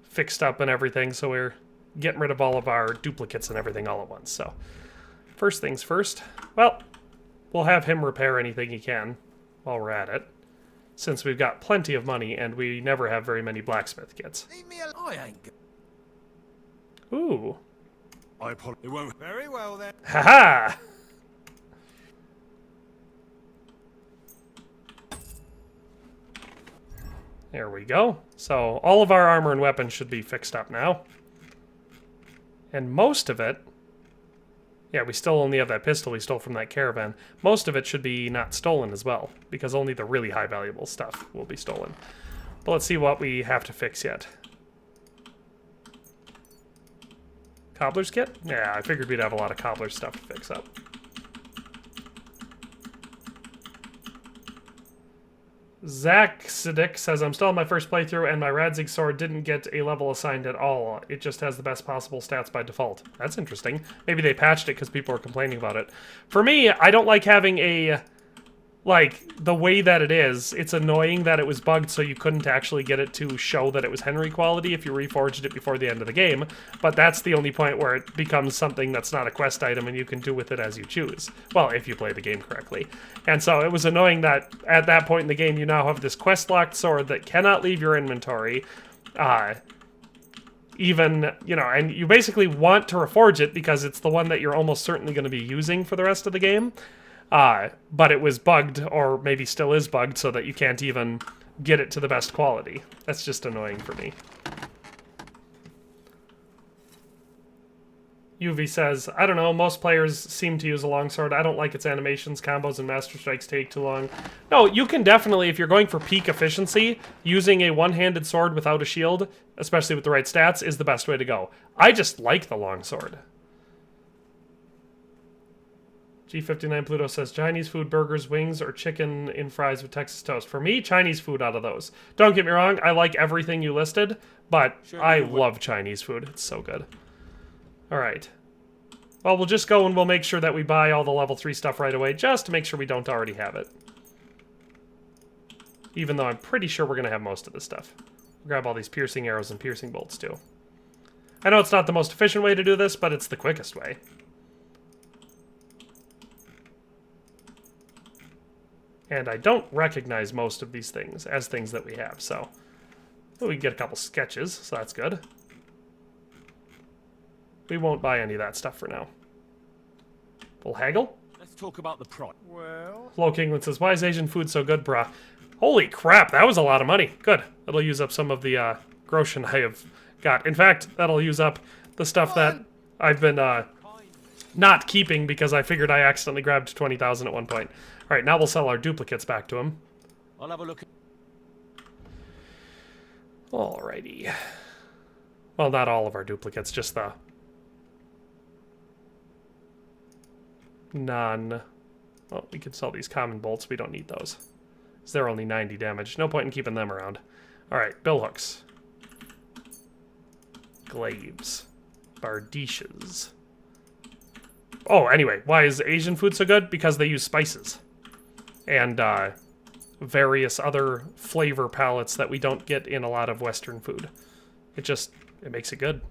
fixed up and everything, so we're getting rid of all of our duplicates and everything all at once. So, first things first. Well, we'll have him repair anything he can while we're at it, since we've got plenty of money and we never have very many blacksmith kits. Ooh. It won't. Very well then. Haha! There we go. So all of our armor and weapons should be fixed up now. And most of it... Yeah, we still only have that pistol we stole from that caravan. Most of it should be not stolen as well, because only the really high valuable stuff will be stolen. But let's see what we have to fix yet. Cobbler's kit? Yeah, I figured we'd have a lot of cobbler's stuff to fix up. KCD2 says, I'm still on my first playthrough and my Radzig sword didn't get a level assigned at all. It just has the best possible stats by default. That's interesting. Maybe they patched it because people were complaining about it. For me, I don't like having a... Like, the way that it is, it's annoying that it was bugged so you couldn't actually get it to show that it was Henry quality if you reforged it before the end of the game, but that's the only point where it becomes something that's not a quest item and you can do with it as you choose. Well, if you play the game correctly. And so it was annoying that at that point in the game you now have this quest-locked sword that cannot leave your inventory, even, you know, and you basically want to reforge it because it's the one that you're almost certainly going to be using for the rest of the game. But it was bugged, or maybe still is bugged, so that you can't even get it to the best quality. That's just annoying for me. UV says, I don't know, most players seem to use a longsword. I don't like its animations, combos, and master strikes take too long. No, you can definitely, if you're going for peak efficiency, using a one-handed sword without a shield, especially with the right stats, is the best way to go. I just like the longsword. G59 Pluto says, Chinese food, burgers, wings, or chicken in fries with Texas toast. For me, Chinese food out of those. Don't get me wrong, I like everything you listed, but sure, I love Chinese food. It's so good. Alright. Well, we'll just go and we'll make sure that we buy all the level 3 stuff right away, just to make sure we don't already have it. Even though I'm pretty sure we're going to have most of this stuff. We'll grab all these piercing arrows and piercing bolts, too. I know it's not the most efficient way to do this, but it's the quickest way. And I don't recognize most of these things as things that we have, so... we can get a couple sketches, so that's good. We won't buy any of that stuff for now. We'll haggle? Let's talk about the prod. Well... Flo Kingland says, why is Asian food so good, brah? Holy crap, that was a lot of money. Good. That'll use up some of the groschen I have got. In fact, that'll use up the stuff that I've been not keeping because I figured I accidentally grabbed 20,000 at one point. Alright, now we'll sell our duplicates back to him. I'll have a look. Alrighty. Well, not all of our duplicates, just the non... Well, we could sell these common bolts. We don't need those. Because they're only 90 damage. No point in keeping them around. Alright, billhooks. Glaives. Bardishes. Oh, anyway, why is Asian food so good? Because they use spices. And various other flavor palettes that we don't get in a lot of Western food. It makes it good.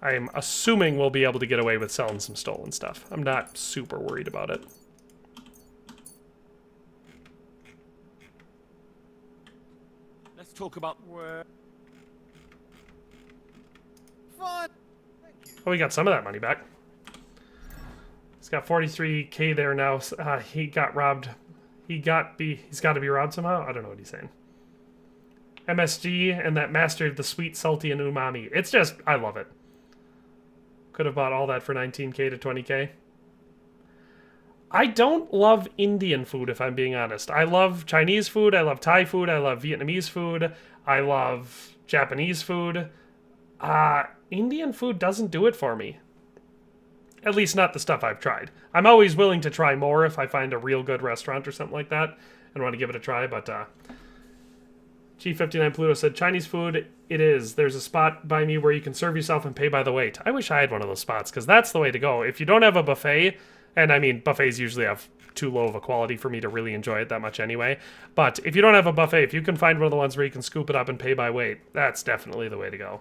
I'm assuming we'll be able to get away with selling some stolen stuff. I'm not super worried about it. Let's talk about where... Fun! Oh, we got some of that money back. He's got 43k there now. He got robbed. He's got to be robbed somehow? I don't know what he's saying. MSG and that mastery of the sweet, salty, and umami. It's just, I love it. Could have bought all that for 19k to 20k. I don't love Indian food, if I'm being honest. I love Chinese food, I love Thai food, I love Vietnamese food, I love Japanese food. Indian food doesn't do it for me. At least not the stuff I've tried. I'm always willing to try more if I find a real good restaurant or something like that and want to give it a try, but G59 Pluto said, Chinese food, it is. There's a spot by me where you can serve yourself and pay by the weight. I wish I had one of those spots, because that's the way to go. If you don't have a buffet, and I mean, buffets usually have too low of a quality for me to really enjoy it that much anyway, but if you don't have a buffet, if you can find one of the ones where you can scoop it up and pay by weight, that's definitely the way to go.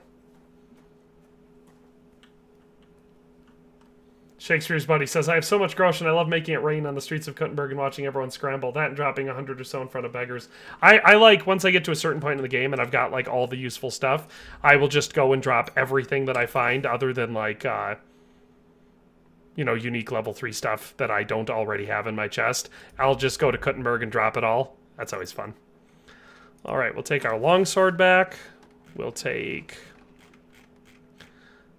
Shakespeare's Buddy says, I have so much grosh and I love making it rain on the streets of Kuttenberg and watching everyone scramble. That and dropping 100 or so in front of beggars. I like, once I get to a certain point in the game and I've got, like, all the useful stuff, I will just go and drop everything that I find other than, like, you know, unique level 3 stuff that I don't already have in my chest. I'll just go to Kuttenberg and drop it all. That's always fun. Alright, we'll take our longsword back. We'll take...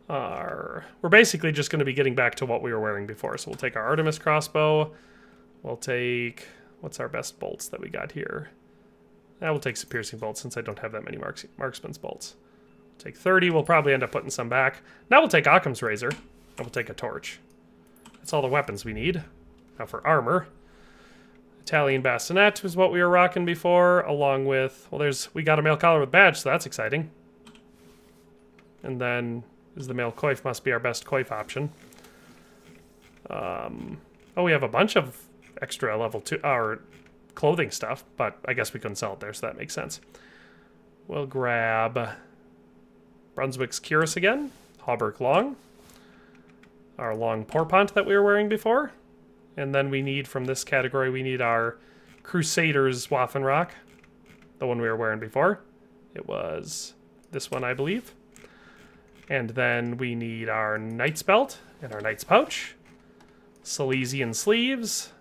we're basically just going to be getting back to what we were wearing before. So we'll take our Artemis crossbow. We'll take... What's our best bolts that we got here? We'll take some piercing bolts since I don't have that many marksman's bolts. We'll take 30. We'll probably end up putting some back. Now we'll take Occam's razor. And we'll take a torch. That's all the weapons we need. Now for armor. Italian bassinet was what we were rocking before, along with... Well, we got a mail collar with badge, so that's exciting. And then... is the male coif must be our best coif option. Oh, we have a bunch of extra level 2 our clothing stuff, but I guess we couldn't sell it there, so that makes sense. We'll grab Brunswick's cuirass again, hauberk long, our long porpont that we were wearing before, and then we need from this category we need our Crusaders Waffenrock, the one we were wearing before. It was this one, I believe. And then we need our knight's belt and our knight's pouch. Silesian sleeves.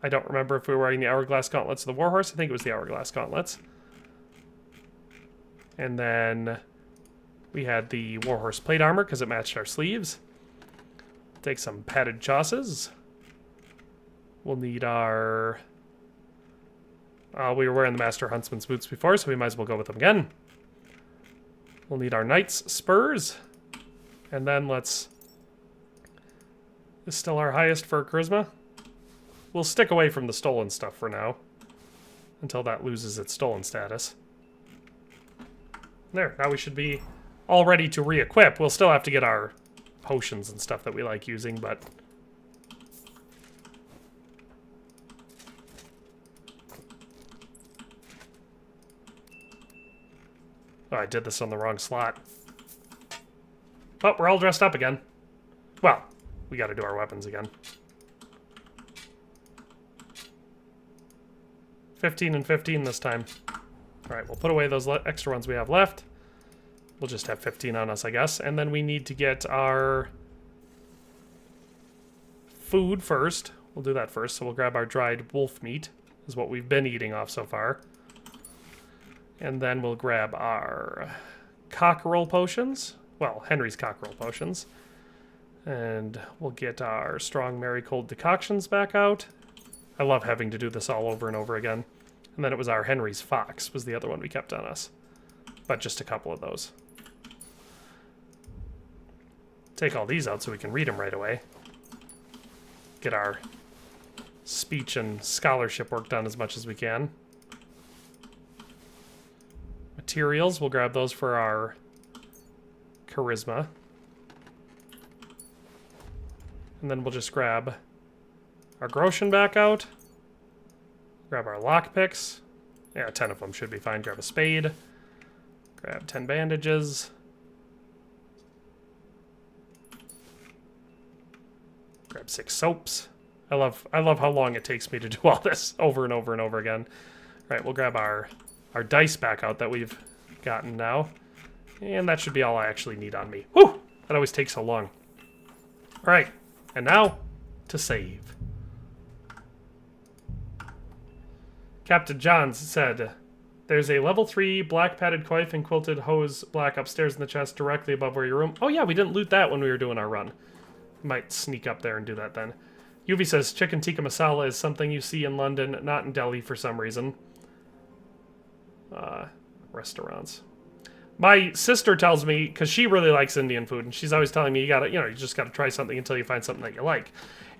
I don't remember if we were wearing the hourglass gauntlets or the warhorse. I think it was the hourglass gauntlets. And then we had the warhorse plate armor because it matched our sleeves. Take some padded chausses. We'll need our... we were wearing the Master Huntsman's boots before, so we might as well go with them again. We'll need our knight's spurs. And then let's... Is still our highest for charisma? We'll stick away from the stolen stuff for now. Until that loses its stolen status. There, now we should be all ready to re-equip. We'll still have to get our potions and stuff that we like using, but... Oh, I did this on the wrong slot. Oh, we're all dressed up again. Well, we gotta do our weapons again. 15 and 15 this time. Alright, we'll put away those extra ones we have left. We'll just have 15 on us, I guess. And then we need to get our food first. We'll do that first. So we'll grab our dried wolf meat, is what we've been eating off so far. And then we'll grab our cockerel potions. Well, Henry's cockerel potions. And we'll get our strong Marigold decoctions back out. I love having to do this all over and over again. And then it was our Henry's fox was the other one we kept on us. But just a couple of those. Take all these out so we can read them right away. Get our speech and scholarship work done as much as we can. Materials, we'll grab those for our charisma. And then we'll just grab our Groshen back out. Grab our lockpicks. Yeah, 10 of them should be fine. Grab a spade. Grab 10 bandages. Grab 6 soaps. I love how long it takes me to do all this over and over and over again. All right, we'll grab our dice back out that we've gotten now. And that should be all I actually need on me. Whew! That always takes so long. All right, and now to save. Captain Johns said, there's a level 3 black padded coif and quilted hose black upstairs in the chest directly above where your room. Oh yeah, we didn't loot that when we were doing our run. Might sneak up there and do that then. Yuvi says, chicken tikka masala is something you see in London, not in Delhi for some reason. Restaurants. My sister tells me, because she really likes Indian food, and she's always telling me you just gotta try something until you find something that you like.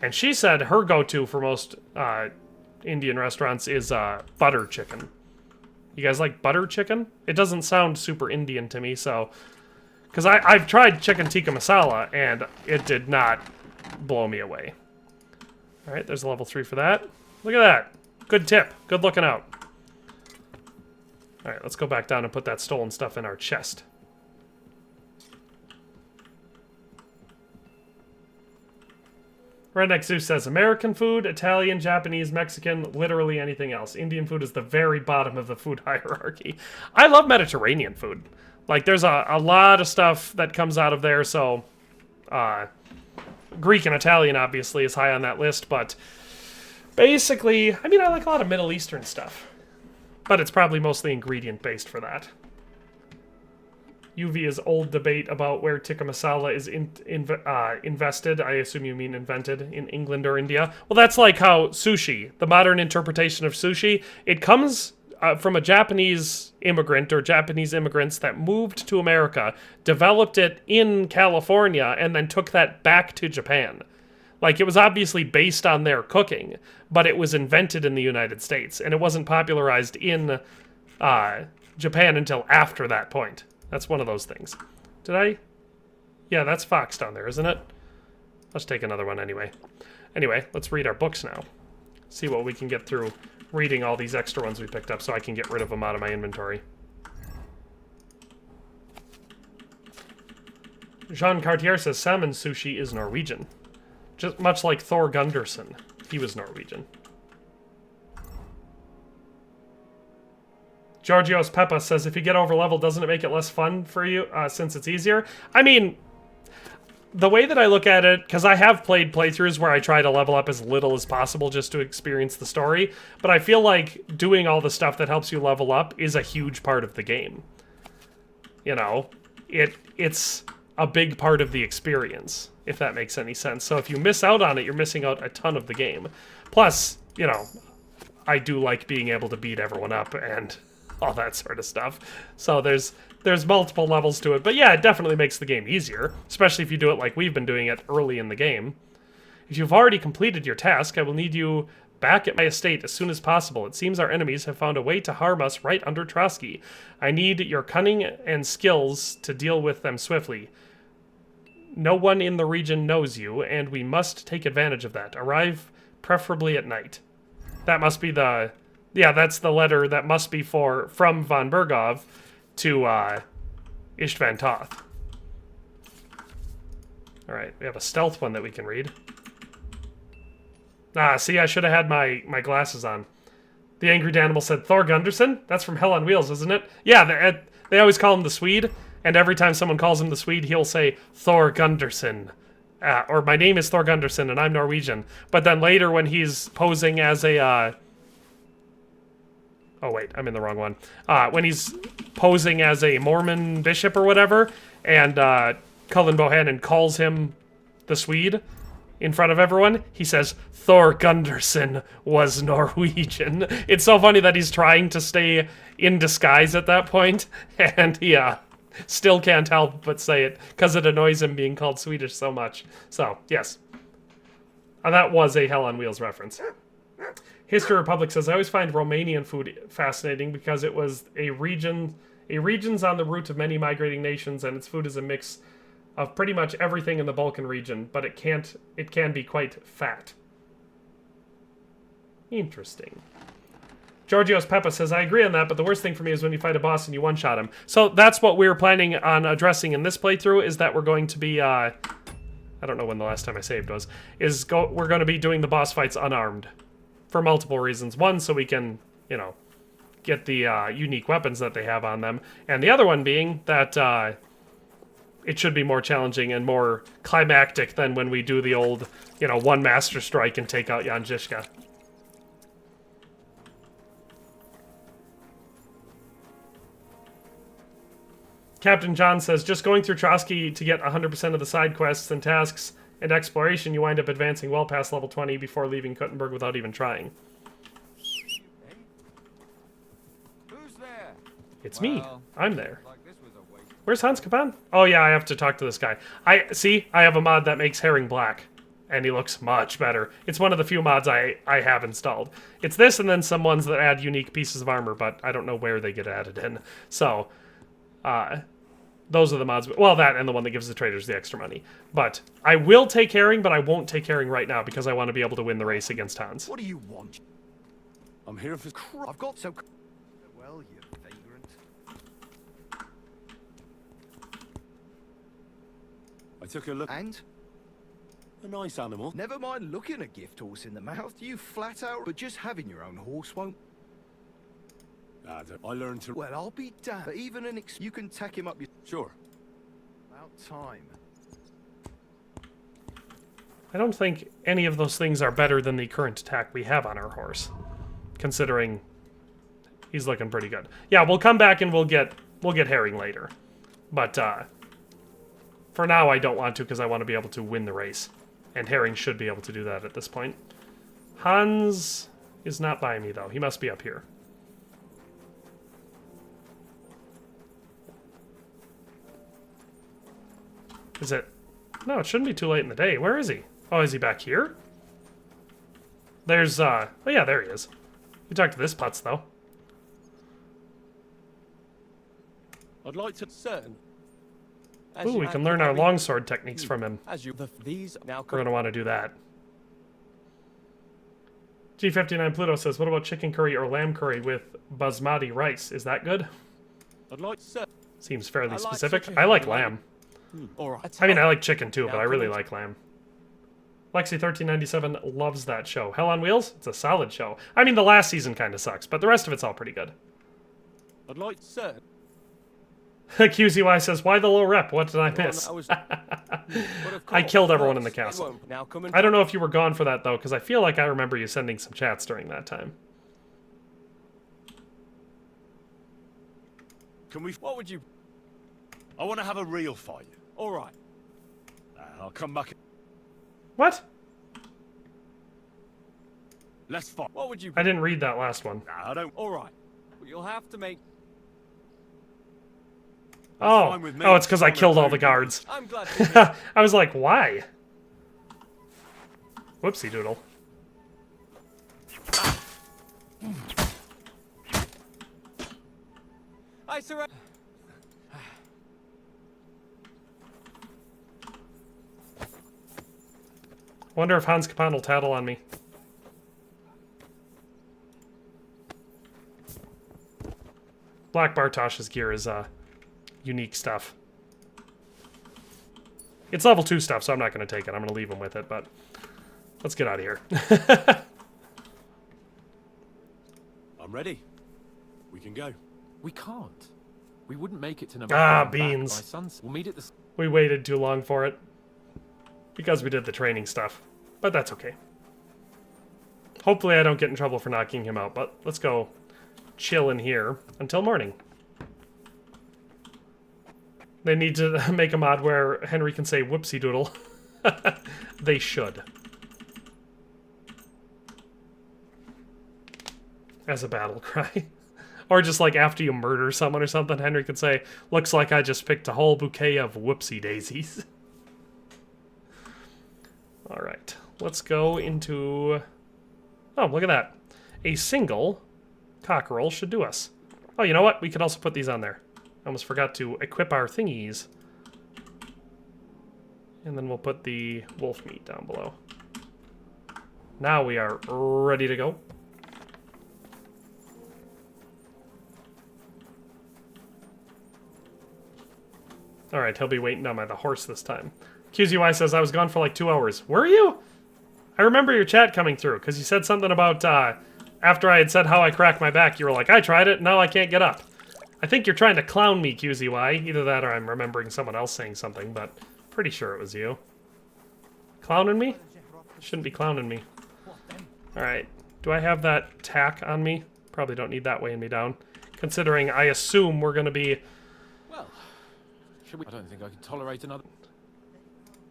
And she said her go-to for most Indian restaurants is butter chicken. You guys like butter chicken? It doesn't sound super Indian to me, so... Because I've tried chicken tikka masala, and it did not blow me away. Alright, there's a level 3 for that. Look at that. Good tip. Good looking out. Alright, let's go back down and put that stolen stuff in our chest. Redneck Zeus says, American food, Italian, Japanese, Mexican, literally anything else. Indian food is the very bottom of the food hierarchy. I love Mediterranean food. Like, there's a lot of stuff that comes out of there, so... Greek and Italian, obviously, is high on that list, but... Basically, I mean, I like a lot of Middle Eastern stuff. But it's probably mostly ingredient-based for that. UV's old debate about where tikka masala is invested, I assume you mean invented, in England or India. Well, that's like how sushi, the modern interpretation of sushi, it comes from a Japanese immigrant or Japanese immigrants that moved to America, developed it in California, and then took that back to Japan. Like, it was obviously based on their cooking, but it was invented in the United States, and it wasn't popularized in Japan until after that point. That's one of those things. Did I? Yeah, that's Fox down there, isn't it? Let's take another one anyway. Anyway, let's read our books now. See what we can get through reading all these extra ones we picked up so I can get rid of them out of my inventory. Jean Cartier says salmon sushi is Norwegian. Just much like Thor Gunderson. He was Norwegian. Georgios Peppa says, if you get over level, doesn't it make it less fun for you since it's easier? I mean, the way that I look at it, because I have played playthroughs where I try to level up as little as possible just to experience the story, but I feel like doing all the stuff that helps you level up is a huge part of the game. You know, it's a big part of the experience, if that makes any sense. So if you miss out on it, you're missing out a ton of the game. Plus, you know, I do like being able to beat everyone up and all that sort of stuff. So there's multiple levels to it. But yeah, it definitely makes the game easier, especially if you do it like we've been doing it early in the game. If you've already completed your task, I will need you back at my estate as soon as possible. It seems our enemies have found a way to harm us right under Trosky. I need your cunning and skills to deal with them swiftly. No one in the region knows you, and we must take advantage of that. Arrive preferably at night. That must be the... Yeah, that's the letter that must be from von Bergov to Istvan Toth. Alright, we have a stealth one that we can read. Ah, see, I should have had my glasses on. The Angry Danimal said, Thor Gunderson? That's from Hell on Wheels, isn't it? Yeah, they always call him the Swede, and every time someone calls him the Swede, he'll say, Thor Gunderson. Or, my name is Thor Gunderson, and I'm Norwegian. But then later when he's posing as a... Oh, wait, I'm in the wrong one. When he's posing as a Mormon bishop or whatever, and Cullen Bohannon calls him the Swede in front of everyone, he says, Thor Gunderson was Norwegian. It's so funny that he's trying to stay in disguise at that point, and he still can't help but say it, because it annoys him being called Swedish so much. So, yes. That was a Hell on Wheels reference. History Republic says, I always find Romanian food fascinating because it was a region's on the route of many migrating nations, and its food is a mix of pretty much everything in the Balkan region, but it can be quite fat. Interesting. Georgios Peppa says, I agree on that, but the worst thing for me is when you fight a boss and you one-shot him. So that's what we're planning on addressing in this playthrough, is that we're going to be, I don't know when the last time I saved was, we're going to be doing the boss fights unarmed. For multiple reasons. One, so we can, you know, get the unique weapons that they have on them. And the other one being that it should be more challenging and more climactic than when we do the old, you know, one Master Strike and take out Jan Žižka. Captain John says, just going through Trosky to get 100% of the side quests and tasks and exploration, you wind up advancing well past level 20 before leaving Kuttenberg without even trying. Who's there? It's me. I'm there. Where's Hans Kapan? Oh yeah, I have to talk to this guy. I have a mod that makes herring black, and he looks much better. It's one of the few mods I have installed. It's this and then some ones that add unique pieces of armor, but I don't know where they get added in. So, those are the mods. Well, that and the one that gives the traitors the extra money. But I will take herring, but I won't take herring right now because I want to be able to win the race against Hans. What do you want? I'm here for... I've got so... Well, you vagrant. I took a look... And? A nice animal. Never mind looking a gift horse in the mouth, you flat out... But just having your own horse won't... I learned to... Well, I'll be damned. But even an you can tack him up your... Sure. About time. I don't think any of those things are better than the current attack we have on our horse, considering he's looking pretty good. Yeah, we'll come back and we'll get herring later, but for now I don't want to because I want to be able to win the race, and herring should be able to do that at this point. Hans is not by me though. He must be up here. Is it? No, it shouldn't be too late in the day. Where is he? Oh, is he back here? There's, oh yeah, there he is. We talked to this putz, though. I'd like to... Certain. Ooh, we can learn our longsword techniques from him. These now... We're gonna want to do that. G59 Pluto says, what about chicken curry or lamb curry with basmati rice? Is that good? I'd like... Seems fairly specific. I like lamb. Alright. I mean, I like chicken too, but I really like lamb. Lexi1397 loves that show. Hell on Wheels? It's a solid show. I mean, the last season kind of sucks, but the rest of it's all pretty good. I'd like certain. QZY says, why the low rep? What did I miss? I killed everyone in the castle. I don't know if you were gone for that, though, because I feel like I remember you sending some chats during that time. Can we... What would you... I want to have a real fight. Alright. I'll come back... What? Let's fight. What would you... I didn't read that last one. Nah, I don't... Alright. But you'll have to make... Oh, oh, it's because I killed all the guards. I'm glad to hear. I was like, why? Whoopsie doodle. I surrender. Wonder if Hans Kapan will tattle on me. Black Bartosh's gear is, unique stuff. It's level 2 stuff, so I'm not going to take it. I'm going to leave him with it, but let's get out of here. I'm ready. We can go. We can't. We wouldn't make it to Nevada. Ah, beans. We'll meet at the... We waited too long for it. Because we did the training stuff. But that's okay. Hopefully I don't get in trouble for knocking him out, but let's go chill in here until morning. They need to make a mod where Henry can say whoopsie doodle. They should. As a battle cry. Or just like after you murder someone or something, Henry can say, looks like I just picked a whole bouquet of whoopsie daisies. Alright, let's go into... Oh, look at that. A single cockerel should do us. Oh, you know what? We could also put these on there. I almost forgot to equip our thingies. And then we'll put the wolf meat down below. Now we are ready to go. Alright, he'll be waiting down by the horse this time. QZY says, I was gone for like 2 hours. Were you? I remember your chat coming through, because you said something about, after I had said how I cracked my back, you were like, I tried it, now I can't get up. I think you're trying to clown me, QZY. Either that or I'm remembering someone else saying something, but pretty sure it was you. Clowning me? Shouldn't be clowning me. Alright, do I have that tack on me? Probably don't need that weighing me down. Considering I assume we're going to be... Well, should we... I don't think I can tolerate another...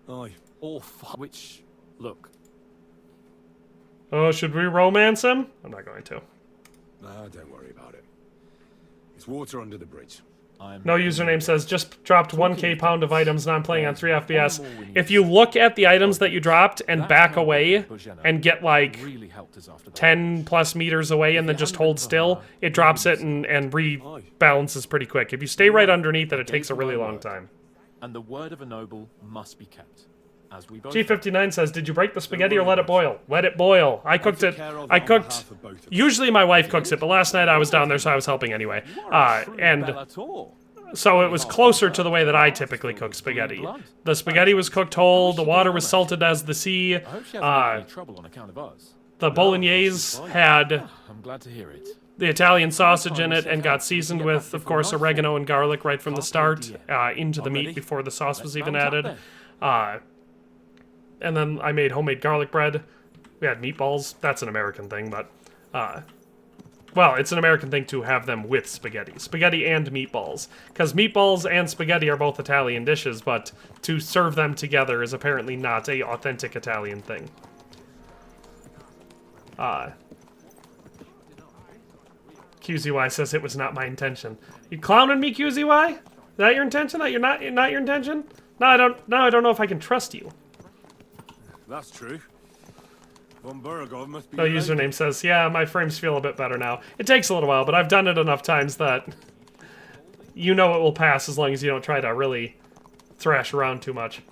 Aye. Or which... Look. Oh, should we romance him? I'm not going to. Nah, don't worry about it. It's water under the bridge. No username says, just dropped 1k pound of items and I'm playing on 3 FPS. If you look at the items that you dropped and back away and get like 10 plus meters away and then just hold still, it drops it and rebalances pretty quick. If you stay right underneath it, it takes a really long time. And the word of a noble must be kept. As we both G59 says, did you break the spaghetti or let it boil? Let it boil. I cooked it. Usually my wife cooks it, but last night I was down there, so I was helping anyway. And so it was closer to the way that I typically cook spaghetti. The spaghetti was cooked whole, the water was salted as the sea. The bolognese had I'm glad to hear it. the Italian sausage in it and got seasoned with, of course, oregano and garlic right from the start into the meat before the sauce was even added. And then I made homemade garlic bread. We had meatballs. That's an American thing, but... well, it's an American thing to have them with spaghetti. Spaghetti and meatballs. Because meatballs and spaghetti are both Italian dishes, but to serve them together is apparently not a authentic Italian thing. QZY says it was not my intention. You clowning me, QZY? Is that your intention? That you're not your intention? No, I don't know if I can trust you. That's true. Von Burgov must be. No username says, yeah, my frames feel a bit better now. It takes a little while, but I've done it enough times that you know it will pass as long as you don't try to really thrash around too much.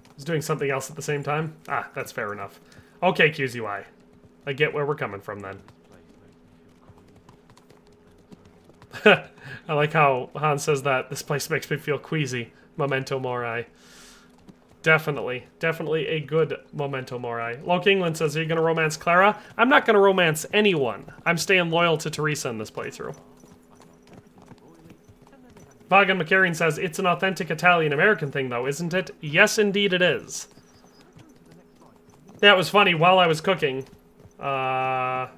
I was doing something else at the same time? Ah, that's fair enough. Okay, QZY. I get where we're coming from then. I like how Hans says that. This place makes me feel queasy. Memento mori. Definitely. Definitely a good memento mori. Loke England says, are you going to romance Clara? I'm not going to romance anyone. I'm staying loyal to Teresa in this playthrough. Vagan McCarrion says, it's an authentic Italian-American thing, though, isn't it? Yes, indeed it is. That was funny. While I was cooking, that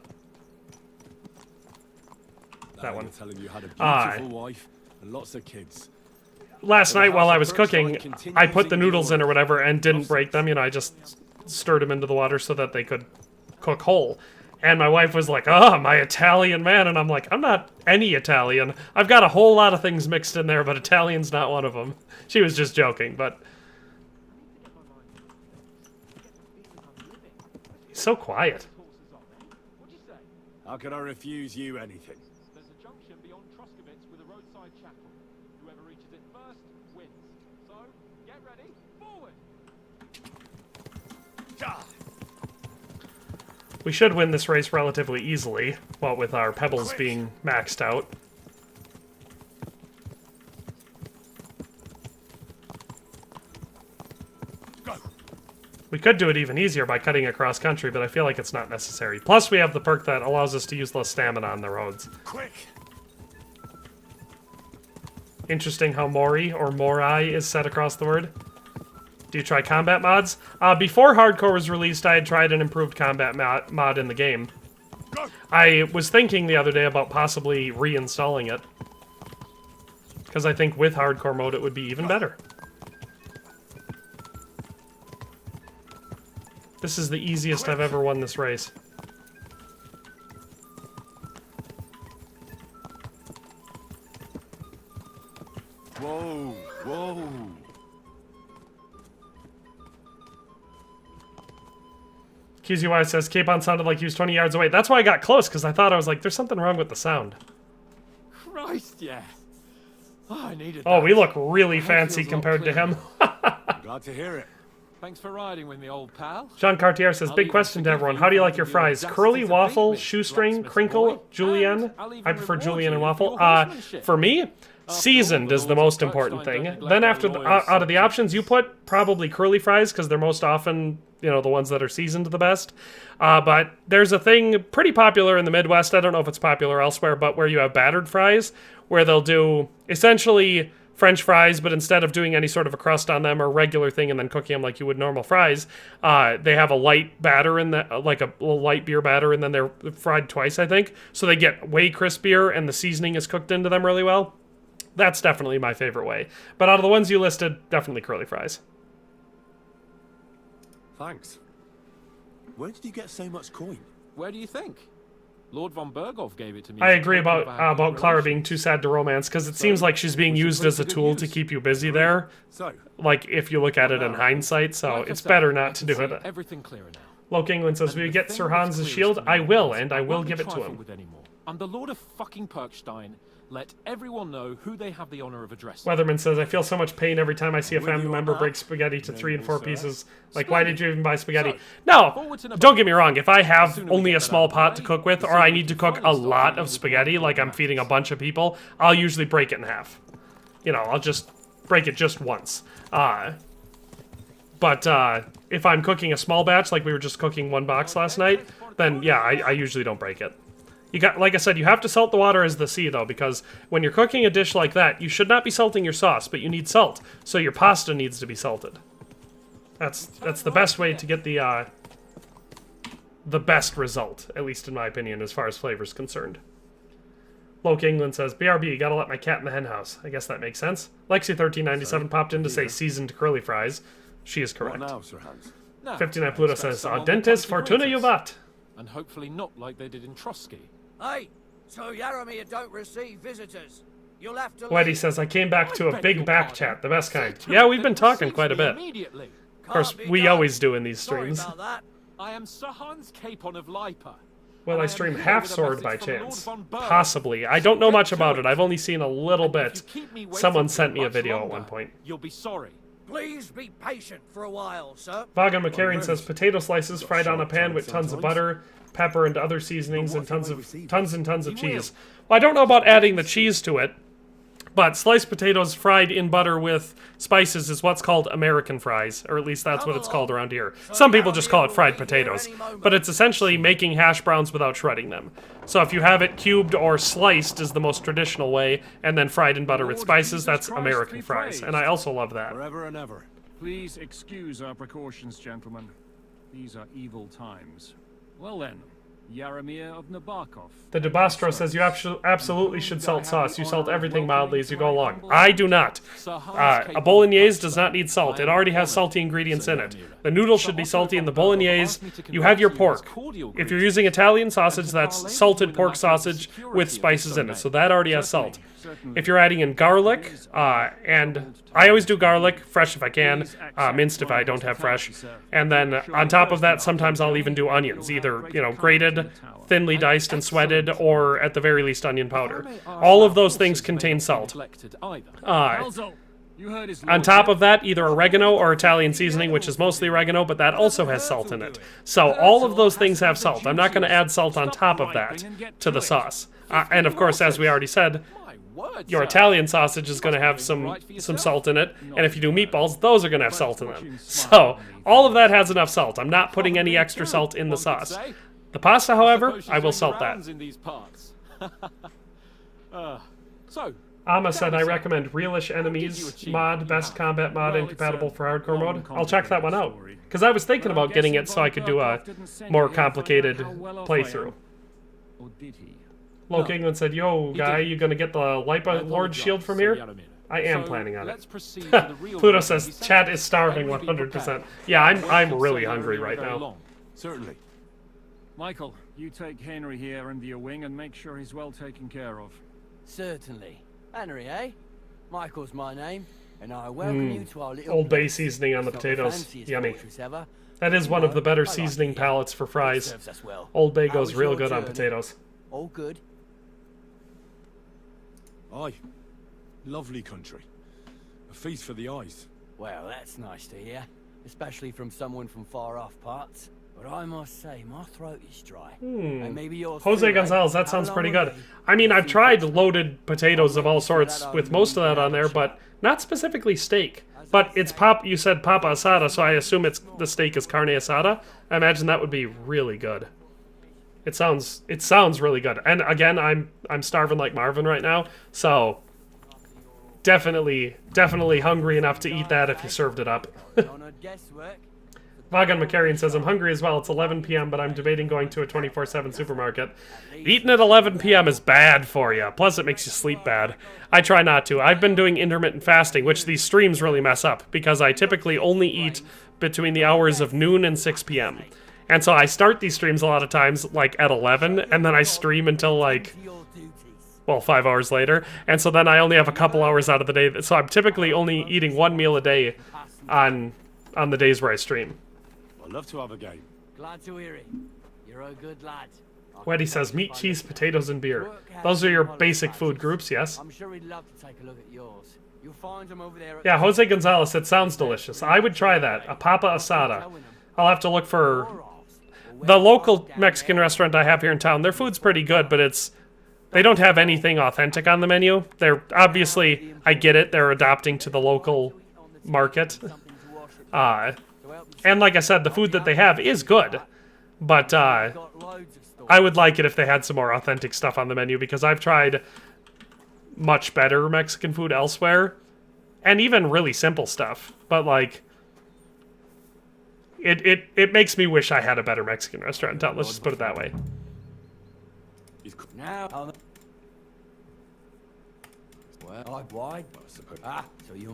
one. Telling you had a beautiful wife and lots of kids. Last night while I was cooking, I put the noodles in or whatever and didn't break them. You know, I just stirred them into the water so that they could cook whole. And my wife was like, oh, my Italian man. And I'm like, I'm not any Italian. I've got a whole lot of things mixed in there, but Italian's not one of them. She was just joking, but... He's so quiet. How could I refuse you anything? There's a junction beyond Trosky with a roadside chapel. Whoever reaches it first wins. So, get ready, forward! We should win this race relatively easily, what with our pebbles being maxed out. We could do it even easier by cutting across country, but I feel like it's not necessary. Plus, we have the perk that allows us to use less stamina on the roads. Quick. Interesting how Mori, or Morai, is said across the word. Do you try combat mods? Before Hardcore was released, I had tried an improved combat mod in the game. I was thinking the other day about possibly reinstalling it. Because I think with Hardcore mode it would be even better. This is the easiest I've ever won this race. Whoa, whoa. QZY says, Capon sounded like he was 20 yards away. That's why I got close, because I thought I was like, there's something wrong with the sound. Christ, yeah. Oh, I needed Oh, that. we look really fancy compared to him. Glad to hear it. Thanks for riding with me, old pal. Jean Cartier says, big question to everyone. How do you like your fries? Curly, waffle, shoestring, crinkle, julienne? I prefer julienne and waffle. For me, seasoned is the most important thing. Then after out of the options you put, probably curly fries, because they're most often, you know, the ones that are seasoned the best. But there's a thing pretty popular in the Midwest, I don't know if it's popular elsewhere, but where you have battered fries, where they'll do essentially French fries, but instead of doing any sort of a crust on them or regular thing and then cooking them like you would normal fries, they have a light batter in the, like a light beer batter, and then they're fried twice, I think. So they get way crispier and the seasoning is cooked into them really well. That's definitely my favorite way. But out of the ones you listed, definitely curly fries. Thanks. Where did you get so much coin? Where do you think? Lord von Berghoff gave it to me. I agree about Clara being too sad to romance, because it seems like she's being used as a tool to keep you busy there. Like, if you look at it in hindsight, so it's better not to do it. Everything clearer now. Loke England says, will you get Sir Hans' shield? I will, and I will give it to him. I'm the Lord of fucking Perkstein. Let everyone know who they have the honor of addressing. Weatherman says, I feel so much pain every time I see a family member break spaghetti to 3 and 4 pieces. Like, why did you even buy spaghetti? No! Don't get me wrong. If I have only a small pot to cook with, or I need to cook a lot of spaghetti, like I'm feeding a bunch of people, I'll usually break it in half. You know, I'll just break it just once. But if I'm cooking a small batch, like we were just cooking 1 box last night, then yeah, I usually don't break it. You got, like I said, you have to salt the water as the sea, though, because when you're cooking a dish like that, you should not be salting your sauce, but you need salt, so your pasta needs to be salted. That's the best way to get the best result, at least in my opinion, as far as flavor is concerned. Loke England says, BRB, you gotta let my cat in the hen house. I guess that makes sense. Lexi1397 popped in to say seasoned curly fries. She is correct. What now, Sir Hans? 59 Pluto says, Audentis Fortuna Juvat. And hopefully not like they did in Trosky. Hey, so Yaramir don't receive visitors. You'll have to Weddy says, I came back to a big back chat, the best kind. Yeah, we've been talking quite a bit. Of course, we always do in these streams. I am Sir Hans Capon of Lipa. Will I stream Half Sword by chance? Possibly. I don't know much about it. I've only seen a little bit. Someone sent me a video at one point. You'll be sorry. Please be patient for a while, sir. Vaughan McCarrion says, potato slices fried on a pan with tons of butter, pepper, and other seasonings, and tons and tons of cheese. Well, I don't know about adding the cheese to it, but sliced potatoes fried in butter with spices is what's called American fries, or at least that's what it's called around here. Some people just call it fried potatoes, but it's essentially making hash browns without shredding them. So if you have it cubed or sliced is the most traditional way, and then fried in butter with spices, that's American fries, and I also love that. Forever and ever. Please excuse our precautions, gentlemen. These are evil times. Well then, Yaramir of Nabokov. The Debastro says you absolutely should salt sauce. You salt everything mildly as you go along. I do not. A bolognese does not need salt. It already has salty ingredients in it. The noodles should be salty in the bolognese. You have your pork. If you're using Italian sausage, that's salted pork sausage with spices in it. So that already has salt. If you're adding in garlic, and I always do garlic, fresh if I can, minced if I don't have fresh, and then on top of that, sometimes I'll even do onions, either, you know, grated, thinly diced and sweated, or at the very least onion powder. All of those things contain salt. On top of that, either oregano or Italian seasoning, which is mostly oregano, but that also has salt in it. So all of those things have salt. I'm not going to add salt on top of that to the sauce. And of course, as we already said, your Italian sausage is going to have some salt in it, and if you do meatballs, those are going to have salt in them. So all of that has enough salt. I'm not putting any extra salt in the sauce. The pasta, however, I will salt that. Amma said, I recommend Realish Enemies mod, best combat mod, incompatible for hardcore mode. I'll check that one out. Because I was thinking about getting it so I could do a more complicated playthrough. Loke England said, yo, guy, you gonna get the Lipa Lord shield from here? I am planning on it. Pluto says, chat is starving 100%. Yeah, I'm really hungry right now. Certainly. Michael, you take Henry here under your wing and make sure he's well taken care of. Certainly. Henry, eh? Michael's my name, and I welcome you to our little Old Bay seasoning on the potatoes. Yummy. That is one of the better seasoning palettes for fries. Old Bay goes real good on potatoes. All good. Aye. Lovely country. A feast for the eyes. Well, that's nice to hear, especially from someone from far off parts. But I must say, my throat is dry. And maybe yours Jose too, Gonzalez, that sounds pretty good. I mean, I've tried loaded potatoes of all sorts with most of that on there, but not specifically steak. But it's you said papa asada, so I assume the steak is carne asada. I imagine that would be really good. It sounds really good. And again, I'm starving like Marvin right now, so definitely hungry enough to eat that if you served it up. Vaughan McCarrion says, I'm hungry as well. It's 11 p.m., but I'm debating going to a 24/7 supermarket. Eating at 11 p.m. is bad for you. Plus, it makes you sleep bad. I try not to. I've been doing intermittent fasting, which these streams really mess up, because I typically only eat between the hours of noon and 6 p.m. And so I start these streams a lot of times, like, at 11, and then I stream until, like, well, 5 hours later. And so then I only have a couple hours out of the day. So I'm typically only eating 1 meal a day on the days where I stream. I'd love to have a game. Glad to hear it. You're a good lad. Weddy says, meat, cheese, potatoes, and beer. Those are your basic food groups, yes? I'm sure he'd love to take a look at yours. You'll find him over there. Yeah, Jose Gonzalez said, sounds delicious. I would try that. A papa asada. I'll have to look for... The local Mexican restaurant I have here in town, their food's pretty good, but it's... They don't have anything authentic on the menu. They're obviously, I get it, they're adapting to the local market. And like I said, the food that they have is good. But I would like it if they had some more authentic stuff on the menu, because I've tried much better Mexican food elsewhere. And even really simple stuff. But like, it makes me wish I had a better Mexican restaurant in town. Let's just put it that way. Now, well, why? So you're...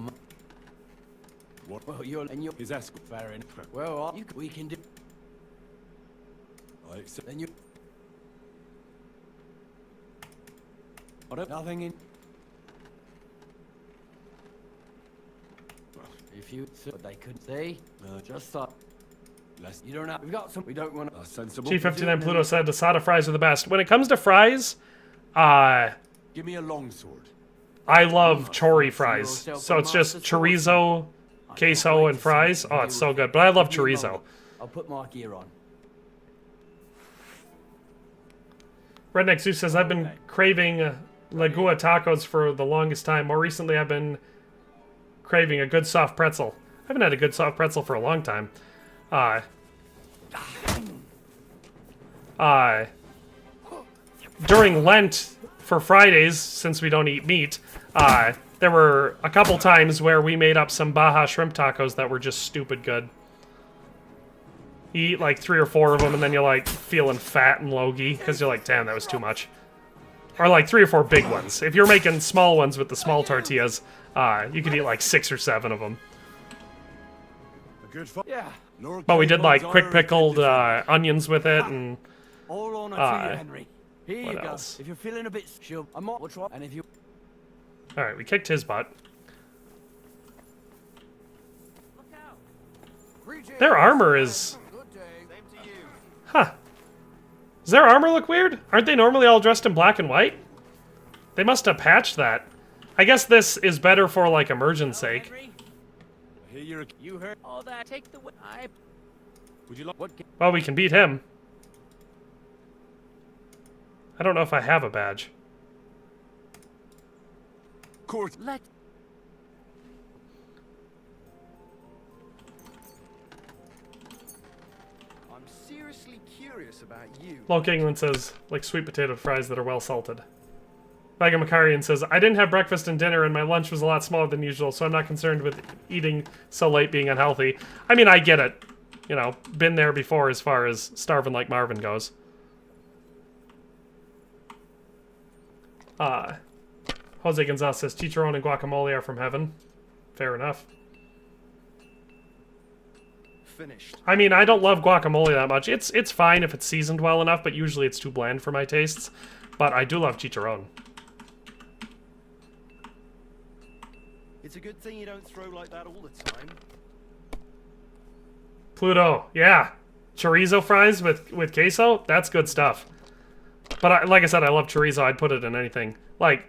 What? Well, you're... And you're... His escort. Fair enough. Well, we can do... I accept. Then you... Nothing in... If you... But they couldn't see. Just stop. You don't know. We've got some... We don't want to... Sensible. G59 Pluto said asada fries are the best. When it comes to fries, give me a longsword. I love chori fries. So it's just chorizo, queso, and fries. Oh, it's so good. But I love chorizo. I'll put my gear on. Redneck Zeus says, I've been craving Lagua tacos for the longest time. More recently, I've been craving a good soft pretzel. I haven't had a good soft pretzel for a long time. During Lent, for Fridays, since we don't eat meat, there were a couple times where we made up some Baja shrimp tacos that were just stupid good. You eat like 3 or 4 of them, and then you're like feeling fat and logy, because you're like, damn, that was too much. Or like 3 or 4 big ones. If you're making small ones with the small tortillas, you could eat like 6 or 7 of them. Yeah. But we did like quick pickled onions with it, and all on to you, Henry. Here you what go. else? If you're feeling a bit sure, I might try. And if you... Alright, we kicked his butt. Their armor is... Huh. Does their armor look weird? Aren't they normally all dressed in black and white? They must have patched that. I guess this is better for, like, immersion's sake. You heard all that. Take the... Would you like... What... Well, we can beat him. I don't know if I have a badge. Court. Let... I'm seriously curious about you. Loke England says, like sweet potato fries that are well salted. Megan Macarian says, I didn't have breakfast and dinner and my lunch was a lot smaller than usual, so I'm not concerned with eating so late being unhealthy. I mean, I get it. You know, been there before as far as starving like Marvin goes. Jose Gonzalez says, chicharron and guacamole are from heaven. Fair enough. Finished. I mean, I don't love guacamole that much. It's fine if it's seasoned well enough, but usually it's too bland for my tastes. But I do love chicharron. It's a good thing you don't throw like that all the time. Pluto, yeah. Chorizo fries with queso, that's good stuff. But like I said, I love chorizo. I'd put it in anything. Like,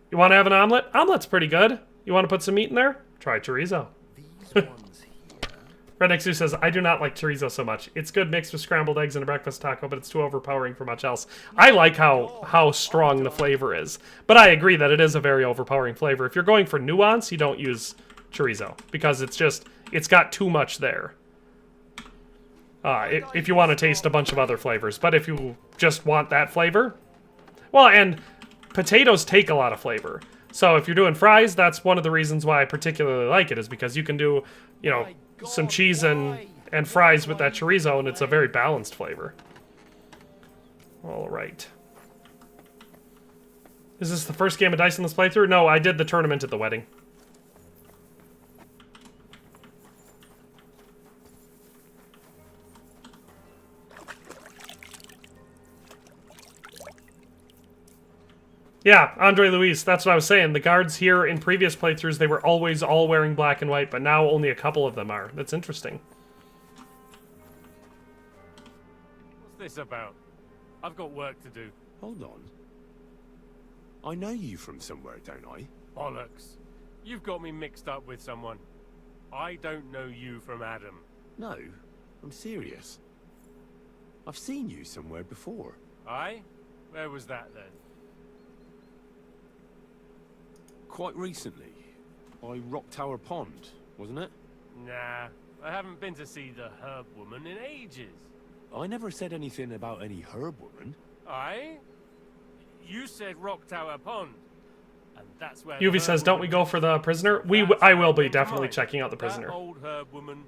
you want to have an omelet? Omelet's pretty good. You want to put some meat in there? Try chorizo. Redneck Zoo says, I do not like chorizo so much. It's good mixed with scrambled eggs and a breakfast taco, but it's too overpowering for much else. I like how strong the flavor is. But I agree that it is a very overpowering flavor. If you're going for nuance, you don't use chorizo. Because it's got too much there. If you want to taste a bunch of other flavors. But if you just want that flavor... Well, and potatoes take a lot of flavor. So if you're doing fries, that's one of the reasons why I particularly like it, is because you can do, you know, some cheese and fries with that chorizo, and it's a very balanced flavor. Alright. Is this the first game of Dice in this playthrough? No, I did the tournament at the wedding. Yeah, Andre Luis, that's what I was saying. The guards here in previous playthroughs, they were always all wearing black and white, but now only a couple of them are. That's interesting. What's this about? I've got work to do. Hold on. I know you from somewhere, don't I? Bollocks. You've got me mixed up with someone. I don't know you from Adam. No, I'm serious. I've seen you somewhere before. Aye? Where was that then? Quite recently. By Rock Tower Pond, wasn't it? Nah, I haven't been to see the herb woman in ages. I never said anything about any herb woman. Aye? You said Rock Tower Pond. And that's where Yuvi says, don't we go for the prisoner? I will be definitely checking out the prisoner. That old herb woman.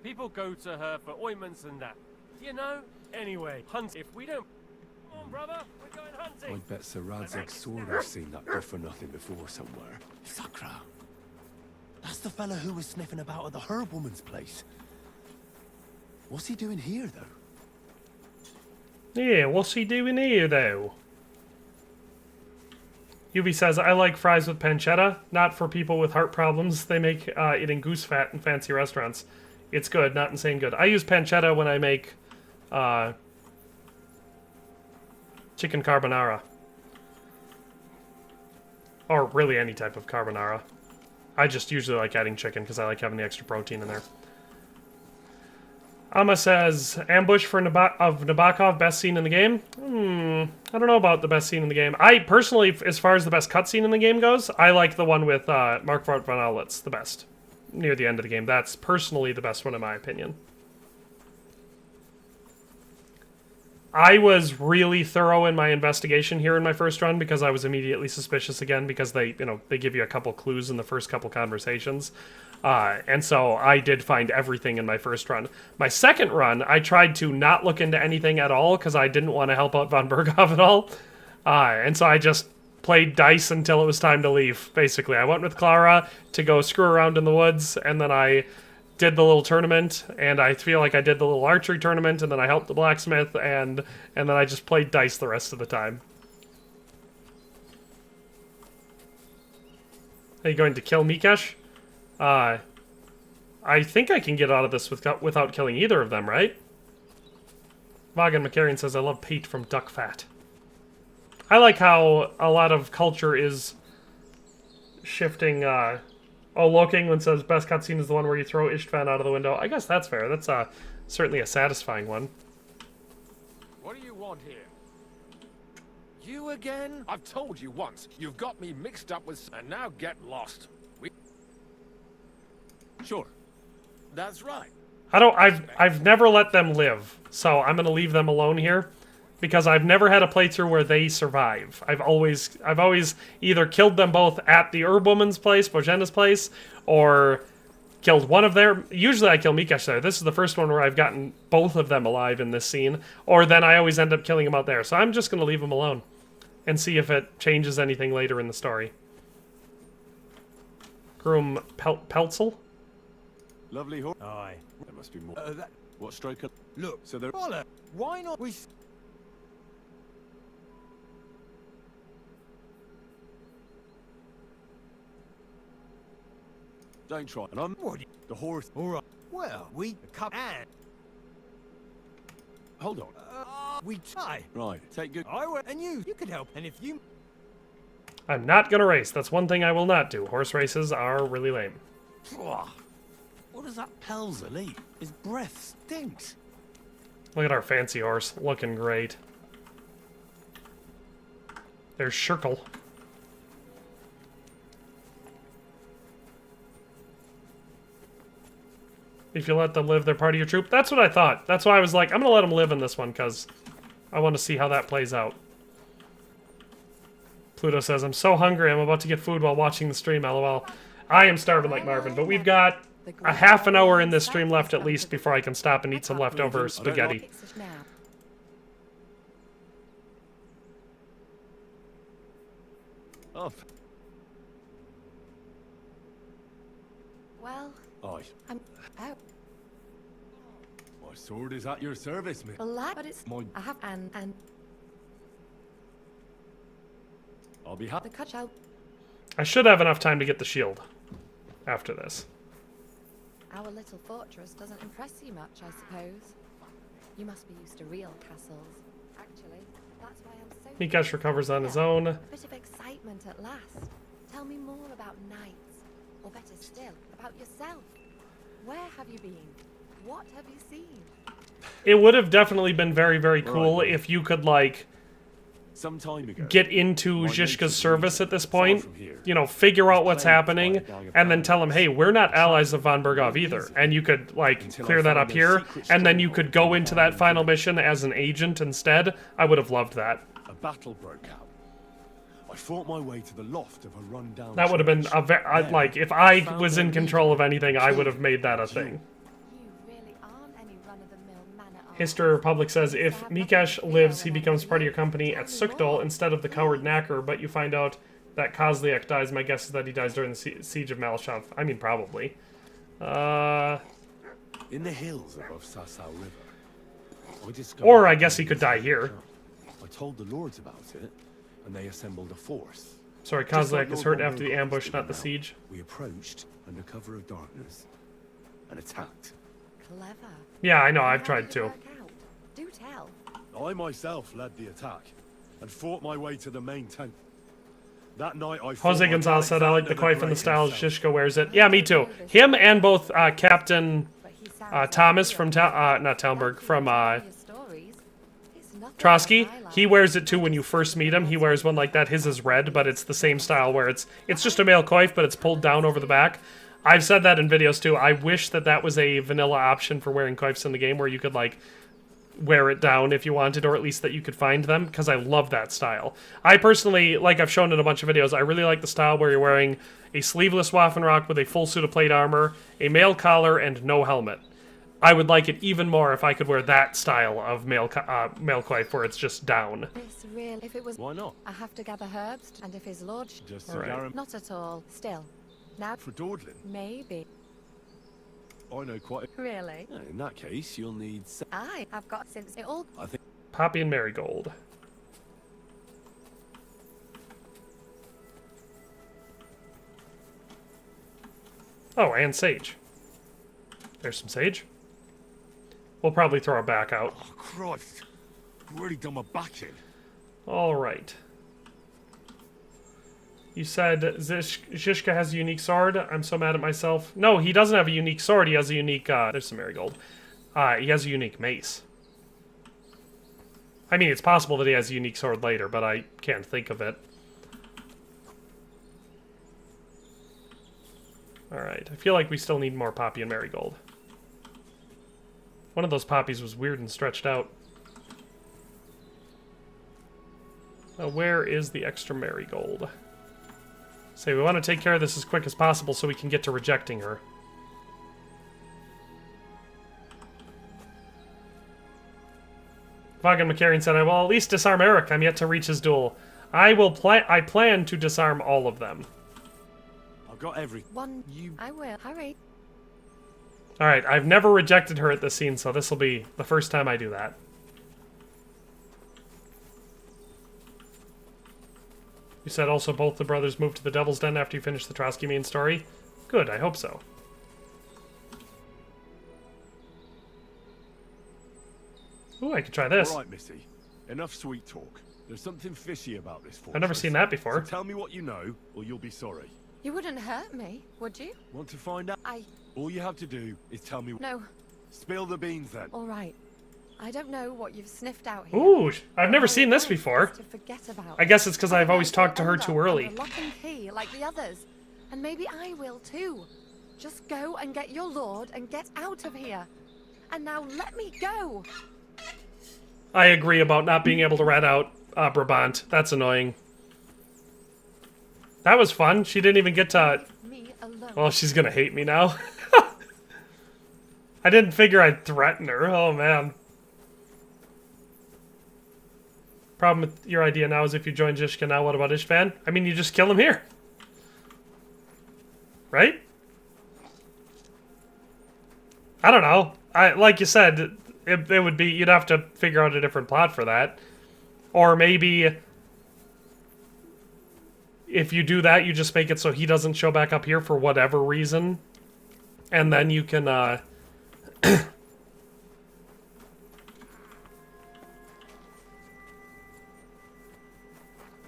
People go to her for ointments and that. You know? Anyway, hunt if we don't... Come on, brother. We're going hunting. I bet Sir Radzig's sword has seen that good-for-nothing before somewhere. Sakra. That's the fella who was sniffing about at the herb woman's place. What's he doing here, though? Yeah, what's he doing here, though? Yuvi says, I like fries with pancetta, not for people with heart problems. They make it in goose fat in fancy restaurants. It's good, not insane good. I use pancetta when I make chicken carbonara. Or really any type of carbonara. I just usually like adding chicken because I like having the extra protein in there. Amma says, ambush for Nabokov, best scene in the game? I don't know about the best scene in the game. I personally, as far as the best cutscene in the game goes, I like the one with Mark von Aulitz the best. Near the end of the game. That's personally the best one in my opinion. I was really thorough in my investigation here in my first run because I was immediately suspicious again because they give you a couple clues in the first couple conversations. And so I did find everything in my first run. My second run, I tried to not look into anything at all because I didn't want to help out von Berghoff at all. And so I just played dice until it was time to leave, basically. I went with Clara to go screw around in the woods, and then I did the little tournament, and I feel like I did the little archery tournament, and then I helped the blacksmith, and then I just played dice the rest of the time. Are you going to kill Mikesh? I think I can get out of this without killing either of them, right? Vagan McCarrion says, I love Pete from Duck Fat. I like how a lot of culture is shifting. Oh, Loke England says, best cutscene is the one where you throw Ishtvan out of the window. I guess that's fair. That's certainly a satisfying one. What do you want here? You again? I've told you once. You've got me mixed up with... And now get lost. Sure. That's right. I've never let them live, so I'm gonna leave them alone here. Because I've never had a playthrough where they survive. I've always either killed them both at the herb woman's place, Bojenna's place, or killed one of their... Usually I kill Mikesh there. This is the first one where I've gotten both of them alive in this scene. Or then I always end up killing them out there. So I'm just going to leave them alone. And see if it changes anything later in the story. Groom Peltzel? Lovely horse. Aye. There must be more. What stroke? Look, so there... Why not we... Don't try. And I'm... What? The horse... All right. Well, we... Come and... Hold on. We try. Right. Take good... I will... And you could help. And if you... I'm not gonna race. That's one thing I will not do. Horse races are really lame. What does that Pelzel eat? His breath stinks. Look at our fancy horse. Looking great. There's Shirkle. If you let them live, they're part of your troop. That's what I thought. That's why I was like, I'm going to let them live in this one, because I want to see how that plays out. Pluto says, I'm so hungry, I'm about to get food while watching the stream, lol. I am starving like Marvin, but we've got a half an hour in this stream left at least before I can stop and eat some leftover spaghetti. Oh. Well, Aye. I'm out. My sword is at your service, mate. But it's... My... I have... And... I'll be happy. The cut out. I should have enough time to get the shield after this. Our little fortress doesn't impress you much, I suppose. You must be used to real castles. Actually, that's why I'm so... Mikesh recovers on his own. A bit of excitement at last. Tell me more about knights. Or better still, about yourself. Where have you been? What have you seen? It would have definitely been very, very cool if you could, like, some time ago, get into Zhishka's service at this point, you know, figure out what's happening, and then tell him, hey, we're not allies of von Bergov either. And you could, like, clear that up here, and then you could go into that final mission as an agent instead. I would have loved that. A battle broke out. I fought my way to the loft of a rundown. That would have been a like, if I was in control of anything, I would have made that a thing. History Republic says, if Mikesh lives, he becomes part of your company at Sukdal instead of the coward Knacker, but you find out that Kozliak dies. My guess is that he dies during the siege of Malashov. I mean, probably. In the hills above Sasau River. Or I guess he could die here. I told the lords about it, and they assembled a force. Sorry, Kozliak is hurt after the ambush, not the siege. We approached under cover of darkness and attacked. Clever. Yeah, I know, I've tried to. Do tell. I myself led the attack and fought my way to the main tent. That night I fought Jose Gonzalez said, I like the coif and the style Zhishka wears it. Yeah, me too. Him and both Captain Thomas from, not Talmberg, from Trosky, he wears it too when you first meet him. He wears one like that. His is red, but it's the same style where it's just a male coif, but it's pulled down over the back. I've said that in videos too. I wish that that was a vanilla option for wearing coifs in the game where you could, like, wear it down if you wanted, or at least that you could find them, because I love that style. I personally, like I've shown in a bunch of videos, I really like the style where you're wearing a sleeveless Waffenrock with a full suit of plate armor, a male collar, and no helmet. I would like it even more if I could wear that style of male coif where it's just down. It's real. If it was... Why not? I have to gather herbs, and if his lordship... Just right. Not at all. Still. Now... For dawdling? Maybe. I know quite... Really? In that case, you'll need... I've got since it all... I think... Poppy and Marigold. Oh, and Sage. There's some Sage. We'll probably throw our back out. Oh, Christ. I've already done my back in. Alright. You said Zhishka has a unique sword. I'm so mad at myself. No, he doesn't have a unique sword. He has a unique... there's some Marigold. He has a unique mace. I mean, it's possible that he has a unique sword later, but I can't think of it. Alright, I feel like we still need more Poppy and Marigold. One of those poppies was weird and stretched out. Where is the extra Marigold? Say, we want to take care of this as quick as possible so we can get to rejecting her. Vagan McCarran said, I will at least disarm Eric. I'm yet to reach his duel. I plan to disarm all of them. I've got every... I will. Hurry. Alright, I've never rejected her at this scene, so this will be the first time I do that. You said also both the brothers moved to the Devil's Den after you finished the Trosky main story? Good, I hope so. Ooh, I could try this. All right, Missy. Enough sweet talk. There's something fishy about this fortress. I've never seen that before. So tell me what you know, or you'll be sorry. You wouldn't hurt me, would you? Want to find out? All you have to do is tell me... No. Spill the beans, then. All right. I don't know what you've sniffed out here. Ooh, I've never seen this before. To forget about I guess it's because I've always talked to her too early. Lock and key, like the others. And maybe I will too. Just go and get your lord and get out of here. And now let me go. I agree about not being able to rat out Brabant. That's annoying. That was fun. She didn't even get to... Well, she's gonna hate me now. I didn't figure I'd threaten her. Oh, man. Problem with your idea now is if you join Zhishka now, what about Ishvan? I mean, you just kill him here. Right? I don't know. Like you said, it would be... You'd have to figure out a different plot for that. Or maybe... if you do that, you just make it so he doesn't show back up here for whatever reason. And then you can, I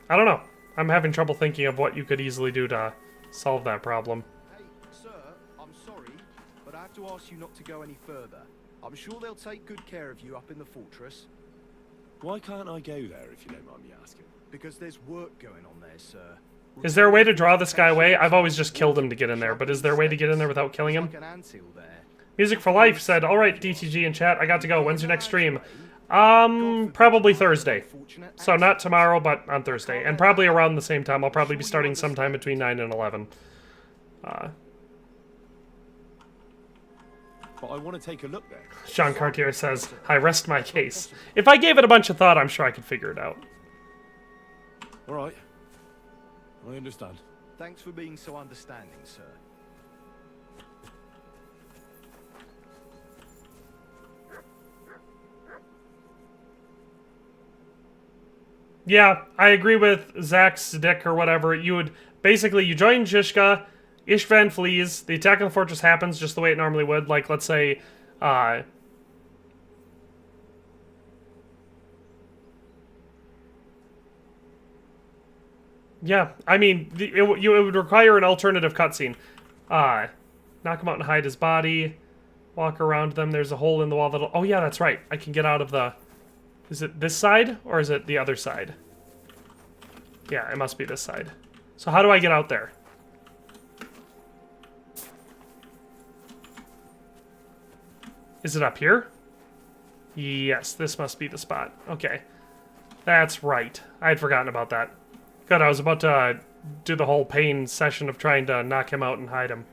don't know. I'm having trouble thinking of what you could easily do to solve that problem. Hey, sir, I'm sorry, but I have to ask you not to go any further. I'm sure they'll take good care of you up in the fortress. Why can't I go there, if you don't mind me asking? Because there's work going on there, sir. Is there a way to draw this guy away? I've always just killed him to get in there, but is there a way to get in there without killing him? Music for Life said, alright, DTG in chat, I got to go. When's your next stream? Probably Thursday. So not tomorrow, but on Thursday. And probably around the same time. I'll probably be starting sometime between 9 and 11. But I want to take a look there. Jean Cartier says, I rest my case. If I gave it a bunch of thought, I'm sure I could figure it out. Alright. I understand. Thanks for being so understanding, sir. Yeah, I agree with Zach's dick or whatever. You would basically, you join Zizka, Istvan flees, the attack on the fortress happens just the way it normally would. Like, let's say, yeah, I mean, it would require an alternative cutscene. Knock him out and hide his body. Walk around them. There's a hole in the wall that'll... Oh, yeah, that's right. I can get out of the... Is it this side, or is it the other side? Yeah, it must be this side. So how do I get out there? Is it up here? Yes, this must be the spot. Okay. That's right. I had forgotten about that. Good, I was about to do the whole pain session of trying to knock him out and hide him.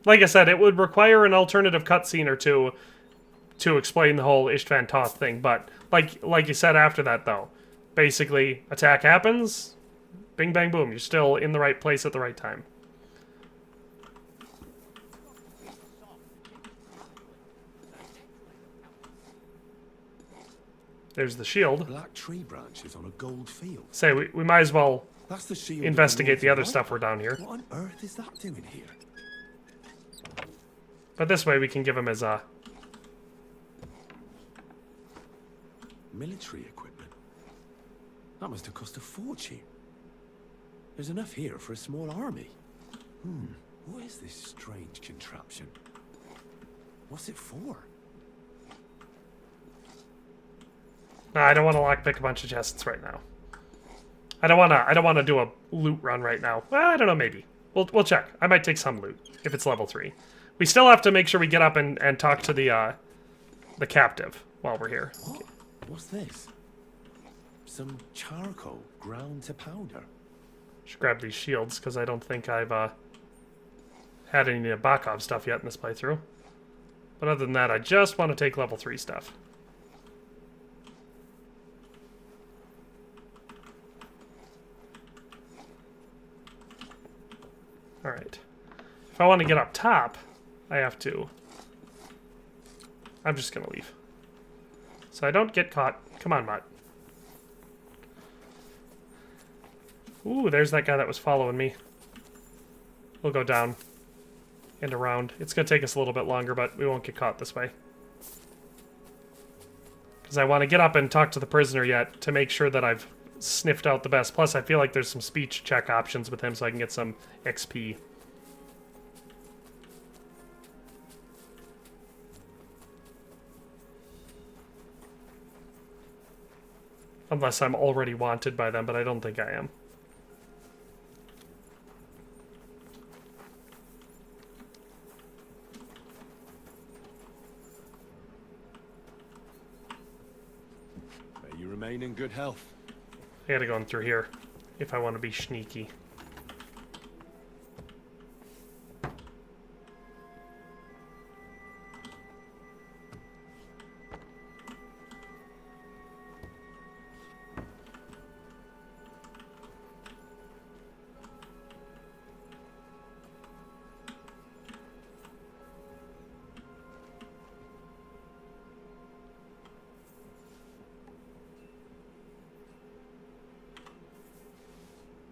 Like I said, it would require an alternative cutscene or two to explain the whole Istvan Toth thing, but like you said after that, though, basically, attack happens, bing, bang, boom, you're still in the right place at the right time. There's the shield. Black tree branches on a gold field. Say, we might as well That's the shield investigate the other Northern stuff we're down here. What on earth is that doing here? But this way we can give him his, military equipment. That must have cost a fortune. There's enough here for a small army. What is this strange contraption? What's it for? No, I don't want to lockpick a bunch of chests right now. I don't want to do a loot run right now. Well, I don't know, maybe. We'll check. I might take some loot if it's level 3. We still have to make sure we get up and talk to the captive while we're here. What? What's this? Some charcoal ground to powder. Should grab these shields because I don't think I've had any Bakov stuff yet in this playthrough. But other than that, I just want to take level 3 stuff. Alright. If I want to get up top, I have to... I'm just going to leave. So I don't get caught. Come on, Mutt. Ooh, there's that guy that was following me. We'll go down and around. It's going to take us a little bit longer, but we won't get caught this way. Because I want to get up and talk to the prisoner yet to make sure that I've sniffed out the best. Plus, I feel like there's some speech check options with him so I can get some XP. Unless I'm already wanted by them, but I don't think I am. May you remain in good health. I gotta go in through here if I want to be sneaky.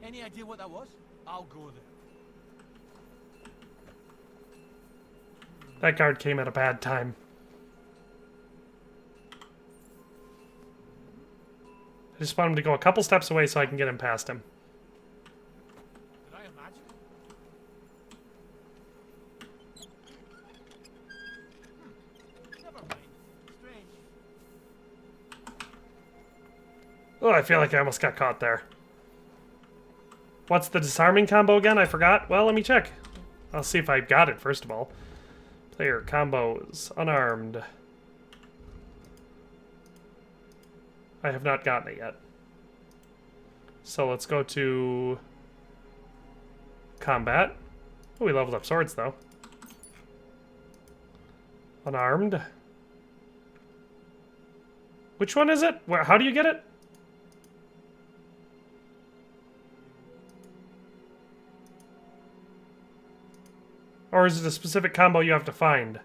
Any idea what that was? I'll go there. That guard came at a bad time. I just want him to go a couple steps away so I can get him past him. Did I imagine? Never mind. Strange. Oh, I feel like I almost got caught there. What's the disarming combo again? I forgot. Well, let me check. I'll see if I got it first of all. Player combos unarmed. I have not gotten it yet. So let's go to combat. Oh, we leveled up swords though. Unarmed. Which one is it? Where? How do you get it? Or is it a specific combo you have to find?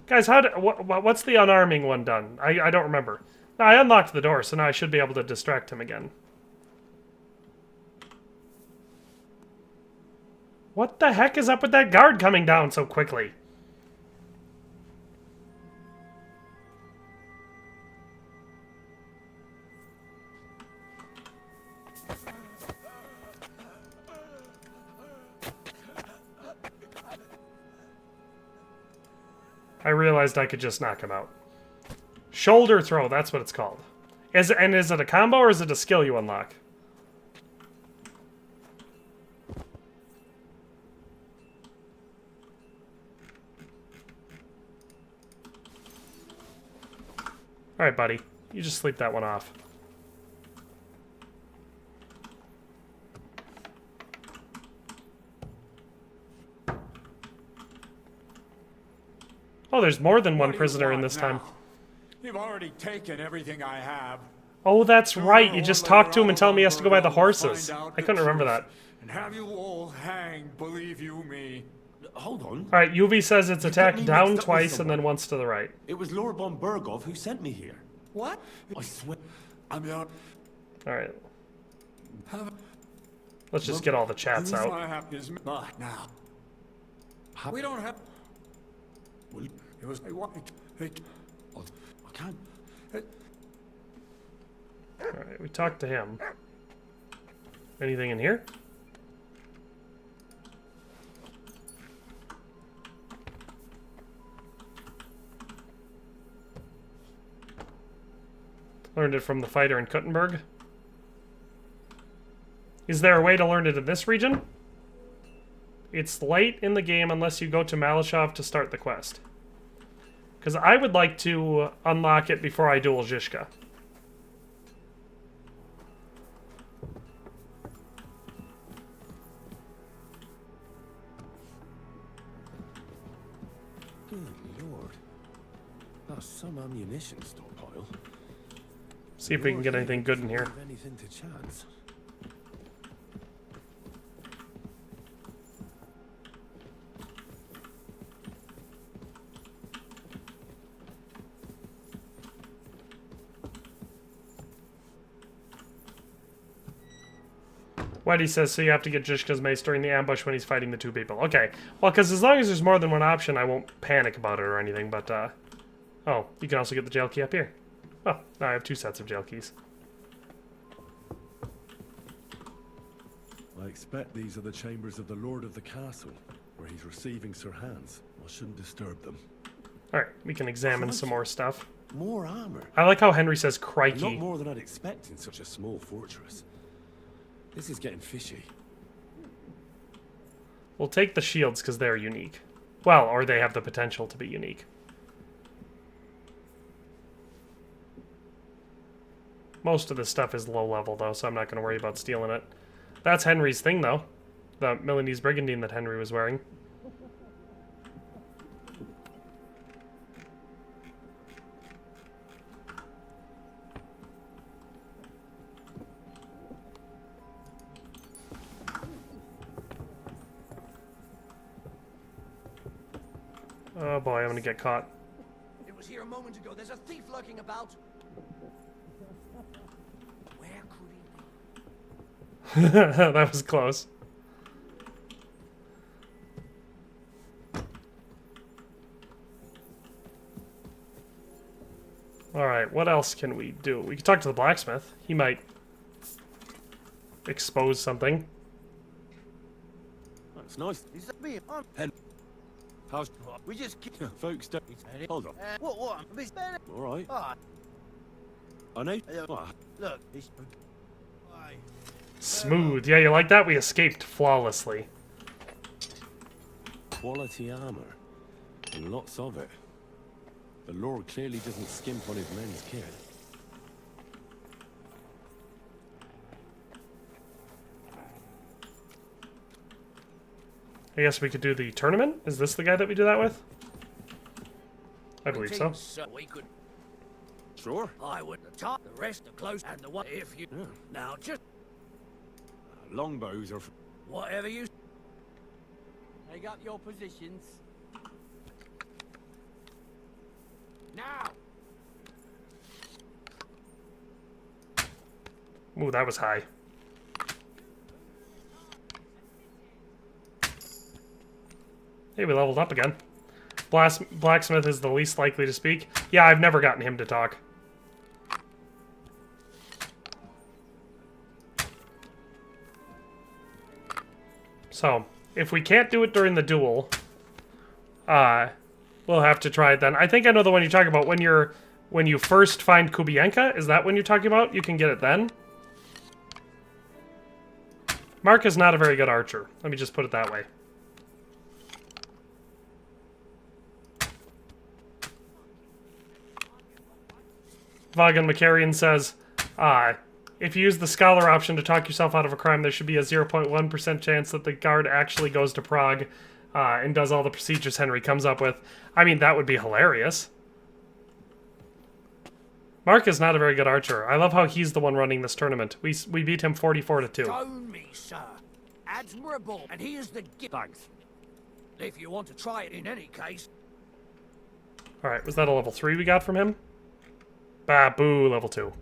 Guys, what's the unarming one done? I don't remember. No, I unlocked the door, so now I should be able to distract him again. What the heck is up with that guard coming down so quickly? I realized I could just knock him out. Shoulder throw, that's what it's called. Is it a combo or is it a skill you unlock? Alright, buddy. You just sleep that one off. Oh, there's more than one prisoner in this time. You've already taken everything I have. Oh, that's right. You just talked to him and tell him he has to go buy the horses. I couldn't remember that. And have you all hanged, believe you me. Hold on. Alright, UV says it's attacked down twice and then once to the right. It was Lord von Bergov who sent me here. What? I swear. I'm not. Alright. Let's just get all the chats out. Now. We don't have. It was I can't. Alright, we talked to him. Anything in here? Learned it from the fighter in Kuttenberg. Is there a way to learn it in this region? It's late in the game unless you go to Malashov to start the quest. Because I would like to unlock it before I duel Zhishka. Good lord. That's some ammunition stockpile. See if we can get anything good in here. Anything to chance. Whitey says, so you have to get Zhishka's mace during the ambush when he's fighting the two people. Okay. Well, because as long as there's more than one option, I won't panic about it or anything, but, oh, you can also get the jail key up here. Oh, now I have 2 sets of jail keys. I expect these are the chambers of the Lord of the Castle, where he's receiving Sir Hans. I shouldn't disturb them. Alright, we can examine some more stuff. More armor. I like how Henry says crikey. Not more than I'd expect in such a small fortress. This is getting fishy. We'll take the shields because they're unique. Well, or they have the potential to be unique. Most of this stuff is low level though, so I'm not going to worry about stealing it. That's Henry's thing though. The Milanese brigandine that Henry was wearing. Oh boy, I'm gonna get caught. It was here a moment ago. There's a thief lurking about. Where could he be? That was close. Alright, what else can we do? We can talk to the blacksmith. He might expose something. That's nice. Is that me? How's... We just keep... Folks, don't... Hold on. What? All right. Ah, I know... What? look, it's... Smooth. Yeah, you like that? We escaped flawlessly. Quality armor. And lots of it. The Lord clearly doesn't skimp on his men's kit. I guess we could do the tournament? Is this the guy that we do that with? I believe so. We could... Sure. I would the top, the rest, the close, and the one if you... Yeah. Now, just... Longbows are... Whatever you... They got your positions. Now! Ooh, that was high. Hey, we leveled up again. Blacksmith is the least likely to speak. Yeah, I've never gotten him to talk. So, if we can't do it during the duel, we'll have to try it then. I think I know the one you're talking about. When you first find Kubienka, is that when you're talking about? You can get it then? Mark is not a very good archer. Let me just put it that way. Vagan Macarian says, if you use the scholar option to talk yourself out of a crime, there should be a 0.1% chance that the guard actually goes to Prague and does all the procedures Henry comes up with. I mean, that would be hilarious. Mark is not a very good archer. I love how he's the one running this tournament. We beat him 44-2. Stone me, sir. Admirable. And here's the gift. Thanks. If you want to try it in any case. Alright, was that a level 3 we got from him? Bah, boo, level 2.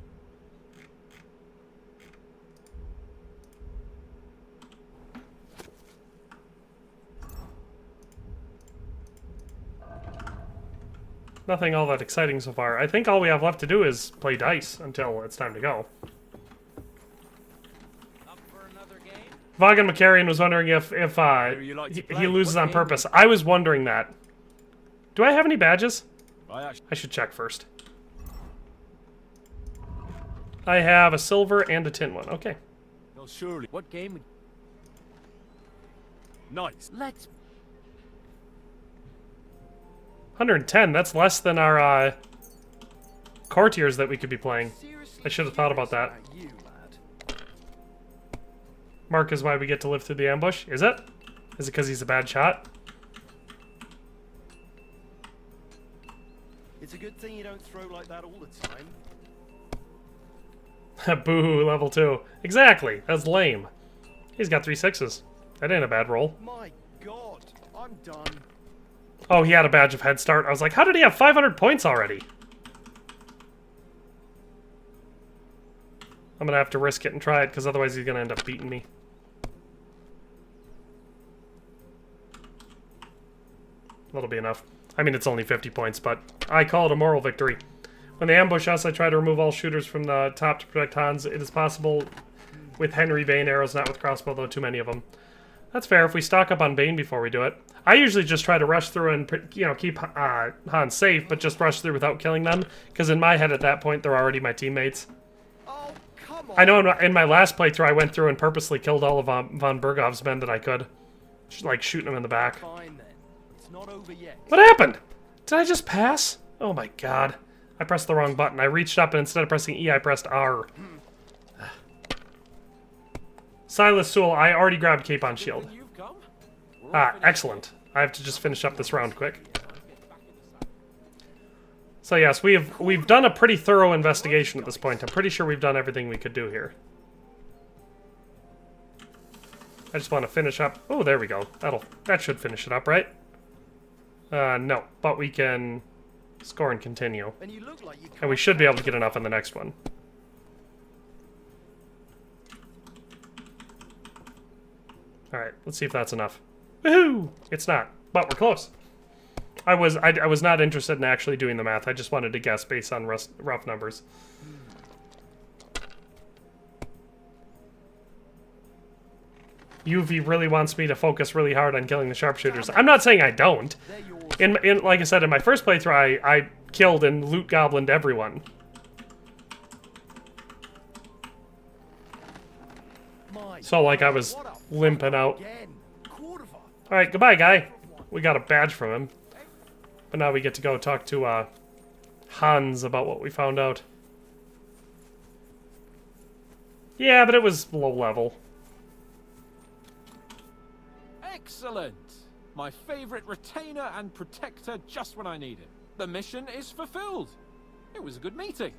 Nothing all that exciting so far. I think all we have left to do is play dice until it's time to go. Vagan Macarian was wondering if he loses on purpose. I was wondering that. Do I have any badges? I should check first. I have a silver and a tin one. Okay. Well, surely. What game? Nice. Let's. 110. That's less than our courtiers that we could be playing. I should have thought about that. Mark is why we get to live through the ambush. Is it? Is it because he's a bad shot? It's a good thing you don't throw like that all the time. Boo, level 2. Exactly. That's lame. He's got 3 6s. That ain't a bad roll. My god, I'm done. Oh, he had a badge of head start. I was like, how did he have 500 points already? I'm gonna have to risk it and try it, because otherwise he's gonna end up beating me. That'll be enough. I mean, it's only 50 points, but I call it a moral victory. When they ambush us, I try to remove all shooters from the top to protect Hans. It is possible with Henry Bane arrows, not with crossbow, though too many of them. That's fair. If we stock up on Bane before we do it. I usually just try to rush through and, you know, keep Hans safe, but just rush through without killing them. Because in my head at that point, they're already my teammates. Oh, come on. I know in my last playthrough, I went through and purposely killed all of von Bergov's men that I could. Just, like, shooting them in the back. Fine, then. It's not over yet. What happened? Did I just pass? Oh my god. I pressed the wrong button. I reached up and instead of pressing E, I pressed R. Silas Sewell, I already grabbed Cape on Shield. Excellent. I have to just finish up this round quick. So yes, we've done a pretty thorough investigation at this point. I'm pretty sure we've done everything we could do here. I just want to finish up. Oh, there we go. That should finish it up, right? No, but we can score and continue. And you look like you And we should be able to get enough in the next one. Alright, let's see if that's enough. Woohoo! It's not, but we're close. I was not interested in actually doing the math. I just wanted to guess based on rough numbers. UV really wants me to focus really hard on killing the sharpshooters. I'm not saying I don't. In like I said, in my first playthrough, I killed and loot goblined everyone. So, like, I was limping out. Alright, goodbye, guy. We got a badge from him. But now we get to go talk to, Hans about what we found out. Yeah, but it was low level. Excellent! My favorite retainer and protector just when I need it. The mission is fulfilled. It was a good meeting.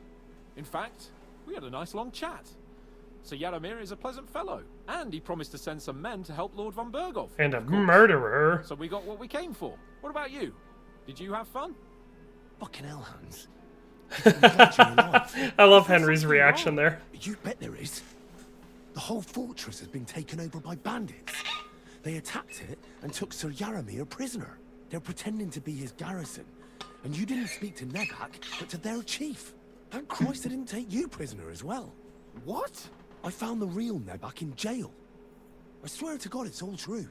In fact, we had a nice long chat. Sir Yaromir is a pleasant fellow, and he promised to send some men to help Lord von Berghoff. And a murderer. So we got what we came for. What about you? Did you have fun? Fucking hell, Hans. I love Henry's reaction there. You bet there is. The whole fortress has been taken over by bandits. They attacked it and took Sir Yaromir prisoner. They're pretending to be his garrison. And you didn't speak to Nebak, but to their chief. Thank Christ they didn't take you prisoner as well. What? I found the real Nebak in jail. I swear to God it's all true.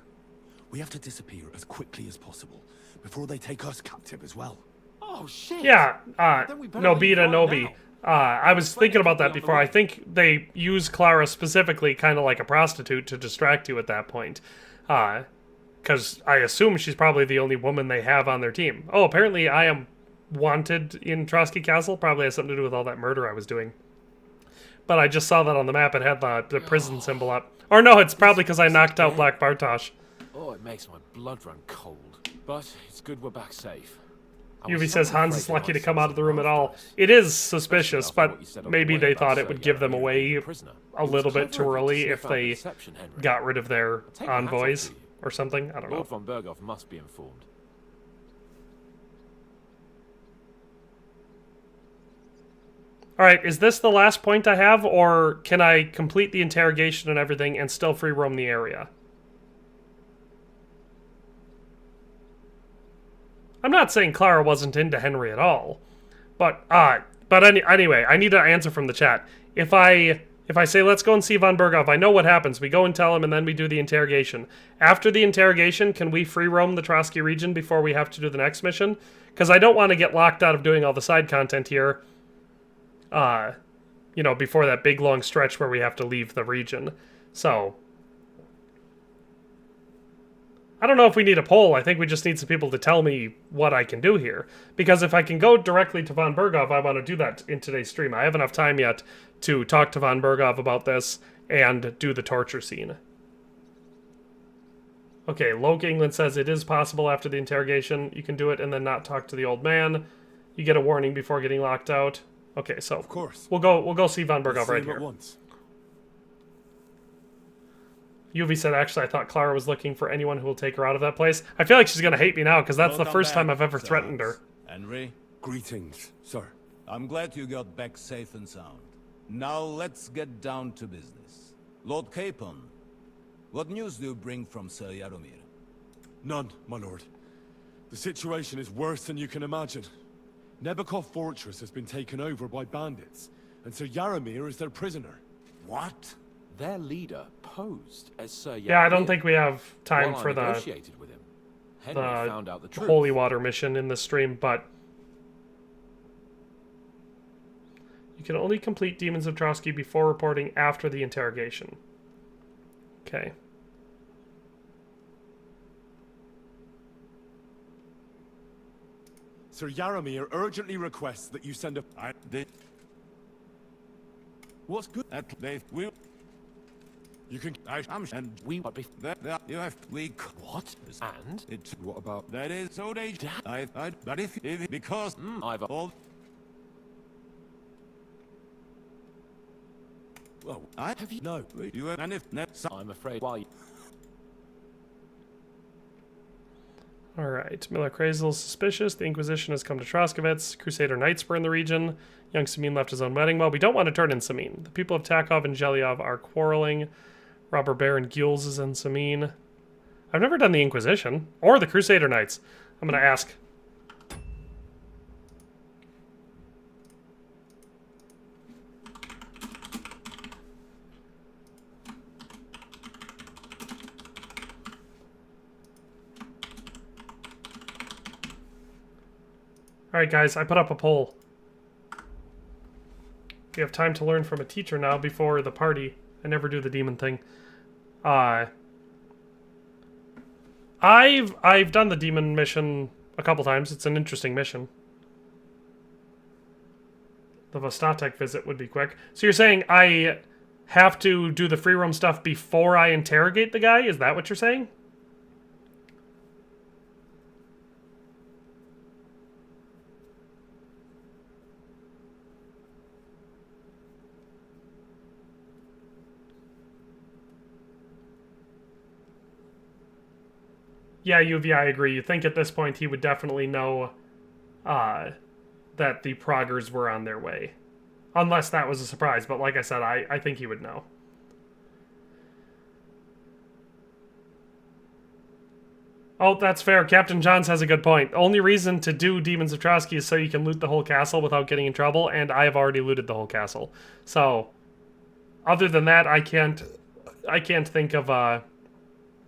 We have to disappear as quickly as possible before they take us captive as well. Oh, shit! Yeah, Nobita Nobi. I was thinking about that before. I think they use Clara specifically kind of like a prostitute to distract you at that point. Because I assume she's probably the only woman they have on their team. Oh, apparently I am wanted in Trosky Castle. Probably has something to do with all that murder I was doing. But I just saw that on the map. It had the prison symbol up. Or no, it's probably because I knocked out Black Bartosz. Oh, it makes my blood run cold. But it's good we're back safe. UV says Hans is lucky to come out of the room at all. It is suspicious, but maybe they thought it would give them away a little bit too early if they got rid of their envoys or something. I don't know. Lord von Berghoff must be informed. Alright, is this the last point I have, or can I complete the interrogation and everything and still free roam the area? I'm not saying Clara wasn't into Henry at all, but anyway, I need an answer from the chat. If I say let's go and see von Berghoff, I know what happens. We go and tell him, and then we do the interrogation. After the interrogation, can we free roam the Trosky region before we have to do the next mission? Because I don't want to get locked out of doing all the side content here. You know, before that big long stretch where we have to leave the region. So I don't know if we need a poll. I think we just need some people to tell me what I can do here. Because if I can go directly to von Berghoff, I want to do that in today's stream. I have enough time yet to talk to von Berghoff about this and do the torture scene. Okay, Loke England says it is possible after the interrogation. You can do it and then not talk to the old man. You get a warning before getting locked out. Okay, so of course we'll go see von Berghoff right here. UV said, actually, I thought Clara was looking for anyone who will take her out of that place. I feel like she's going to hate me now, because that's the first time I've ever threatened her. Henry? Greetings, sir. I'm glad you got back safe and sound. Now let's get down to business. Lord Capon, what news do you bring from Sir Yaromir? None, my lord. The situation is worse than you can imagine. Nebakov Fortress has been taken over by bandits, and Sir Yaromir is their prisoner. What? Their leader posed as Sir Yaromir. Yeah, I don't think we have time for the with him. Henry found out the truth. Holy Water mission in this stream, but you can only complete Demons of Trosky before reporting after the interrogation. Okay. Sir Yaromir urgently requests that you send a... What's good? They will... You can... and we... What? And? It's... What about... That is so they... But if because... I've all... Well, I have you... No. You and if... I'm afraid why... Alright, Miller Krazel is suspicious. The Inquisition has come to Troskowitz. Crusader Knights were in the region. Young Samin left his own wedding. Well, we don't want to turn in Samin. The people of Takov and Zhelyov are quarreling. Robber Baron Gules is in Samin. I've never done the Inquisition. Or the Crusader Knights. I'm going to ask. Alright guys, I put up a poll. We have time to learn from a teacher now before the party. I never do the demon thing. I've done the demon mission a couple times. It's an interesting mission. The Vostatek visit would be quick. So you're saying I have to do the free roam stuff before I interrogate the guy? Is that what you're saying? Yeah, UV, I agree. You think at this point he would definitely know that the Proggers were on their way. Unless that was a surprise, but like I said, I think he would know. Oh, that's fair. Captain Johns has a good point. The only reason to do Demons of Trosky is so you can loot the whole castle without getting in trouble, and I have already looted the whole castle. So, other than that, I can't think of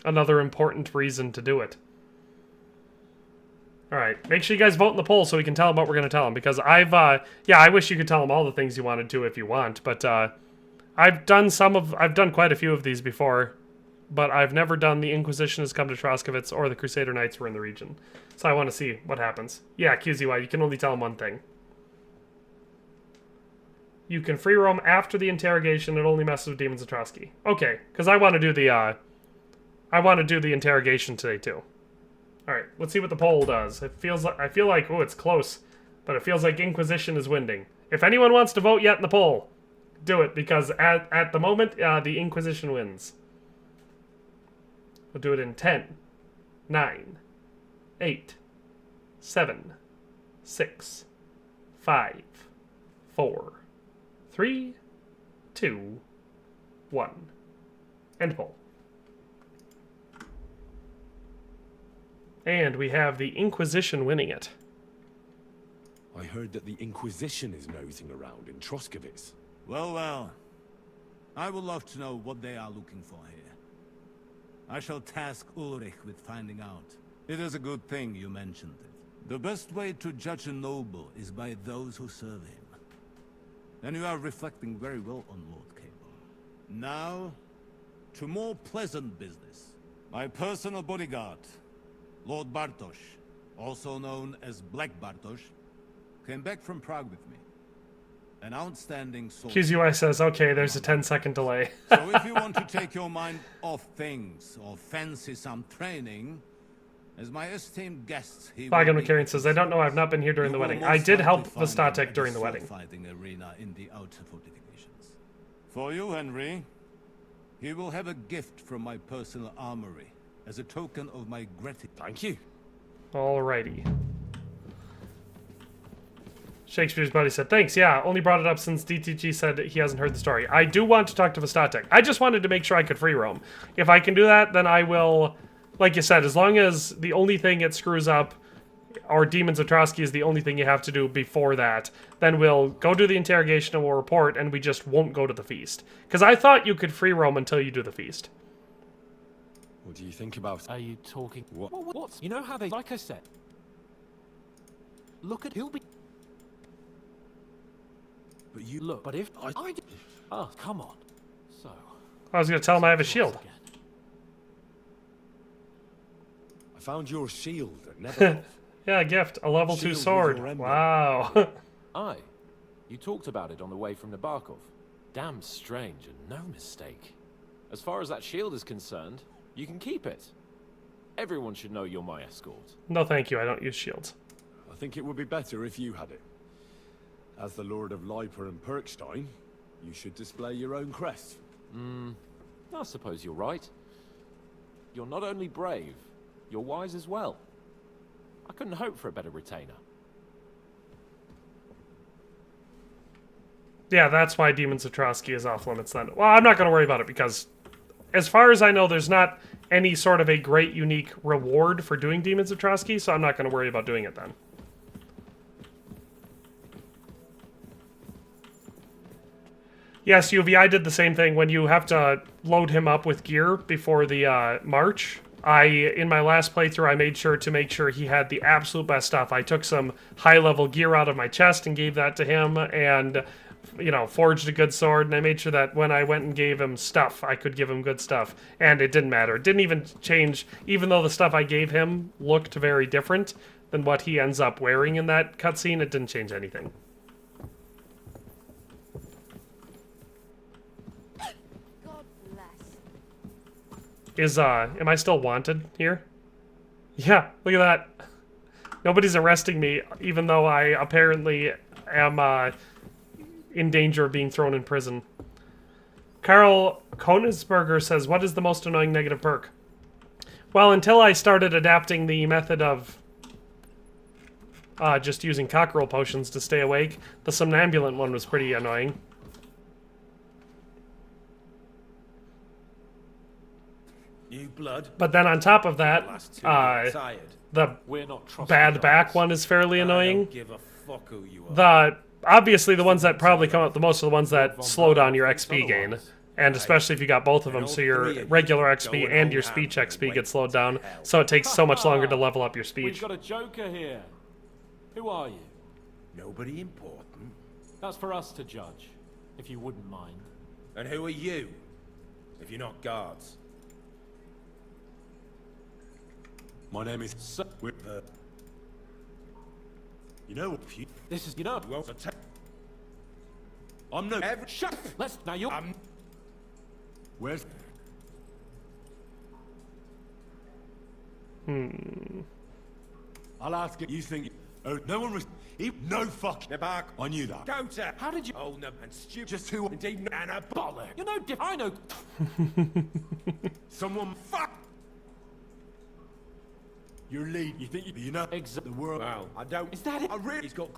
another important reason to do it. Alright, make sure you guys vote in the poll so we can tell them what we're going to tell them. Because yeah, I wish you could tell them all the things you wanted to if you want. But I've done quite a few of these before. But I've never done the Inquisition has come to Troskowitz or the Crusader Knights were in the region. So I want to see what happens. Yeah, QZY, you can only tell them one thing. You can free roam after the interrogation. It only messes with Demons of Trosky. Okay, because I want to do the interrogation today too. All right, let's see what the poll does. I feel like oh, it's close, but it feels like Inquisition is winning. If anyone wants to vote yet in the poll, do it because at the moment the Inquisition wins. We'll do it in 10, 9, 8, 7, 6, 5, 4, 3, 2, 1. End poll. And we have the Inquisition winning it. I heard that the Inquisition is nosing around in Troskowitz. Well, well. I would love to know what they are looking for here. I shall task Ulrich with finding out. It is a good thing you mentioned it. The best way to judge a noble is by those who serve him. And you are reflecting very well on Lord Cable. Now, to more pleasant business. My personal bodyguard, Lord Bartosz, also known as Black Bartosz, came back from Prague with me. An outstanding soldier. QZY says, okay, there's a 10-second delay. So if you want to take your mind off things, or fancy some training, as my esteemed guests, he Fagan McCarran says, I don't know, I've not been here during the wedding. I did help Vostatek during the wedding. Fighting arena in the outer fortifications. For you, Henry, he will have a gift from my personal armory, as a token of my gratitude. Thank you. Alrighty. Shakespeare's buddy said, thanks, yeah, only brought it up since DTG said he hasn't heard the story. I do want to talk to Vostatek. I just wanted to make sure I could free roam. If I can do that, then I will, like you said, as long as the only thing it screws up, or Demons of Trosky is the only thing you have to do before that, then we'll go do the interrogation and we'll report, and we just won't go to the feast. Because I thought you could free roam until you do the feast. What do you think about... Are you talking... What? You know how they... Like I said... Look at... He'll be... But you... Look, but if... I did... Oh, come on. So... I was going to tell him I have a shield. I found your shield at Neverhoff. Yeah, gift. A level 2 sword. Wow. Aye. You talked about it on the way from Nabokov. Damn strange and no mistake. As far as that shield is concerned, you can keep it. Everyone should know you're my escort. No thank you, I don't use shields. I think it would be better if you had it. As the Lord of Leiper and Perkstein, you should display your own crest. I suppose you're right. You're not only brave, you're wise as well. I couldn't hope for a better retainer. Yeah, that's why Demons of Trosky is off limits then. Well, I'm not going to worry about it because, as far as I know, there's not any sort of a great unique reward for doing Demons of Trosky, so I'm not going to worry about doing it then. Yes, UV, I did the same thing. When you have to load him up with gear before the march, in my last playthrough, I made sure he had the absolute best stuff. I took some high-level gear out of my chest and gave that to him, and, you know, forged a good sword, and I made sure that when I went and gave him stuff, I could give him good stuff. And it didn't matter. It didn't even change, even though the stuff I gave him looked very different than what he ends up wearing in that cutscene, it didn't change anything. Am I still wanted here? Yeah, look at that. Nobody's arresting me, even though I apparently am in danger of being thrown in prison. Carl Koenigsberger says, what is the most annoying negative perk? Well, until I started adapting the method of just using cockerel potions to stay awake, the somnambulant one was pretty annoying. New blood. But then on top of that, the bad back one is fairly annoying. Obviously the ones that probably come up the most are the ones that slow down your XP gain. And especially if you got both of them, so your regular XP and your speech XP get slowed down, so it takes so much longer to level up your speech. We've got a joker here. Who are you? Nobody important. That's for us to judge, if you wouldn't mind. And who are you, if you're not guards? My name is you know what? This is well. I'm no. Shut. Let's now you. Where's? I'll ask it. You think? Oh, no one was. No fuck. They're back. I knew that. Go to. How did you? Oh no, and stupid. Just who? Indeed, and a bollock. You know, I know. Someone. Fuck. Your lead. You think you know exactly the world? Well, I don't. Is that it? I really. He's got.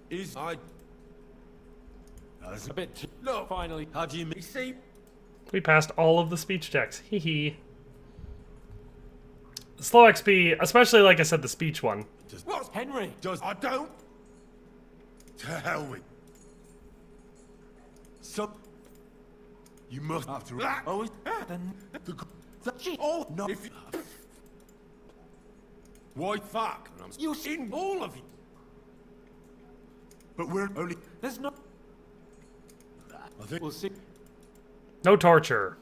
Is I. A bit. Too, look. Finally. How do you mean? See. We passed all of the speech checks. Hee hee. The slow XP, especially like I said, the speech one. What? Henry? I don't. To hell with. So. You must have to. Oh, then. Oh no! If you, why fuck? You seen all of you. But we're only. There's no. I think we'll see. No torture.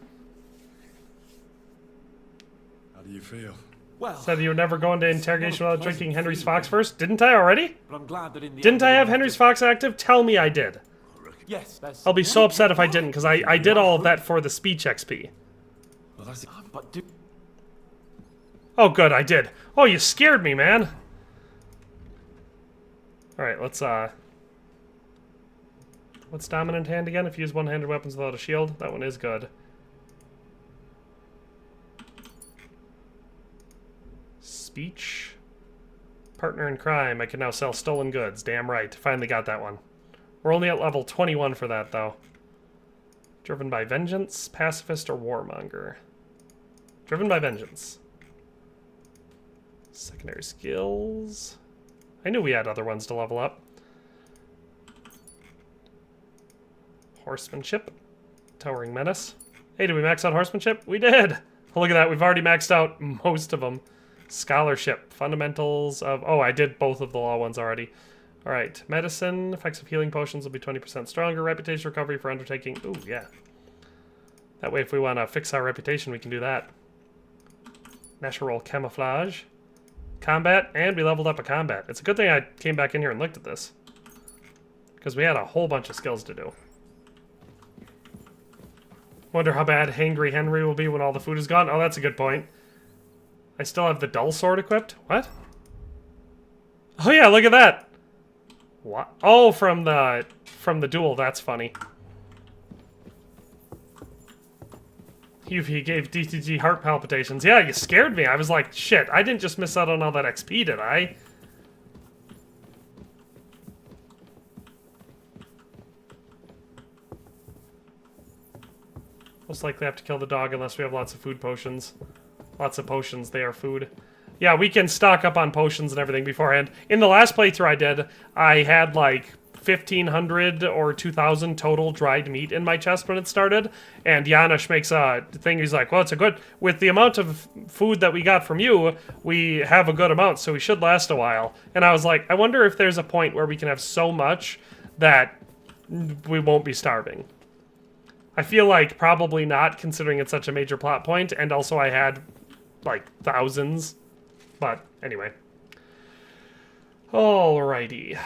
How do you feel? Well, said you would never go into interrogation without drinking Henry's Fox first. Didn't I already? But I'm glad that in the didn't I have Henry's Fox active? Tell me I did. Yes. I'll be so upset if I didn't, because I did all of that for the speech XP. Well, that's it. But oh, good, I did. Oh, you scared me, man. Alright, what's dominant hand again? If you use one-handed weapons without a shield, that one is good. Speech. Partner in crime. I can now sell stolen goods. Damn right. Finally got that one. We're only at level 21 for that, though. Driven by vengeance, pacifist, or warmonger. Driven by vengeance. Secondary skills. I knew we had other ones to level up. Horsemanship. Towering menace. Hey, did we max out horsemanship? We did! Oh, look at that. We've already maxed out most of them. Scholarship. Fundamentals of... Oh, I did both of the law ones already. Alright. Medicine. Effects of healing potions will be 20% stronger. Reputation recovery for undertaking. Ooh, yeah. That way, if we want to fix our reputation, we can do that. Natural camouflage. Combat. And we leveled up a combat. It's a good thing I came back in here and looked at this. Because we had a whole bunch of skills to do. Wonder how bad Hangry Henry will be when all the food is gone. Oh, that's a good point. I still have the dull sword equipped? What? Oh yeah, look at that! What? Oh, from the duel, that's funny. He gave DTG heart palpitations. Yeah, you scared me. I was like, shit, I didn't just miss out on all that XP, did I? Most likely have to kill the dog unless we have lots of food potions. Lots of potions, they are food. Yeah, we can stock up on potions and everything beforehand. In the last playthrough I did, I had like 1,500 or 2,000 total dried meat in my chest when it started. And Janusz makes a thing, he's like, well, it's a good... With the amount of food that we got from you, we have a good amount, so we should last a while. And I was like, I wonder if there's a point where we can have so much that we won't be starving. I feel like probably not, considering it's such a major plot point, and also I had, like, thousands. But, anyway. Alrighty.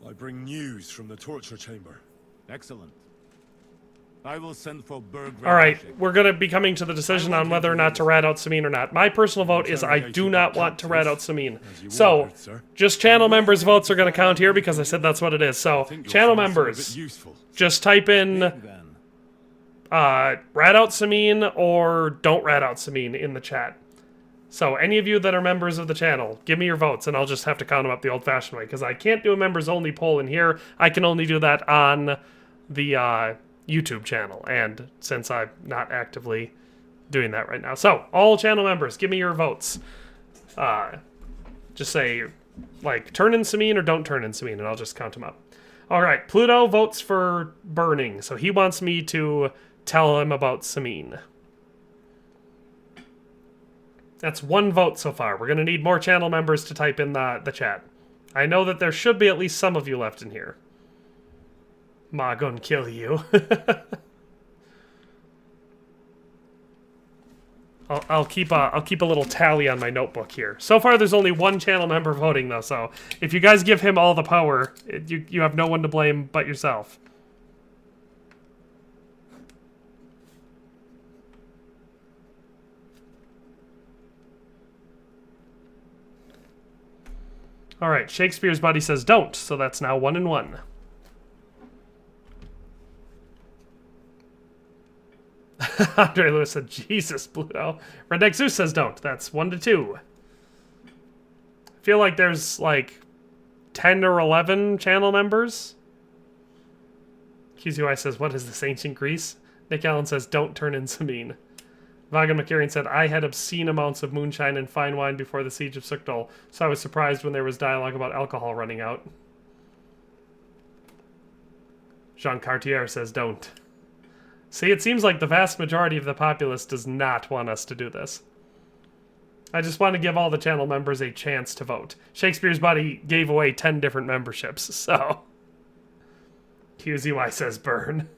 I bring news from the torture chamber. Excellent. I will send for Berg. Alright, we're going to be coming to the decision on whether or not to rat out Samine or not. My personal vote is I do not want to rat out Samine. So, just channel members' votes are going to count here because I said that's what it is. So, channel members, just type in rat out Samine or don't rat out Samine in the chat. So, any of you that are members of the channel, give me your votes and I'll just have to count them up the old-fashioned way because I can't do a members-only poll in here. I can only do that on the YouTube channel, and since I'm not actively doing that right now. So, all channel members, give me your votes. Just say, like, turn in Samine or don't turn in Samine, and I'll just count them up. Alright, Pluto votes for burning, so he wants me to tell him about Samine. That's one vote so far. We're going to need more channel members to type in the chat. I know that there should be at least some of you left in here. Ma gonna kill you. I'll keep a little tally on my notebook here. So far, there's only one channel member voting though, so if you guys give him all the power, you have no one to blame but yourself. All right, Shakespeare's buddy says don't, so that's now 1 and 1. Andre Lewis said, Jesus, Pluto. Redneck Zeus says don't. That's 1 to 2. I feel like there's like 10 or 11 channel members. QZY says, what is this, ancient Greece? Nick Allen says, don't turn in Samine. Vagan McCarrion said, I had obscene amounts of moonshine and fine wine before the Siege of Sukdal, so I was surprised when there was dialogue about alcohol running out. Jean Cartier says, don't. See, it seems like the vast majority of the populace does not want us to do this. I just want to give all the channel members a chance to vote. Shakespeare's buddy gave away 10 different memberships, so... QZY says burn.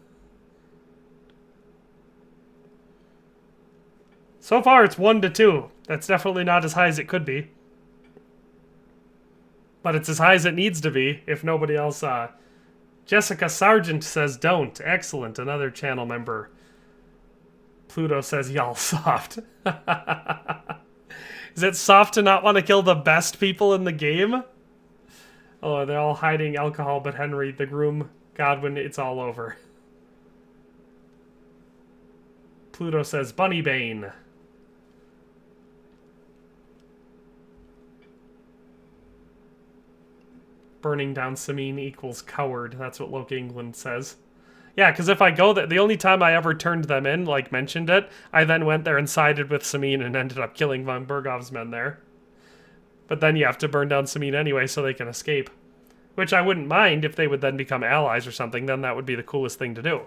So far, it's 1 to 2. That's definitely not as high as it could be. But it's as high as it needs to be, if nobody else... Jessica Sargent says don't. Excellent. Another channel member. Pluto says y'all soft. Is it soft to not want to kill the best people in the game? Oh, they're all hiding alcohol, but Henry, the groom, Godwin, it's all over. Pluto says Bunnybane. Burning down Samine equals coward. That's what Loke England says. Yeah, because if I go there, the only time I ever turned them in, like mentioned it, I then went there and sided with Samine and ended up killing von Bergov's men there. But then you have to burn down Samine anyway so they can escape. Which I wouldn't mind if they would then become allies or something, then that would be the coolest thing to do.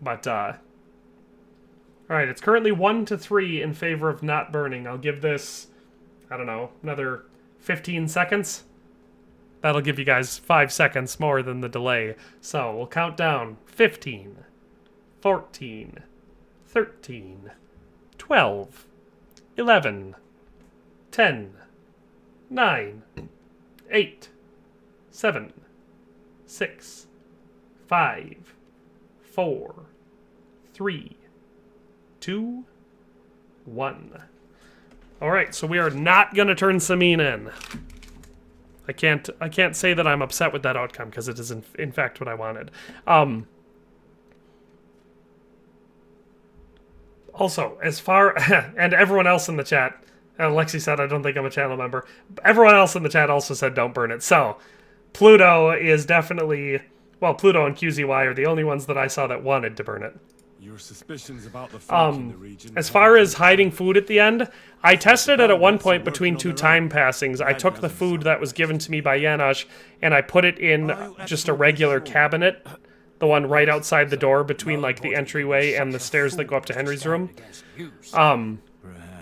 But, alright, it's currently 1 to 3 in favor of not burning. I'll give this, I don't know, another 15 seconds? That'll give you guys 5 seconds more than the delay. So we'll count down 15, 14, 13, 12, 11, 10, 9, 8, 7, 6, 5, 4, 3, 2, 1. Alright, so we are not going to turn Samine in. I can't say that I'm upset with that outcome because it is in fact what I wanted. Also, as far... and everyone else in the chat... Lexi said, I don't think I'm a channel member. Everyone else in the chat also said don't burn it. So, Pluto is definitely... Well, Pluto and QZY are the only ones that I saw that wanted to burn it. Your suspicions about the folk in the region... As far as hiding food at the end, I tested it at one point between 2 time passings. I took the food that was given to me by Janosch, and I put it in just a regular cabinet. The one right outside the door between, like, the entryway and the stairs that go up to Henry's room.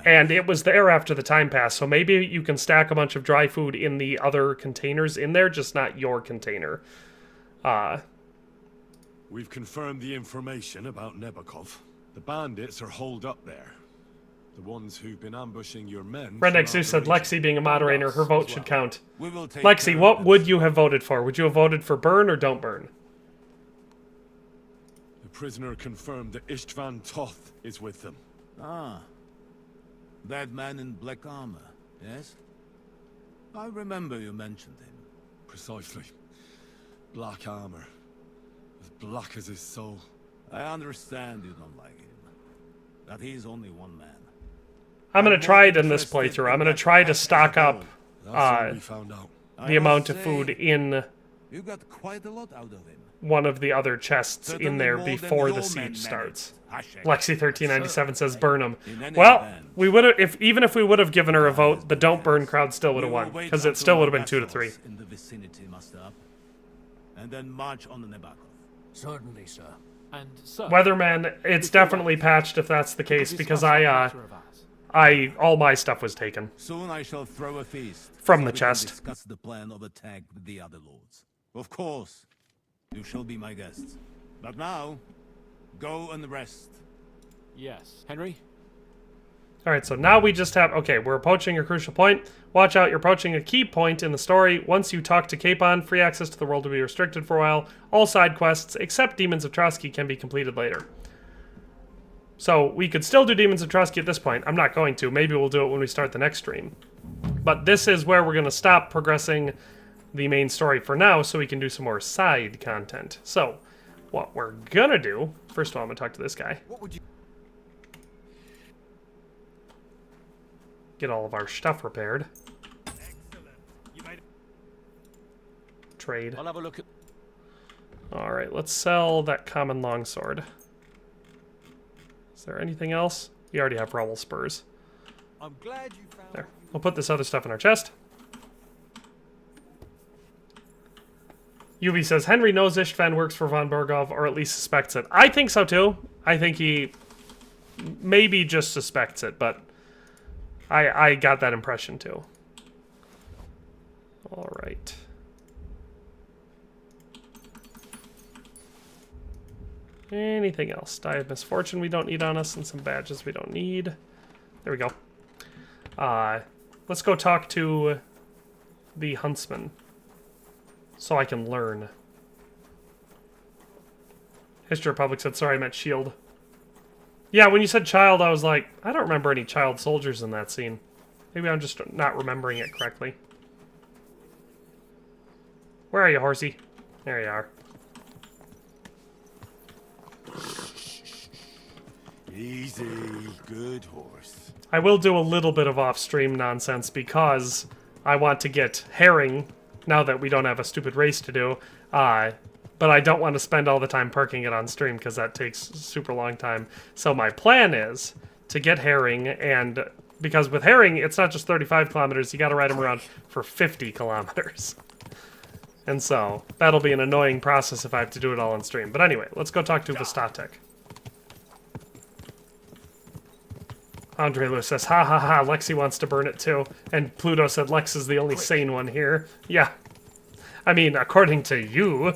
And it was there after the time pass, so maybe you can stack a bunch of dry food in the other containers in there, just not your container. We've confirmed the information about Nebakov. The bandits are holed up there. The ones who've been ambushing your men... Redneck Zeus said Lexi being a moderator, her vote should count. Lexi, what would you have voted for? Would you have voted for burn or don't burn? The prisoner confirmed that Istvan Toth is with them. Ah. That man in black armor, yes? I remember you mentioned him. Precisely. Black armor. As black as his soul. I understand you don't like him. But he's only one man. I'm going to try it in this playthrough. I'm going to try to stock up we found out. the amount of food in You got quite a lot out of him. one of the other chests in there before the siege starts. Lexi1397 says burn them. Well, we would have, even if we would have given her a vote, the don't burn crowd still would have won, because it still would have been 2-3. In the vicinity, muster up, and then march on the Nebakov. Certainly, sir. And sir, Weatherman, it's definitely patched if that's the case, because all my stuff was taken. Soon I shall throw a feast from so the we can chest. Discuss the plan of attack with the other lords. Of course, you shall be my guests. But now, go and rest. Yes, Henry. All right, so now we just have... Okay, we're approaching a crucial point. Watch out, you're approaching a key point in the story. Once you talk to Capon, free access to the world will be restricted for a while. All side quests, except Demons of Trosky, can be completed later. So we could still do Demons of Trosky at this point. I'm not going to. Maybe we'll do it when we start the next stream. But this is where we're going to stop progressing the main story for now, so we can do some more side content. So, what we're going to do... First of all, I'm going to talk to this guy. What would you... Get all of our stuff repaired. Trade. I'll have a look at... Alright, let's sell that common longsword. Is there anything else? We already have rowel spurs. I'm glad you found... There. We'll put this other stuff in our chest. Yubi says, Henry knows Istvan works for von Bergov, or at least suspects it. I think so too. I think he maybe just suspects it, but I got that impression too. Alright. Anything else? Die of Misfortune we don't need on us, and some badges we don't need. There we go. Let's go talk to the huntsman, so I can learn. History Republic said, sorry, I meant shield. Yeah, when you said child, I was like, I don't remember any child soldiers in that scene. Maybe I'm just not remembering it correctly. Where are you, horsey? There you are. Easy, good horse. I will do a little bit of off-stream nonsense because I want to get herring now that we don't have a stupid race to do. But I don't want to spend all the time perking it on stream because that takes a super long time. So my plan is to get herring, and because with herring, it's not just 35 kilometers, you got to ride him around for 50 kilometers. And so that'll be an annoying process if I have to do it all on stream. But anyway, let's go talk to Vastatek. Andre Lewis says, ha ha ha, Lexi wants to burn it too. And Pluto said Lex is the only sane one here. Yeah. I mean, according to you.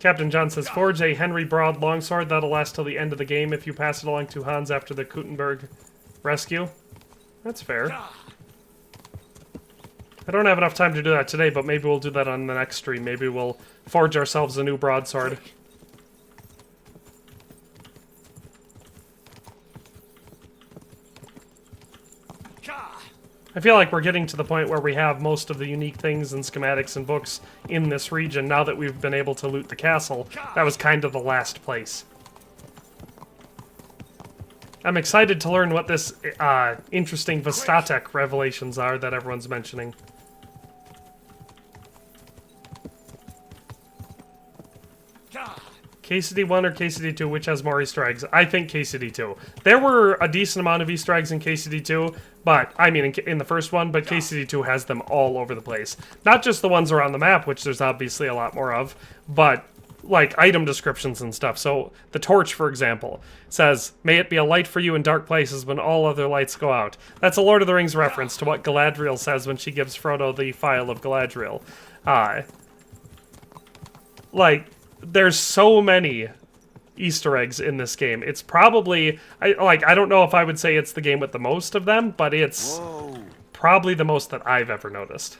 Captain John says, forge a Henry Broad longsword. That'll last till the end of the game if you pass it along to Hans after the Kuttenberg rescue. That's fair. I don't have enough time to do that today, but maybe we'll do that on the next stream. Maybe we'll forge ourselves a new broadsword. I feel like we're getting to the point where we have most of the unique things and schematics and books in this region now that we've been able to loot the castle. That was kind of the last place. I'm excited to learn what this interesting Vastatek revelations are that everyone's mentioning. KCD1 or KCD2, which has more Easter eggs? I think KCD2. There were a decent amount of Easter eggs in KCD2, but, I mean, in the first one, but KCD2 has them all over the place. Not just the ones around the map, which there's obviously a lot more of, but, like, item descriptions and stuff. So, the torch, for example, says, "May it be a light for you in dark places when all other lights go out." That's a Lord of the Rings reference to what Galadriel says when she gives Frodo the Phial of Galadriel. Like, there's so many Easter eggs in this game. It's probably, I don't know if I would say it's the game with the most of them, but it's probably the most that I've ever noticed.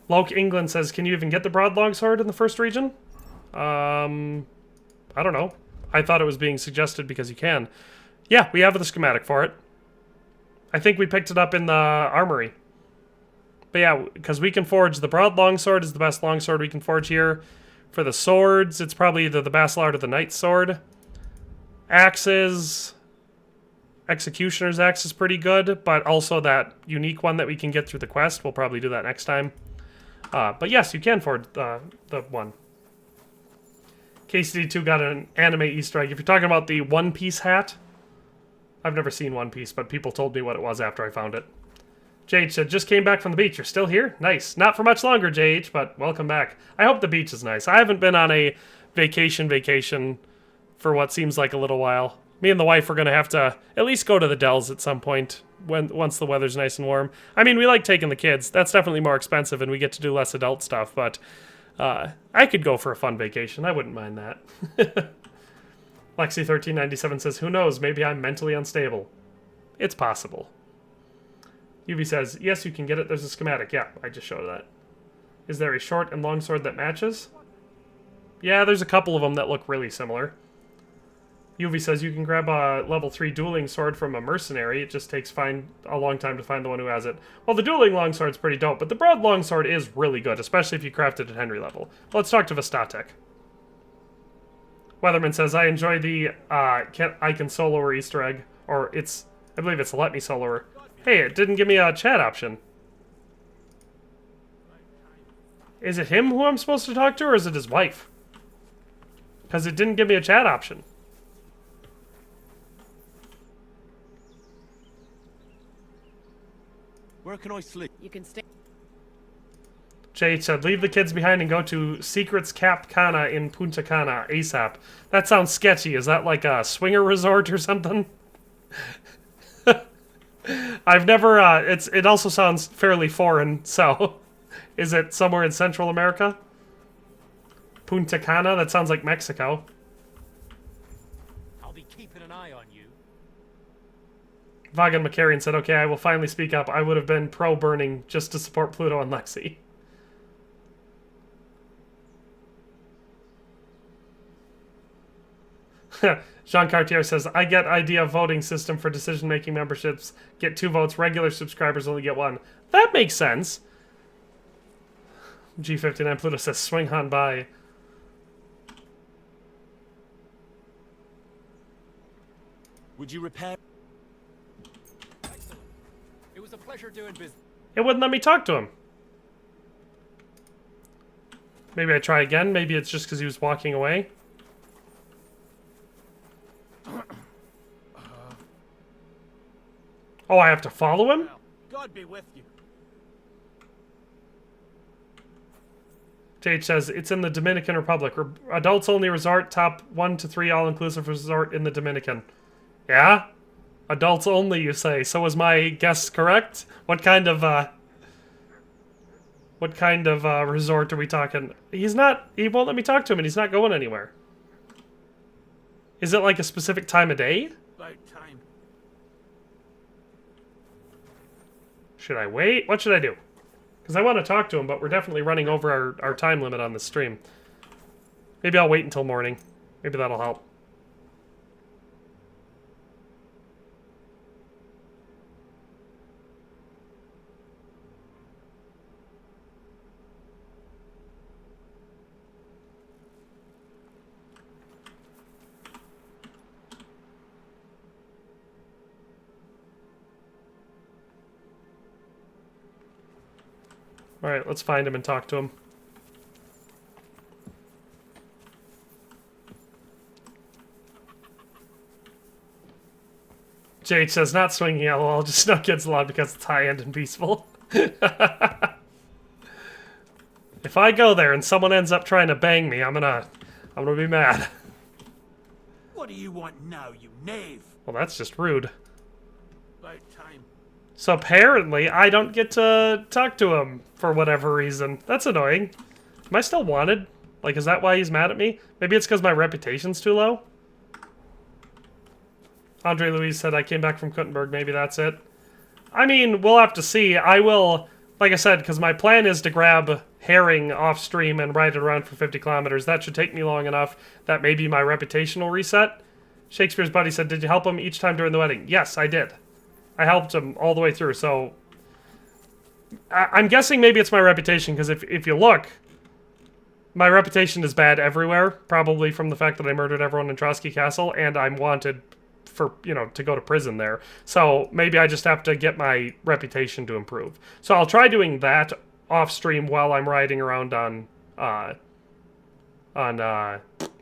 Loke England says, "Can you even get the broad longsword in the first region?" I don't know. I thought it was being suggested because you can. Yeah, we have the schematic for it. I think we picked it up in the armory. But yeah, because we can forge, the broad longsword is the best longsword we can forge here. For the swords, it's probably either the Bastillard or the Knight's Sword. Axes, Executioner's Axe is pretty good, but also that unique one that we can get through the quest. We'll probably do that next time. But yes, you can forge the one. KCD2 got an anime Easter egg. If you're talking about the One Piece hat, I've never seen One Piece, but people told me what it was after I found it. JH said, "Just came back from the beach. You're still here? Nice. Not for much longer, JH, but welcome back. I hope the beach is nice. I haven't been on a vacation for what seems like a little while. Me and the wife are going to have to at least go to the Dells at some point once the weather's nice and warm. I mean, we like taking the kids. That's definitely more expensive, and we get to do less adult stuff, but I could go for a fun vacation. I wouldn't mind that." Lexi1397 says, "Who knows? Maybe I'm mentally unstable." It's possible. UV says, "Yes, you can get it. There's a schematic." Yeah, I just showed that. Is there a short and long sword that matches? Yeah, there's a couple of them that look really similar. UV says, "You can grab a level 3 dueling sword from a mercenary. It just takes a long time to find the one who has it." Well, the dueling longsword's pretty dope, but the broad longsword is really good, especially if you craft it at Henry level. Let's talk to Vastatek. Weatherman says, "I enjoy the I can solo her Easter egg." Or I believe it's let me solo her. Hey, it didn't give me a chat option. Is it him who I'm supposed to talk to, or is it his wife? Because it didn't give me a chat option. Where can I sleep? You can stay. Jay said, "Leave the kids behind and go to Secrets Cap Cana in Punta Cana ASAP." That sounds sketchy. Is that like a swinger resort or something? I've never, it also sounds fairly foreign, so is it somewhere in Central America? Punta Cana? That sounds like Mexico. I'll be keeping an eye on you. Vagan McCarrion said, "Okay, I will finally speak up. I would have been pro-burning just to support Pluto and Lexi." Jean Cartier says, "I get idea of voting system for decision-making memberships. Get 2 votes. Regular subscribers only get 1. That makes sense." G59 Pluto says, "Swing on by." Would you repair? It was a pleasure doing business. It wouldn't let me talk to him. Maybe I try again. Maybe it's just because he was walking away. Oh, I have to follow him? God be with you. JH says, "It's in the Dominican Republic. Adults only resort, top 1 to 3 all-inclusive resort in the Dominican." Yeah? Adults only, you say. So was my guess correct? What kind of resort are we talking? He won't let me talk to him and he's not going anywhere. Is it like a specific time of day? About time. Should I wait? What should I do? Because I want to talk to him, but we're definitely running over our time limit on the stream. Maybe I'll wait until morning. Maybe that'll help. Alright, let's find him and talk to him. JH says, not swinging LOL, just no kids allowed because it's high-end and peaceful. If I go there and someone ends up trying to bang me, I'm gonna be mad. What do you want now, you knave? Well, that's just rude. About time. So apparently, I don't get to talk to him for whatever reason. That's annoying. Am I still wanted? Like, is that why he's mad at me? Maybe it's because my reputation's too low? Andre Louise said I came back from Kuttenberg. Maybe that's it. I mean, we'll have to see. I will, like I said, because my plan is to grab Herring off stream and ride it around for 50 kilometers. That should take me long enough that maybe my reputation will reset. Shakespeare's buddy said, did you help him each time during the wedding? Yes, I did. I helped him all the way through, so... I'm guessing maybe it's my reputation, because if you look, my reputation is bad everywhere, probably from the fact that I murdered everyone in Trosky Castle, and I'm wanted for, you know, to go to prison there. So maybe I just have to get my reputation to improve. So I'll try doing that off stream while I'm riding around on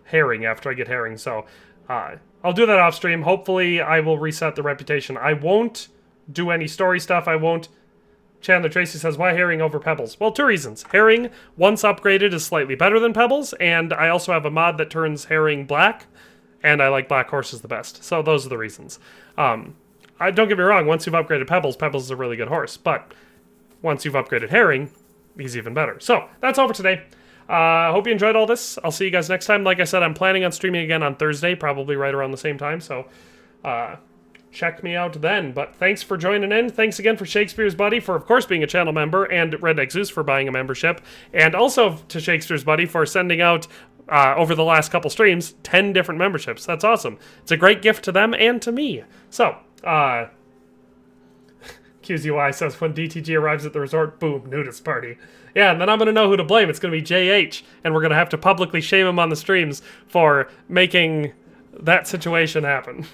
Herring after I get Herring. So I'll do that off stream. Hopefully I will reset the reputation. I won't do any story stuff. I won't. Chandler Tracy says, why Herring over Pebbles? Well, 2 reasons. Herring, once upgraded, is slightly better than Pebbles, and I also have a mod that turns Herring black, and I like black horses the best. So those are the reasons. Don't get me wrong, once you've upgraded Pebbles, Pebbles is a really good horse, but once you've upgraded Herring, he's even better. So that's all for today. Hope you enjoyed all this. I'll see you guys next time. Like I said, I'm planning on streaming again on Thursday, probably right around the same time, so check me out then. But thanks for joining in. Thanks again for Shakespeare's Buddy for, of course, being a channel member, and Redneck Zeus for buying a membership, and also to Shakespeare's Buddy for sending out, over the last couple streams, 10 different memberships. That's awesome. It's a great gift to them and to me. So, QZY says, when DTG arrives at the resort, boom, nudist party. Yeah, and then I'm going to know who to blame. It's going to be JH, and we're going to have to publicly shame him on the streams for making that situation happen.